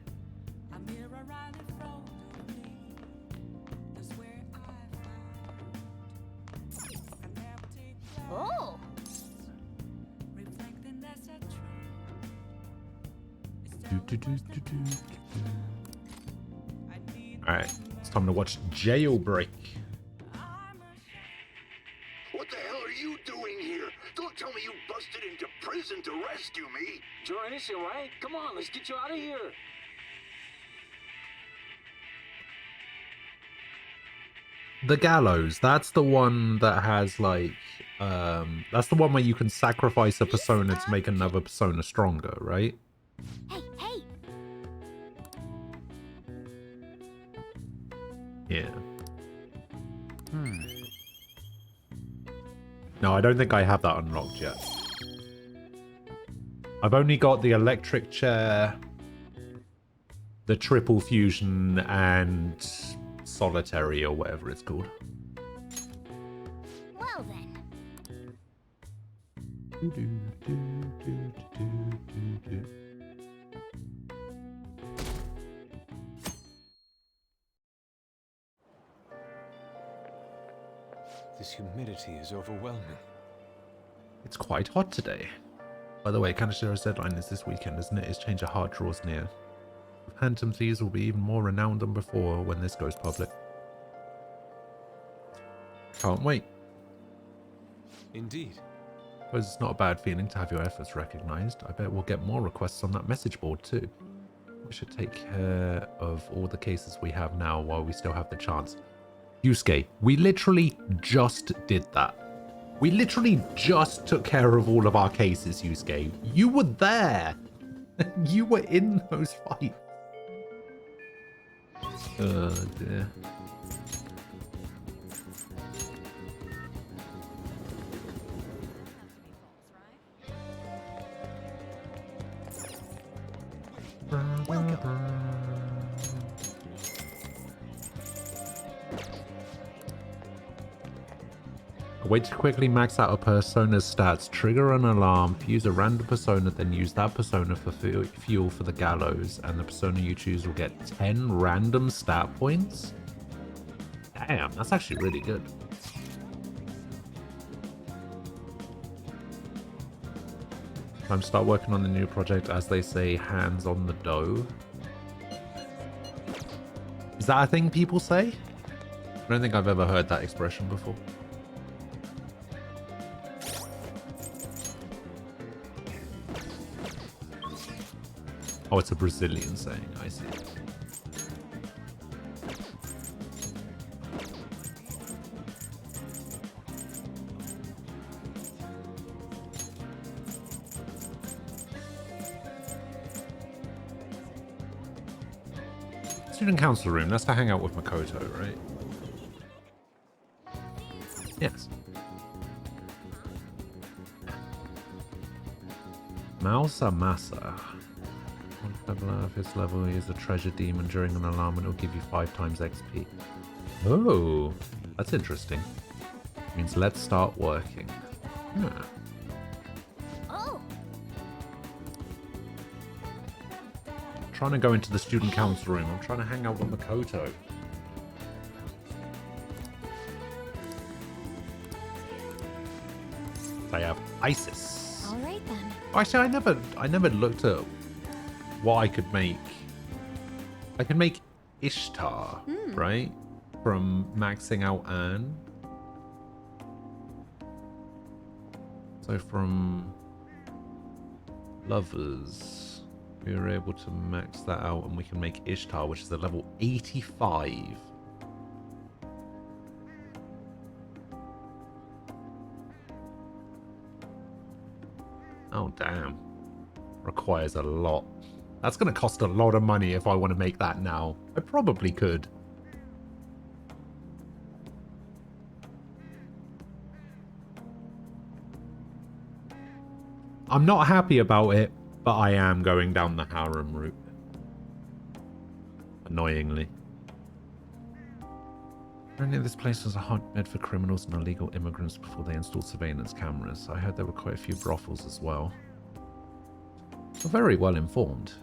Oh. Alright, it's time to watch Jailbreak. What the hell are you doing here? Don't tell me you busted into prison to rescue me. Join us, right? Come on, let's get you out of here. The gallows, that's the one that has like that's the one where you can sacrifice a persona to make another persona stronger, right? Hey, hey. Yeah. No, I don't think I have that unlocked yet. I've only got the electric chair, the triple fusion, and solitary or whatever it's called. Well then. This humidity is overwhelming. It's quite hot today. By the way, Kanashiro's deadline is this weekend, isn't it? His change of heart draws near. The Phantom Thieves will be even more renowned than before when this goes public. Can't wait. Indeed. Suppose it's not a bad feeling to have your efforts recognized. I bet we'll get more requests on that message board too. We should take care of all the cases we have now while we still have the chance. Yusuke, we literally just did that. We literally just took care of all of our cases, Yusuke. You were there. You were in those fights. Oh dear. A way to quickly max out a persona's stats, trigger an alarm, fuse a random persona, then use that persona for fuel for the gallows, and the persona you choose will get 10 random stat points? Damn, that's actually really good. Time to start working on the new project, as they say, hands on the dough. Is that a thing people say? I don't think I've ever heard that expression before. Oh, it's a Brazilian saying, I see. Student council room, that's to hang out with Makoto, right? Yes. Mausa Masa. If it's level, he is a treasure demon. During an alarm, and it'll give you 5 times XP. Oh, that's interesting. Means let's start working. Yeah. Oh. Trying to go into the student council room. I'm trying to hang out with Makoto. I have Isis. All right then. Actually, I never looked at what I could make. I can make Ishtar, right? From maxing out Anne. So from Lovers, we were able to max that out and we can make Ishtar, which is a level 85. Oh, damn. Requires a lot. That's going to cost a lot of money if I want to make that now. I probably could. I'm not happy about it, but I am going down the harem route. Annoyingly. Apparently this place was a hotbed for criminals and illegal immigrants before they installed surveillance cameras. I heard there were quite a few brothels as well. You're very well informed.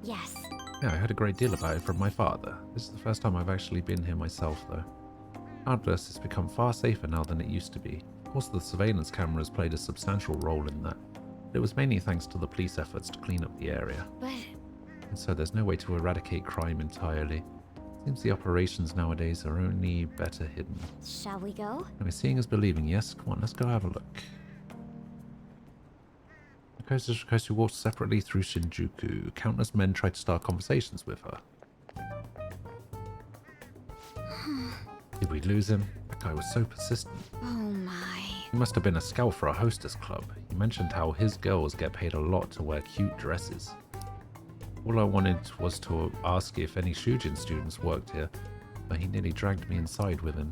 Yes. Yeah, I heard a great deal about it from my father. This is the first time I've actually been here myself, though. Regardless, it's become far safer now than it used to be. Of course, the surveillance cameras played a substantial role in that. But it was mainly thanks to the police efforts to clean up the area. But... And so there's no way to eradicate crime entirely. Seems the operations nowadays are only better hidden. Shall we go? Okay, seeing is believing, yes? Come on, let's go have a look. Makoto's request who walked separately through Shinjuku. Countless men tried to start conversations with her. Did we lose him? That guy was so persistent. Oh my. He must have been a scout for a hostess club. He mentioned how his girls get paid a lot to wear cute dresses. All I wanted was to ask if any Shujin students worked here, but he nearly dragged me inside with him.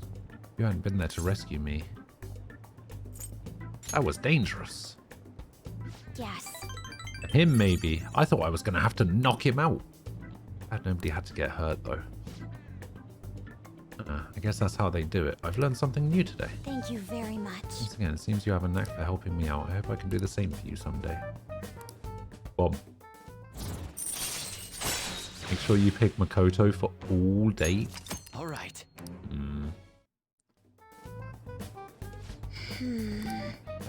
You hadn't been there to rescue me. That was dangerous. Yes. Him, maybe. I thought I was going to have to knock him out. Glad nobody had to get hurt, though. I guess that's how they do it. I've learned something new today. Thank you very much. Once again, it seems you have a knack for helping me out. I hope I can do the same for you someday. Bob. Make sure you pick Makoto for all dates. All right.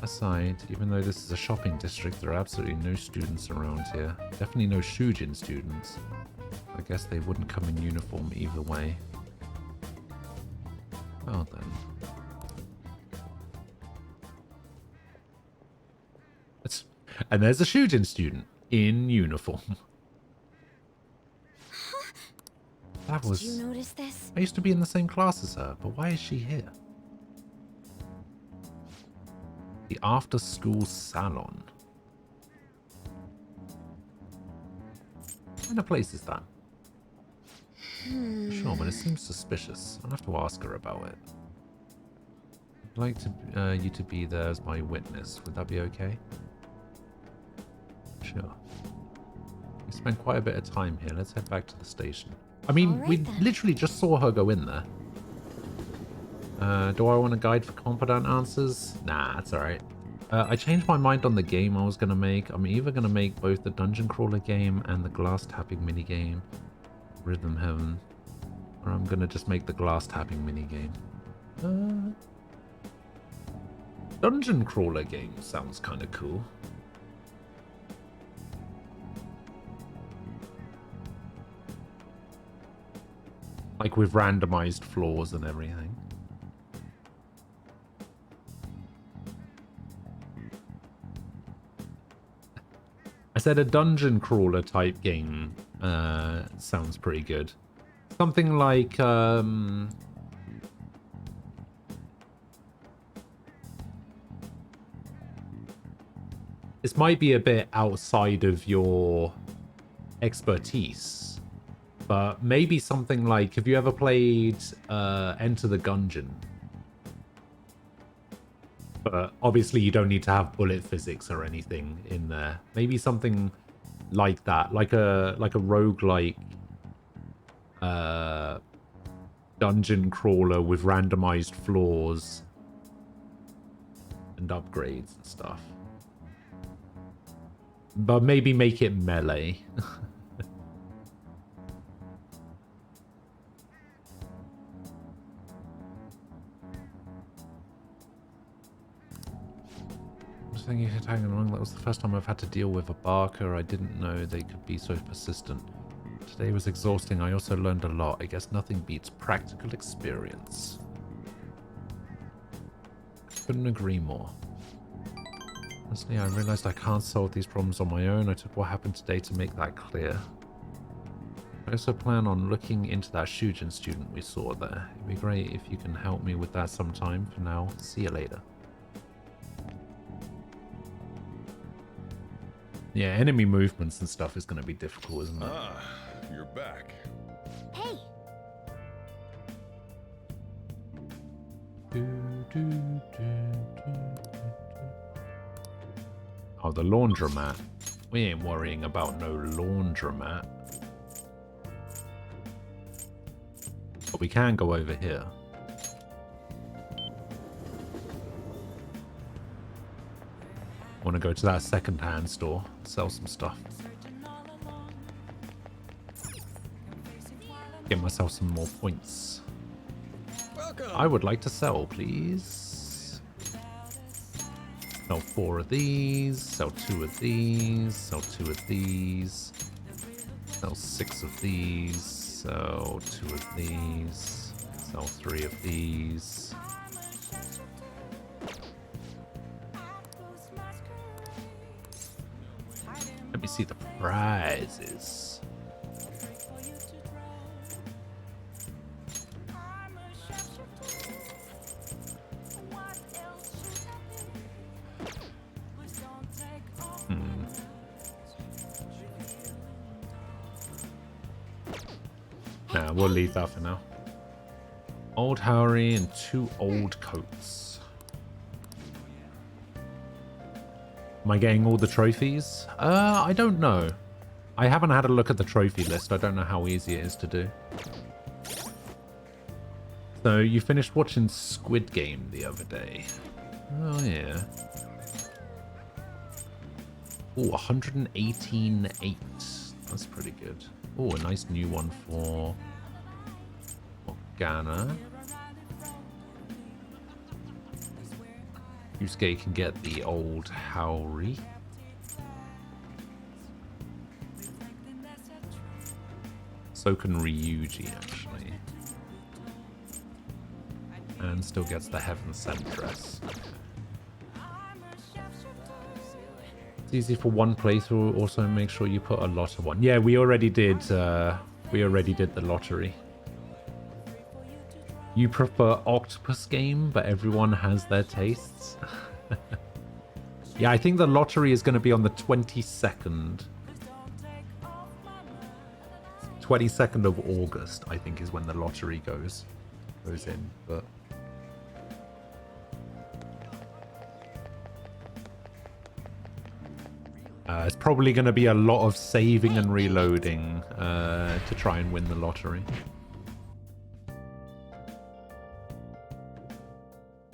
aside, even though this is a shopping district, there are absolutely no students around here. Definitely no Shujin students. I guess they wouldn't come in uniform either way. Well then. And there's a Shujin student in uniform. That was... Did you notice this? I used to be in the same class as her, but why is she here? The after-school salon. What kind of place is that? Sure, but it seems suspicious. I'll have to ask her about it. I'd like to, you to be there as my witness. Would that be okay? Sure. We spent quite a bit of time here. Let's head back to the station. I mean, we literally just saw her go in there. Do I want a guide for competent answers? Nah, that's alright. I changed my mind on the game I was going to make. I'm either going to make both the dungeon crawler game and the glass tapping minigame, Rhythm Heaven, or I'm going to just make the glass tapping minigame. Dungeon crawler game sounds kind of cool. Like with randomized floors and everything. I said a dungeon crawler type game sounds pretty good. Something like this might be a bit outside of your expertise, but maybe something like, have you ever played Enter the Gungeon? But obviously you don't need to have bullet physics or anything in there. Maybe something like that, like a roguelike dungeon crawler with randomized floors and upgrades and stuff. But maybe make it melee. You could hang along. That was the first time I've had to deal with a barker. I didn't know they could be so persistent. Today was exhausting. I also learned a lot. I guess nothing beats practical experience. Couldn't agree more. Honestly, I realized I can't solve these problems on my own. I took what happened today to make that clear. I also plan on looking into that Shujin student we saw there. It'd be great if you can help me with that sometime. For now, see you later. Yeah, enemy movements and stuff is going to be difficult, isn't it? Ah, you're back. Hey! Oh, the laundromat. We ain't worrying about no laundromat. But we can go over here. Want to go to that second-hand store, sell some stuff. Get myself some more points. Welcome. I would like to sell, please. Sell 4 of these, sell 2 of these, sell 2 of these, sell 6 of these, sell 2 of these, sell 3 of these. Let me see the prizes. Nah, we'll leave that for now. Old Howry and 2 old coats. Am I getting all the trophies? I don't know. I haven't had a look at the trophy list. I don't know how easy it is to do. So, you finished watching Squid Game the other day. Oh, yeah. Oh, 118.8. That's pretty good. Oh, a nice new one for Morgana. Yusuke can get the old Haori. So can Ryuji, actually. And still gets the Heaven Sent dress. It's easy for one playthrough. Also, make sure you put a lot of one. Yeah, we already did. We already did the lottery. You prefer octopus game, but everyone has their tastes. Yeah, I think the lottery is going to be on the 22nd. 22nd of August, I think, is when the lottery goes in. But it's probably going to be a lot of saving and reloading to try and win the lottery.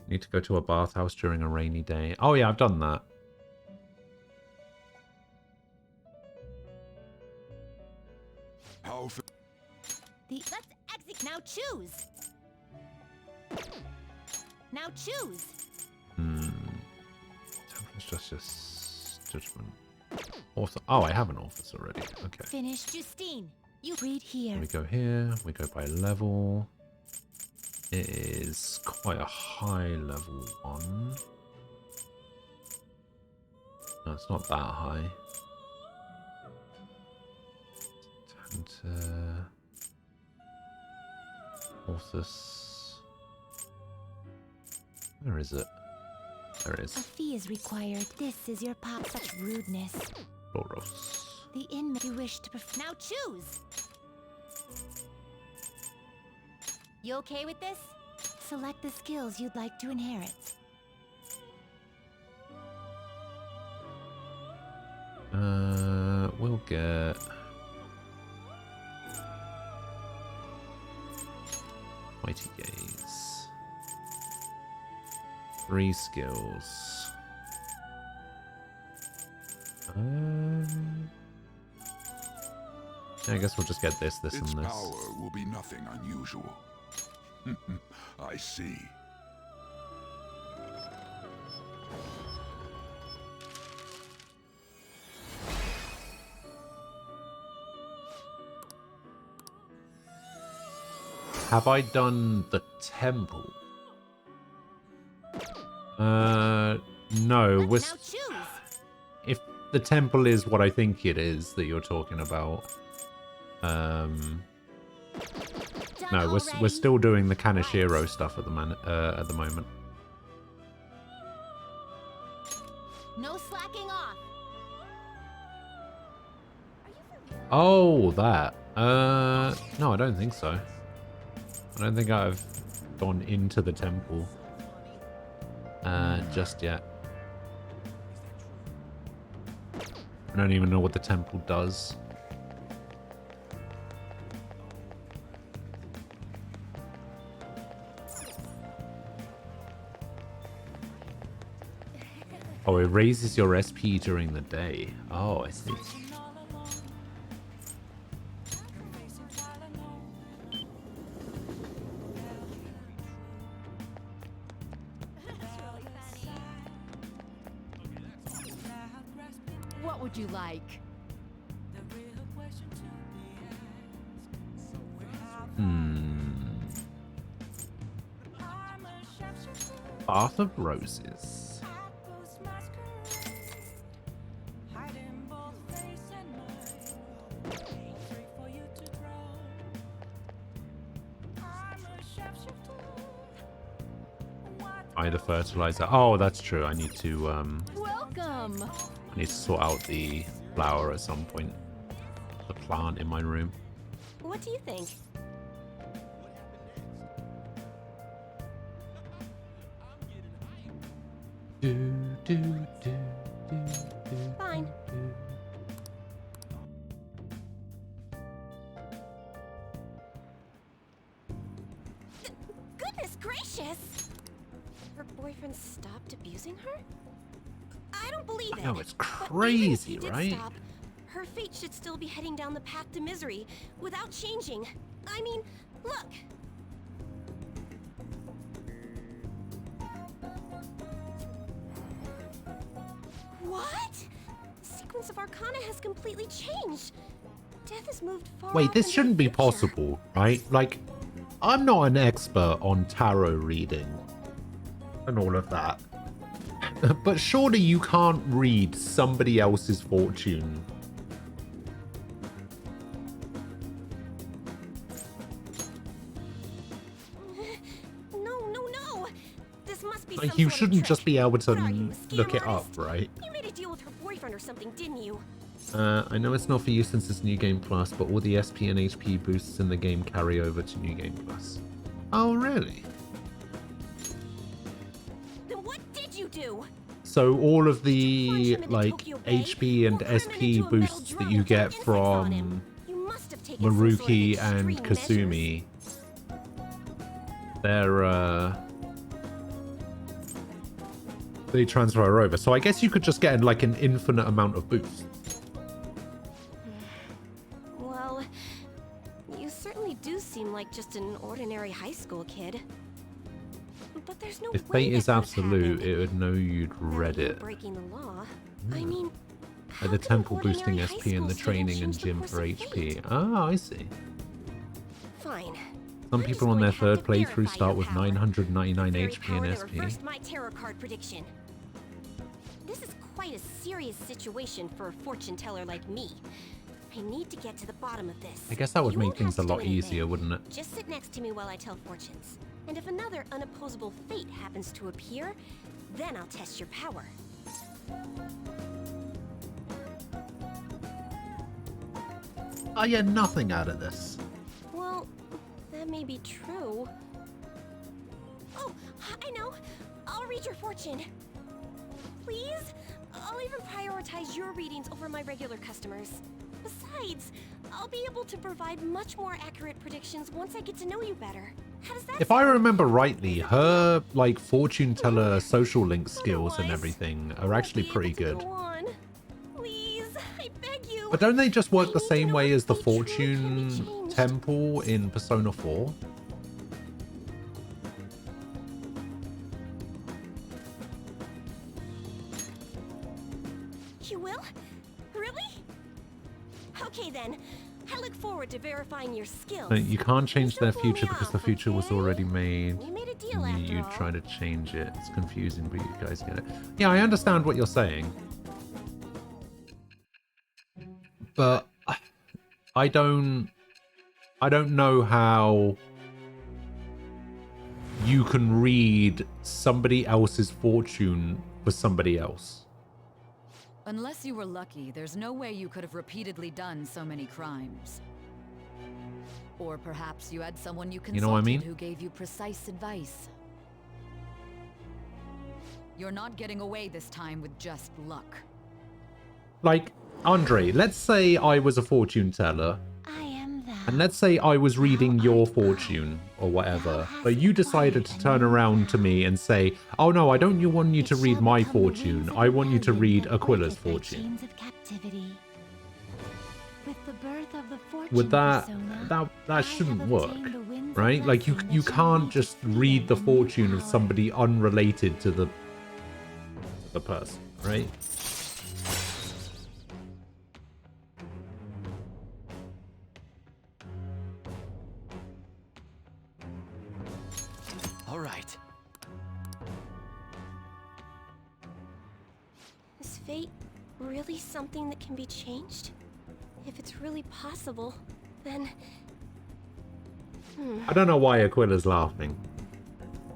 Need to go to a bathhouse during a rainy day. Oh yeah, I've done that. Let's exit. Now choose. Now choose. Temperance Justice Judgment. Author. Oh, I have an office already. Okay. Finish, Justine. You read here. We go here. We go by level. It is quite a high level one. No, it's not that high. Tanta. Orthus. Where is it? There it A is. fee is required. This is your pop. Such rudeness. Loros. The inmate you wish to now choose. You okay with this? Select the skills you'd like to inherit. We'll get Mighty Gaze. 3 skills. I guess we'll just get this, and Its this. power will be nothing unusual. I see. Have I done the temple? No. If the temple is what I think it is that you're talking about, no, we're still doing the Kaneshiro stuff at the moment. No slacking off. Oh, that. No, I don't think so. I don't think I've gone into the temple just yet. I don't even know what the temple does. Oh, it raises your SP during the day. Oh, I see. What would you like? Bath of Roses. Buy the fertilizer. Oh, that's true. I need to Welcome. I need to sort out the flower at some point. The plant in my room. What do you think? Fine. Goodness gracious! Her boyfriend stopped abusing her? I don't believe it. No, it's But even if crazy, he did right? stop, her fate should still be heading down the path to misery without changing. I mean, look. What? The sequence of Arcana has completely changed. Death has moved far. Wait, off this into shouldn't the be future. possible, right? Like, I'm not an expert on tarot reading and all of that. But surely you can't read somebody else's fortune. No. This must be Like, some you sort of shouldn't trick. just be able to What are you, a scam look it up, artist? right? You made a deal with her boyfriend or something, didn't you? I know it's not for you since it's New Game Plus, but all the SP and HP boosts in the game carry over to New Game Plus. Oh, really? Then what did you do? So all of the, like, HP and SP boosts that you get from Maruki and Kasumi, they transfer over. So I guess you could just get like an infinite amount of boosts. Well, you certainly do seem like just an ordinary high school kid. But there's no If way fate that is could have absolute, happened. it would know you'd read You it. breaking the law. I mean, Like the temple boosting SP and the training and gym for HP. Ah, I see. fine. Some people on their third playthrough start with 999 HP and That SP. reversed my tarot card prediction. This is quite a serious situation for a fortune teller like me. I need to get to the bottom of this. I guess that would You make won't things a have to lot do anything. easier, wouldn't it? Just sit next to me while I tell fortunes. And if another unopposable fate happens to appear, then I'll test your power. I get nothing out of this. Well, that may be true. Oh, I know. I'll read your fortune. Please? I'll even prioritize your readings over my regular customers. Besides, I'll be able to provide much more accurate predictions once I get to know you better. How does that If I remember rightly, her like fortune teller social link skills and everything are actually pretty good. Please, I beg you. But don't they just work the same way as the fortune temple in Persona 4? You will? Really? Okay then. I look forward to verifying your skills. No, you can't change their future because the future was already made. We made a deal And after you all. try to change it. It's confusing, but you guys get it. Yeah, I understand what you're saying. But I don't know how you can read somebody else's fortune for somebody else. Unless you were lucky, there's no way you could have repeatedly done so many crimes. Or perhaps you had someone you consulted You know what I mean? who gave you precise advice. You're not getting away this time with just luck. Like, Andre, let's say I was a fortune teller. And let's say I was reading your fortune or whatever, but you decided to turn around to me and say, oh no, I don't want you to read my fortune. I want you to read Aquila's fortune. Of captivity. With the birth of the fortune Would that persona, that shouldn't work, right? Like you can't just read the fortune of somebody unrelated to the person, right? All right. Is fate really something that can be changed? If it's really possible, then... I don't know why Aquila's laughing.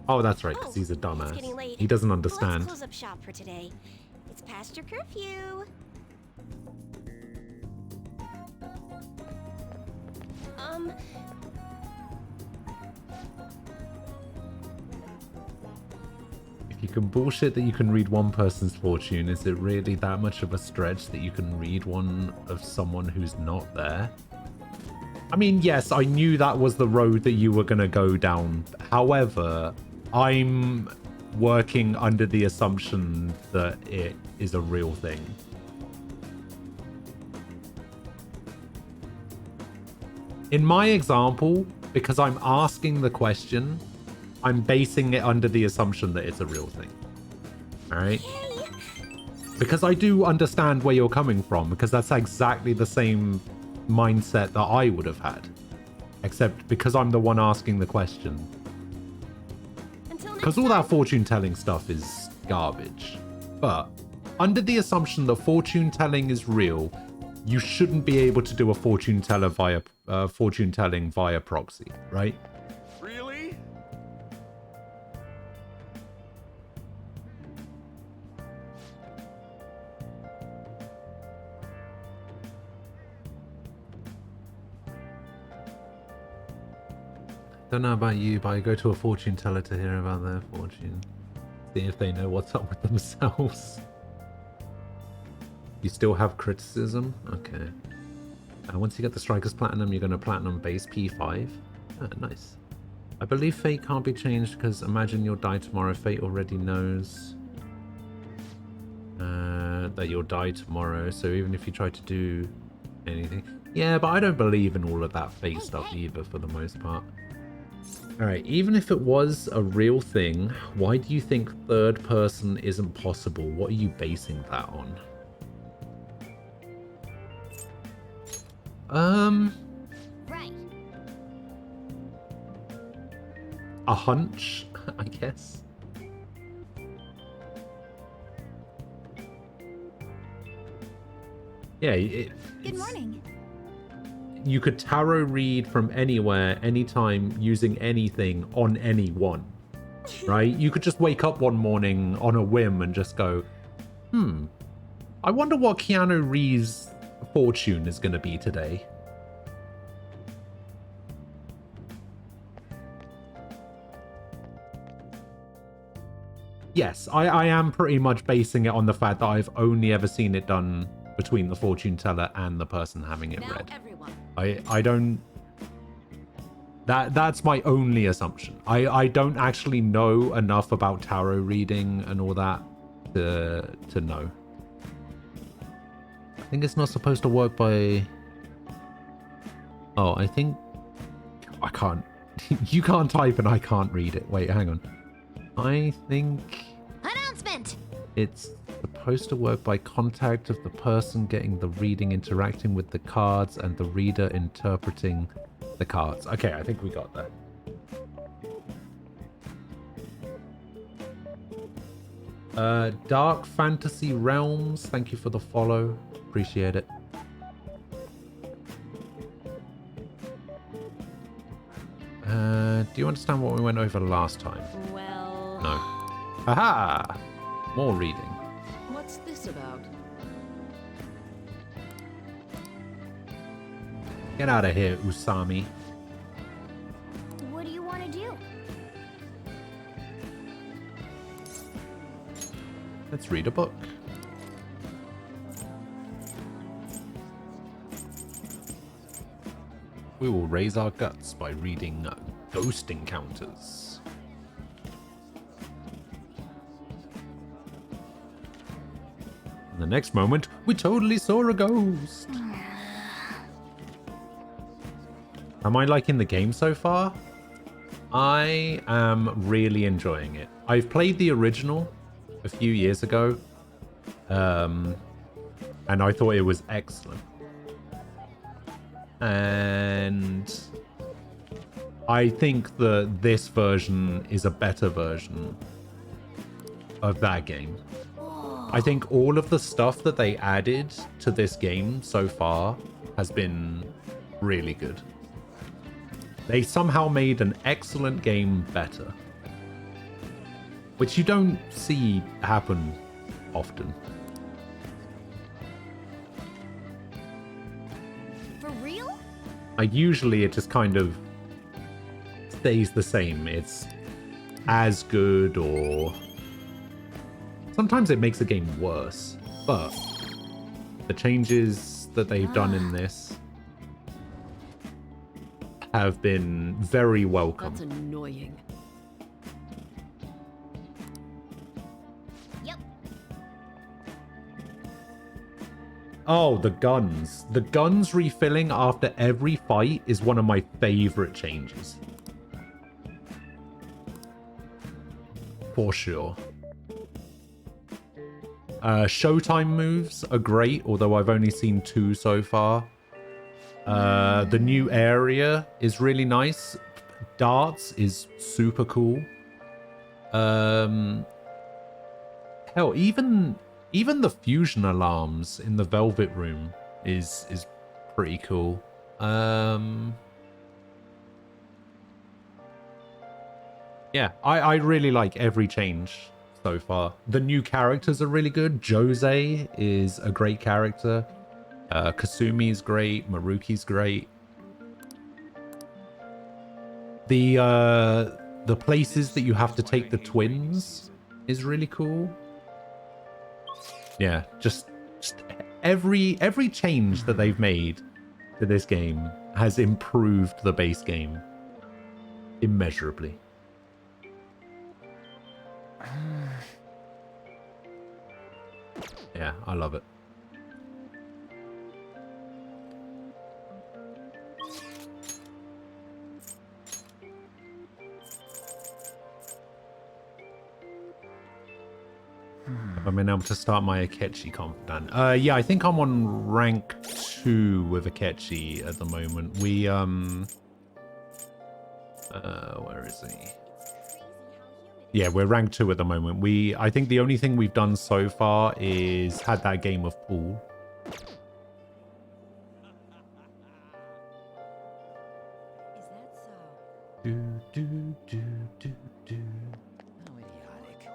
Oh, that's right, because he's a It's getting dumbass. late. He doesn't Let's understand. close up shop for today. It's past your curfew. If you can bullshit that you can read one person's fortune, is it really that much of a stretch that you can read one of someone who's not there? I mean, yes, I knew that was the road that you were going to go down. However, I'm working under the assumption that it is a real thing. In my example, because I'm asking the question, I'm basing it under the assumption that it's a real thing. Alright? Because I do understand where you're coming from, because that's exactly the same mindset that I would have had. Except because I'm the one asking the question. Because all that fortune telling stuff is garbage. But under the assumption that fortune telling is real, you shouldn't be able to do a fortune telling via proxy, right? Really? Don't know about you, but I go to a fortune teller to hear about their fortune. See if they know what's up with themselves. You still have criticism? Okay. Once you get the Striker's Platinum, you're going to Platinum base P5. Oh, nice. I believe fate can't be changed because imagine you'll die tomorrow. Fate already knows that you'll die tomorrow. So even if you try to do anything... Yeah, but I don't believe in all of that fate stuff either for the most part. Alright, even if it was a real thing, why do you think third person isn't possible? What are you basing that on? Right. A hunch, I guess. Yeah, Good morning. You could tarot read from anywhere, anytime, using anything on anyone, right? You could just wake up one morning on a whim and just go, I wonder what Keanu Reeves' fortune is going to be today. Yes, I am pretty much basing it on the fact that I've only ever seen it done between the fortune teller and the person having it read. I don't... That's my only assumption. I don't actually know enough about tarot reading and all that to know. I think it's not supposed to work by... Oh, I think... I can't... You can't type and I can't read it. Wait, hang on. I think... Announcement! It's supposed to work by contact of the person getting the reading, interacting with the cards, and the reader interpreting the cards. Okay, I think we got that. Dark Fantasy Realms, thank you for the follow. Appreciate it. Do you understand what we went over last time? Well... No. Haha! More reading. What's this about? Get out of here, Usami. What do you want to do? Let's read a book. We will raise our guts by reading Ghost Encounters. In the next moment, we totally saw a ghost. Am I liking the game so far? I am really enjoying it. I've played the original a few years ago, and I thought it was excellent. And I think that this version is a better version of that game. I think all of the stuff that they added to this game so far has been really good. They somehow made an excellent game better, which you don't see happen often. For real? Usually it just kind of stays the same. It's as good, or sometimes it makes the game worse, but the changes that they've done in this have been very welcome. That's annoying. Yep. Oh, the guns. The guns refilling after every fight is one of my favorite changes. For sure. Showtime moves are great, although I've only seen 2 so far. The new area is really nice. Darts is super cool. Hell, even the fusion alarms in the Velvet Room is pretty cool. Yeah, I really like every change so far. The new characters are really good. Jose is a great character. Kasumi's great. Maruki's great. The places that you have to take the twins is really cool. Yeah, just every change that they've made to this game has improved the base game immeasurably. Yeah, I love it. Have I been able to start my Akechi confidant? Yeah, I think I'm on rank 2 with Akechi at the moment. We, where is he? Yeah, we're rank 2 at the moment. I think the only thing we've done so far is had that game of pool. Do, do, do, do, do. How idiotic.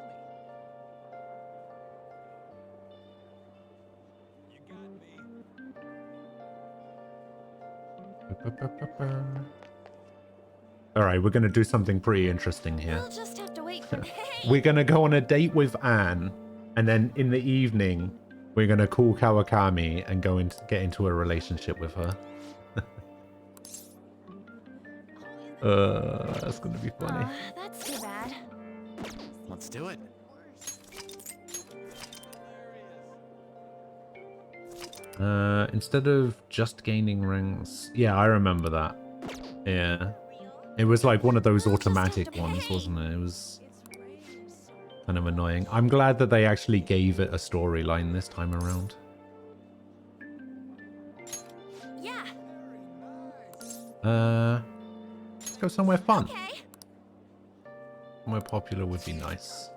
All right, we're going to do something pretty interesting here. We'll just have to wait for... Hey! We're going to go on a date with Anne, and then in the evening, we're going to call Kawakami and get into a relationship with her. That's going to be funny. That's too bad. Let's do it. Instead of just gaining ranks... Yeah, I remember that. Yeah. It was like one of those automatic ones, wasn't it? It was kind of annoying. I'm glad that they actually gave it a storyline this time around. Yeah. Let's go somewhere fun. Okay. Somewhere popular would be nice.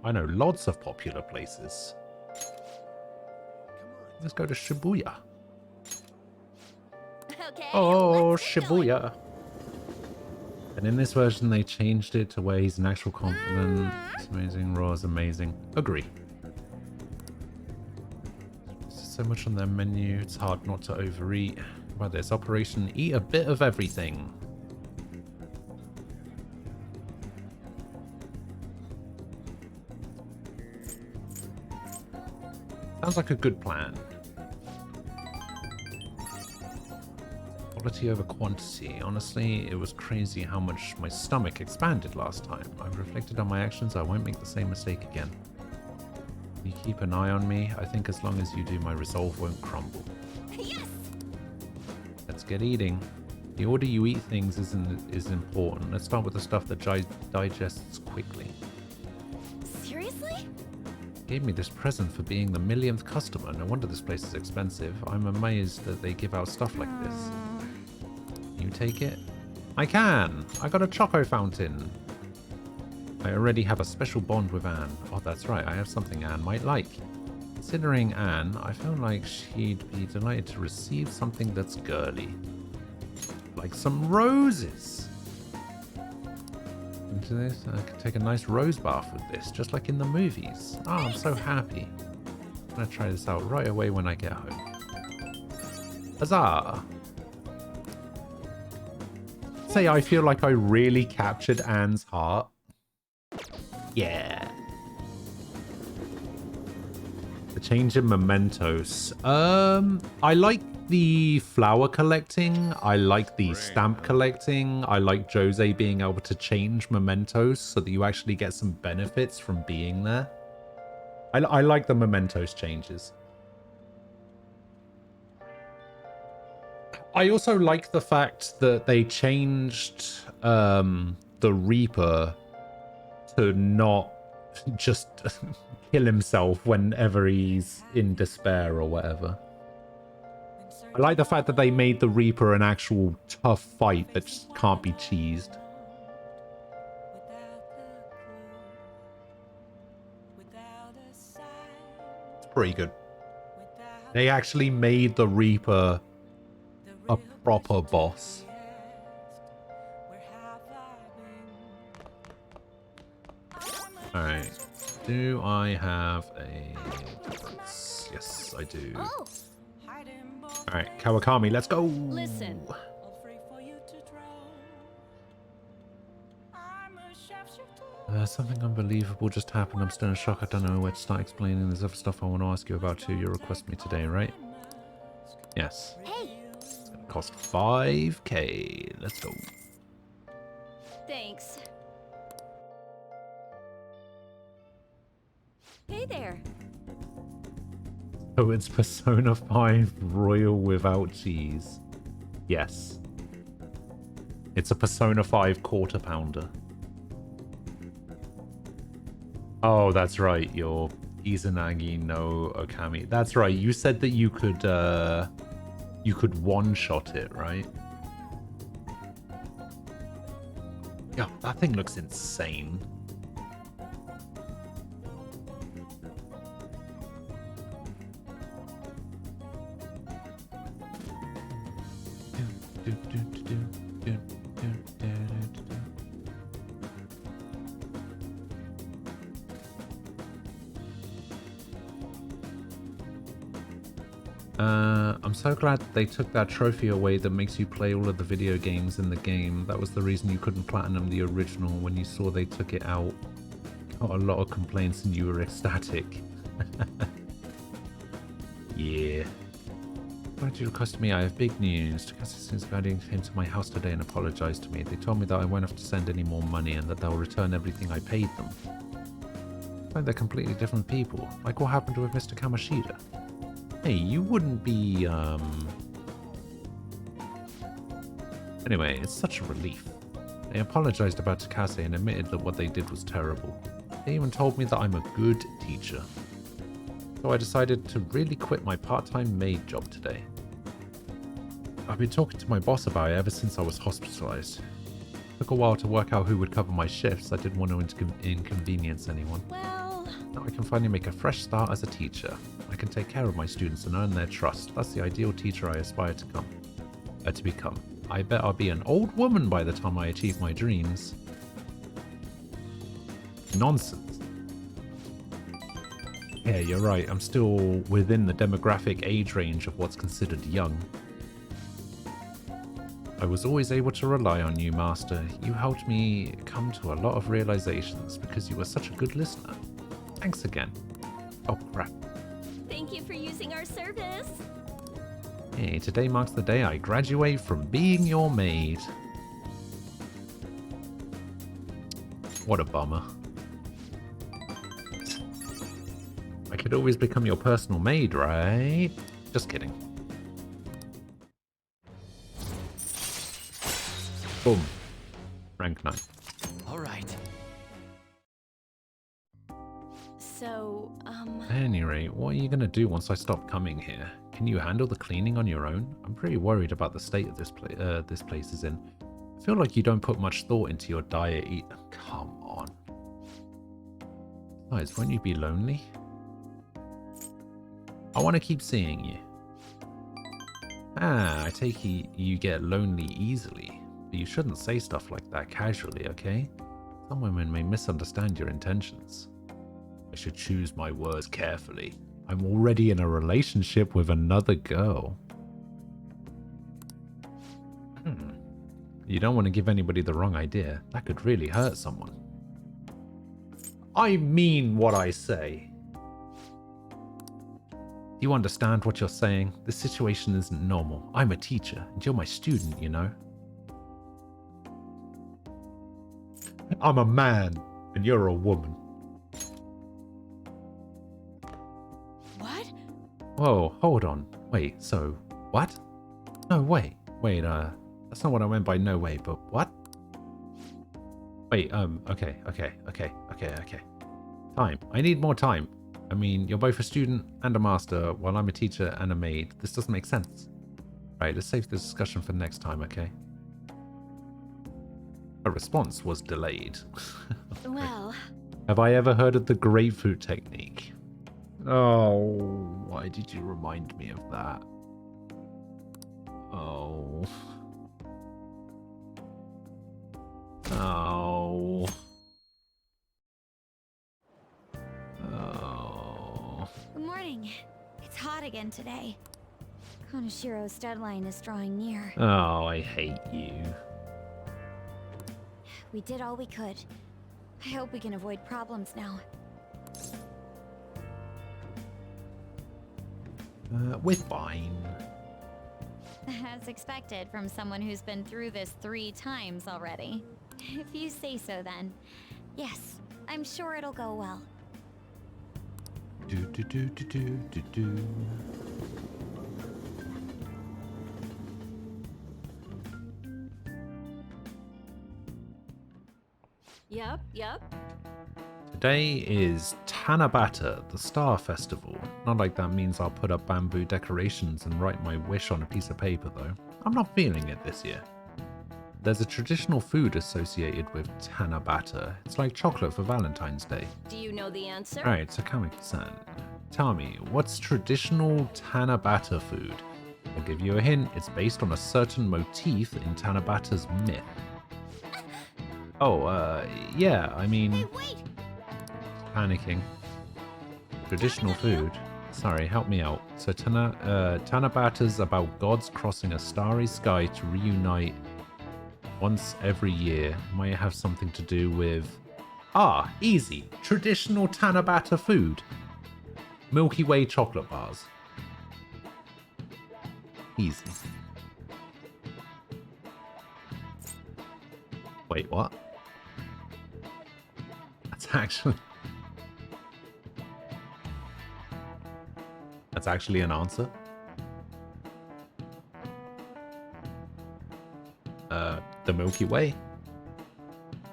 I know lots of popular places. Let's go to Shibuya. Okay, oh, Shibuya. And in this version, they changed it to where he's an actual confidant. It's amazing. Raw is amazing. Agree. There's so much on their menu. It's hard not to overeat. About this operation, eat a bit of everything. Sounds like a good plan. Quality over quantity. Honestly, it was crazy how much my stomach expanded last time. I've reflected on my actions. I won't make the same mistake again. You keep an eye on me. I think as long as you do, my resolve won't crumble. Yes. Let's get eating. The order you eat things is important. Let's start with the stuff that digests quickly. Seriously? Gave me this present for being the millionth customer. No wonder this place is expensive. I'm amazed that they give out stuff like this. You take it? I can! I got a choco fountain. I already have a special bond with Anne. Oh, that's right. I have something Anne might like. Considering Anne, I feel like she'd be delighted to receive something that's girly. Like some roses. Into this, I could take a nice rose bath with this, just like in the movies. Oh, I'm so happy. I'm gonna try this out right away when I get home. Huzzah! Say I feel like I really captured Anne's heart. Yeah. The change in mementos. I like the flower collecting. I like the stamp collecting. I like Jose being able to change mementos so that you actually get some benefits from being there. I like the mementos changes. I also like the fact that they changed the Reaper to not just kill himself whenever he's in despair or whatever. I like the fact that they made the Reaper an actual tough fight that just can't be cheesed. It's pretty good. They actually made the Reaper a proper boss. Alright. Do I have a difference? Yes, I do. Alright, Kawakami, let's go! Listen. Something unbelievable just happened. I'm still in shock. I don't know where to start explaining. There's other stuff I want to ask you about too. You request me today, right? Yes. Hey. It's gonna cost 5k. Let's go. Thanks. Hey there. Oh, it's Persona 5 Royal without cheese. Yes. It's a Persona 5 quarter pounder. Oh, that's right. Your Izanagi no Okami. That's right. You said that you could one-shot it, right? Yeah, that thing looks insane. I'm so glad they took that trophy away that makes you play all of the video games in the game. That was the reason you couldn't platinum the original. When you saw they took it out, got a lot of complaints and you were ecstatic. Yeah. Glad you requested me. I have big news. Takasi's Guardian came to my house today and apologized to me. They told me that I won't have to send any more money and that they'll return everything I paid them. Like they're completely different people. Like what happened with Mr. Kamashita. Hey, you wouldn't be, Anyway, it's such a relief. They apologized about Takase and admitted that what they did was terrible. They even told me that I'm a good teacher. So I decided to really quit my part-time maid job today. I've been talking to my boss about it ever since I was hospitalized. It took a while to work out who would cover my shifts. I didn't want to inconvenience anyone. Well... Now I can finally make a fresh start as a teacher. I can take care of my students and earn their trust. That's the ideal teacher I aspire to become. I bet I'll be an old woman by the time I achieve my dreams. Nonsense. Yeah, you're right. I'm still within the demographic age range of what's considered young. I was always able to rely on you, Master. You helped me come to a lot of realizations because you were such a good listener. Thanks again. Oh, crap. Thank you for using our service. Hey, today marks the day I graduate from being your maid. What a bummer. I could always become your personal maid, right? Just kidding. Boom. Rank 9. All right. So, At any rate, what are you going to do once I stop coming here? Can you handle the cleaning on your own? I'm pretty worried about the state of this place is in. I feel like you don't put much thought into your diet. Come on. Guys, won't you be lonely? I want to keep seeing you. I take it you get lonely easily. But you shouldn't say stuff like that casually, okay? Some women may misunderstand your intentions. I should choose my words carefully. I'm already in a relationship with another girl. You don't want to give anybody the wrong idea. That could really hurt someone. I mean what I say. Do you understand what you're saying? This situation isn't normal. I'm a teacher, and you're my student, you know? I'm a man, and you're a woman. what? Whoa, hold on. Wait, so, what? No, wait, that's not what I meant by no way, but what? Wait, okay. Time. I need more time. I mean, you're both a student and a master, while I'm a teacher and a maid. This doesn't make sense. Right, let's save this discussion for next time, okay? A response was delayed. Well... Have I ever heard of the grapefruit technique? Oh, why did you remind me of that? Oh. Oh. Oh. Good morning. It's hot again today. Konoshiro's deadline is drawing near. Oh, I hate you. We did all we could. I hope we can avoid problems now. We're fine. As expected from someone who's been through this 3 times already. If you say so then. Yes, I'm sure it'll go well. Do. Yep. Today is Tanabata, the Star Festival. Not like that means I'll put up bamboo decorations and write my wish on a piece of paper, though. I'm not feeling it this year. There's a traditional food associated with Tanabata. It's like chocolate for Valentine's Day. Do you know the answer? Alright, Sakami-san. Tell me, what's traditional Tanabata food? I'll give you a hint. It's based on a certain motif in Tanabata's myth. Oh, yeah, I mean... Hey, wait! Panicking. Traditional food. Sorry, help me out. So Tanabata's about gods crossing a starry sky to reunite once every year. Might have something to do with... Ah, easy. Traditional Tanabata food. Milky Way chocolate bars. Easy. Wait, what? That's actually an answer. The Milky Way.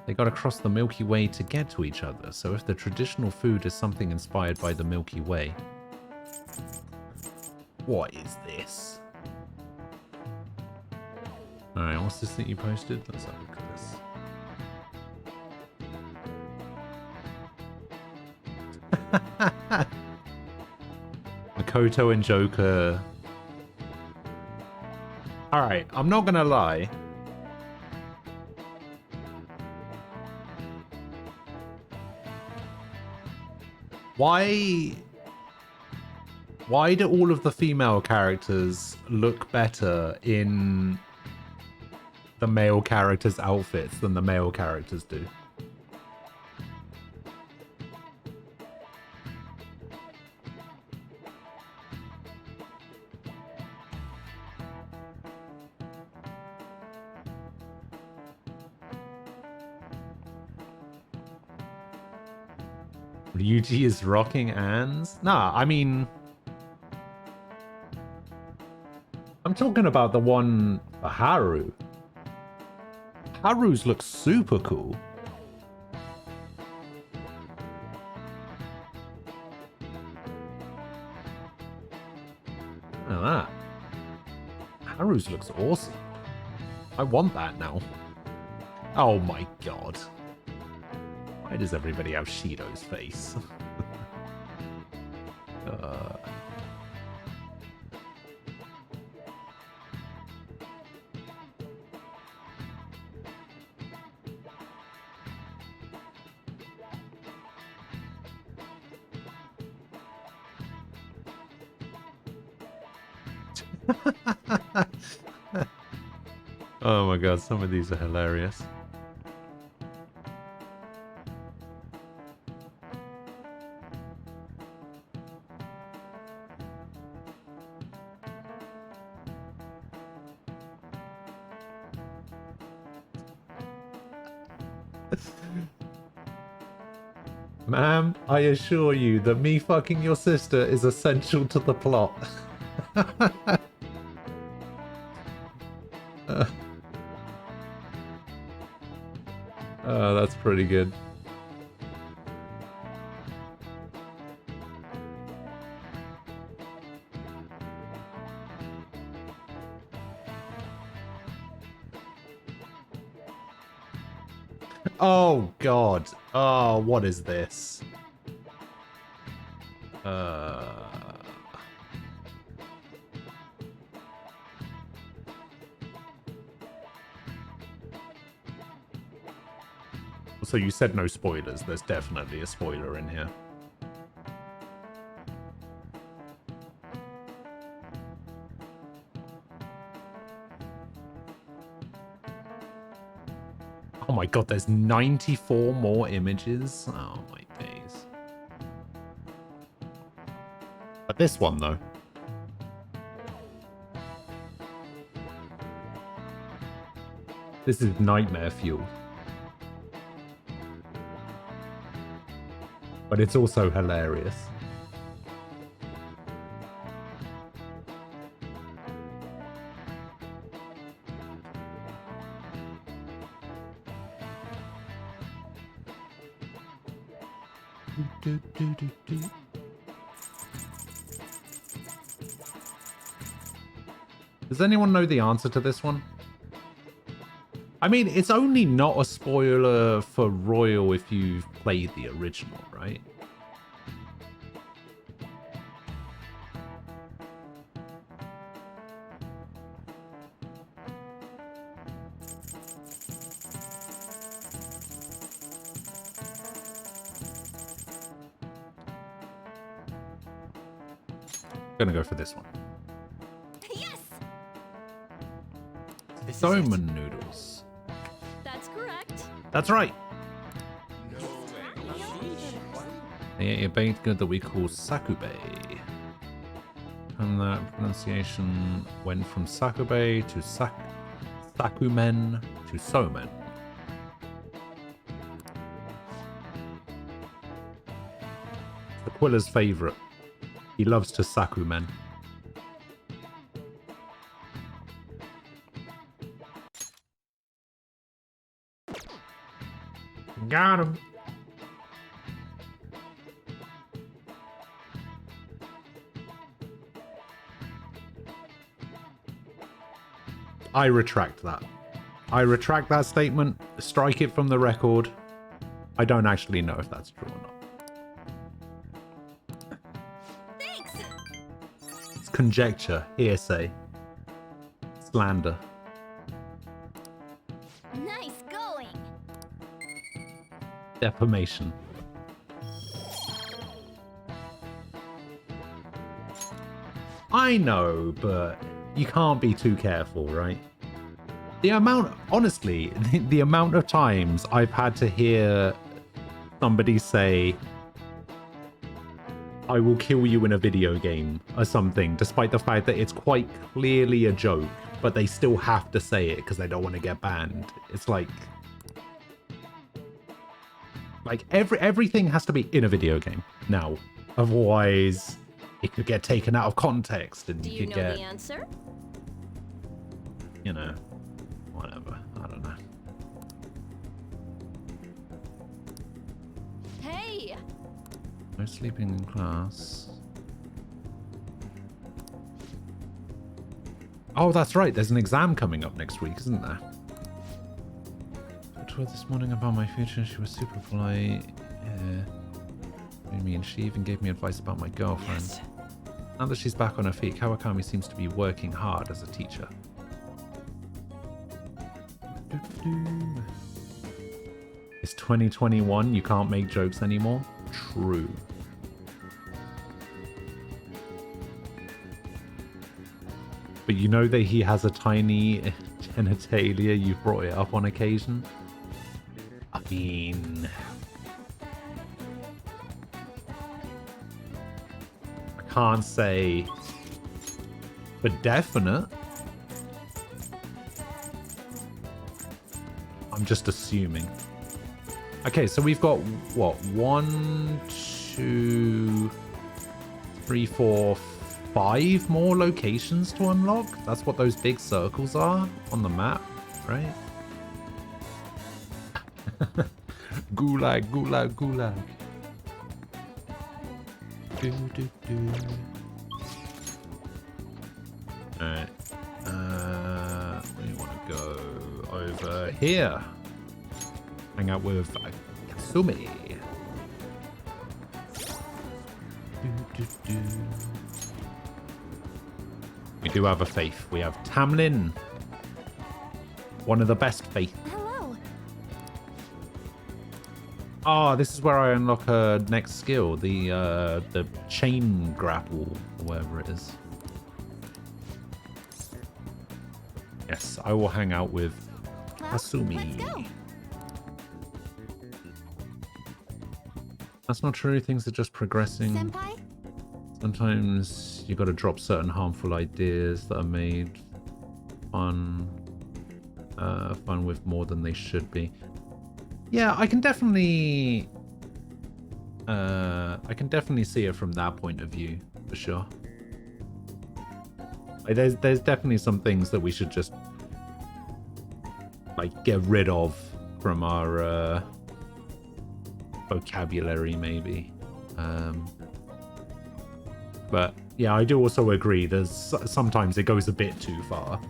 They gotta cross the Milky Way to get to each other, so if the traditional food is something inspired by the Milky Way... What is this? Alright, what's this that you posted? Let's have a look at this. Makoto and Joker. Alright, I'm not gonna lie. Why do all of the female characters look better in the male characters' outfits than the male characters do? Ryuji is rocking Anne's? Nah, I mean... I'm talking about the one for Haru. Haru's looks super cool. Look at that. Haru's looks awesome. I want that now. Oh my god. Why does everybody have Shido's face? Oh my god, some of these are hilarious. Ma'am, I assure you that me fucking your sister is essential to the plot. That's pretty good. Oh god. Oh, what is this? So you said no spoilers. There's definitely a spoiler in here. Oh my god, there's 94 more images. Oh my days. But this one though. This is nightmare fuel. But it's also hilarious. Does anyone know the answer to this one? I mean, it's only not a spoiler for Royal if you've played the original, right? Gonna go for this one. Yes! Somen noodles. That's correct. That's right. They ate a baked good that we call sakube. And that pronunciation went from sakube to sakumen to somen. The Quiller's favorite. He loves to sakumen. Got him. I retract that. I retract that statement. Strike it from the record. I don't actually know if that's true or not. Thanks. It's conjecture, hearsay, slander. Nice going. Defamation. I know, but you can't be too careful, right? The amount, honestly, the amount of times I've had to hear somebody say, I will kill you in a video game or something, despite the fact that it's quite clearly a joke, but they still have to say it because they don't want to get banned. It's like everything has to be in a video game now. Otherwise, it could get taken out of context and Do you you could know get, the answer? you know, whatever. I don't know. Hey! No sleeping in class. Oh, that's right. There's an exam coming up next week, isn't there? I told her this morning about my future. She was super polite. Me, and she even gave me advice about my girlfriend. Yes. Now that she's back on her feet, Kawakami seems to be working hard as a teacher. It's 2021. You can't make jokes anymore. True. But you know that he has a tiny genitalia. You've brought it up on occasion. I mean, I can't say for definite. I'm just assuming. Okay, so we've got what? 1, 2, 3, 4, 5 more locations to unlock. That's what those big circles are on the map, right? Gulag, gulag, gulag. Do, do, do. Alright. We want to go over here. Hang out with Kasumi. We do have a faith. We have Tamlin. One of the best faith. Hello. Oh, this is where I unlock her next skill, the chain grapple, or whatever it is. Yes, I will hang out with Kasumi. That's not true. Things are just progressing. Senpai? Sometimes you got to drop certain harmful ideas that are made fun with more than they should be. Yeah, I can definitely see it from that point of view, for sure. Like, there's definitely some things that we should just like get rid of from our vocabulary, maybe. But yeah, I do also agree. There's sometimes it goes a bit too far.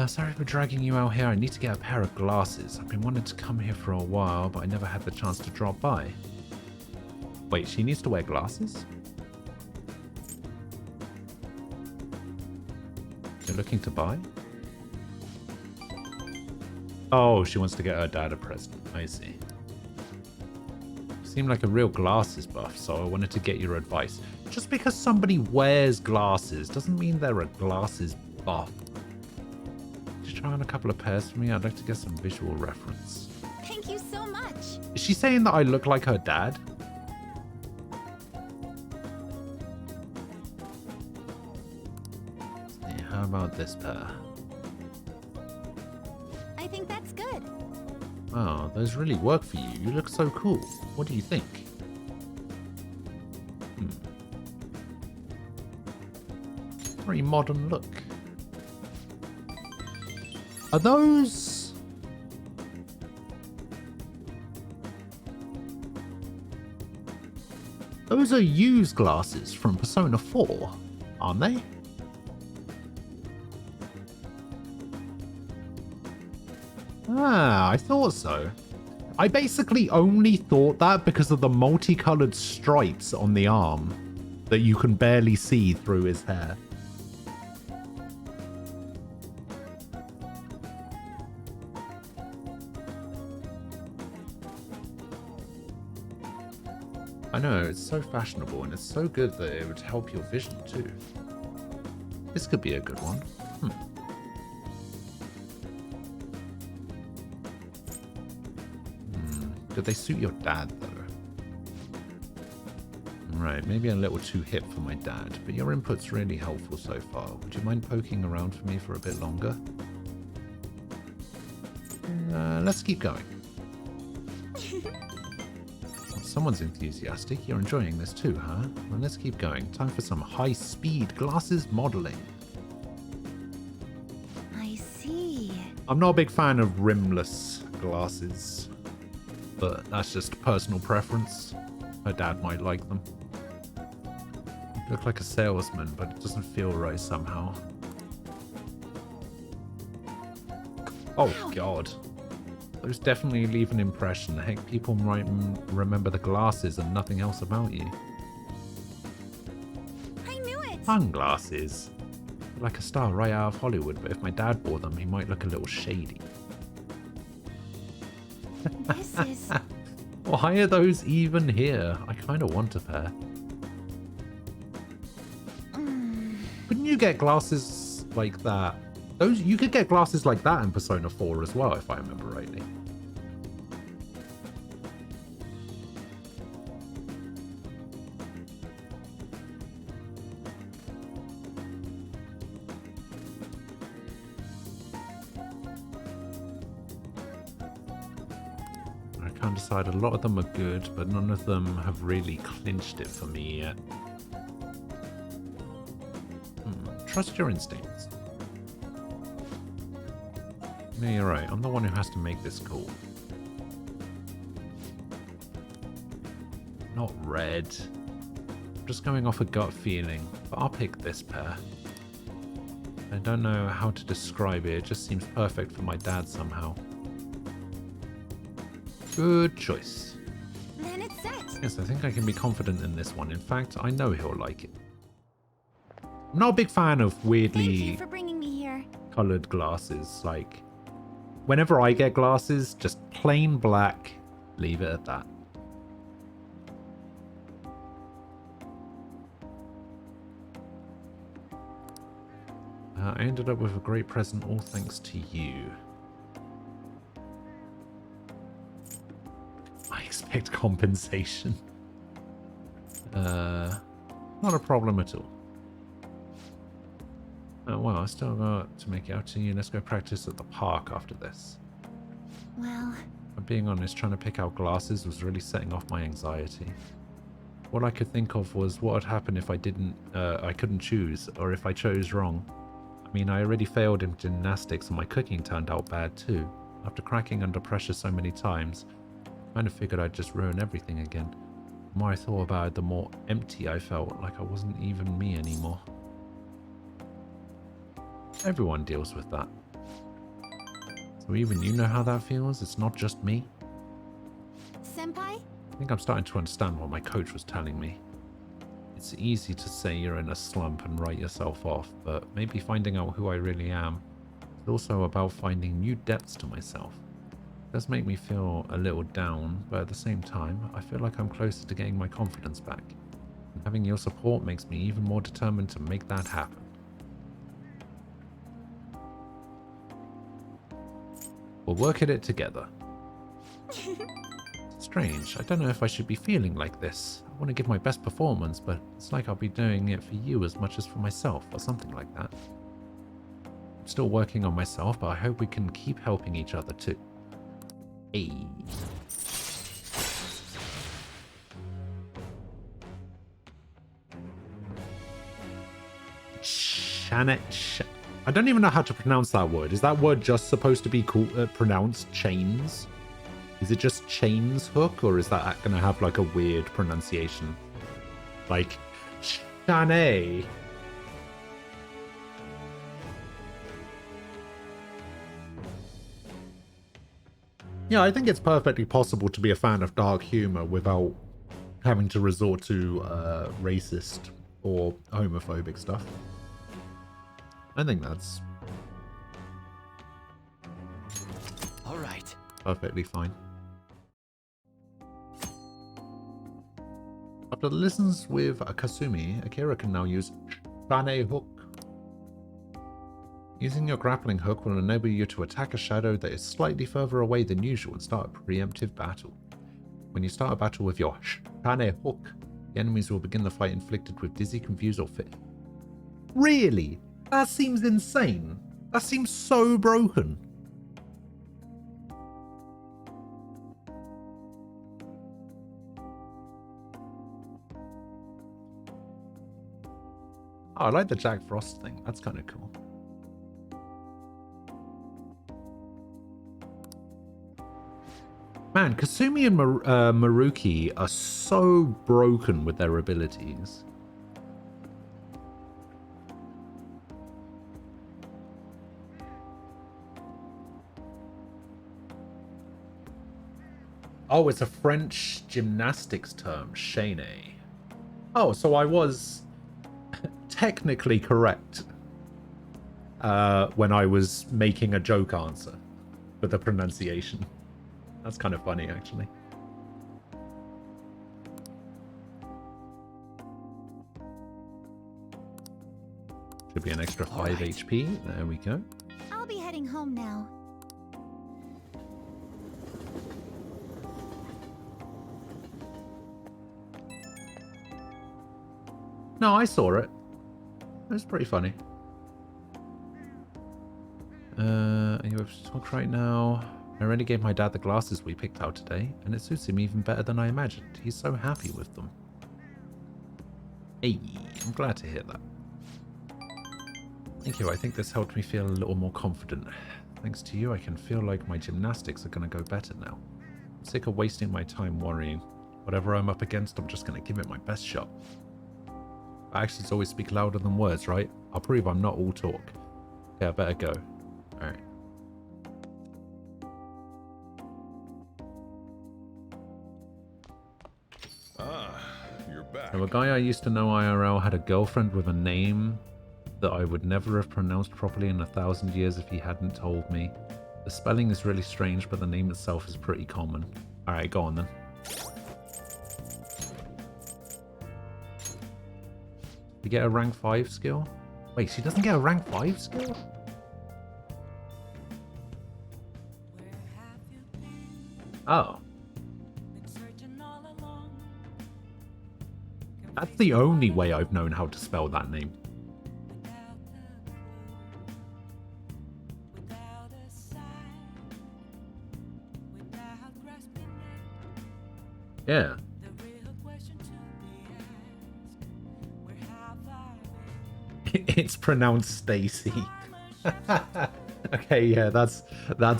Sorry for dragging you out here. I need to get a pair of glasses. I've been wanting to come here for a while, but I never had the chance to drop by. Wait, she needs to wear glasses? You're looking to buy? Oh, she wants to get her dad a present. I see. You seem like a real glasses buff, so I wanted to get your advice. Just because somebody wears glasses doesn't mean they're a glasses buff. Just try on a couple of pairs for me. I'd like to get some visual reference. Thank you so much. Is she saying that I look like her dad? Yeah, how about this pair? I think that's good. Wow, those really work for you. You look so cool. What do you think? Very modern look. Are those... Those are used glasses from Persona 4, aren't they? Ah, I thought so. I basically only thought that because of the multicolored stripes on the arm that you can barely see through his hair. I know, it's so fashionable and it's so good that it would help your vision too. This could be a good one. Could they suit your dad, though? Right, maybe a little too hip for my dad, but your input's really helpful so far. Would you mind poking around for me for a bit longer? Let's keep going. Someone's enthusiastic. You're enjoying this too, huh? Well, let's keep going. Time for some high-speed glasses modeling. I see. I'm not a big fan of rimless glasses, but that's just personal preference. Her dad might like them. You look like a salesman, but it doesn't feel right somehow. Oh god. Those definitely leave an impression. Heck, people might remember the glasses and nothing else about you. I knew it! Sunglasses. Like a star right out of Hollywood, but if my dad wore them, he might look a little shady. This is... Why are those even here? I kind of want a pair. Couldn't you get glasses like that? You could get glasses like that in Persona 4 as well, if I remember rightly. I can't decide. A lot of them are good, but none of them have really clinched it for me yet. Trust your instincts. No, you're right. I'm the one who has to make this call. Not red. I'm just going off a gut feeling, but I'll pick this pair. I don't know how to describe it. It just seems perfect for my dad somehow. Good choice. Then it's set. Yes, I think I can be confident in this one. In fact, I know he'll like it. I'm not a big fan of weirdly Thank you for bringing me here. colored glasses. Like, whenever I get glasses, just plain black, leave it at that. I ended up with a great present, all thanks to you. I expect compensation. Not a problem at all. Oh, well, I still got to make it out to you. Let's go practice at the park after this. Well, If I'm being honest, trying to pick out glasses was really setting off my anxiety. What I could think of was what would happen if I couldn't choose, or if I chose wrong. I mean, I already failed in gymnastics and my cooking turned out bad too. After cracking under pressure so many times, I kind of figured I'd just ruin everything again. The more I thought about it, the more empty I felt, like I wasn't even me anymore. Everyone deals with that. So even you know how that feels? It's not just me? Senpai? I think I'm starting to understand what my coach was telling me. It's easy to say you're in a slump and write yourself off, but maybe finding out who I really am is also about finding new depths to myself. It does make me feel a little down, but at the same time, I feel like I'm closer to getting my confidence back. And having your support makes me even more determined to make that happen. We'll work at it together. Strange. I don't know if I should be feeling like this. I want to give my best performance, but it's like I'll be doing it for you as much as for myself, or something like that. I'm still working on myself, but I hope we can keep helping each other too. Hey. I don't even know how to pronounce that word. Is that word just supposed to be pronounced chains? Is it just chains hook, or is that going to have like a weird pronunciation? Like, Shanae. Yeah, I think it's perfectly possible to be a fan of dark humor without having to resort to racist or homophobic stuff. I think that's all right. Perfectly fine. After the lessons with Kasumi, Akira can now use Shane Hook. Using your grappling hook will enable you to attack a shadow that is slightly further away than usual and start a preemptive battle. When you start a battle with your Shane Hook, the enemies will begin the fight inflicted with dizzy, confused, or fit. Really? That seems insane. That seems so broken. Oh, I like the Jack Frost thing. That's kind of cool. Man, Kasumi and Maruki are so broken with their abilities. Oh, it's a French gymnastics term, Shane. Oh, so I was technically correct when I was making a joke answer for the pronunciation. That's kind of funny, actually. Should be an extra 5 HP. There we go. I'll be heading home now. No, I saw it. It was pretty funny. Are you able to talk right now? I already gave my dad the glasses we picked out today, and it suits him even better than I imagined. He's so happy with them. Hey, I'm glad to hear that. Thank you, I think this helped me feel a little more confident. Thanks to you, I can feel like my gymnastics are gonna go better now. I'm sick of wasting my time worrying. Whatever I'm up against, I'm just gonna give it my best shot. Actions always speak louder than words, right? I'll prove I'm not all talk. Okay, I better go. Alright. You're back. So a guy I used to know IRL had a girlfriend with a name that I would never have pronounced properly in 1,000 years if he hadn't told me. The spelling is really strange, but the name itself is pretty common. Alright, go on then. You get a rank 5 skill? Wait, she doesn't get a rank 5 skill? Oh. That's the only way I've known how to spell that name. Yeah. It's pronounced Stacy. Okay, yeah, that's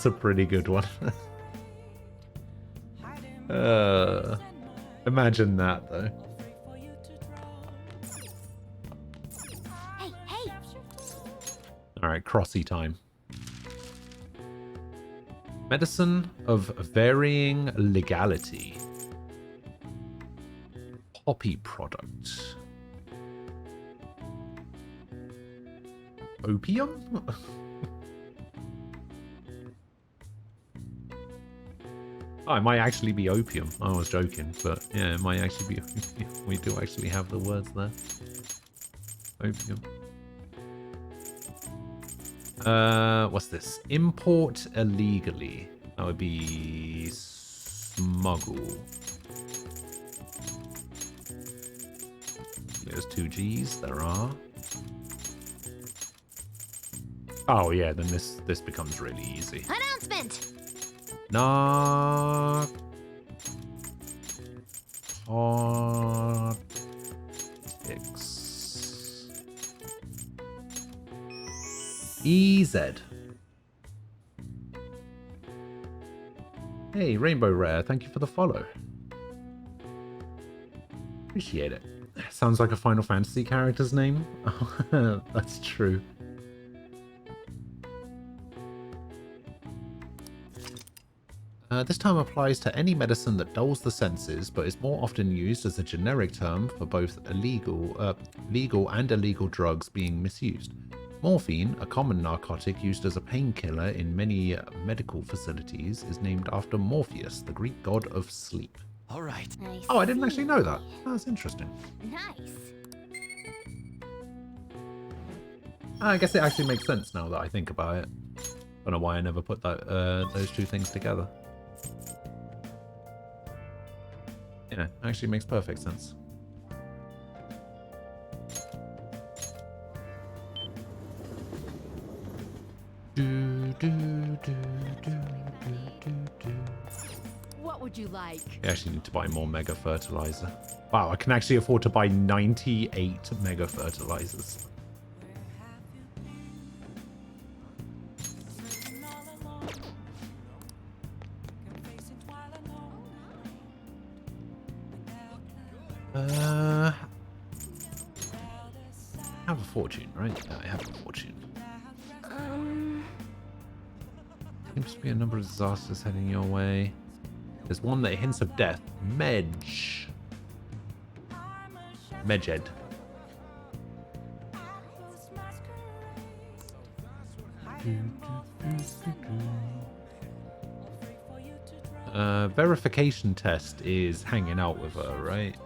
a pretty good one. Imagine that though. Hey! Alright, crossy time. Medicine of varying legality. Poppy product. Opium? Oh, it might actually be opium. I was joking, but yeah, it might actually be opium. We do actually have the words there. Opium. What's this? Import illegally. That would be smuggle. There's 2 G's. There are. Oh yeah, then this becomes really easy. Announcement! Narcotics. EZ. Hey, Rainbow Rare, thank you for the follow. Appreciate it. Sounds like a Final Fantasy character's name. That's true. This term applies to any medicine that dulls the senses, but is more often used as a generic term for both legal and illegal drugs being misused. Morphine, a common narcotic used as a painkiller in many medical facilities, is named after Morpheus, the Greek god of sleep. All right. Oh, I didn't actually know that. That's interesting. Nice. I guess it actually makes sense now that I think about it. Don't know why I never put that those two things together. Yeah, actually makes perfect sense. What would you like? I actually need to buy more mega fertilizer. Wow, I can actually afford to buy 98 mega fertilizers. I have a fortune, right? Yeah, I have a fortune. Seems to be a number of disasters heading your way. There's one that hints of death. Medjed. Verification test is hanging out with her, right?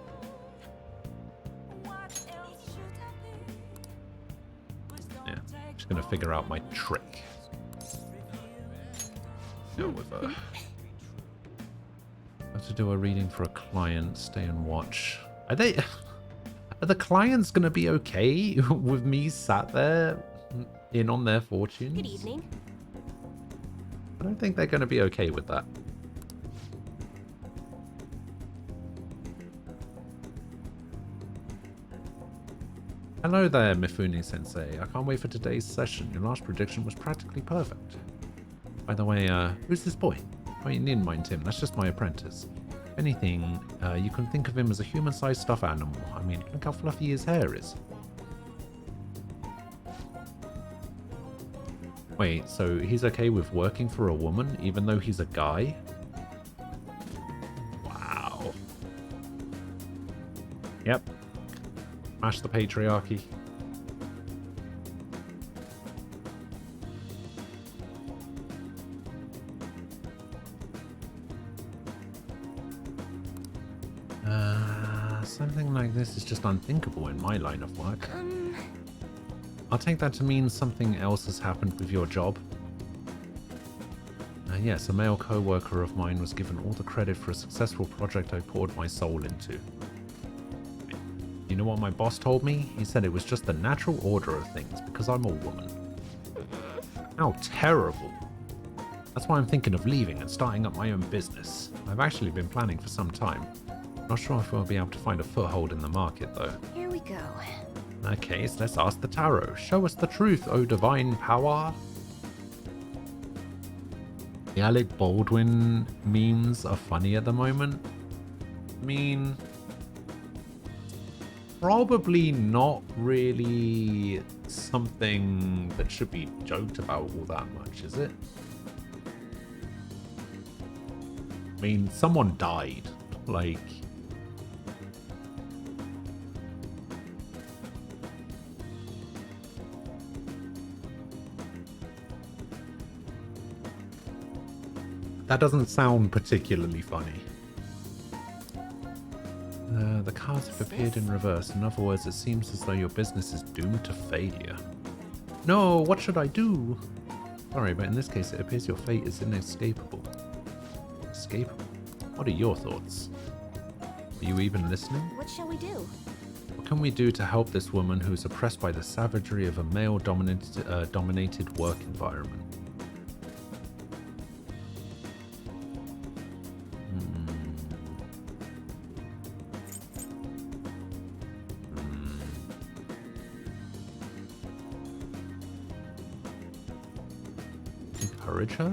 Yeah, just gonna figure out my trick. Go with her. Have to do a reading for a client. Stay and watch. Are the clients gonna be okay with me sat there in on their fortunes? Good evening. I don't think they're gonna be okay with that. Hello there, Mifune Sensei. I can't wait for today's session. Your last prediction was practically perfect. By the way, who's this boy? Oh, you needn't mind him. That's just my apprentice. If anything, you can think of him as a human-sized stuffed animal. I mean, look how fluffy his hair is. Wait, so he's okay with working for a woman, even though he's a guy? Wow. Yep. Smash the patriarchy. Something like this is just unthinkable in my line of work. I'll take that to mean something else has happened with your job. Yes, a male co-worker of mine was given all the credit for a successful project I poured my soul into. You know what my boss told me? He said it was just the natural order of things because I'm a woman. How terrible. That's why I'm thinking of leaving and starting up my own business. I've actually been planning for some time. Not sure if we'll be able to find a foothold in the market, though. Here we go. Okay, so let's ask the tarot. Show us the truth, O divine power. The Alec Baldwin memes are funny at the moment. I mean, probably not really something that should be joked about all that much, is it? I mean, someone died. Like... That doesn't sound particularly funny. The cards have appeared in reverse. In other words, it seems as though your business is doomed to failure. No, what should I do? Sorry, but in this case, it appears your fate is inescapable. Escapable? What are your thoughts? Are you even listening? What shall we do? What can we do to help this woman who is oppressed by the savagery of a male-dominated work environment? Encourage her?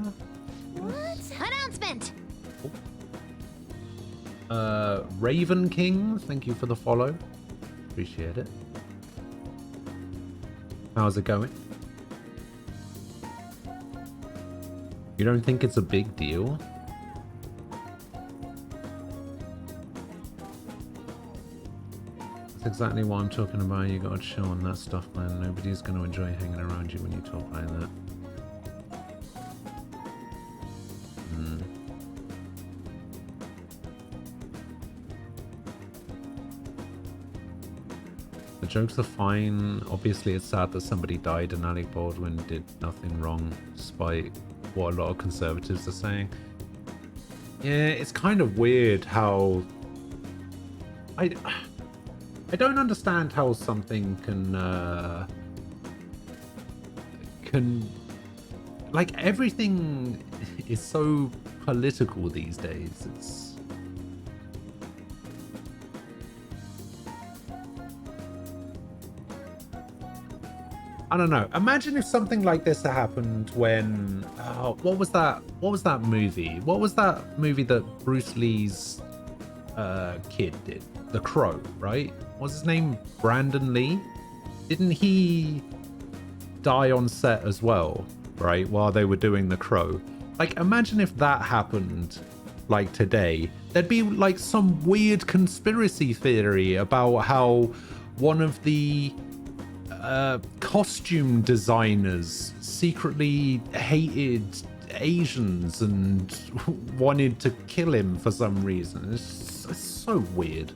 What? Announcement! Raven King, thank you for the follow. Appreciate it. How's it going? You don't think it's a big deal? That's exactly what I'm talking about. You gotta chill on that stuff, man. Nobody's gonna enjoy hanging around you when you talk like that. The jokes are fine. Obviously, it's sad that somebody died and Alec Baldwin did nothing wrong, despite what a lot of conservatives are saying. Yeah, it's kind of weird how... I don't understand how something can... Like, everything is so political these days. It's... I don't know. Imagine if something like this happened when what was that movie? What was that movie that Bruce Lee's kid did? The Crow, right? What was his name? Brandon Lee? Didn't he die on set as well, right? While they were doing The Crow. Like, imagine if that happened like today. There'd be like some weird conspiracy theory about how one of the costume designers secretly hated Asians and wanted to kill him for some reason. It's so weird.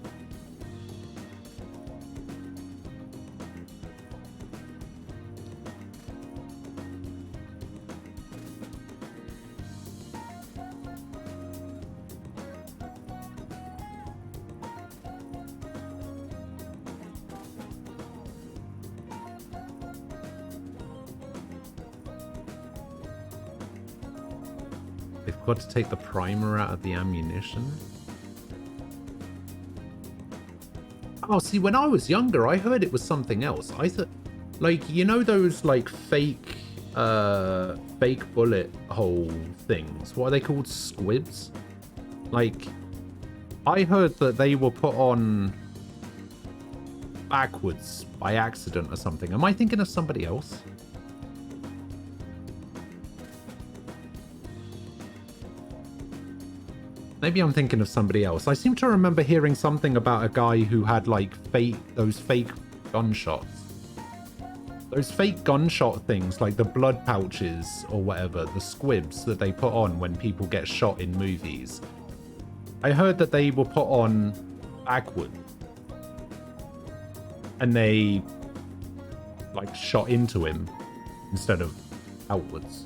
Got to take the primer out of the ammunition. Oh, see, when I was younger, I heard it was something else. I thought, like, you know those, like, fake fake bullet hole things. What are they called? Squibs? Like, I heard that they were put on backwards by accident or something. Am I thinking of somebody else? Maybe I'm thinking of somebody else. I seem to remember hearing something about a guy who had like those fake gunshots. Those fake gunshot things, like the blood pouches or whatever, the squibs that they put on when people get shot in movies. I heard that they were put on backward. And they like shot into him instead of outwards.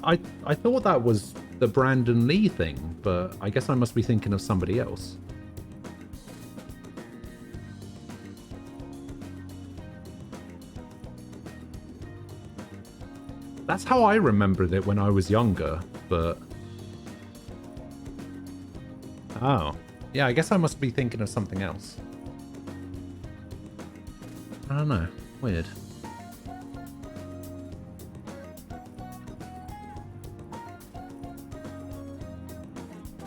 I thought that was the Brandon Lee thing, but I guess I must be thinking of somebody else. That's how I remembered it when I was younger, but... Oh. Yeah, I guess I must be thinking of something else. I don't know. Weird.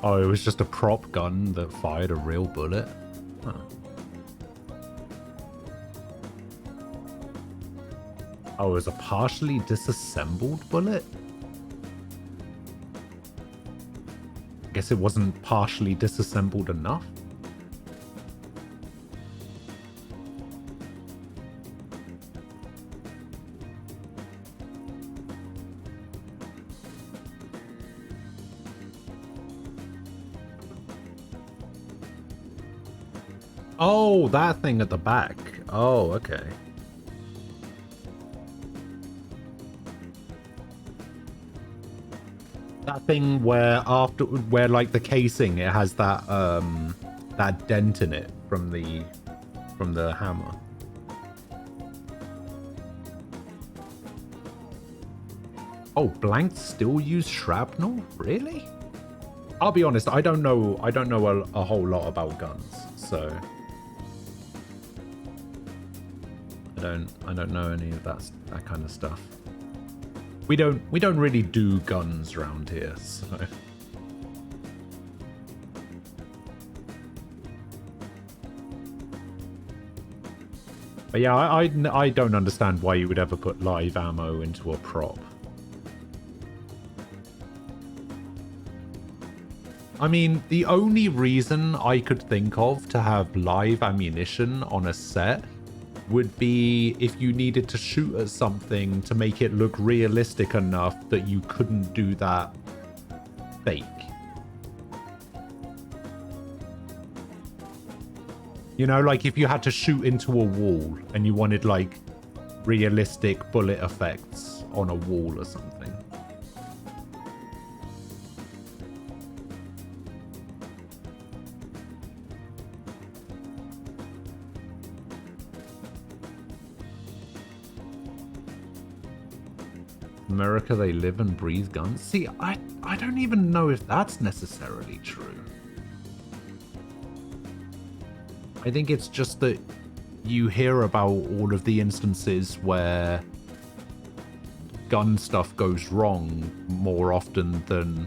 Oh, it was just a prop gun that fired a real bullet? Huh. Oh, it was a partially disassembled bullet? I guess it wasn't partially disassembled enough? Oh, that thing at the back. Oh, okay. That thing where like the casing, it has that that dent in it from the hammer. Oh, blanks still use shrapnel? Really? I'll be honest, I don't know a whole lot about guns, so I don't know any of that kind of stuff. We don't really do guns around here, so. But yeah, I don't understand why you would ever put live ammo into a prop. I mean, the only reason I could think of to have live ammunition on a set would be if you needed to shoot at something to make it look realistic enough that you couldn't do that fake. You know, like if you had to shoot into a wall and you wanted like realistic bullet effects on a wall or something. America, they live and breathe guns. See, I don't even know if that's necessarily true. I think it's just that you hear about all of the instances where gun stuff goes wrong more often than,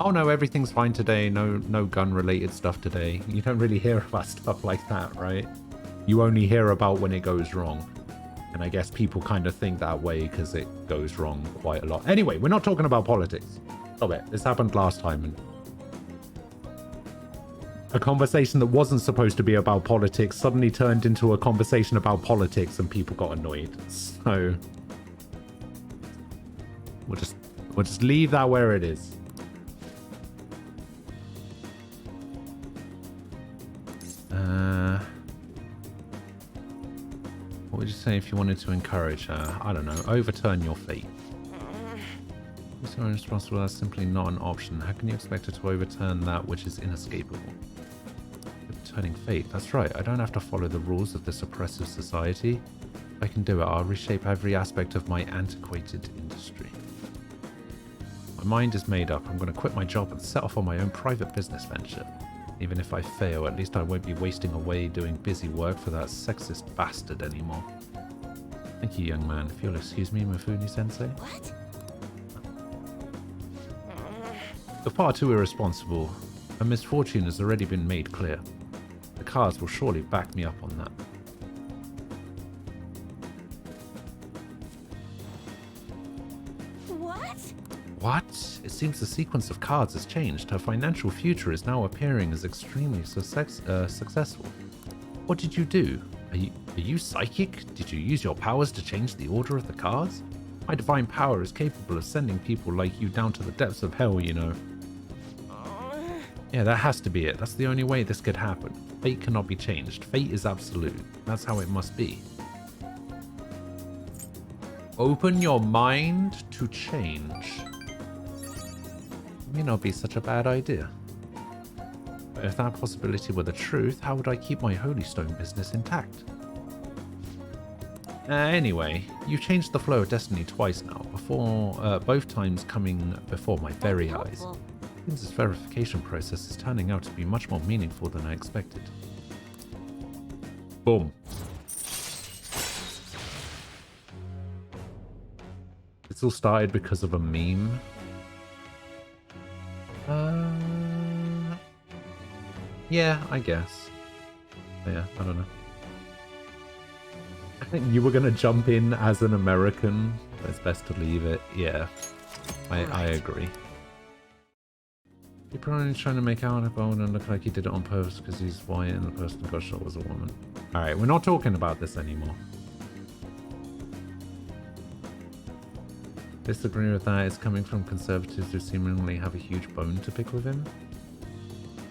oh no, everything's fine today, no gun related stuff today. You don't really hear about stuff like that, right? You only hear about when it goes wrong. And I guess people kind of think that way because it goes wrong quite a lot. Anyway, we're not talking about politics. Stop it. This happened last time. And a conversation that wasn't supposed to be about politics suddenly turned into a conversation about politics and people got annoyed. So we'll just leave that where it is. What would you say if you wanted to encourage her? I don't know. Overturn your fate. If someone is responsible, that's simply not an option. How can you expect her to overturn that which is inescapable? Overturning fate. That's right. I don't have to follow the rules of this oppressive society. If I can do it, I'll reshape every aspect of my antiquated industry. My mind is made up. I'm going to quit my job and set off on my own private business venture. Even if I fail, at least I won't be wasting away doing busy work for that sexist bastard anymore. Thank you, young man. If you'll excuse me, Mifune-sensei. What? You're far too irresponsible. A misfortune has already been made clear. The cards will surely back me up on that. What? What? It seems the sequence of cards has changed. Her financial future is now appearing as extremely successful. What did you do? Are you psychic? Did you use your powers to change the order of the cards? My divine power is capable of sending people like you down to the depths of hell, you know. Yeah, that has to be it. That's the only way this could happen. Fate cannot be changed. Fate is absolute. That's how it must be. Open your mind to change. May not be such a bad idea. But if that possibility were the truth, how would I keep my Holy Stone business intact? Anyway, you've changed the flow of destiny twice now, both times coming before my very eyes. Seems this verification process is turning out to be much more meaningful than I expected. Boom. It's all started because of a meme. Yeah, I guess. Yeah, I don't know. I think you were gonna jump in as an American, but it's best to leave it. Yeah, I agree. You're probably trying to make out Bone and look like he did it on purpose because he's white and the person who got shot was a woman. Alright, we're not talking about this anymore. Disagree with that. It's coming from conservatives who seemingly have a huge bone to pick with him.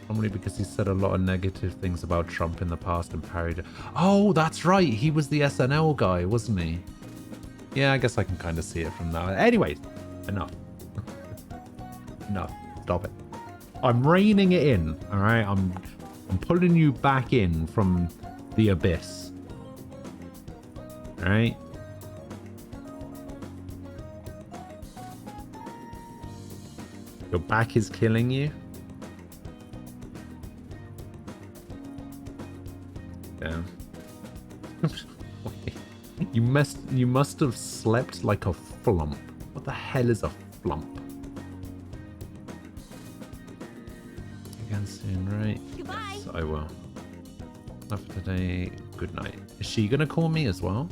Probably because he said a lot of negative things about Trump in the past and parried it. Oh, that's right. He was the SNL guy, wasn't he? Yeah, I guess I can kind of see it from now. Anyways, enough. Enough. Stop it. I'm reining it in, all right? I'm pulling you back in from the abyss. All right? Your back is killing you? Damn. You must have slept like a flump. What the hell is a flump? Again soon, right? Goodbye. Yes, I will. Enough for today. Good night. Is she gonna call me as well?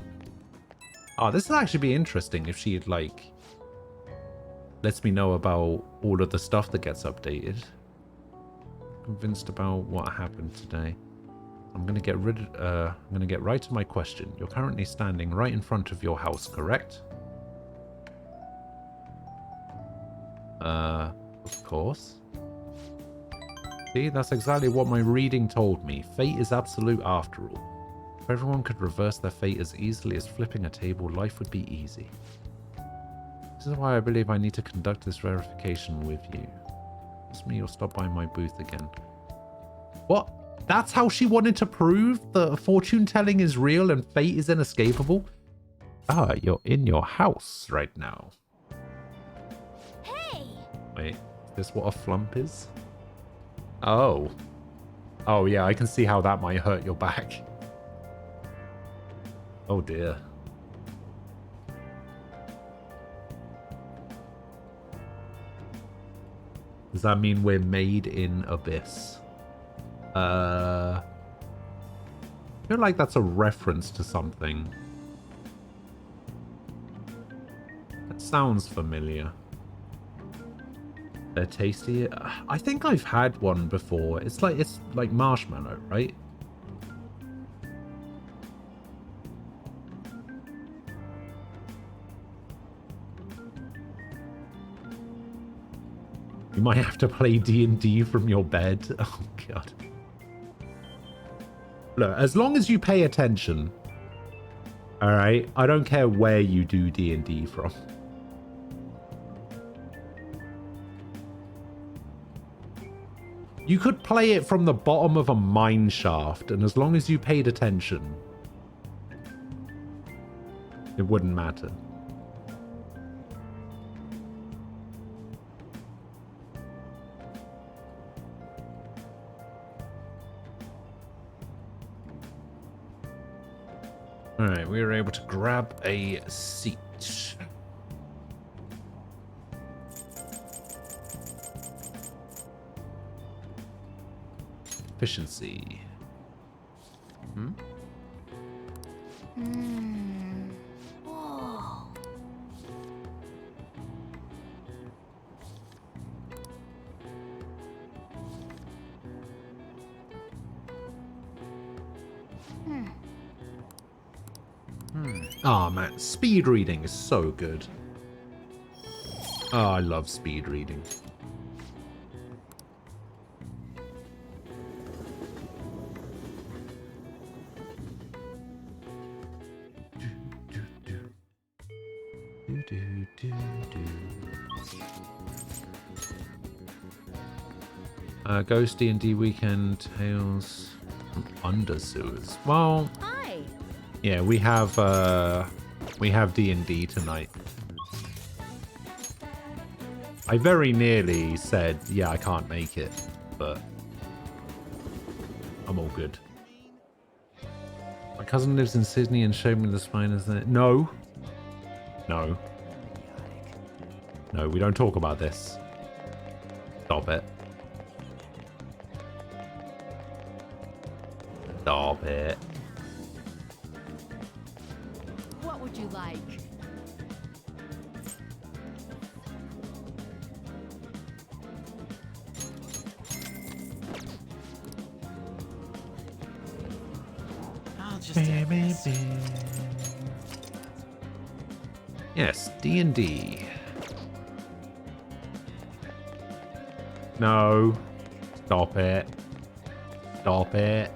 Oh, this would actually be interesting if she had, like, lets me know about all of the stuff that gets updated. Convinced about what happened today. I'm gonna get right to my question. You're currently standing right in front of your house, correct? Of course. See, that's exactly what my reading told me. Fate is absolute after all. If everyone could reverse their fate as easily as flipping a table, life would be easy. This is why I believe I need to conduct this verification with you. Trust me, you'll stop by my booth again. What? That's how she wanted to prove that fortune telling is real and fate is inescapable? Ah, you're in your house right now. Hey! Wait, is this what a flump is? Oh. Oh yeah, I can see how that might hurt your back. Oh dear. Does that mean we're made in Abyss? I feel like that's a reference to something. That sounds familiar. They're tasty. I think I've had one before. It's like marshmallow, right? You might have to play D&D from your bed. Oh god. Look, as long as you pay attention, all right? I don't care where you do D&D from. You could play it from the bottom of a mine shaft, and as long as you paid attention, it wouldn't matter. Alright, we were able to grab a seat. Efficiency. Hmm? Whoa. Oh man, speed reading is so good. Oh, I love speed reading. Ghost D&D Weekend Tales from Undersewers. Well, Hi. yeah, we have D&D tonight. I very nearly said, yeah, I can't make it, but I'm all good. My cousin lives in Sydney and showed me the spiders there. No. No. No, we don't talk about this. Stop it. Stop it. What would you like? I'll just add this. Yes, D&D. No. Stop it. Stop it.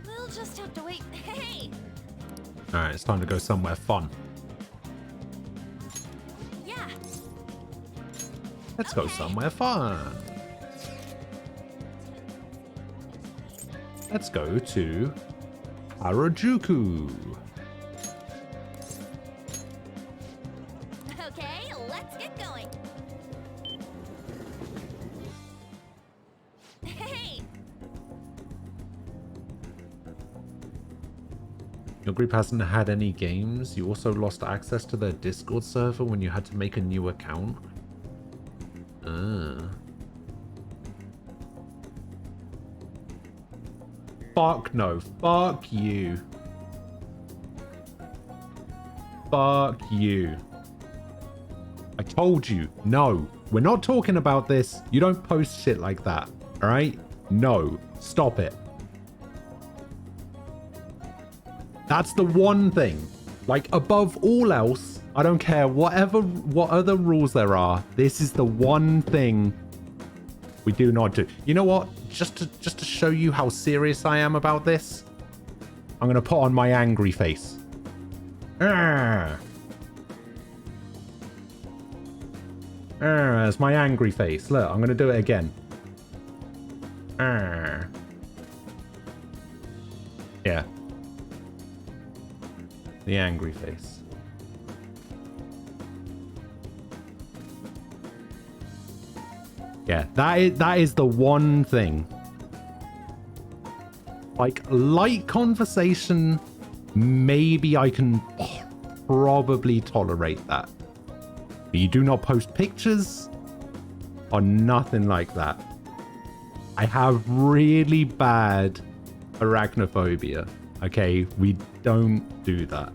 We'll just have to wait. Hey! Alright, it's time to go somewhere fun. Yeah. Let's go somewhere fun. Let's go to Harajuku. Okay, let's get going. Hey! Your group hasn't had any games. You also lost access to their Discord server when you had to make a new account. Fuck no. Fuck you. Fuck you. I told you. No. We're not talking about this. You don't post shit like that. Alright? No. Stop it. That's the one thing. Like, above all else, I don't care what other rules there are. This is the one thing we do not do. You know what? Just to show you how serious I am about this, I'm going to put on my angry face. It's my angry face. Look, I'm going to do it again. Yeah. The angry face. Yeah, that is the one thing. Like, light conversation, maybe I can probably tolerate that. But you do not post pictures or nothing like that. I have really bad arachnophobia. Okay, we don't do that.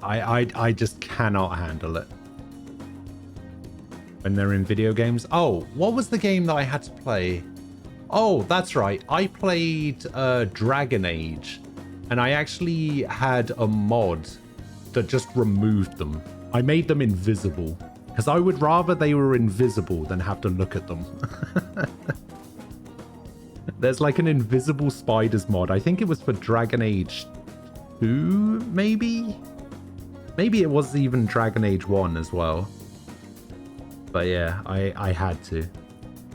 I just cannot handle it. When they're in video games. Oh, what was the game that I had to play? Oh, that's right. I played Dragon Age. And I actually had a mod that just removed them. I made them invisible. Because I would rather they were invisible than have to look at them. There's like an invisible spiders mod. I think it was for Dragon Age 2, maybe? Maybe it was even Dragon Age 1 as well. But yeah, I had to.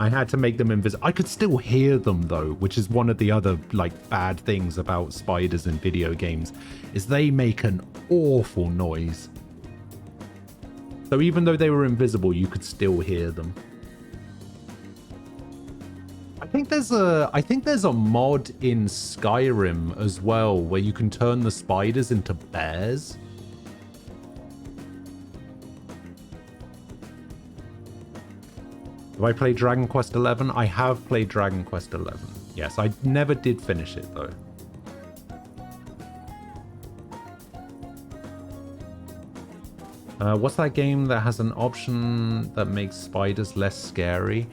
I had to make them invisible. I could still hear them though, which is one of the other like bad things about spiders in video games, is they make an awful noise. So even though they were invisible, you could still hear them. I think there's a mod in Skyrim as well where you can turn the spiders into bears. Have I played Dragon Quest XI? I have played Dragon Quest XI. Yes, I never did finish it though. What's that game that has an option that makes spiders less scary?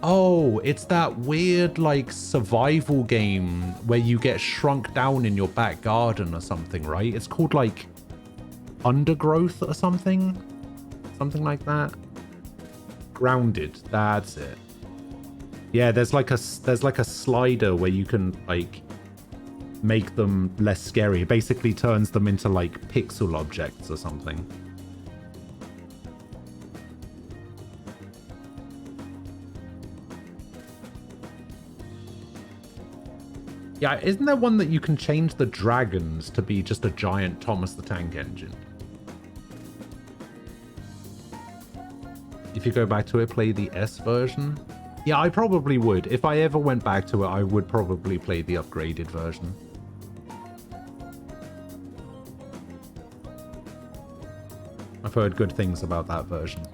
Oh, it's that weird like survival game where you get shrunk down in your back garden or something, right? It's called like Undergrowth or something? Something like that. Grounded, that's it. Yeah, there's like a slider where you can like make them less scary. It basically turns them into like pixel objects or something. Yeah, isn't there one that you can change the dragons to be just a giant Thomas the Tank Engine? If you go back to it, play the S version. Yeah, I probably would. If I ever went back to it, I would probably play the upgraded version. I've heard good things about that version.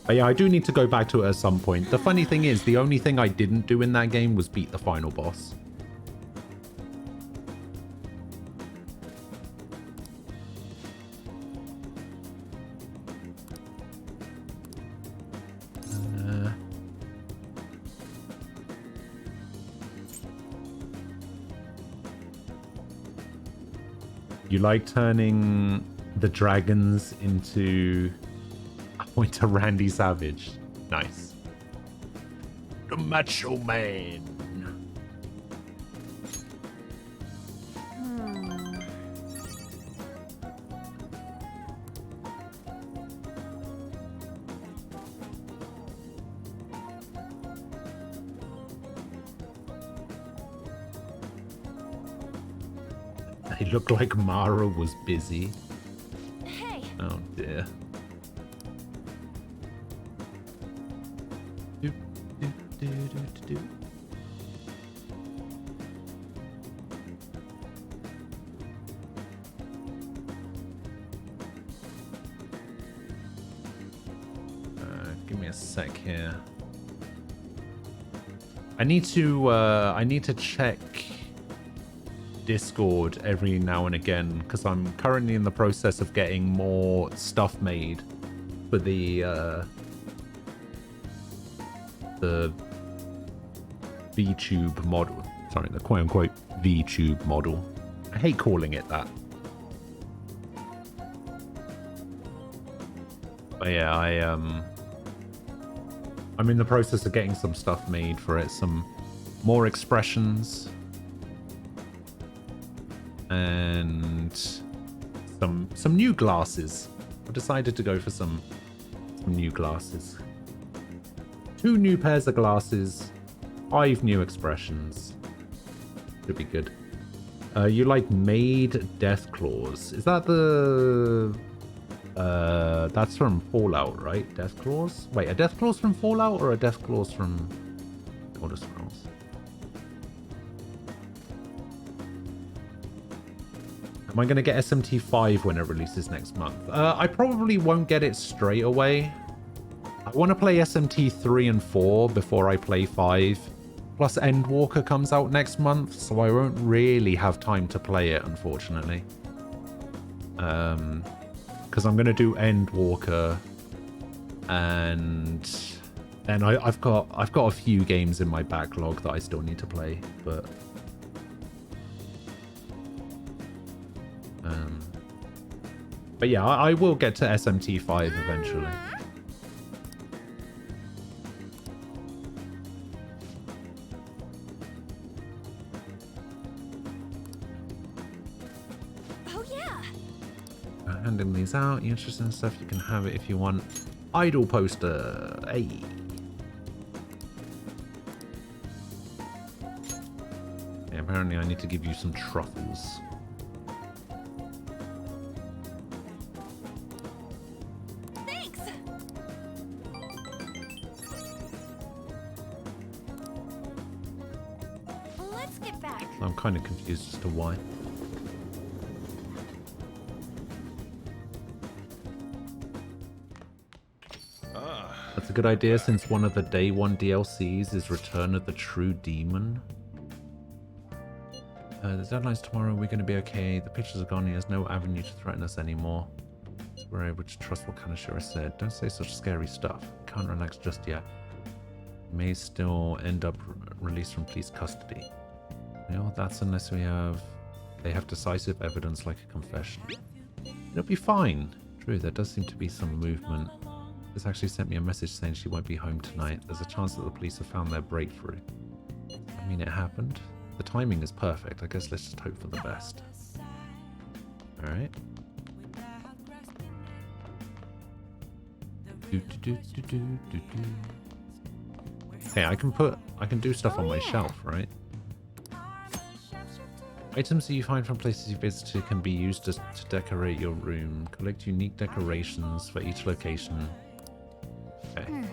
But yeah, I do need to go back to it at some point. The funny thing is, the only thing I didn't do in that game was beat the final boss. You like turning the dragons into Randy Savage. Nice. The Macho Man. It looked like Mara was busy. Hey. Oh dear. Do, do, do, do, do. Give me a sec here. I need to check Discord every now and again because I'm currently in the process of getting more stuff made for the VTube model. Sorry, the quote-unquote VTube model. I hate calling it that. But yeah, I'm in the process of getting some stuff made for it, some more expressions and some new glasses. I've decided to go for some new glasses. 2 new pairs of glasses, 5 new expressions. Should be good. You like Made Death Claws. Is that the... that's from Fallout, right? Death Claws? Wait, a Death Claws from Fallout or a Death Claws from Elder Scrolls? Am I going to get SMT5 when it releases next month? I probably won't get it straight away. I want to play SMT3 and 4 before I play 5. Plus Endwalker comes out next month, so I won't really have time to play it, unfortunately. Because I'm going to do Endwalker, and then I've got a few games in my backlog that I still need to play, but yeah, I will get to SMT5 eventually. Oh yeah. Handing these out, you interested in stuff, you can have it if you want. Idol poster, hey. Apparently I need to give you some truffles. Thanks! Let's get back. I'm kind of confused as to why. That's a good idea since one of the day one DLCs is Return of the True Demon. The deadline's tomorrow, we're going to be okay. The pictures are gone, he has no avenue to threaten us anymore. So we're able to trust what Kaneshiro said. Don't say such scary stuff. Can't relax just yet. May still end up released from police custody. You know, that's unless they have decisive evidence like a confession. It'll be fine. True, there does seem to be some movement. This actually sent me a message saying she won't be home tonight. There's a chance that the police have found their breakthrough. I mean, it happened. The timing is perfect. I guess let's just hope for the best. Alright. Hey, I can do stuff on my shelf, right? Items that you find from places you visited can be used to decorate your room. Collect unique decorations for each location. Okay.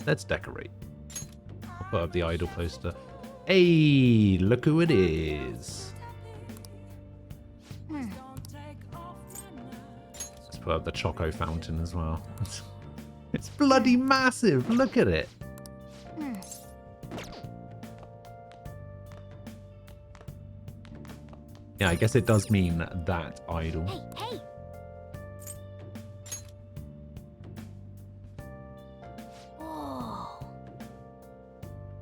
Let's decorate. I'll put up the idol poster. Hey, look who it is. Let's put up the Choco Fountain as well. It's bloody massive. Look at it. Yeah, I guess it does mean that idol. Hey!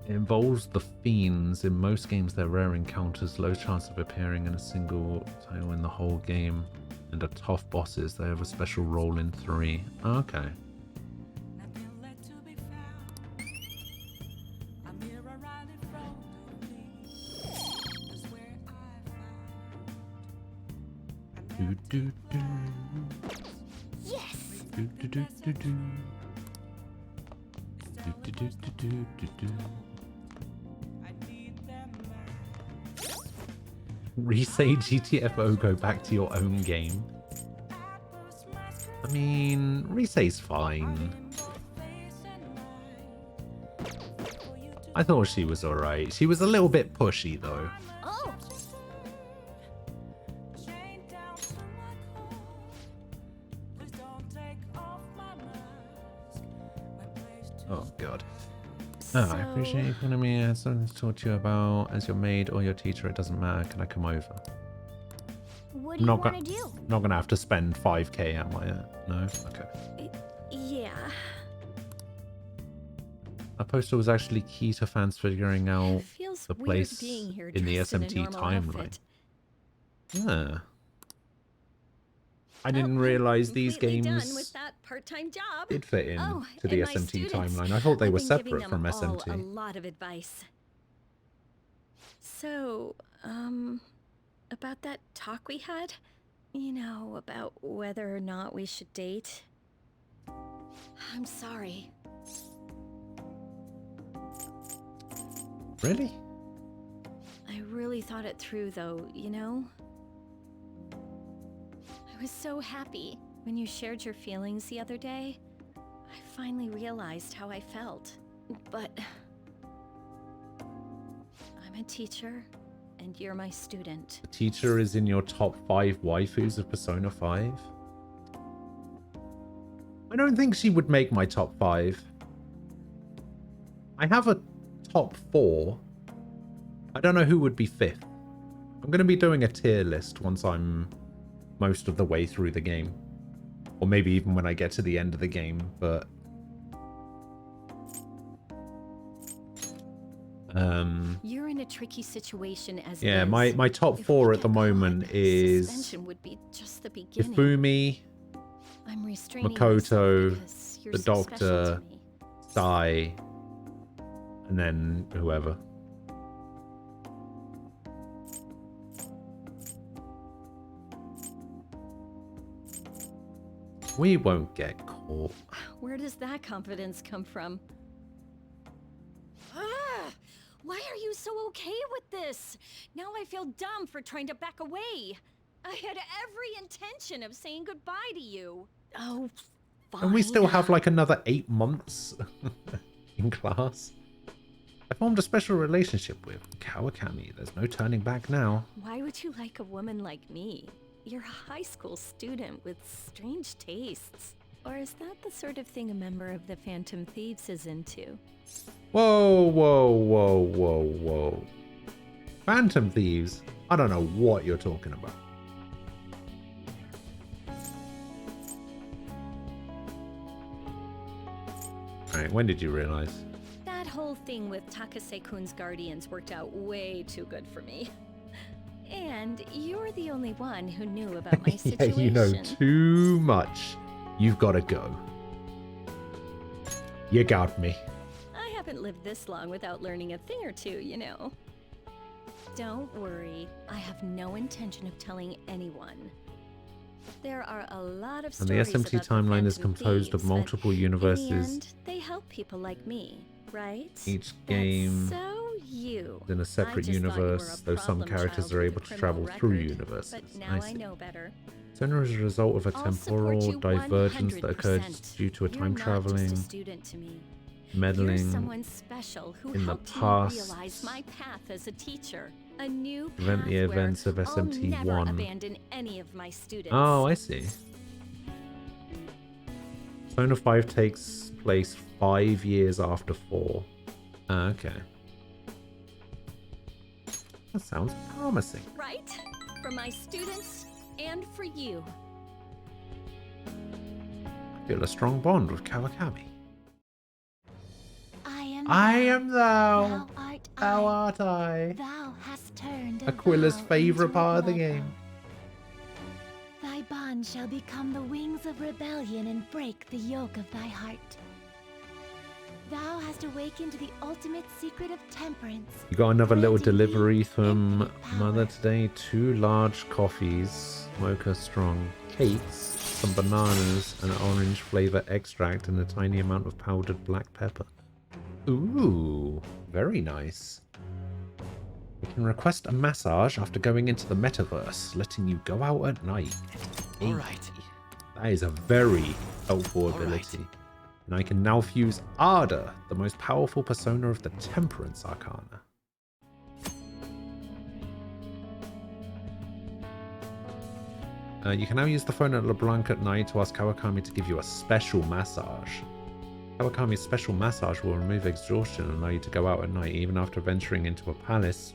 It involves the fiends. In most games, they're rare encounters, low chance of appearing in a single title in the whole game, and are tough bosses. They have a special role in 3. Okay. Yes! Resay GTFO, go back to your own game. I mean, Resay's fine. I thought she was alright. She was a little bit pushy though. Oh! Oh god. Oh, I appreciate you telling me I have something to talk to you about as your maid or your teacher. It doesn't matter. Can I come over? What do you want to do? Not gonna have to spend 5k, am I? No? Okay. Yeah. That poster was actually key to fans figuring out the place being here in the dressed in a SMT normal timeline. outfit. Yeah. I didn't realize these Completely games done with that part-time job. did fit in to the and my SMT students. timeline. I thought they I've were been giving separate them from all SMT. a lot of advice. So, about that talk we had, you know, about whether or not we should date. I'm sorry. Really? I really thought it through though, you know? I was so happy when you shared your feelings the other day. I finally realized how I felt. But I'm a teacher, and you're my student. The teacher is in your top 5 waifus of Persona 5? I don't think she would make my top 5. I have a top 4. I don't know who would be 5th. I'm going to be doing a tier list once I'm most of the way through the game. Or maybe even when I get to the end of the game, but... You're in a tricky situation as yeah, is. my top 4 at the moment is Suspension would be just the beginning. Hifumi, I'm restraining Makoto, myself because you're the so special to Doctor, me. Sai, and then whoever. We won't get caught. Where does that confidence come from? Ah! Why are you so okay with this. Now I feel dumb for trying to back away. I had every intention of saying goodbye to you. Oh, fine. And we still have like another 8 months in class. I formed a special relationship with Kawakami. There's no turning back now. Why would you like a woman like me? You're a high school student with strange tastes. Or is that the sort of thing a member of the Phantom Thieves is into? Whoa, whoa, whoa, whoa, whoa. Phantom Thieves? I don't know what you're talking about. Alright, when did you realize? That whole thing with Takase-kun's guardians worked out way too good for me. And you're the only one who knew about my Yeah, situation. you know too much. You've got to go. You got me. I haven't lived this long without learning a thing or two, you know. Don't worry, I have no intention of telling anyone. There are a lot of And the stories SMT about the timeline is Phantom composed of Thieves, but multiple in the universes. end, they help people like me, right? Each game So you. is in a separate I just thought you were a universe, though some problem characters child are with able a to travel criminal through record, universes. But now I see. know better. Sooner as a result of a I'll support temporal you divergence that occurred 100%. due to a You're time not traveling, just a student to me. meddling You're someone special who in the helped past, me realize my path as a teacher. A new prevent path the events where of I'll never SMT1. abandon any of my students. Oh, I see. Persona 5 takes place 5 years after 4. Ah, okay. That sounds promising. Right? For my students and for you. I feel a strong bond with Kawakami. I am thou. Thou art Thou I. art I. Thou hast turned Aquila's vow favorite into a part of the blood game. oath. Thy bond shall become the wings of rebellion and break the yoke of thy heart. Thou hast awakened the ultimate secret of temperance. You got another little delivery from Mother today. 2 large coffees, mocha strong, cakes, some bananas, an orange flavor extract, and a tiny amount of powdered black pepper. Ooh, very nice. You can request a massage after going into the metaverse, letting you go out at night. All right. That is a very helpful ability. And I can now fuse Ardor, the most powerful persona of the Temperance Arcana. You can now use the phone at LeBlanc at night to ask Kawakami to give you a special massage. Kawakami's special massage will remove exhaustion and allow you to go out at night even after venturing into a palace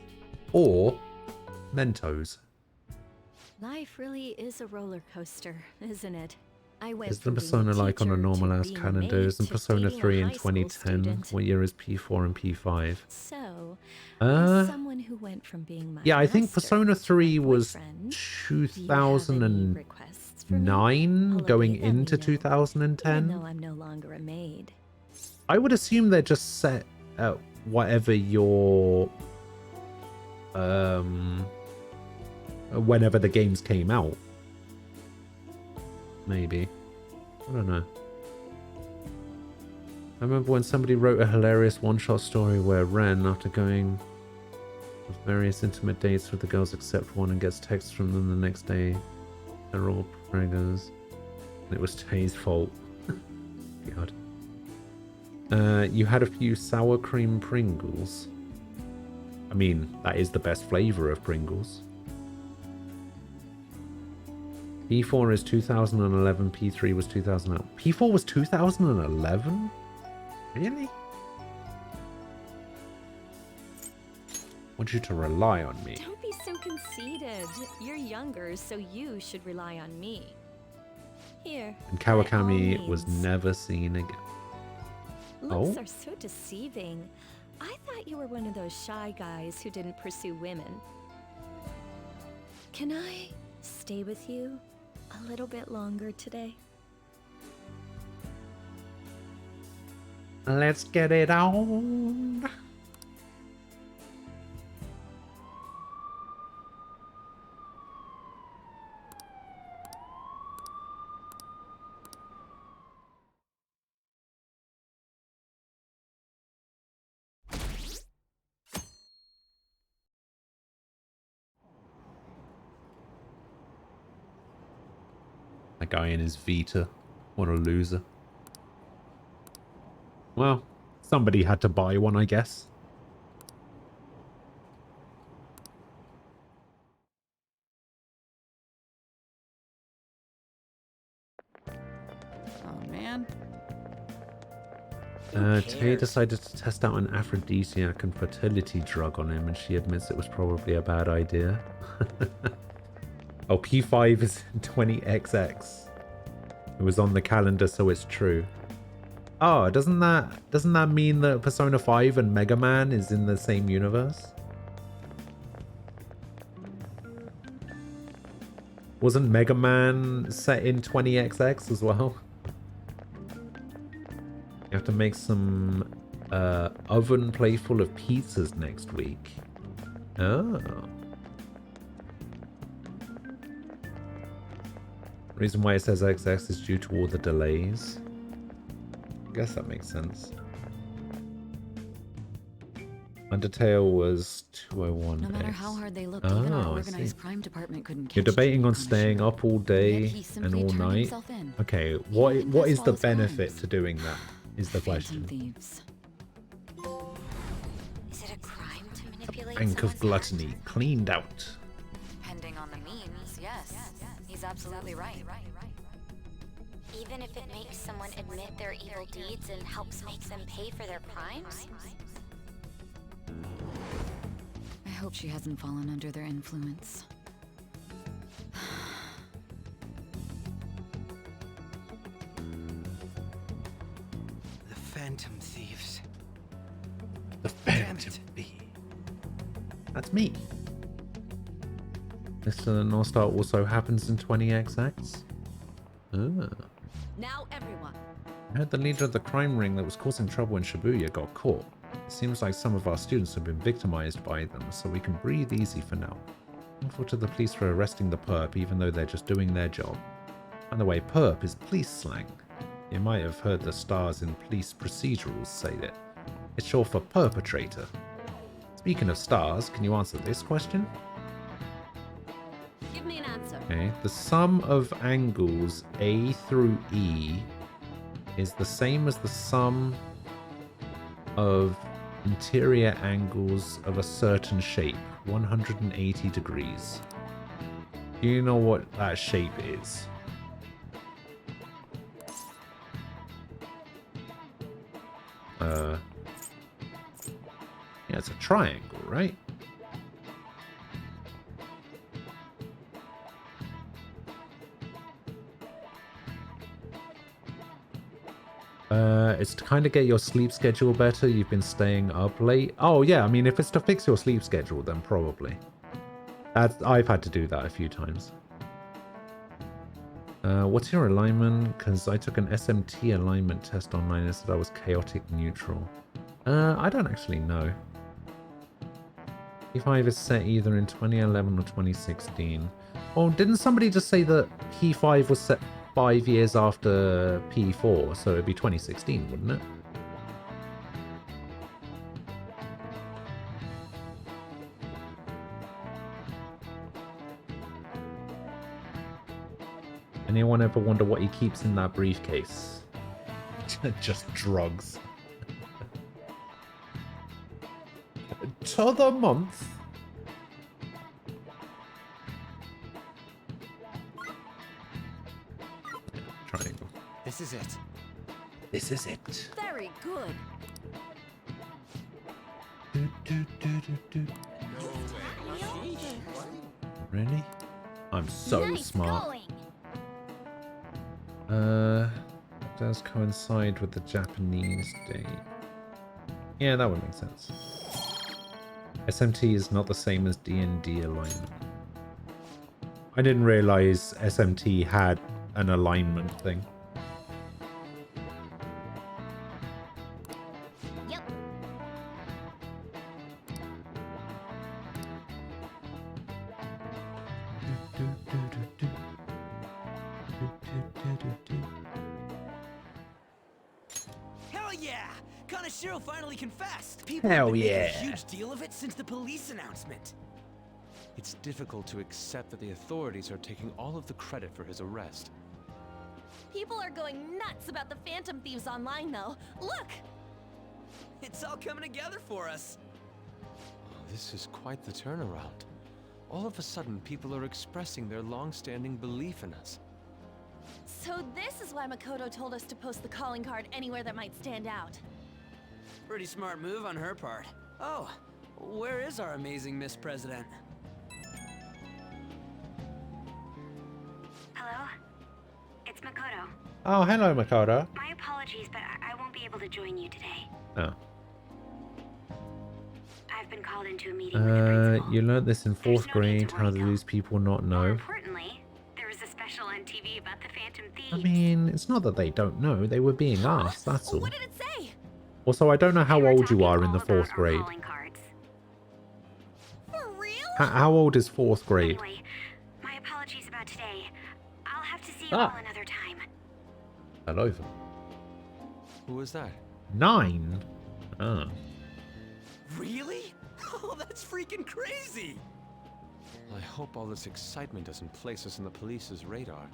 or Mentos. Life really is a roller coaster, isn't it? I went Is the from being a Persona like on a teacher normal to ass being a calendar? maid Isn't to Persona dating a 3 in high school 2010? student. What year is P4 and P5? So, as someone who went from being my Yeah, I think master Persona 3 was do you have any requests for me? 2009 I'll going obey them, into you know, 2010. Even though I'm no longer a maid. I would assume they're just set at whatever your whenever the games came out. Maybe. I don't know. I remember when somebody wrote a hilarious one-shot story where Ren, after going with various intimate dates with the girls except one and gets texts from them the next day, they're all preggers. And it was Tay's fault. God. You had a few sour cream Pringles. I mean, that is the best flavor of Pringles. P4 is 2011, P3 was 2000. P4 was 2011? Really? I want you to rely on me. Don't be so conceited. You're younger, so you should rely on me. Here. And by all Kawakami was means. never seen again. Looks Oh? are so deceiving. I thought you were one of those shy guys who didn't pursue women. Can I stay with you a little bit longer today? Let's get it on. That guy in his Vita. What a loser. Well, somebody had to buy one, I guess. Oh, man. Tay decided to test out an aphrodisiac and fertility drug on him, and she admits it was probably a bad idea. Oh, P5 is 20XX. It was on the calendar, so it's true. Oh, doesn't that mean that Persona 5 and Mega Man is in the same universe? Wasn't Mega Man set in 20XX as well? You have to make some oven plate full of pizzas next week. Oh. Reason why it says XX is due to all the delays. I guess that makes sense. Undertale was 201. No matter how hard they looked, even our organized crime department couldn't catch You're debating on Junior staying Kaneshiro. up all day Yet he and simply all turned night. himself in. Okay, He what didn't is confess the all his benefit crimes. to doing that? Is the question. Thieves. Is it a crime to manipulate Bank of someone's gluttony cleaned out. Depending on the means, yes. He's absolutely right. Even if it makes someone admit their evil deeds and helps make them pay for their crimes? I hope she hasn't fallen under their influence. The Phantom Thieves. The Phantom Thief. That's me. This North Star also happens in 20XX. Oh. Now everyone. I heard the leader of the crime ring that was causing trouble in Shibuya got caught. It seems like some of our students have been victimized by them, so we can breathe easy for now. Thankful to the police for arresting the perp, even though they're just doing their job. By the way, perp is police slang. You might have heard the stars in police procedurals say it. It's short for perpetrator. Speaking of stars, can you answer this question? Give me an answer. Okay, the sum of angles A through E is the same as the sum of interior angles of a certain shape, 180 degrees. Do you know what that shape is? Yeah, it's a triangle, right? It's to kind of get your sleep schedule better. You've been staying up late. Oh, yeah. I mean, if it's to fix your sleep schedule, then probably. I've had to do that a few times. What's your alignment? Because I took an SMT alignment test online and said I was chaotic neutral. I don't actually know. P5 is set either in 2011 or 2016. Oh, didn't somebody just say that P5 was set 5 years after P4, so it'd be 2016, wouldn't it? Anyone ever wonder what he keeps in that briefcase? Just drugs. To the month. Triangle. This is it. This is it. Very good. Really? I'm so Nice smart. going. It does coincide with the Japanese date. Yeah, that would make sense. SMT is not the same as D&D alignment. I didn't realize SMT had an alignment thing. Yep. Hell yeah! Kaneshiro finally confessed! People Hell have been making yeah. a huge deal of it since the police announcement. It's difficult to accept that the authorities are taking all of the credit for his arrest. People are going nuts about the Phantom Thieves online, though. Look! It's all coming together for us. This is quite the turnaround. All of a sudden, people are expressing their long-standing belief in us. So this is why Makoto told us to post the calling card anywhere that might stand out. Pretty smart move on her part. Oh, where is our amazing Miss President? Hello? It's Makoto. Oh, hello, Makoto. My apologies, but I won't be able to join you today. Oh. I've been called into a meeting with the principal. You learnt this in 4th grade. How do these people not know? Importantly, there was a special on TV about the Phantom Thieves. I mean, it's not that they don't know. They were being asked, that's all. What did it say? Also, I don't know how old you are in the 4th grade. For real? How old is 4th grade? Anyway, my apologies about today. I'll have to see you all another time. Hello. Who was that? 9? Ah. Really? Oh, that's freaking crazy! I hope all this excitement doesn't place us on the police's radar.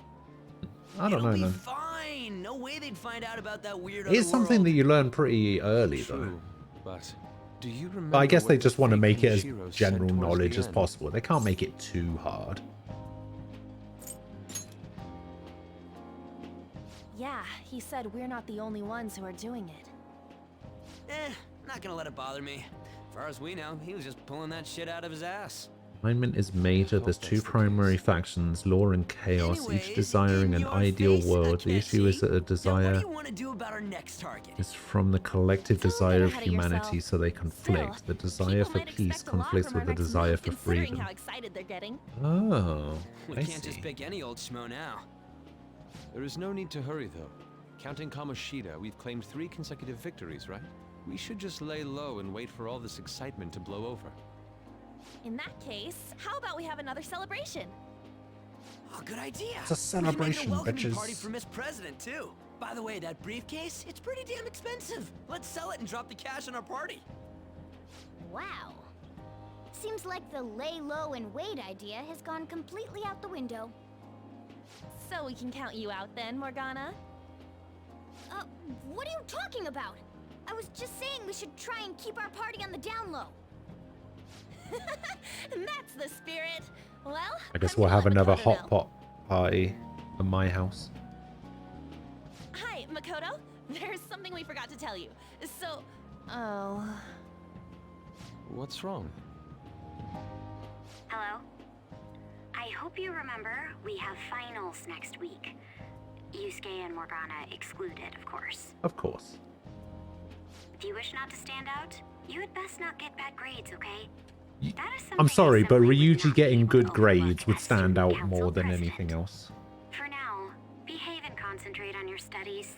I don't know, It'll man. be fine. No way they'd find out about that weird It's something that you learn pretty early, True, though. but do you remember? But I guess they what just the want to fake make it as Kenshiro said general towards the knowledge as end? possible. They can't make it too hard. Yeah, he said we're not the only ones who are doing it. Not gonna let it bother me. As far as we know, he was just pulling that shit out of his ass. Alignment is major. There's two primary factions, law and chaos, each desiring an ideal world. The issue is that a desire What do you want to do about our next target? is from the collective desire of humanity, so they conflict. The desire for peace conflicts with the desire for Considering freedom. how excited they're getting. Oh, We I can't just see. pick any old schmo now. There is no need to hurry, though. Counting Kamoshida, we've claimed 3 consecutive victories, right? We should just lay low and wait for all this excitement to blow over. In that case, how about we have another celebration? Oh, good idea. It's a celebration, we can make a welcoming bitches. party for Miss President, too. By the way, that briefcase, it's pretty damn expensive. Let's sell it and drop the cash on our party. Wow. Seems like the lay low and wait idea has gone completely out the window. So we can count you out then, Morgana? What are you talking about? I was just saying we should try and keep our party on the down low. That's the spirit. Well, I guess we'll have another hot pot party at my house. Hi, Makoto. There's something we forgot to tell you. So, oh. What's wrong? Hello? I hope you remember we have finals next week. Yusuke and Morgana excluded, of course. Of course. If you wish not to stand out, you had best not get bad grades, okay? That is I'm something sorry, but Assembly would Ryuji not getting be able good to grades overlook would as stand out student more council than president. anything else. For now, behave and concentrate on your studies.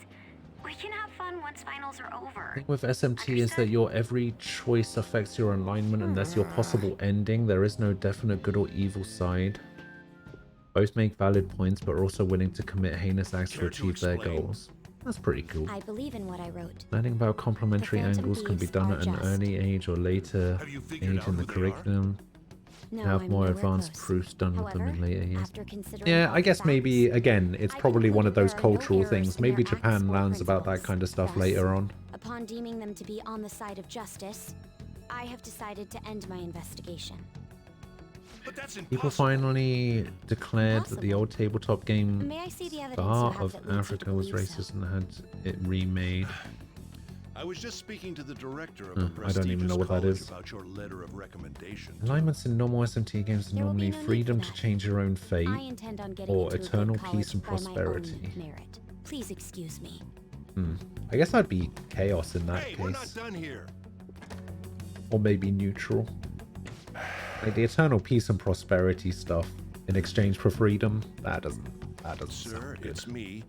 We can have fun once finals are over. The thing with SMT is that your every choice affects your alignment unless your possible ending. There is no definite good or evil side. Both make valid points, but are also willing to commit heinous acts to achieve their goals. That's pretty cool. I believe in what I wrote. Learning about complementary The Phantom angles can be Thieves done are at an just. early age or later age in the curriculum. No, Have I'm more nowhere advanced close. proofs done with them in However, later years. after considering Yeah, all I the guess facts, maybe, again, it's probably one of those there are no cultural errors things. in Maybe their acts Japan or learns about that principles. kind of stuff Thus, later on. Upon deeming them to be on the side of justice, I have decided to end my investigation. But that's People finally declared that the old tabletop game May I see the evidence Star you have of that leads you to Africa was believe so? racist and had it remade. I was just speaking to the director of Huh, a I don't prestigious even know what that college is. about your letter of recommendation. Alignments in normal SMT games are There will be normally no need freedom for to that. change your own fate I intend on getting or into a good eternal college peace and by my own prosperity. merit. Please excuse me. I guess I'd be chaos in that Hey, we're not case. done here. Or maybe neutral. Like the eternal peace and prosperity stuff in exchange for freedom, that doesn't Sir, sound good. it's me.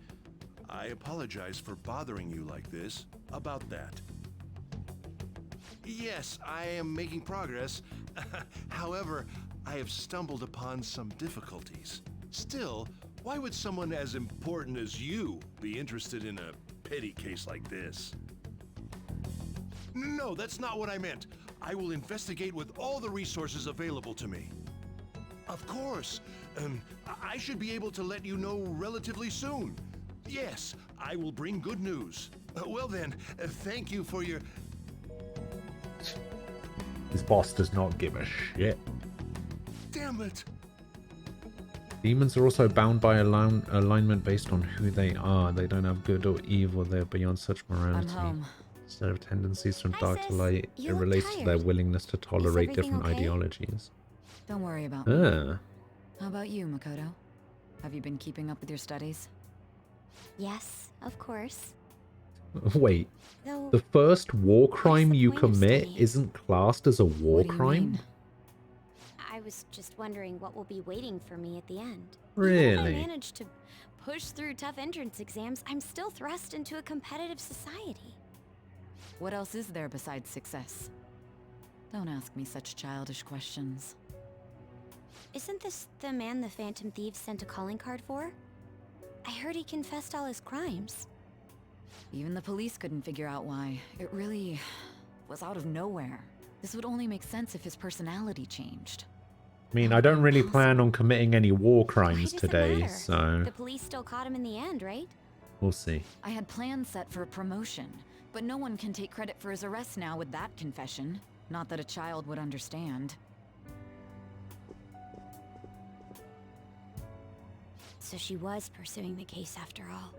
I apologize for bothering you like this about that. Yes, I am making progress. However, I have stumbled upon some difficulties. Still, why would someone as important as you be interested in a petty case like this? No, that's not what I meant. I will investigate with all the resources available to me. Of course. I should be able to let you know relatively soon. Yes, I will bring good news. Well then, thank you for your... His boss does not give a shit. Damn it! Demons are also bound by alignment based on who they are. They don't have good or evil. They're beyond such morality. I'm home. Instead of tendencies from dark to light, You it look relates to their tired. willingness to tolerate everything different okay? ideologies. Don't worry about me. Ah. How about you, Makoto? Have you been keeping up with your studies? Yes, of course. Wait. Though, The first war crime the you point of commit studying? isn't classed as a war What do you crime? mean? I was just wondering what will be waiting for me at the end. Even if I Really? manage to push through tough entrance exams, I'm still thrust into a competitive society. What else is there besides success? Don't ask me such childish questions. Isn't this the man the Phantom Thieves sent a calling card for? I heard he confessed all his crimes. Even the police couldn't figure out why. It really was out of nowhere. This would only make sense if his personality changed. I mean, I don't really plan on committing any war Why crimes does today, it matter? so The police still caught him in the end, right? we'll see. I had plans set for a promotion, but no one can take credit for his arrest now with that confession. Not that a child would understand. So she was pursuing the case after all.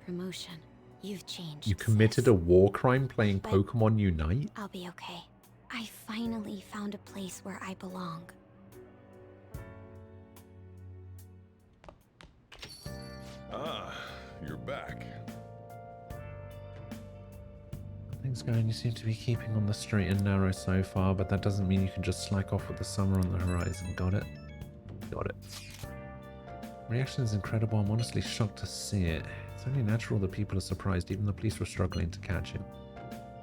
Promotion. You've changed. You committed a war crime playing But- Pokemon Unite? I'll be okay. I finally found a place where I belong. Ah, you're back. Things going, you seem to be keeping on the straight and narrow so far, but that doesn't mean you can just slack off with the summer on the horizon. Got it? Got it. Reaction is incredible. I'm honestly shocked to see it. It's only natural that people are surprised. Even the police were struggling to catch him.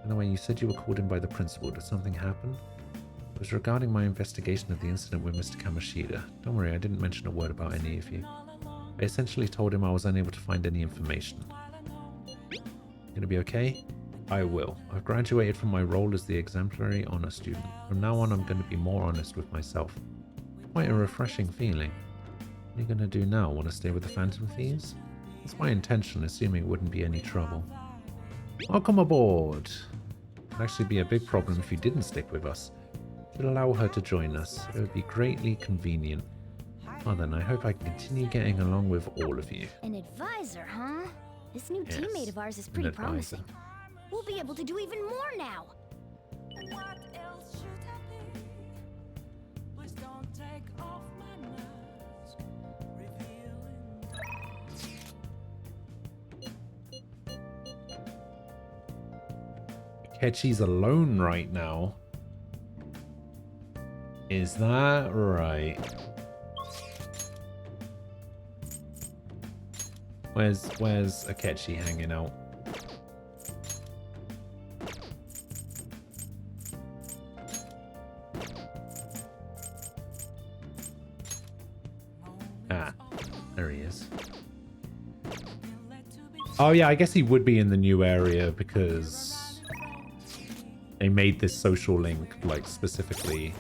By the way, you said you were called in by the principal. Did something happen? It was regarding my investigation of the incident with Mr. Kamoshida. Don't worry, I didn't mention a word about any of you. I essentially told him I was unable to find any information. Gonna be okay? I will. I've graduated from my role as the exemplary honor student. From now on, I'm going to be more honest with myself. Quite a refreshing feeling. What are you going to do now? Want to stay with the Phantom Thieves? That's my intention, assuming it wouldn't be any trouble. Welcome aboard. It would actually be a big problem if you didn't stick with us. Should allow her to join us. It would be greatly convenient. Well then, I hope I can continue getting along with all of you. An advisor, huh? This new Yes, teammate of ours is an pretty advisor. promising. We'll be able to do even more now. Akechi's alone right now. Is that right? Where's Akechi hanging out? Ah, there he is. Oh yeah, I guess he would be in the new area because they made this social link like specifically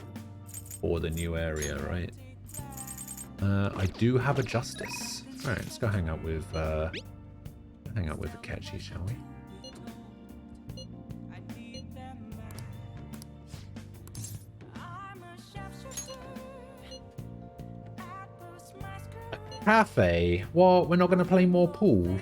for the new area, right? I do have a justice. All right, let's go hang out with Akechi, shall we? A cafe? What? We're not going to play more pool?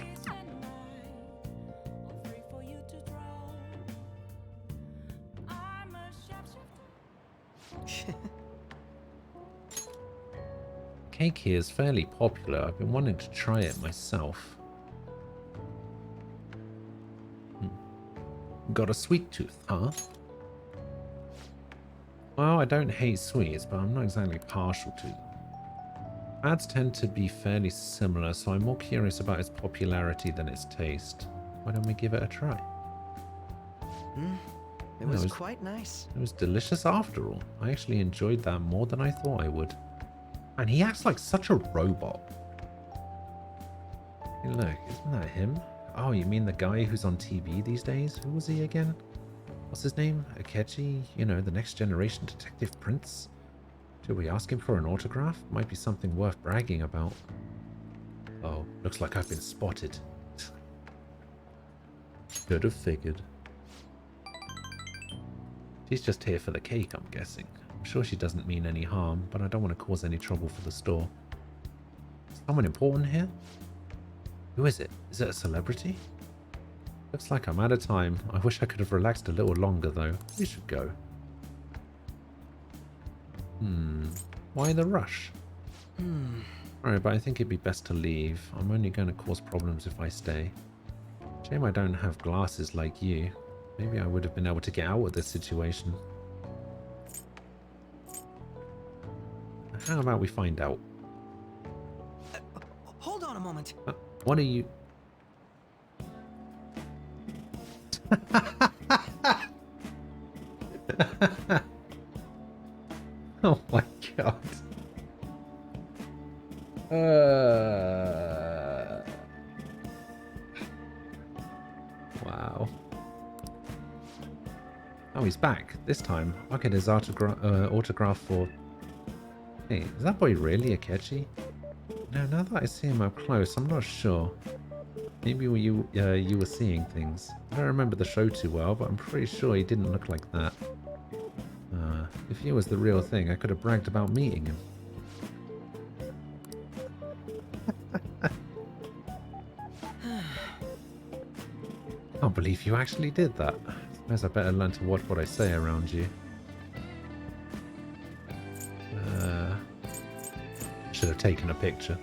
Cake here is fairly popular. I've been wanting to try it myself. Got a sweet tooth, huh? Well, I don't hate sweets, but I'm not exactly partial to them. Ads tend to be fairly similar, so I'm more curious about its popularity than its taste. Why don't we give it a try? It was quite nice. It was delicious after all. I actually enjoyed that more than I thought I would. And he acts like such a robot. Hey, look, isn't that him? Oh, you mean the guy who's on TV these days? Who was he again? What's his name? Akechi? You know, the next generation detective prince? Should we ask him for an autograph? Might be something worth bragging about. Oh, looks like I've been spotted. Could have figured. She's just here for the cake, I'm guessing. I'm sure she doesn't mean any harm, but I don't want to cause any trouble for the store. Is someone important here? Who is it? Is it a celebrity? Looks like I'm out of time. I wish I could have relaxed a little longer, though. We should go. Why the rush? Alright, but I think it'd be best to leave. I'm only going to cause problems if I stay. Shame I don't have glasses like you. Maybe I would have been able to get out of this situation. How about we find out? Hold on a moment. What are you... Oh my god. Wow. Oh, he's back. This time, I'll get his autograph for... Hey, is that boy really Akechi? No, now that I see him up close, I'm not sure. Maybe you were seeing things. I don't remember the show too well, but I'm pretty sure he didn't look like that. If he was the real thing, I could have bragged about meeting him. Can't believe you actually did that. Suppose I better learn to watch what I say around you. Should have taken a picture.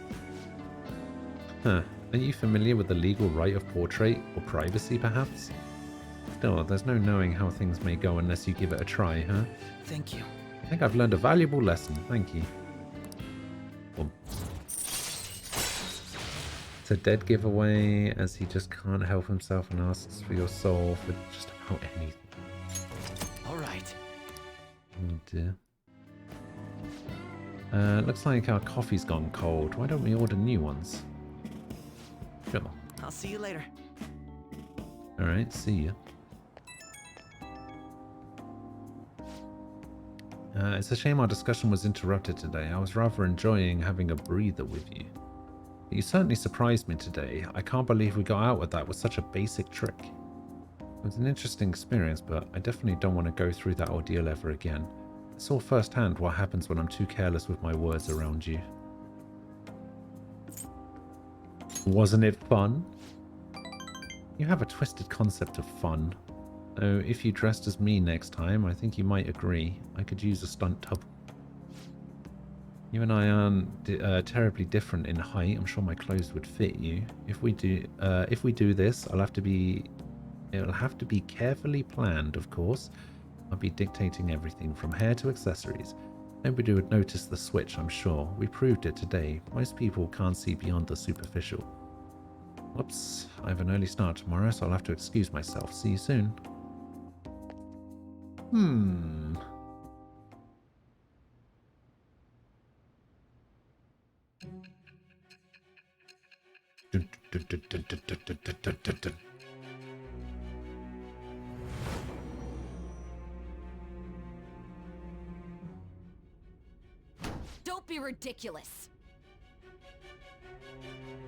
Huh. Are you familiar with the legal right of portrait or privacy, perhaps? Still, there's no knowing how things may go unless you give it a try, huh? Thank you. I think I've learned a valuable lesson. Thank you. Boom. It's a dead giveaway, as he just can't help himself and asks for your soul for just about anything. All right. Oh dear. Looks like our coffee's gone cold. Why don't we order new ones? Sure. I'll see you later. Alright, see ya. It's a shame our discussion was interrupted today. I was rather enjoying having a breather with you. You certainly surprised me today. I can't believe we got out with that with such a basic trick. It was an interesting experience, but I definitely don't want to go through that ordeal ever again. I saw firsthand what happens when I'm too careless with my words around you. Wasn't it fun? You have a twisted concept of fun. Though if you dressed as me next time, I think you might agree. I could use a stunt double. You and I aren't terribly different in height. I'm sure my clothes would fit you. If we do this, it'll have to be carefully planned, of course. I'll be dictating everything from hair to accessories. Nobody would notice the switch, I'm sure. We proved it today. Most people can't see beyond the superficial. Whoops, I have an early start tomorrow, so I'll have to excuse myself. See you soon. Don't be ridiculous.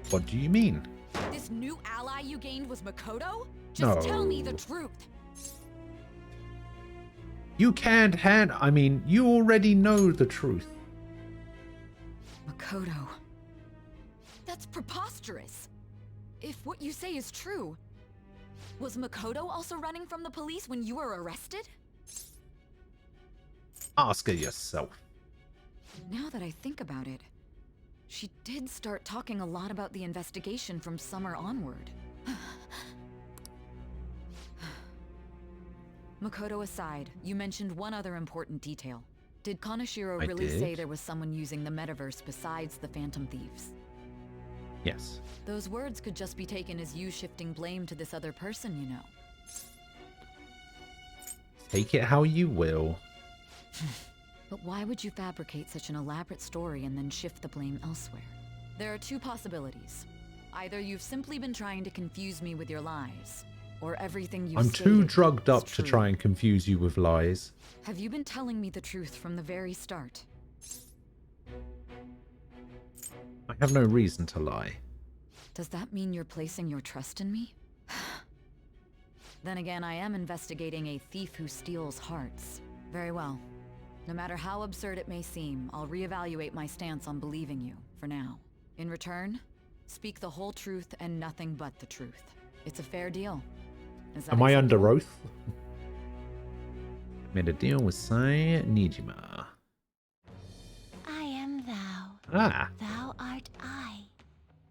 What do you mean? This new ally you gained was Makoto? Just tell me the truth. You can't I mean, you already know the truth. Makoto. That's preposterous. If what you say is true, was Makoto also running from the police when you were arrested? Ask her yourself. Now that I think about it, she did start talking a lot about the investigation from summer onward. Makoto aside, you mentioned one other important detail. Did Kaneshiro really say there was someone using the metaverse besides the Phantom Thieves? Yes. Those words could just be taken as you shifting blame to this other person, you know. Take it how you will. But why would you fabricate such an elaborate story and then shift the blame elsewhere? There are two possibilities. Either you've simply been trying to confuse me with your lies, or everything you've I'm too drugged up to try and confuse you with lies. Have you been telling me the truth from the very start? I have no reason to lie. Does that mean you're placing your trust in me? Then again, I am investigating a thief who steals hearts. Very well. No matter how absurd it may seem, I'll reevaluate my stance on believing you, for now. In return, speak the whole truth and nothing but the truth. It's a fair deal. Is that Am I acceptable? under oath? Made a deal with Sai Nijima. I am thou. Ah. Thou art I.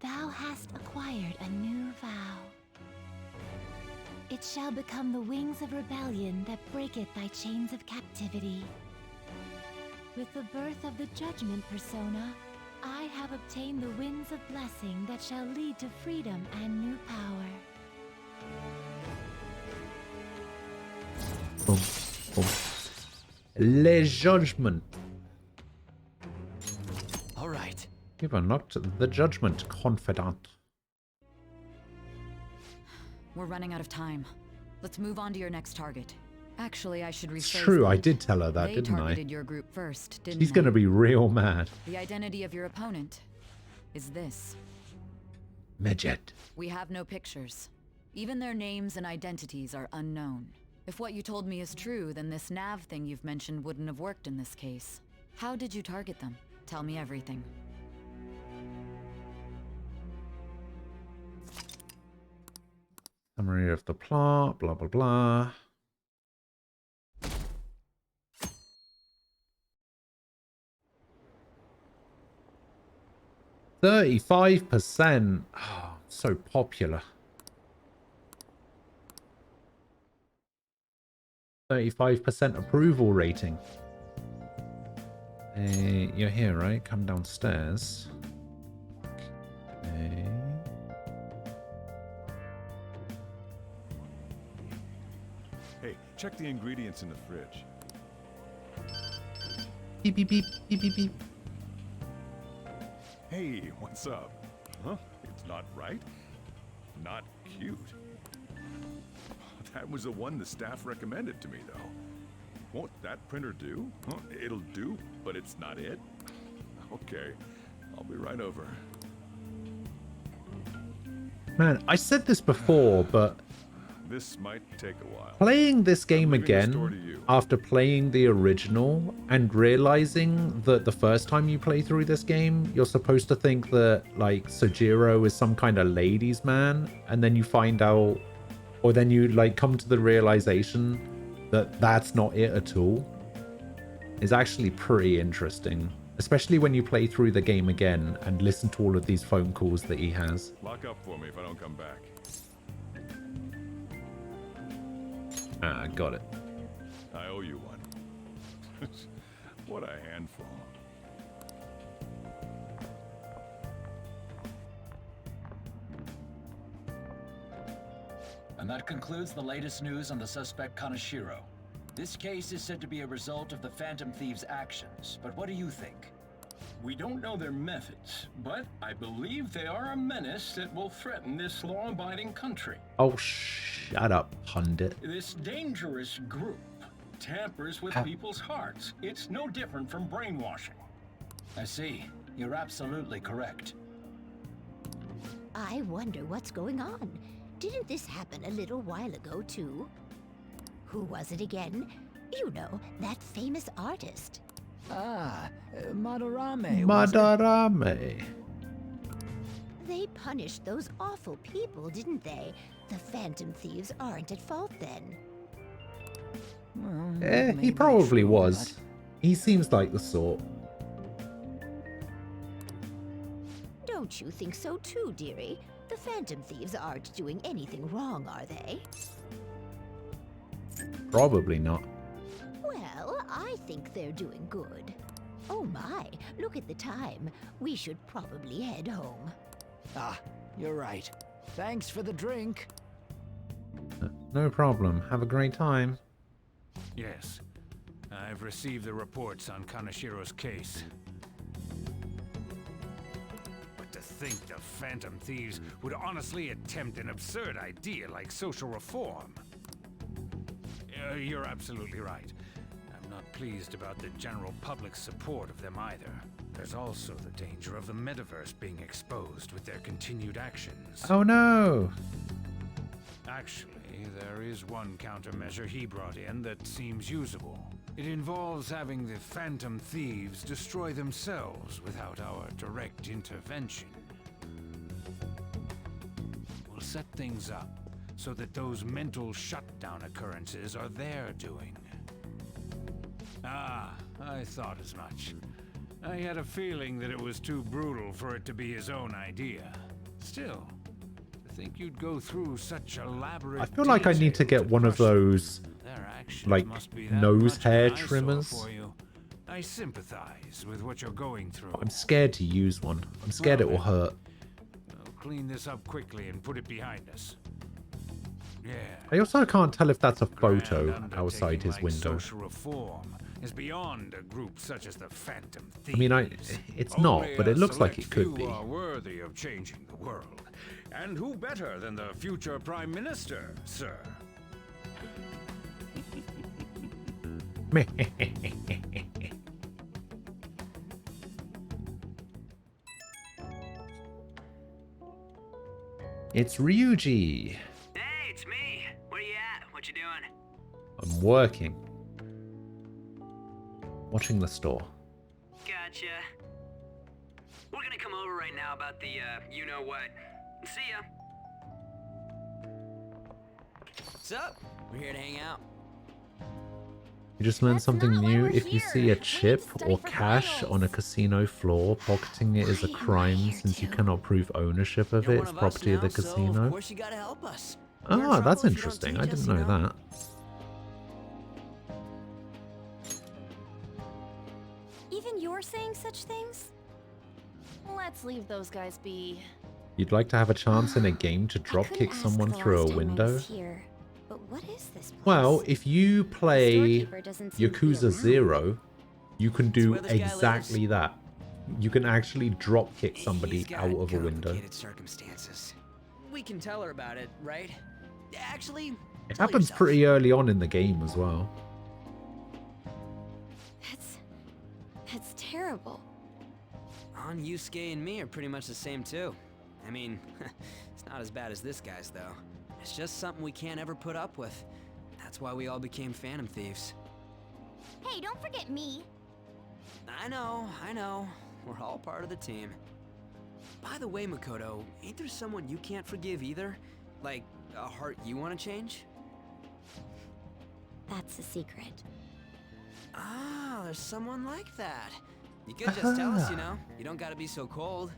Thou hast acquired a new vow. It shall become the wings of rebellion that breaketh thy chains of captivity. With the birth of the judgment persona, I have obtained the winds of blessing that shall lead to freedom and new power. Boom, boom. Le Judgment. All right. You've unlocked the Judgment, Confidant. We're running out of time. Let's move on to your next target. Actually, I should rephrase It's true, I that. did tell her that, They didn't I? targeted your group first, didn't She's they? gonna be real mad. The identity of your opponent is this. Medjet. We have no pictures. Even their names and identities are unknown. If what you told me is true, then this nav thing you've mentioned wouldn't have worked in this case. How did you target them? Tell me everything. Summary of the plot, blah, blah, blah. %35%. Oh, so popular. 35% approval rating. You're here, right? Come downstairs. Okay. Hey, check the ingredients in the fridge. Beep, beep, beep, beep, beep, beep. Hey, what's up? Huh? It's not right? Not cute. That was the one the staff recommended to me, though. Won't that printer do? Huh? It'll do, but it's not it? Okay, I'll be right over. Man, I said this before, but This might take a while. playing this game leaving the store to again you. after playing the original and realizing that the first time you play through this game, you're supposed to think that like Sojiro is some kind of ladies' man, and then you find out, or then you like come to the realization that that's not it at all, is actually pretty interesting. Especially when you play through the game again and listen to all of these phone calls that he has. Lock up for me if I don't come back. Ah, got it. I owe you one. What a handful. And that concludes the latest news on the suspect Kaneshiro. This case is said to be a result of the Phantom Thieves' actions, but what do you think? We don't know their methods, but I believe they are a menace that will threaten this law-abiding country. Oh, shut up, pundit. This dangerous group tampers with people's hearts. It's no different from brainwashing. I see. You're absolutely correct. I wonder what's going on. Didn't this happen a little while ago, too? Who was it again? You know, that famous artist. Ah, Madarame. Madarame. They punished those awful people, didn't they? The Phantom Thieves aren't at fault then. Eh, he probably was. He seems like the sort. Don't you think so too, dearie? The Phantom Thieves aren't doing anything wrong, are they? Probably not. Well, I think they're doing good. Oh my, look at the time. We should probably head home. Ah, you're right. Thanks for the drink. No problem. Have a great time. Yes. I've received the reports on Kaneshiro's case. But to think the Phantom Thieves would honestly attempt an absurd idea like social reform. You're absolutely right. I'm not pleased about the general public's support of them either. There's also the danger of the metaverse being exposed with their continued actions. Oh no! Actually, there is one countermeasure he brought in that seems usable. It involves having the Phantom Thieves destroy themselves without our direct intervention. We'll set things up so that those mental shutdown occurrences are their doing. Ah, I thought as much. I had a feeling that it was too brutal for it to be his own idea. Still, to think you'd go through such elaborate I feel like I need to get one of those, like, nose hair trimmers. I sympathize with what you're going through. I'm scared to use one. I'm scared it will hurt. I'll clean this up quickly and put it behind us. Yeah. I also can't tell if that's a photo outside his like window. Social reform is beyond a group such as the Phantom Thieves. I mean, it's not, but it looks like it could be. Are worthy of changing the world. And who better than the future Prime Minister, sir? It's Ryuji. Hey, it's me. Where you at? What you doing? I'm working. Watching the store. Gotcha. We're gonna come over right now about the, you-know-what. See ya. What's up? We're here to hang out. You just learned something new. If you see a chip or cash on a casino floor, pocketing it is a crime since you cannot prove ownership of it. It's property of the casino. Of course you gotta help us. Ah, that's interesting. I didn't know that. Even you're saying such things? Let's leave those guys be. You'd like to have a chance in a game to dropkick someone through a window? Here, but what is this place? Well, if you play Storekeeper doesn't seem to be Yakuza around. 0, you can do exactly that. You can actually dropkick somebody out of a window. Circumstances. We can tell her about it, right? Actually, It happens pretty early on in the game as well. That's terrible. On Yusuke and me are pretty much the same too. I mean, it's not as bad as this guy's though. It's just something we can't ever put up with. That's why we all became Phantom Thieves. Hey, don't forget me. I know. We're all part of the team. By the way, Makoto, ain't there someone you can't forgive either? Like, a heart you want to change? That's a secret. Ah, there's someone like that. You could just tell us, you know? You don't gotta be so cold.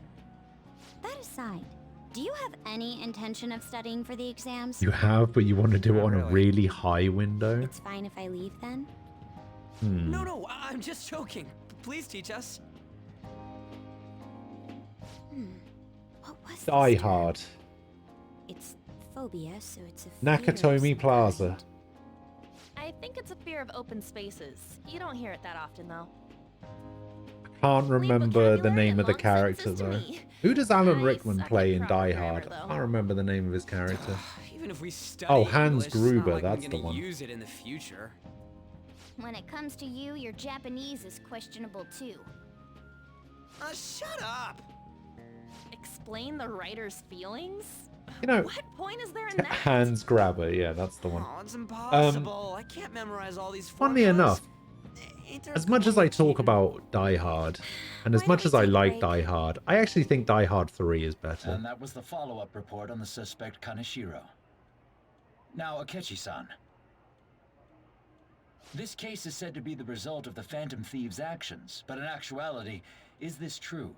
That aside, do you have any intention of studying for the exams? You have, but you want to do it on a really high window? It's fine if I leave then? No, I'm just joking. Please teach us. What was Die Hard. It's phobia, so it's a fear of Nakatomi Plaza. I think it's a fear of open spaces. You don't hear it that often, though. Can't remember the name of the character though. Who does Alan Rickman play in Die Hard? I can't remember the name of his character. Even if we study Oh, Hans English, it's Gruber, not like that's I'm the gonna one. use it in the future. When it comes to you, your Japanese is questionable too. Shut up! Explain the writer's feelings? You know, What point is there in that? Hans Grabber, yeah, that's the one. Oh, it's impossible. I can't memorize all these Funny formulas. enough, as much as I talk about Die Hard, and as much as I like Die Hard, I actually think Die Hard 3 is better. And that was the follow-up report on the suspect Kaneshiro. Now, Akechi-san. This case is said to be the result of the Phantom Thieves' actions, but in actuality, is this true?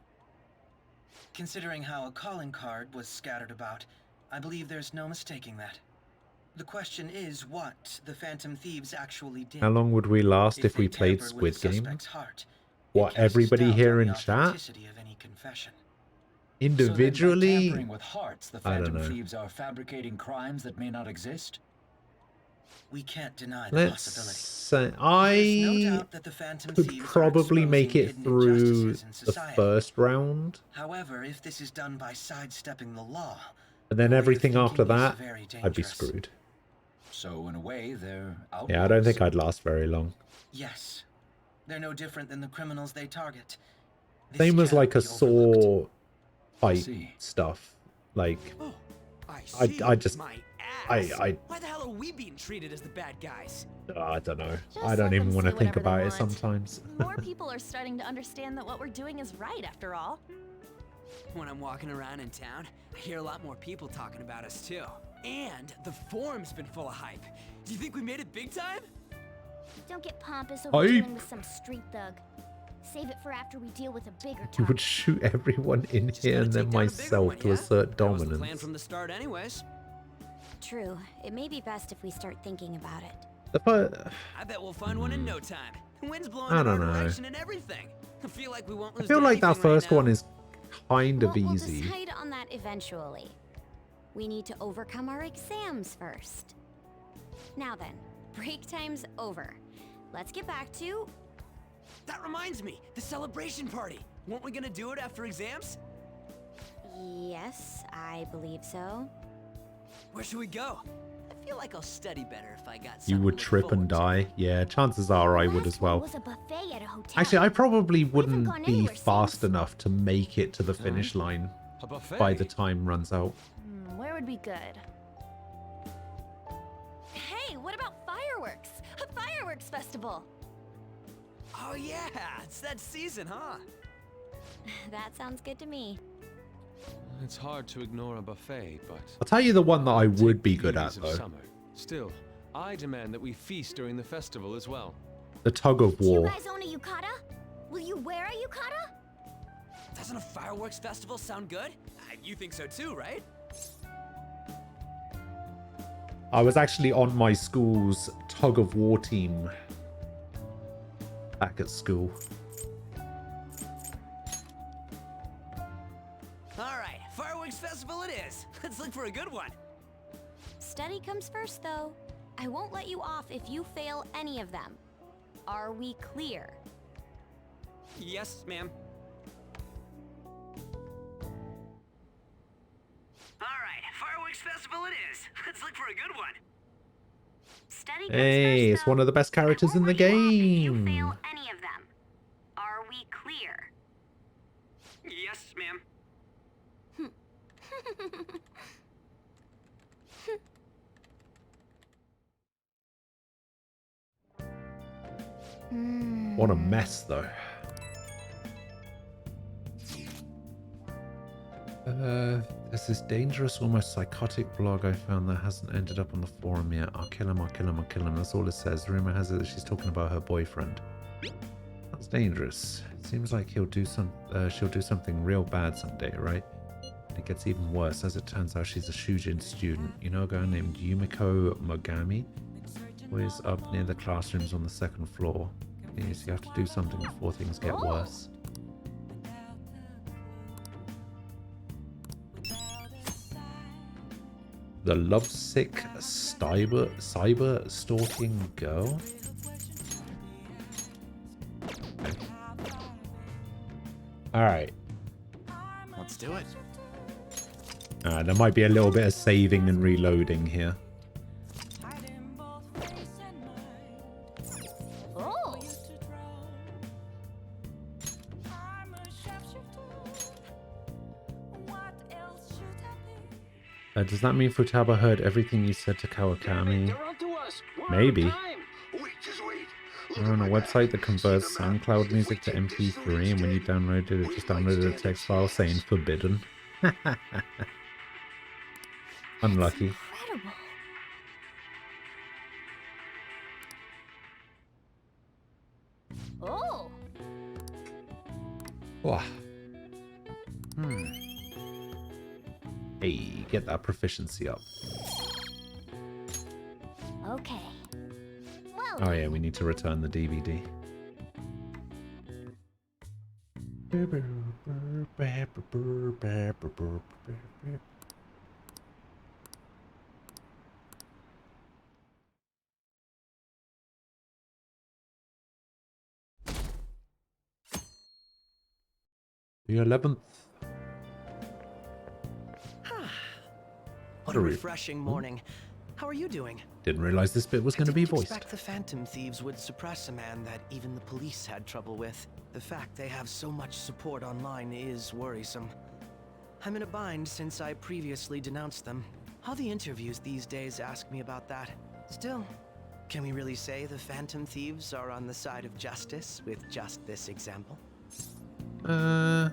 Considering how a calling card was scattered about, I believe there's no mistaking that. The question is what the Phantom Thieves actually did. How long would we last if we played Squid Game? What, everybody here in chat? Individually? So then by tampering with hearts, the I don't Phantom know. Thieves are fabricating crimes that may not exist? We can't deny the Let's possibility. say I could probably make it through the first round, However, if this is done by sidestepping the law, and then everything after that, I'd be screwed. So in a way, they're out. Yeah, I don't think I'd last very long. yes, they're no different than the criminals they target. Same as like a Saw fight stuff. Like, I just Why the hell are we being treated as the bad guys? I don't know. Just I don't let even them want to say think whatever they about it want. sometimes. More people are starting to understand that what we're doing is right, after all. When I'm walking around in town, I hear a lot more people talking about us too. And the forum's been full of hype. Do you think we made it big time? Don't get pompous over Hype. dealing with some street thug. Save it for after we deal with a bigger You target. would shoot everyone in here and then myself to assert That was the dominance. plan from the start anyways. True. It may be best if we start thinking about it. I bet we'll find one in no time. The wind's blowing I in our don't know. direction and everything. I feel like we won't I lose feel to like that anything right first one is kind of We'll easy. decide on that eventually. We need to overcome our exams first. Now then, break time's over. Let's get back to... That reminds me, the celebration party. Weren't we gonna do it after exams? Yes, I believe so. Where should we go? I feel like I'll study better if I got You would trip and die. Yeah, chances are I would as well. Was a buffet at a hotel. Actually, I probably wouldn't gone be anywhere fast enough to make it to the finish line A buffet? by the time runs out. Where would be good? Hey, what about fireworks? A fireworks festival! Oh yeah, it's that season, huh? That sounds good to me. It's hard to ignore a buffet, but I'll tell you the one that I would be good at, beauties of though. summer. Still, I demand that we feast during the festival as well. The tug of Do you war. guys own a yukata? Will you wear a yukata? Doesn't a fireworks festival sound good? You think so too, right? I was actually on my school's tug of war team back at school. Alright, fireworks festival it is. Let's look for a good one. Study comes first, though. I won't let you off if you fail any of them. Are we clear? Yes, ma'am. Alright, fireworks festival it is. Let's look for a good one. Study comes Hey, first, it's one of the best characters in the though. game. Fail any of them. Are we clear? Yes, ma'am. What a mess, though. There's this dangerous, almost psychotic blog I found that hasn't ended up on the forum yet. I'll kill him, I'll kill him, I'll kill him. That's all it says. Rumor has it that she's talking about her boyfriend. That's dangerous. It seems like she'll do something real bad someday, right? And it gets even worse. As it turns out, she's a Shujin student. You know a girl named Yumiko Mogami? Always up near the classrooms on the second floor. Please, you have to do something before things get worse. The lovesick cyber stalking girl? Okay. Alright. Let's do it. There might be a little bit of saving and reloading here. Oh! Does that mean Futaba heard everything you said to Kawakami? They're onto us. We're Maybe. on time. Wait, just wait. We're on a website that converts SoundCloud music to MP3, and when you download it, it just downloaded a text file saying forbidden. Unlucky. Incredible. Oh! Wah. Hey, get that proficiency up. Okay. Well, Oh yeah, we need to return the DVD. The 11th. What a refreshing morning. How are you doing? Didn't realize this bit was going to be voiced. I expect the Phantom Thieves would suppress a man that even the police had trouble with. The fact they have so much support online is worrisome. I'm in a bind since I previously denounced them. All the interviews these days ask me about that. Still, can we really say the Phantom Thieves are on the side of justice with just this example? What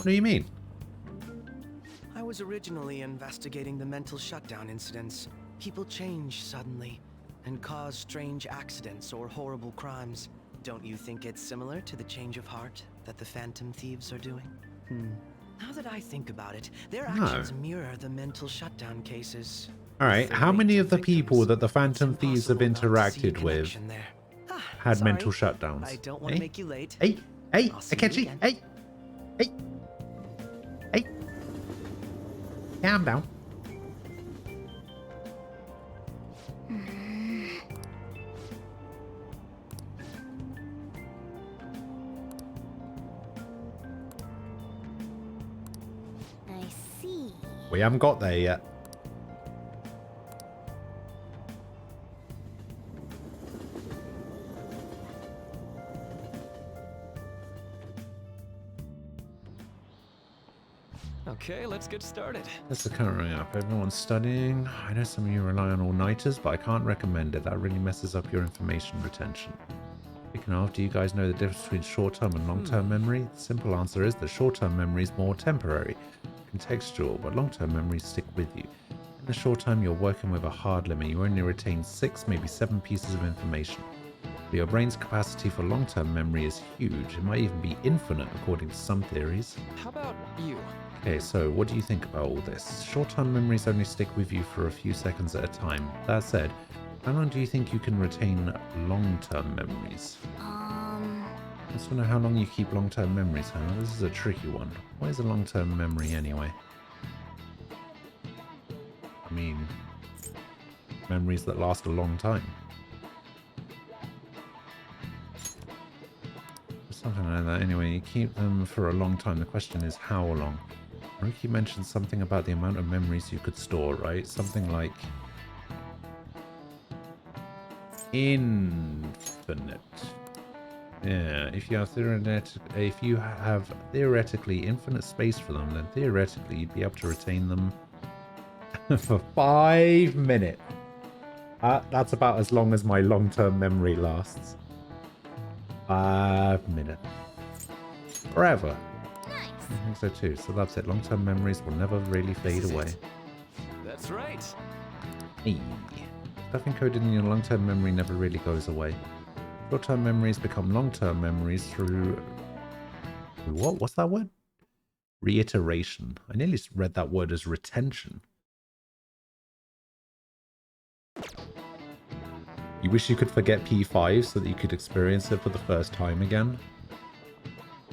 do you mean? I was originally investigating the mental shutdown incidents. People change suddenly and cause strange accidents or horrible crimes. Don't you think it's similar to the change of heart that the Phantom Thieves are doing? Now that I think about it, their actions mirror the mental shutdown cases. Alright, how many of the people that the Phantom Thieves have interacted with had Sorry, mental shutdowns? I don't want to make you late. Hey, hey, I'll see you Akechi, again. hey, hey, hey. Calm down. I see. We haven't got there yet. Okay, let's get started. That's the current up. Everyone's studying. I know some of you rely on all-nighters, but I can't recommend it. That really messes up your information retention. Speaking of, do you guys know the difference between short-term and long-term memory? The simple answer is that short-term memory is more temporary, contextual, but long-term memories stick with you. In the short term, you're working with a hard limit. You only retain 6, maybe 7 pieces of information. But your brain's capacity for long-term memory is huge. It might even be infinite, according to some theories. How about you? Okay, so what do you think about all this? Short-term memories only stick with you for a few seconds at a time. That said, how long do you think you can retain long-term memories? I just want to know how long you keep long-term memories, huh? This is a tricky one. What is a long-term memory anyway? I mean, memories that last a long time. Something like that. Anyway, you keep them for a long time. The question is how long? Ricky mentioned something about the amount of memories you could store, right? Something like infinite. Yeah, if you have theoretically infinite space for them, then theoretically you'd be able to retain them for 5 minutes. That's about as long as my long-term memory lasts. 5 minutes. Forever. I think so too. So that's it. Long-term memories will never really fade away. That's right. Hey. Stuff encoded in your long-term memory never really goes away. Short-term memories become long-term memories through... What? What's that word? Reiteration. I nearly read that word as retention. You wish you could forget P5 so that you could experience it for the first time again?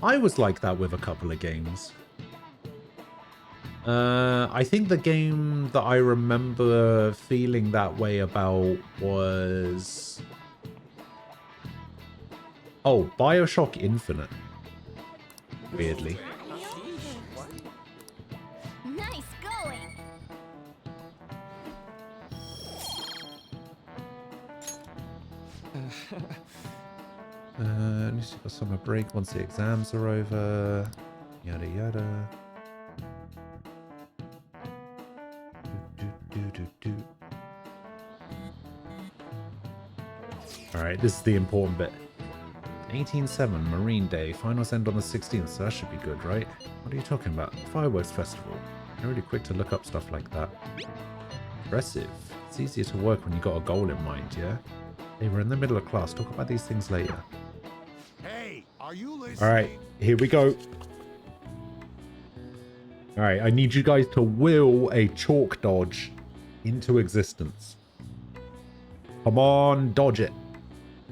I was like that with a couple of games. I think the game that I remember feeling that way about was... Oh, BioShock Infinite. Weirdly. Nice going. At least you've got summer break once the exams are over. Yada yada. Alright, this is the important bit. 18/7, Marine Day. Finals end on the 16th, so that should be good, right? What are you talking about? Fireworks Festival. You're really quick to look up stuff like that. Impressive. It's easier to work when you got a goal in mind, yeah? Hey, we're in the middle of class. Talk about these things later. Hey, are you listening? Alright, here we go. Alright, I need you guys to will a chalk dodge into existence. Come on, dodge it.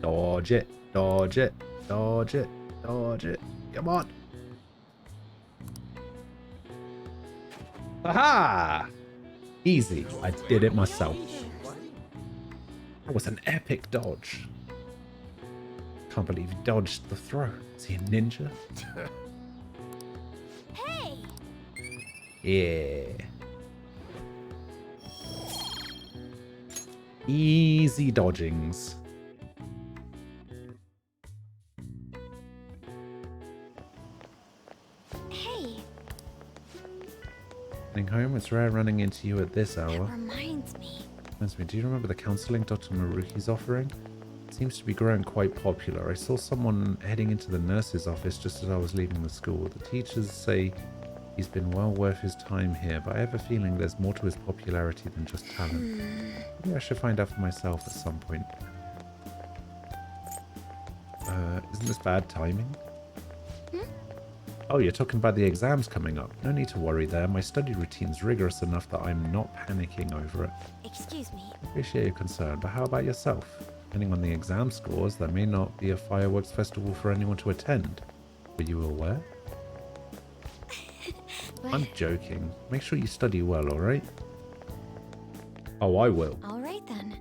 Dodge it, dodge it, dodge it, dodge it. Come on. Aha! Easy. I did it myself. That was an epic dodge. Can't believe he dodged the throw. Is he a ninja? Hey! Yeah. Easy dodgings. Hey! Heading home. It's rare running into you at this hour. Reminds me. Do you remember the counseling Dr. Maruki's offering? It seems to be growing quite popular. I saw someone heading into the nurse's office just as I was leaving the school. The teachers say he's been well worth his time here, but I have a feeling there's more to his popularity than just talent. Maybe I should find out for myself at some point. Isn't this bad timing? Oh, you're talking about the exams coming up. No need to worry there. My study routine's rigorous enough that I'm not panicking over it. Excuse me. Appreciate your concern, but how about yourself? Depending on the exam scores, there may not be a fireworks festival for anyone to attend. Were you aware? I'm joking. Make sure you study well, alright? Oh, I will. Alright then.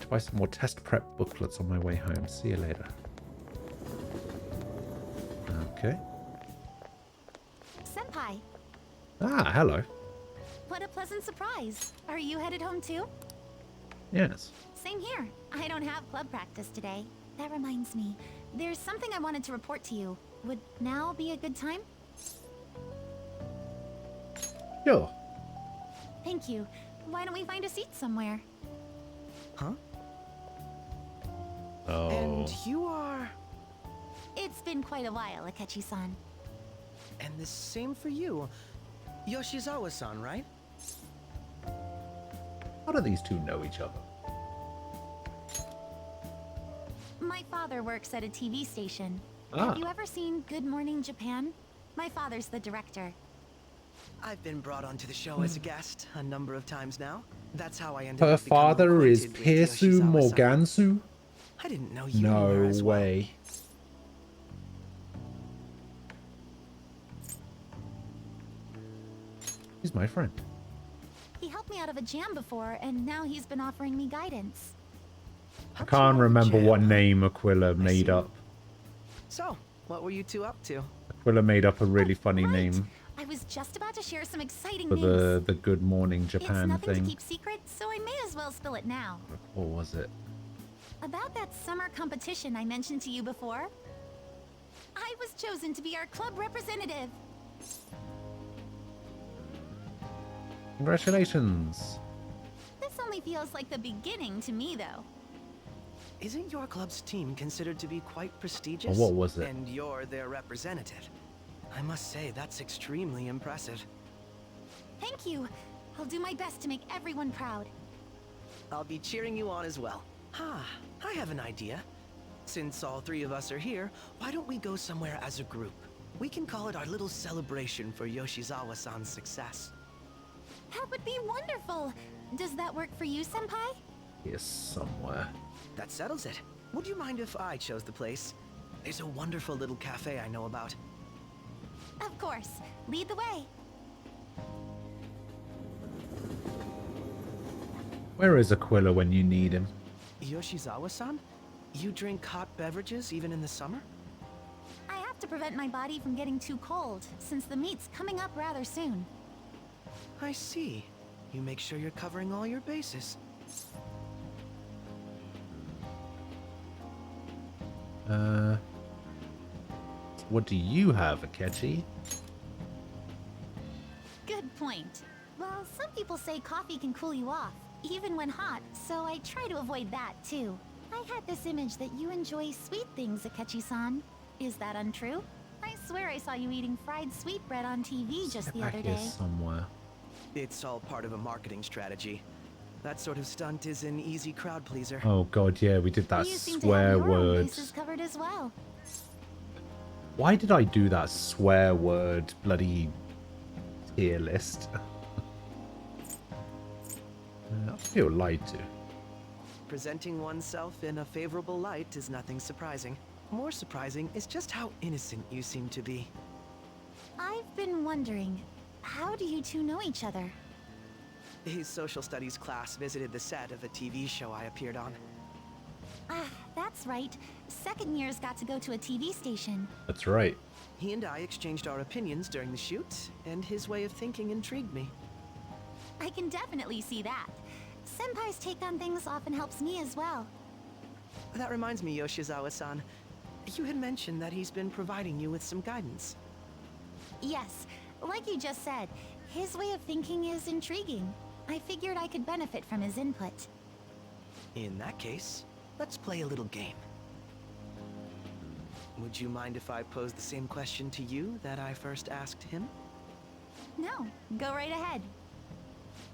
To buy some more test prep booklets on my way home. See you later. Okay. Senpai. Ah, hello. What a pleasant surprise. Are you headed home too? Yes. Same here. I don't have club practice today. That reminds me. There's something I wanted to report to you. Would now be a good time? Sure. Thank you. Why don't we find a seat somewhere? Huh? Oh. And you are... It's been quite a while, Akechi-san. And the same for you. Yoshizawa-san, right? How do these two know each other? My father works at a TV station. Ah. Have you ever seen Good Morning Japan? My father's the director. I've been brought onto the show as a guest a number of times now. That's how I ended Her up becoming father is acquainted with Pearsu Yoshizawa-san. Morgansu? I didn't know you knew her No as well. way. He's my friend. He helped me out of a jam before, and now he's been offering me guidance. I can't remember what name Aquila made up. So, what were you two up to? Aquila made up a really funny name I was just about to share some exciting for news. the Good Morning It's Japan nothing thing. to keep secret, so I may as well spill it now. What was it? About that summer competition I mentioned to you before. I was chosen to be our club representative. Congratulations. This only feels like the beginning to me, though. Isn't your club's team considered to be quite prestigious? Oh, what was it? And you're their representative. I must say, that's extremely impressive. Thank you. I'll do my best to make everyone proud. I'll be cheering you on as well. I have an idea. Since all three of us are here, why don't we go somewhere as a group? We can call it our little celebration for Yoshizawa-san's success. That would be wonderful. Does that work for you, Senpai? Yes, somewhere. That settles it. Would you mind if I chose the place? There's a wonderful little cafe I know about. Of course. Lead the way. Where is Aquila when you need him? Yoshizawa-san? You drink hot beverages even in the summer? I have to prevent my body from getting too cold, since the meet's coming up rather soon. I see. You make sure you're covering all your bases. What do you have, Akechi? Good point. Well, some people say coffee can cool you off, even when hot, so I try to avoid that, too. I had this image that you enjoy sweet things, Akechi-san. Is that untrue? I swear I saw you eating fried sweetbread on TV just the other day. Somewhere. It's all part of a marketing strategy. That sort of stunt is an easy crowd pleaser. Oh god, yeah, we did that You seem to swear have your own word. bases covered as well. Why did I do that swear word bloody tier list? I feel lied to. Presenting oneself in a favorable light is nothing surprising. More surprising is just how innocent you seem to be. I've been wondering, how do you two know each other? His social studies class visited the set of a TV show I appeared on. Ah, that's right. Second years got to go to a TV station. That's right. He and I exchanged our opinions during the shoot, and his way of thinking intrigued me. I can definitely see that. Senpai's take on things often helps me as well. That reminds me, Yoshizawa-san. You had mentioned that he's been providing you with some guidance. Yes, like you just said, His way of thinking is intriguing. I figured I could benefit from his input. In that case, let's play a little game. Would you mind if I pose the same question to you that I first asked him? No, go right ahead.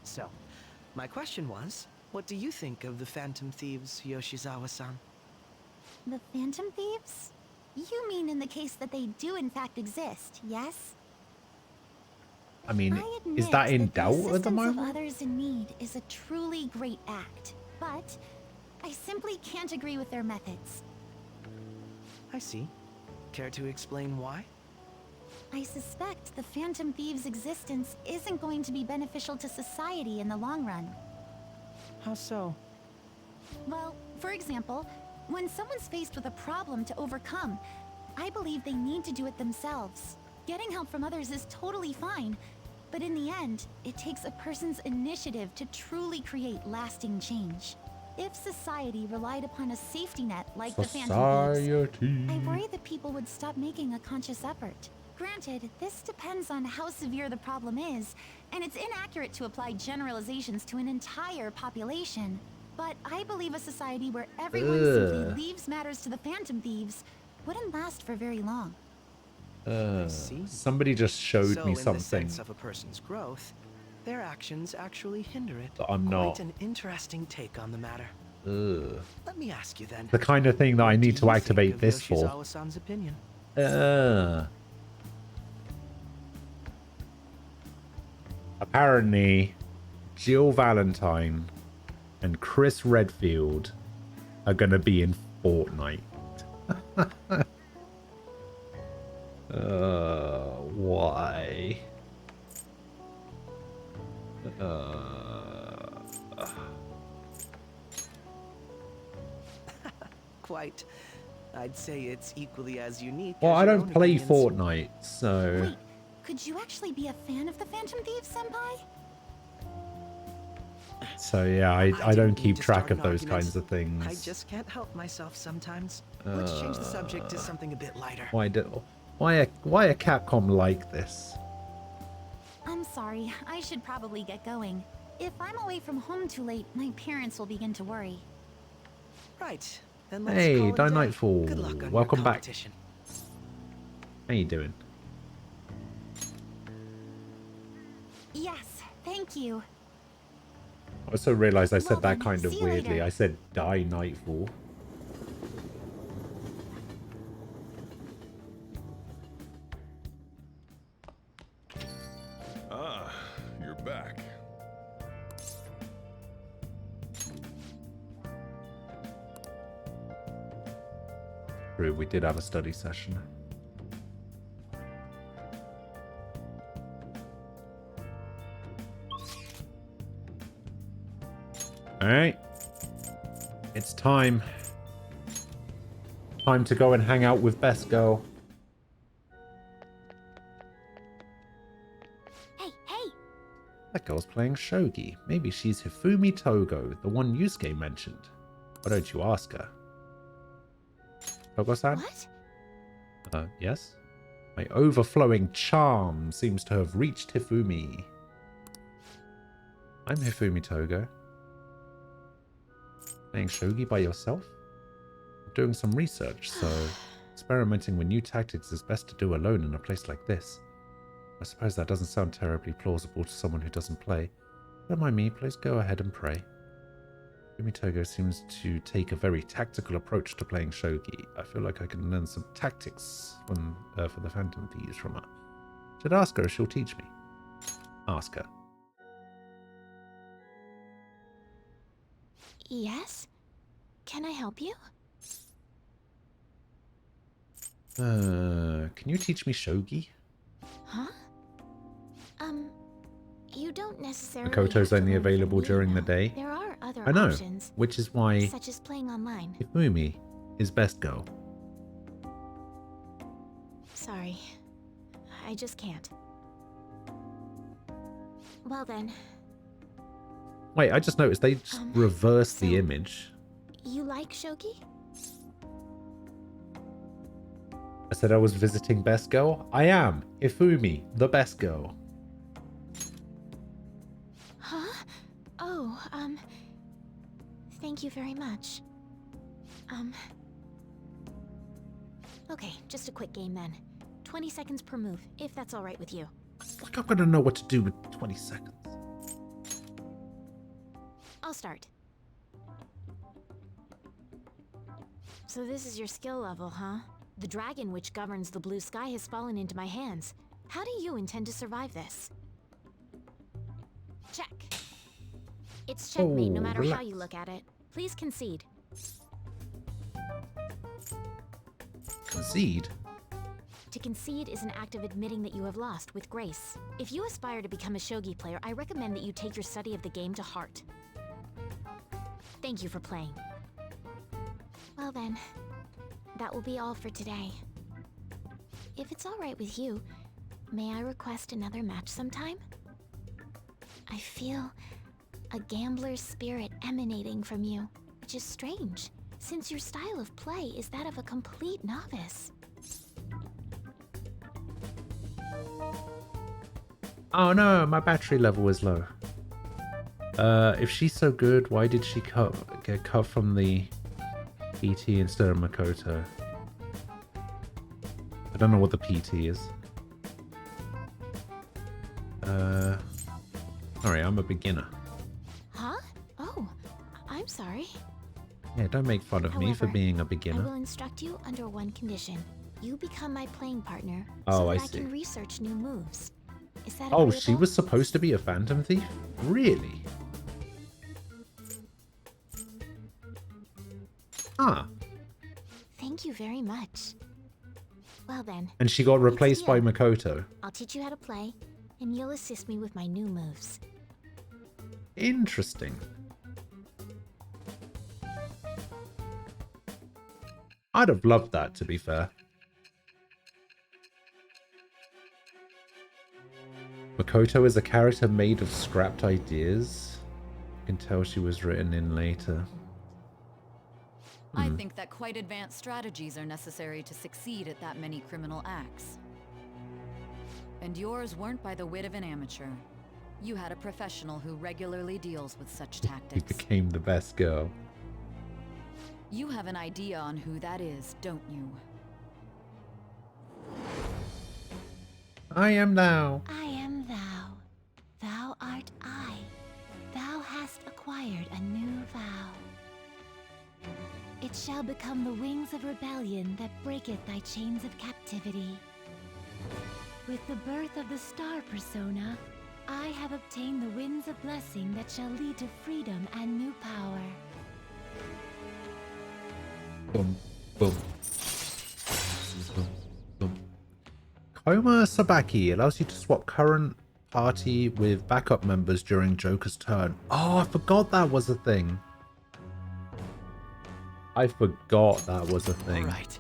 So, my question was, what do you think of the Phantom Thieves, Yoshizawa-san? The Phantom Thieves? You mean in the case that they do in fact exist, yes? I mean, I is that in admit doubt the at the assistance moment? of others in need is a truly great act, but I simply can't agree with their methods. I see. Care to explain why? I suspect the Phantom Thieves' existence isn't going to be beneficial to society in the long run. How so? Well, for example, when someone's faced with a problem to overcome, I believe they need to do it themselves. Getting help from others is totally fine, but in the end, it takes a person's initiative to truly create lasting change. If society relied upon a safety net like the Phantom Thieves, I worry that people would stop making a conscious effort. Granted, this depends on how severe the problem is, and it's inaccurate to apply generalizations to an entire population. But I believe a society where everyone simply leaves matters to the Phantom Thieves wouldn't last for very long. Somebody just showed me in the something sense of a person's growth, their actions actually hinder it. that I'm not. Quite an interesting take on the matter. Let me ask you then. The kind of thing that I need to activate this for. Yoshizawa-san's opinion? Apparently, Jill Valentine and Chris Redfield are going to be in Fortnite. Why? Quite. I'd say it's equally as unique. Well, as I your don't own play opinions. Fortnite, so... Wait, could you actually be a fan of the Phantom Thieves, Senpai? So yeah, I don't keep track of those kinds of things. I just can't help myself sometimes. Let's change the subject to something a bit lighter. Why are Capcom like this? I'm sorry, I should probably get going. If I'm away from home too late, my parents will begin to worry. Right, then let's Hey, call it a day. Nightfall. Good luck on Welcome your back. competition. How you doing? Yes, thank you. I also realized I said Well that then, kind of see you weirdly. later. I said die Nightfall. Ah, you're back. True, we did have a study session. Alright. It's time. Time to go and hang out with Best Girl. Hey, hey! That girl's playing shogi. Maybe she's Hifumi Togo, the one Yusuke mentioned. Why don't you ask her? Togo-san? What? Yes? My overflowing charm seems to have reached Hifumi. I'm Hifumi Togo. Playing shogi by yourself? I'm doing some research, so experimenting with new tactics is best to do alone in a place like this. I suppose that doesn't sound terribly plausible to someone who doesn't play. Don't mind me, please go ahead and pray. Hifumi Togo seems to take a very tactical approach to playing shogi. I feel like I can learn some tactics from, for the Phantom Thieves from her. Should ask her if she'll teach me. Ask her. Yes? Can I help you? Can you teach me shogi? Huh? You don't necessarily Makoto's have to only learn from available me, during the though. day. There are other I know, options, which is why such as playing online. Hifumi is Best Girl. Sorry. I just can't. Well then, Wait, I just noticed they just reversed the image. you like shogi? I said I was visiting Best Girl. I am Hifumi, the Best Girl. Huh? Oh, thank you very much. Okay, just a quick game then. 20 seconds per move, if that's alright with you. Like I'm gonna know what to do with 20 seconds. I'll start. So this is your skill level, huh? The dragon which governs the blue sky has fallen into my hands. How do you intend to survive this? Check. It's checkmate no matter how you look at it. Please concede. Concede? To concede is an act of admitting that you have lost with grace. If you aspire to become a shogi player, I recommend that you take your study of the game to heart. Thank you for playing. Well then, that will be all for today. If it's alright with you, may I request another match sometime? I feel a gambler's spirit emanating from you, which is strange, since your style of play is that of a complete novice. Oh no, my battery level is low. If she's so good, why did she get cut from the PT instead of Makoto? I don't know what the PT is. Sorry, I'm a beginner. Huh? Oh, I'm sorry. Yeah, don't make fun of me for being a I beginner. will instruct you under one condition. You become my playing partner Oh, so that I I see. can research new moves. Is that Oh, agreeable? she was supposed to be a Phantom Thief? Really? Huh. Thank you very much. Well then. And she got replaced by It's Makoto. I'll teach you how to play, and you'll assist me with my new moves. Interesting. I'd have loved that, to be fair. Makoto is a character made of scrapped ideas. You can tell she was written in later. I think that quite advanced strategies are necessary to succeed at that many criminal acts. And yours weren't by the wit of an amateur. You had a professional who regularly deals with such He tactics. became the best girl. You have an idea on who that is, don't you? I am thou. I am thou. Thou art I. Thou hast acquired a new vow. It shall become the wings of rebellion that breaketh thy chains of captivity. With the birth of the star persona, I have obtained the winds of blessing that shall lead to freedom and new power. Boom, boom. Boom, boom. Koma Sabaki allows you to swap current party with backup members during Joker's turn. Oh, I forgot that was a thing. I forgot that was a thing. Right.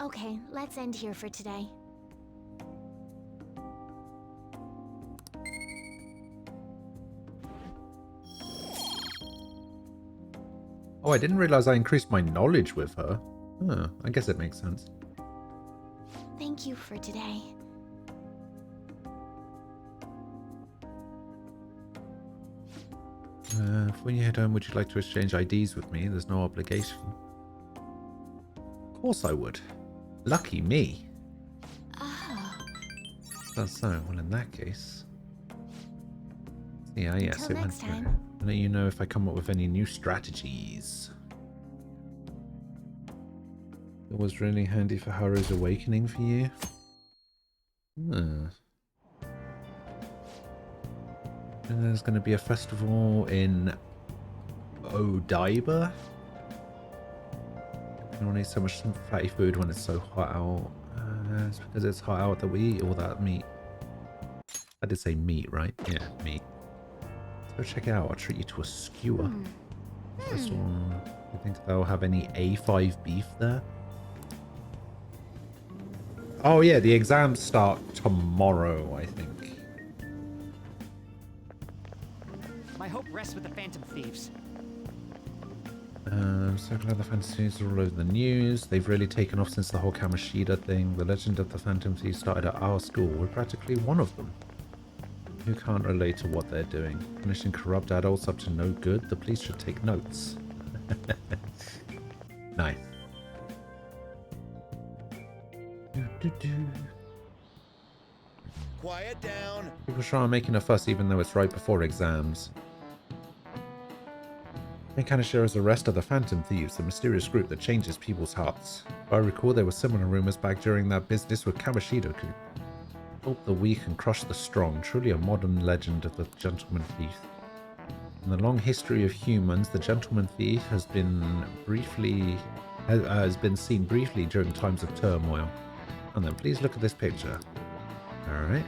Okay, let's end here for today. Oh, I didn't realize I increased my knowledge with her. Huh, I guess it makes sense. Thank you for today. When you head home, would you like to exchange IDs with me? There's no obligation. Of course I would. Lucky me. That's so. Well, in that case. Yeah, yes, Until it went next through. time. I'll let you know if I come up with any new strategies. It was really handy for Haru's awakening for you. And there's going to be a festival in Odaiba. Anyone eats so much fatty food when it's so hot out? It's because it's hot out that we eat all that meat. I did say meat, right? Yeah, meat. So check it out. I'll treat you to a skewer. This one. You think they'll have any A5 beef there? Oh yeah, the exams start tomorrow, I think. My hope rests with the Phantom Thieves. So glad the fantasies are all over the news. They've really taken off since the whole Kamoshida thing. The legend of the Phantom Thieves started at our school. We're practically one of them. Who can't relate to what they're doing? Punishing corrupt adults up to no good? The police should take notes. Nice. Quiet down. People sure are making a fuss even though it's right before exams. Kanashiro's arrest of the Phantom Thieves, the mysterious group that changes people's hearts. If I recall, there were similar rumors back during that business with Kamoshida-ku. Help the weak and crush the strong, truly a modern legend of the Gentleman Thief. In the long history of humans, the Gentleman Thief has been seen briefly during times of turmoil. And then please look at this picture. Alright.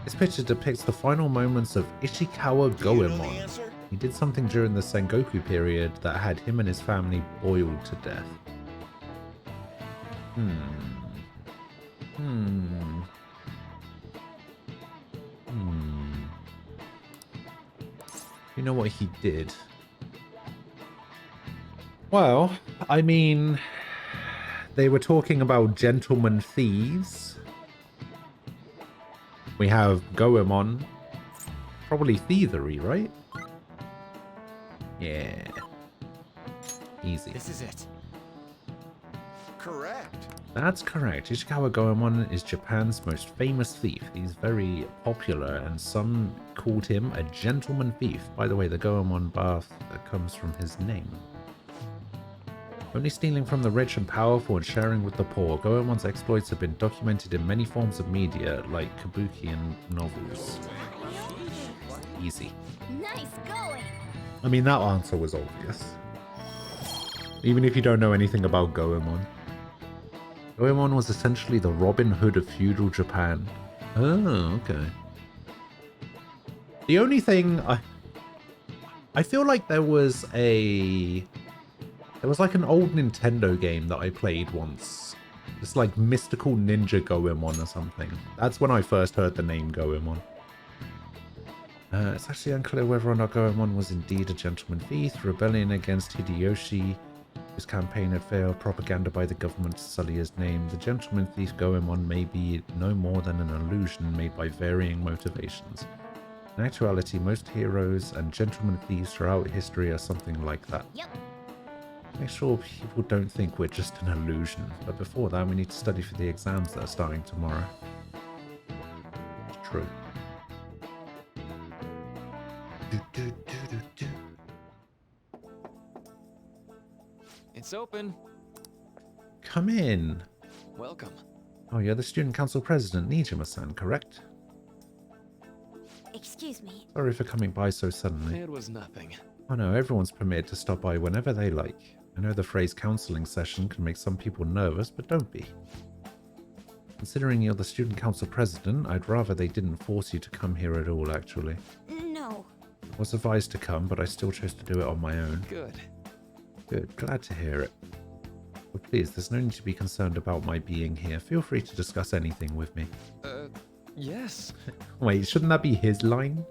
This picture depicts the final moments of Ichigaya Goemon. He did something during the Sengoku period that had him and his family boiled to death. You know what he did? Well, I mean, they were talking about gentlemen thieves. We have Goemon. Probably thievery, right? Yeah. Easy. This is it. Correct. That's correct. Ichigaya Goemon is Japan's most famous thief. He's very popular, and some called him a gentleman thief. By the way, the Goemon bath that comes from his name. Only stealing from the rich and powerful and sharing with the poor, Goemon's exploits have been documented in many forms of media, like kabuki novels. Easy. Nice going. I mean, that answer was obvious. Even if you don't know anything about Goemon. Goemon was essentially the Robin Hood of feudal Japan. Oh, okay. The only thing I feel like there was like an old Nintendo game that I played once. It's like Mystical Ninja Goemon or something. That's when I first heard the name Goemon. It's actually unclear whether or not Goemon was indeed a gentleman thief. Rebellion against Hideyoshi, whose campaign had failed, propaganda by the government to sully his name. The gentleman thief Goemon may be no more than an illusion made by varying motivations. In actuality, most heroes and gentleman thieves throughout history are something like that. Yep. Make sure people don't think we're just an illusion. But before that, we need to study for the exams that are starting tomorrow. It's true. It's open. Come in. Welcome. Oh, you're the student council president, Nijima-san, correct? Excuse me. Sorry for coming by so suddenly. It was nothing. Oh no, everyone's permitted to stop by whenever they like. I know the phrase counseling session can make some people nervous, but don't be. Considering you're the student council president, I'd rather they didn't force you to come here at all, actually. No. I was advised to come, but I still chose to do it on my own. Good. Good, glad to hear it. But please, there's no need to be concerned about my being here. Feel free to discuss anything with me. Yes. Wait, shouldn't that be his line?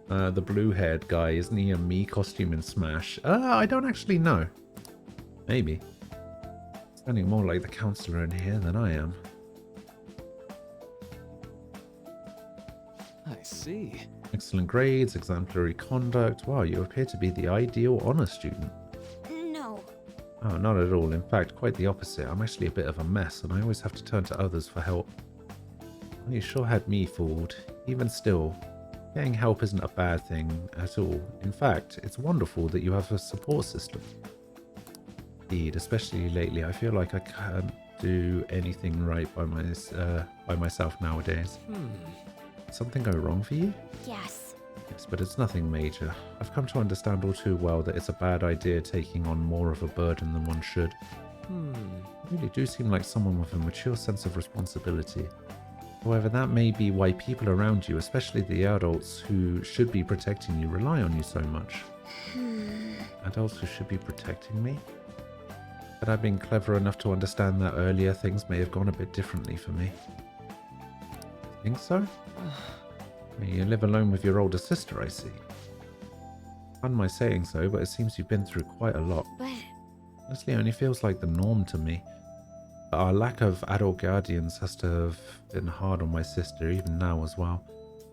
The blue-haired guy, isn't he a Mii costume in Smash? I don't actually know. Maybe. Sounding more like the counselor in here than I am. I see. Excellent grades, exemplary conduct. Wow, you appear to be the ideal honor student. No. Oh, not at all. In fact, quite the opposite. I'm actually a bit of a mess, and I always have to turn to others for help. Well, you sure had me fooled. Even still, getting help isn't a bad thing at all. In fact, it's wonderful that you have a support system. Indeed, especially lately, I feel like I can't do anything right by myself nowadays. Something go wrong for you? Yes. Yes, but it's nothing major. I've come to understand all too well that it's a bad idea taking on more of a burden than one should. You really do seem like someone with a mature sense of responsibility. However, that may be why people around you, especially the adults who should be protecting you, rely on you so much. Adults who should be protecting me? Had I been clever enough to understand that earlier, things may have gone a bit differently for me. Think so? You live alone with your older sister, I see. Pardon my saying so, but it seems you've been through quite a lot. But Honestly, it only feels like the norm to me. But our lack of adult guardians has to have been hard on my sister, even now as well.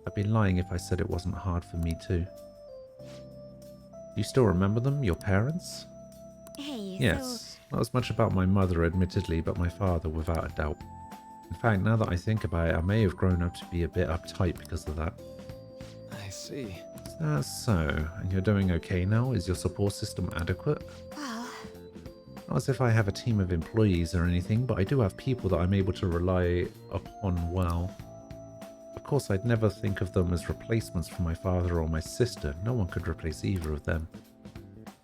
I'd be lying if I said it wasn't hard for me too. You still remember them, your parents? hey, Yes, not as much about my mother, admittedly, but my father, without a doubt. In fact, now that I think about it, I may have grown up to be a bit uptight because of that. I see. That's so. And you're doing okay now? Is your support system adequate? well, Not as if I have a team of employees or anything, but I do have people that I'm able to rely upon well. Of course, I'd never think of them as replacements for my father or my sister. No one could replace either of them.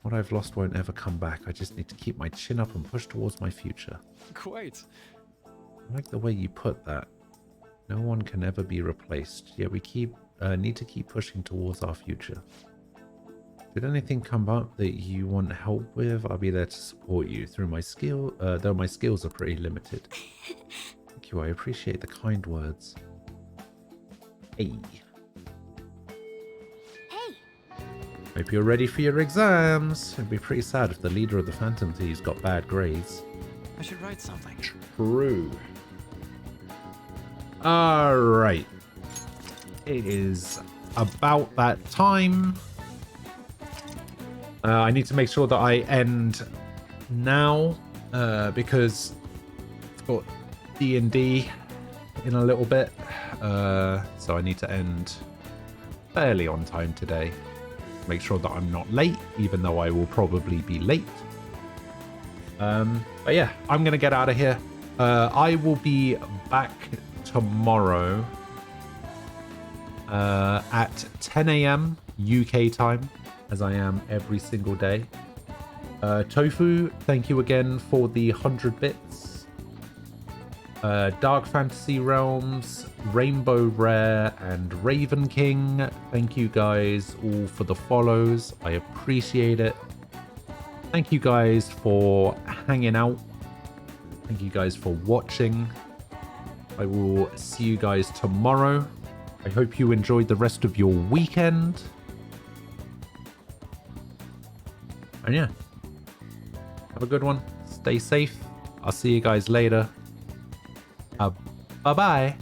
What I've lost won't ever come back. I just need to keep my chin up and push towards my future. Quite. I like the way you put that. No one can ever be replaced, yet we need to keep pushing towards our future. Did anything come up that you want help with? I'll be there to support you through my skill, though my skills are pretty limited. Thank you, I appreciate the kind words. Hey. hey, Hope you're ready for your exams. It'd be pretty sad if the leader of the Phantom Thieves got bad grades. I should write something. True. Alright. It is about that time. I need to make sure that I end now because I've got D&D in a little bit. So I need to end fairly on time today. Make sure that I'm not late, even though I will probably be late. But yeah, I'm going to get out of here. I will be back tomorrow at 10 a.m. UK time, as I am every single day. Tofu, thank you again for the 100 bits. Dark Fantasy Realms, Rainbow Rare, and Raven King, thank you guys all for the follows. I appreciate it. Thank you guys for hanging out. Thank you guys for watching. I will see you guys tomorrow. I hope you enjoyed the rest of your weekend. And yeah, have a good one. Stay safe. I'll see you guys later. Bye-bye.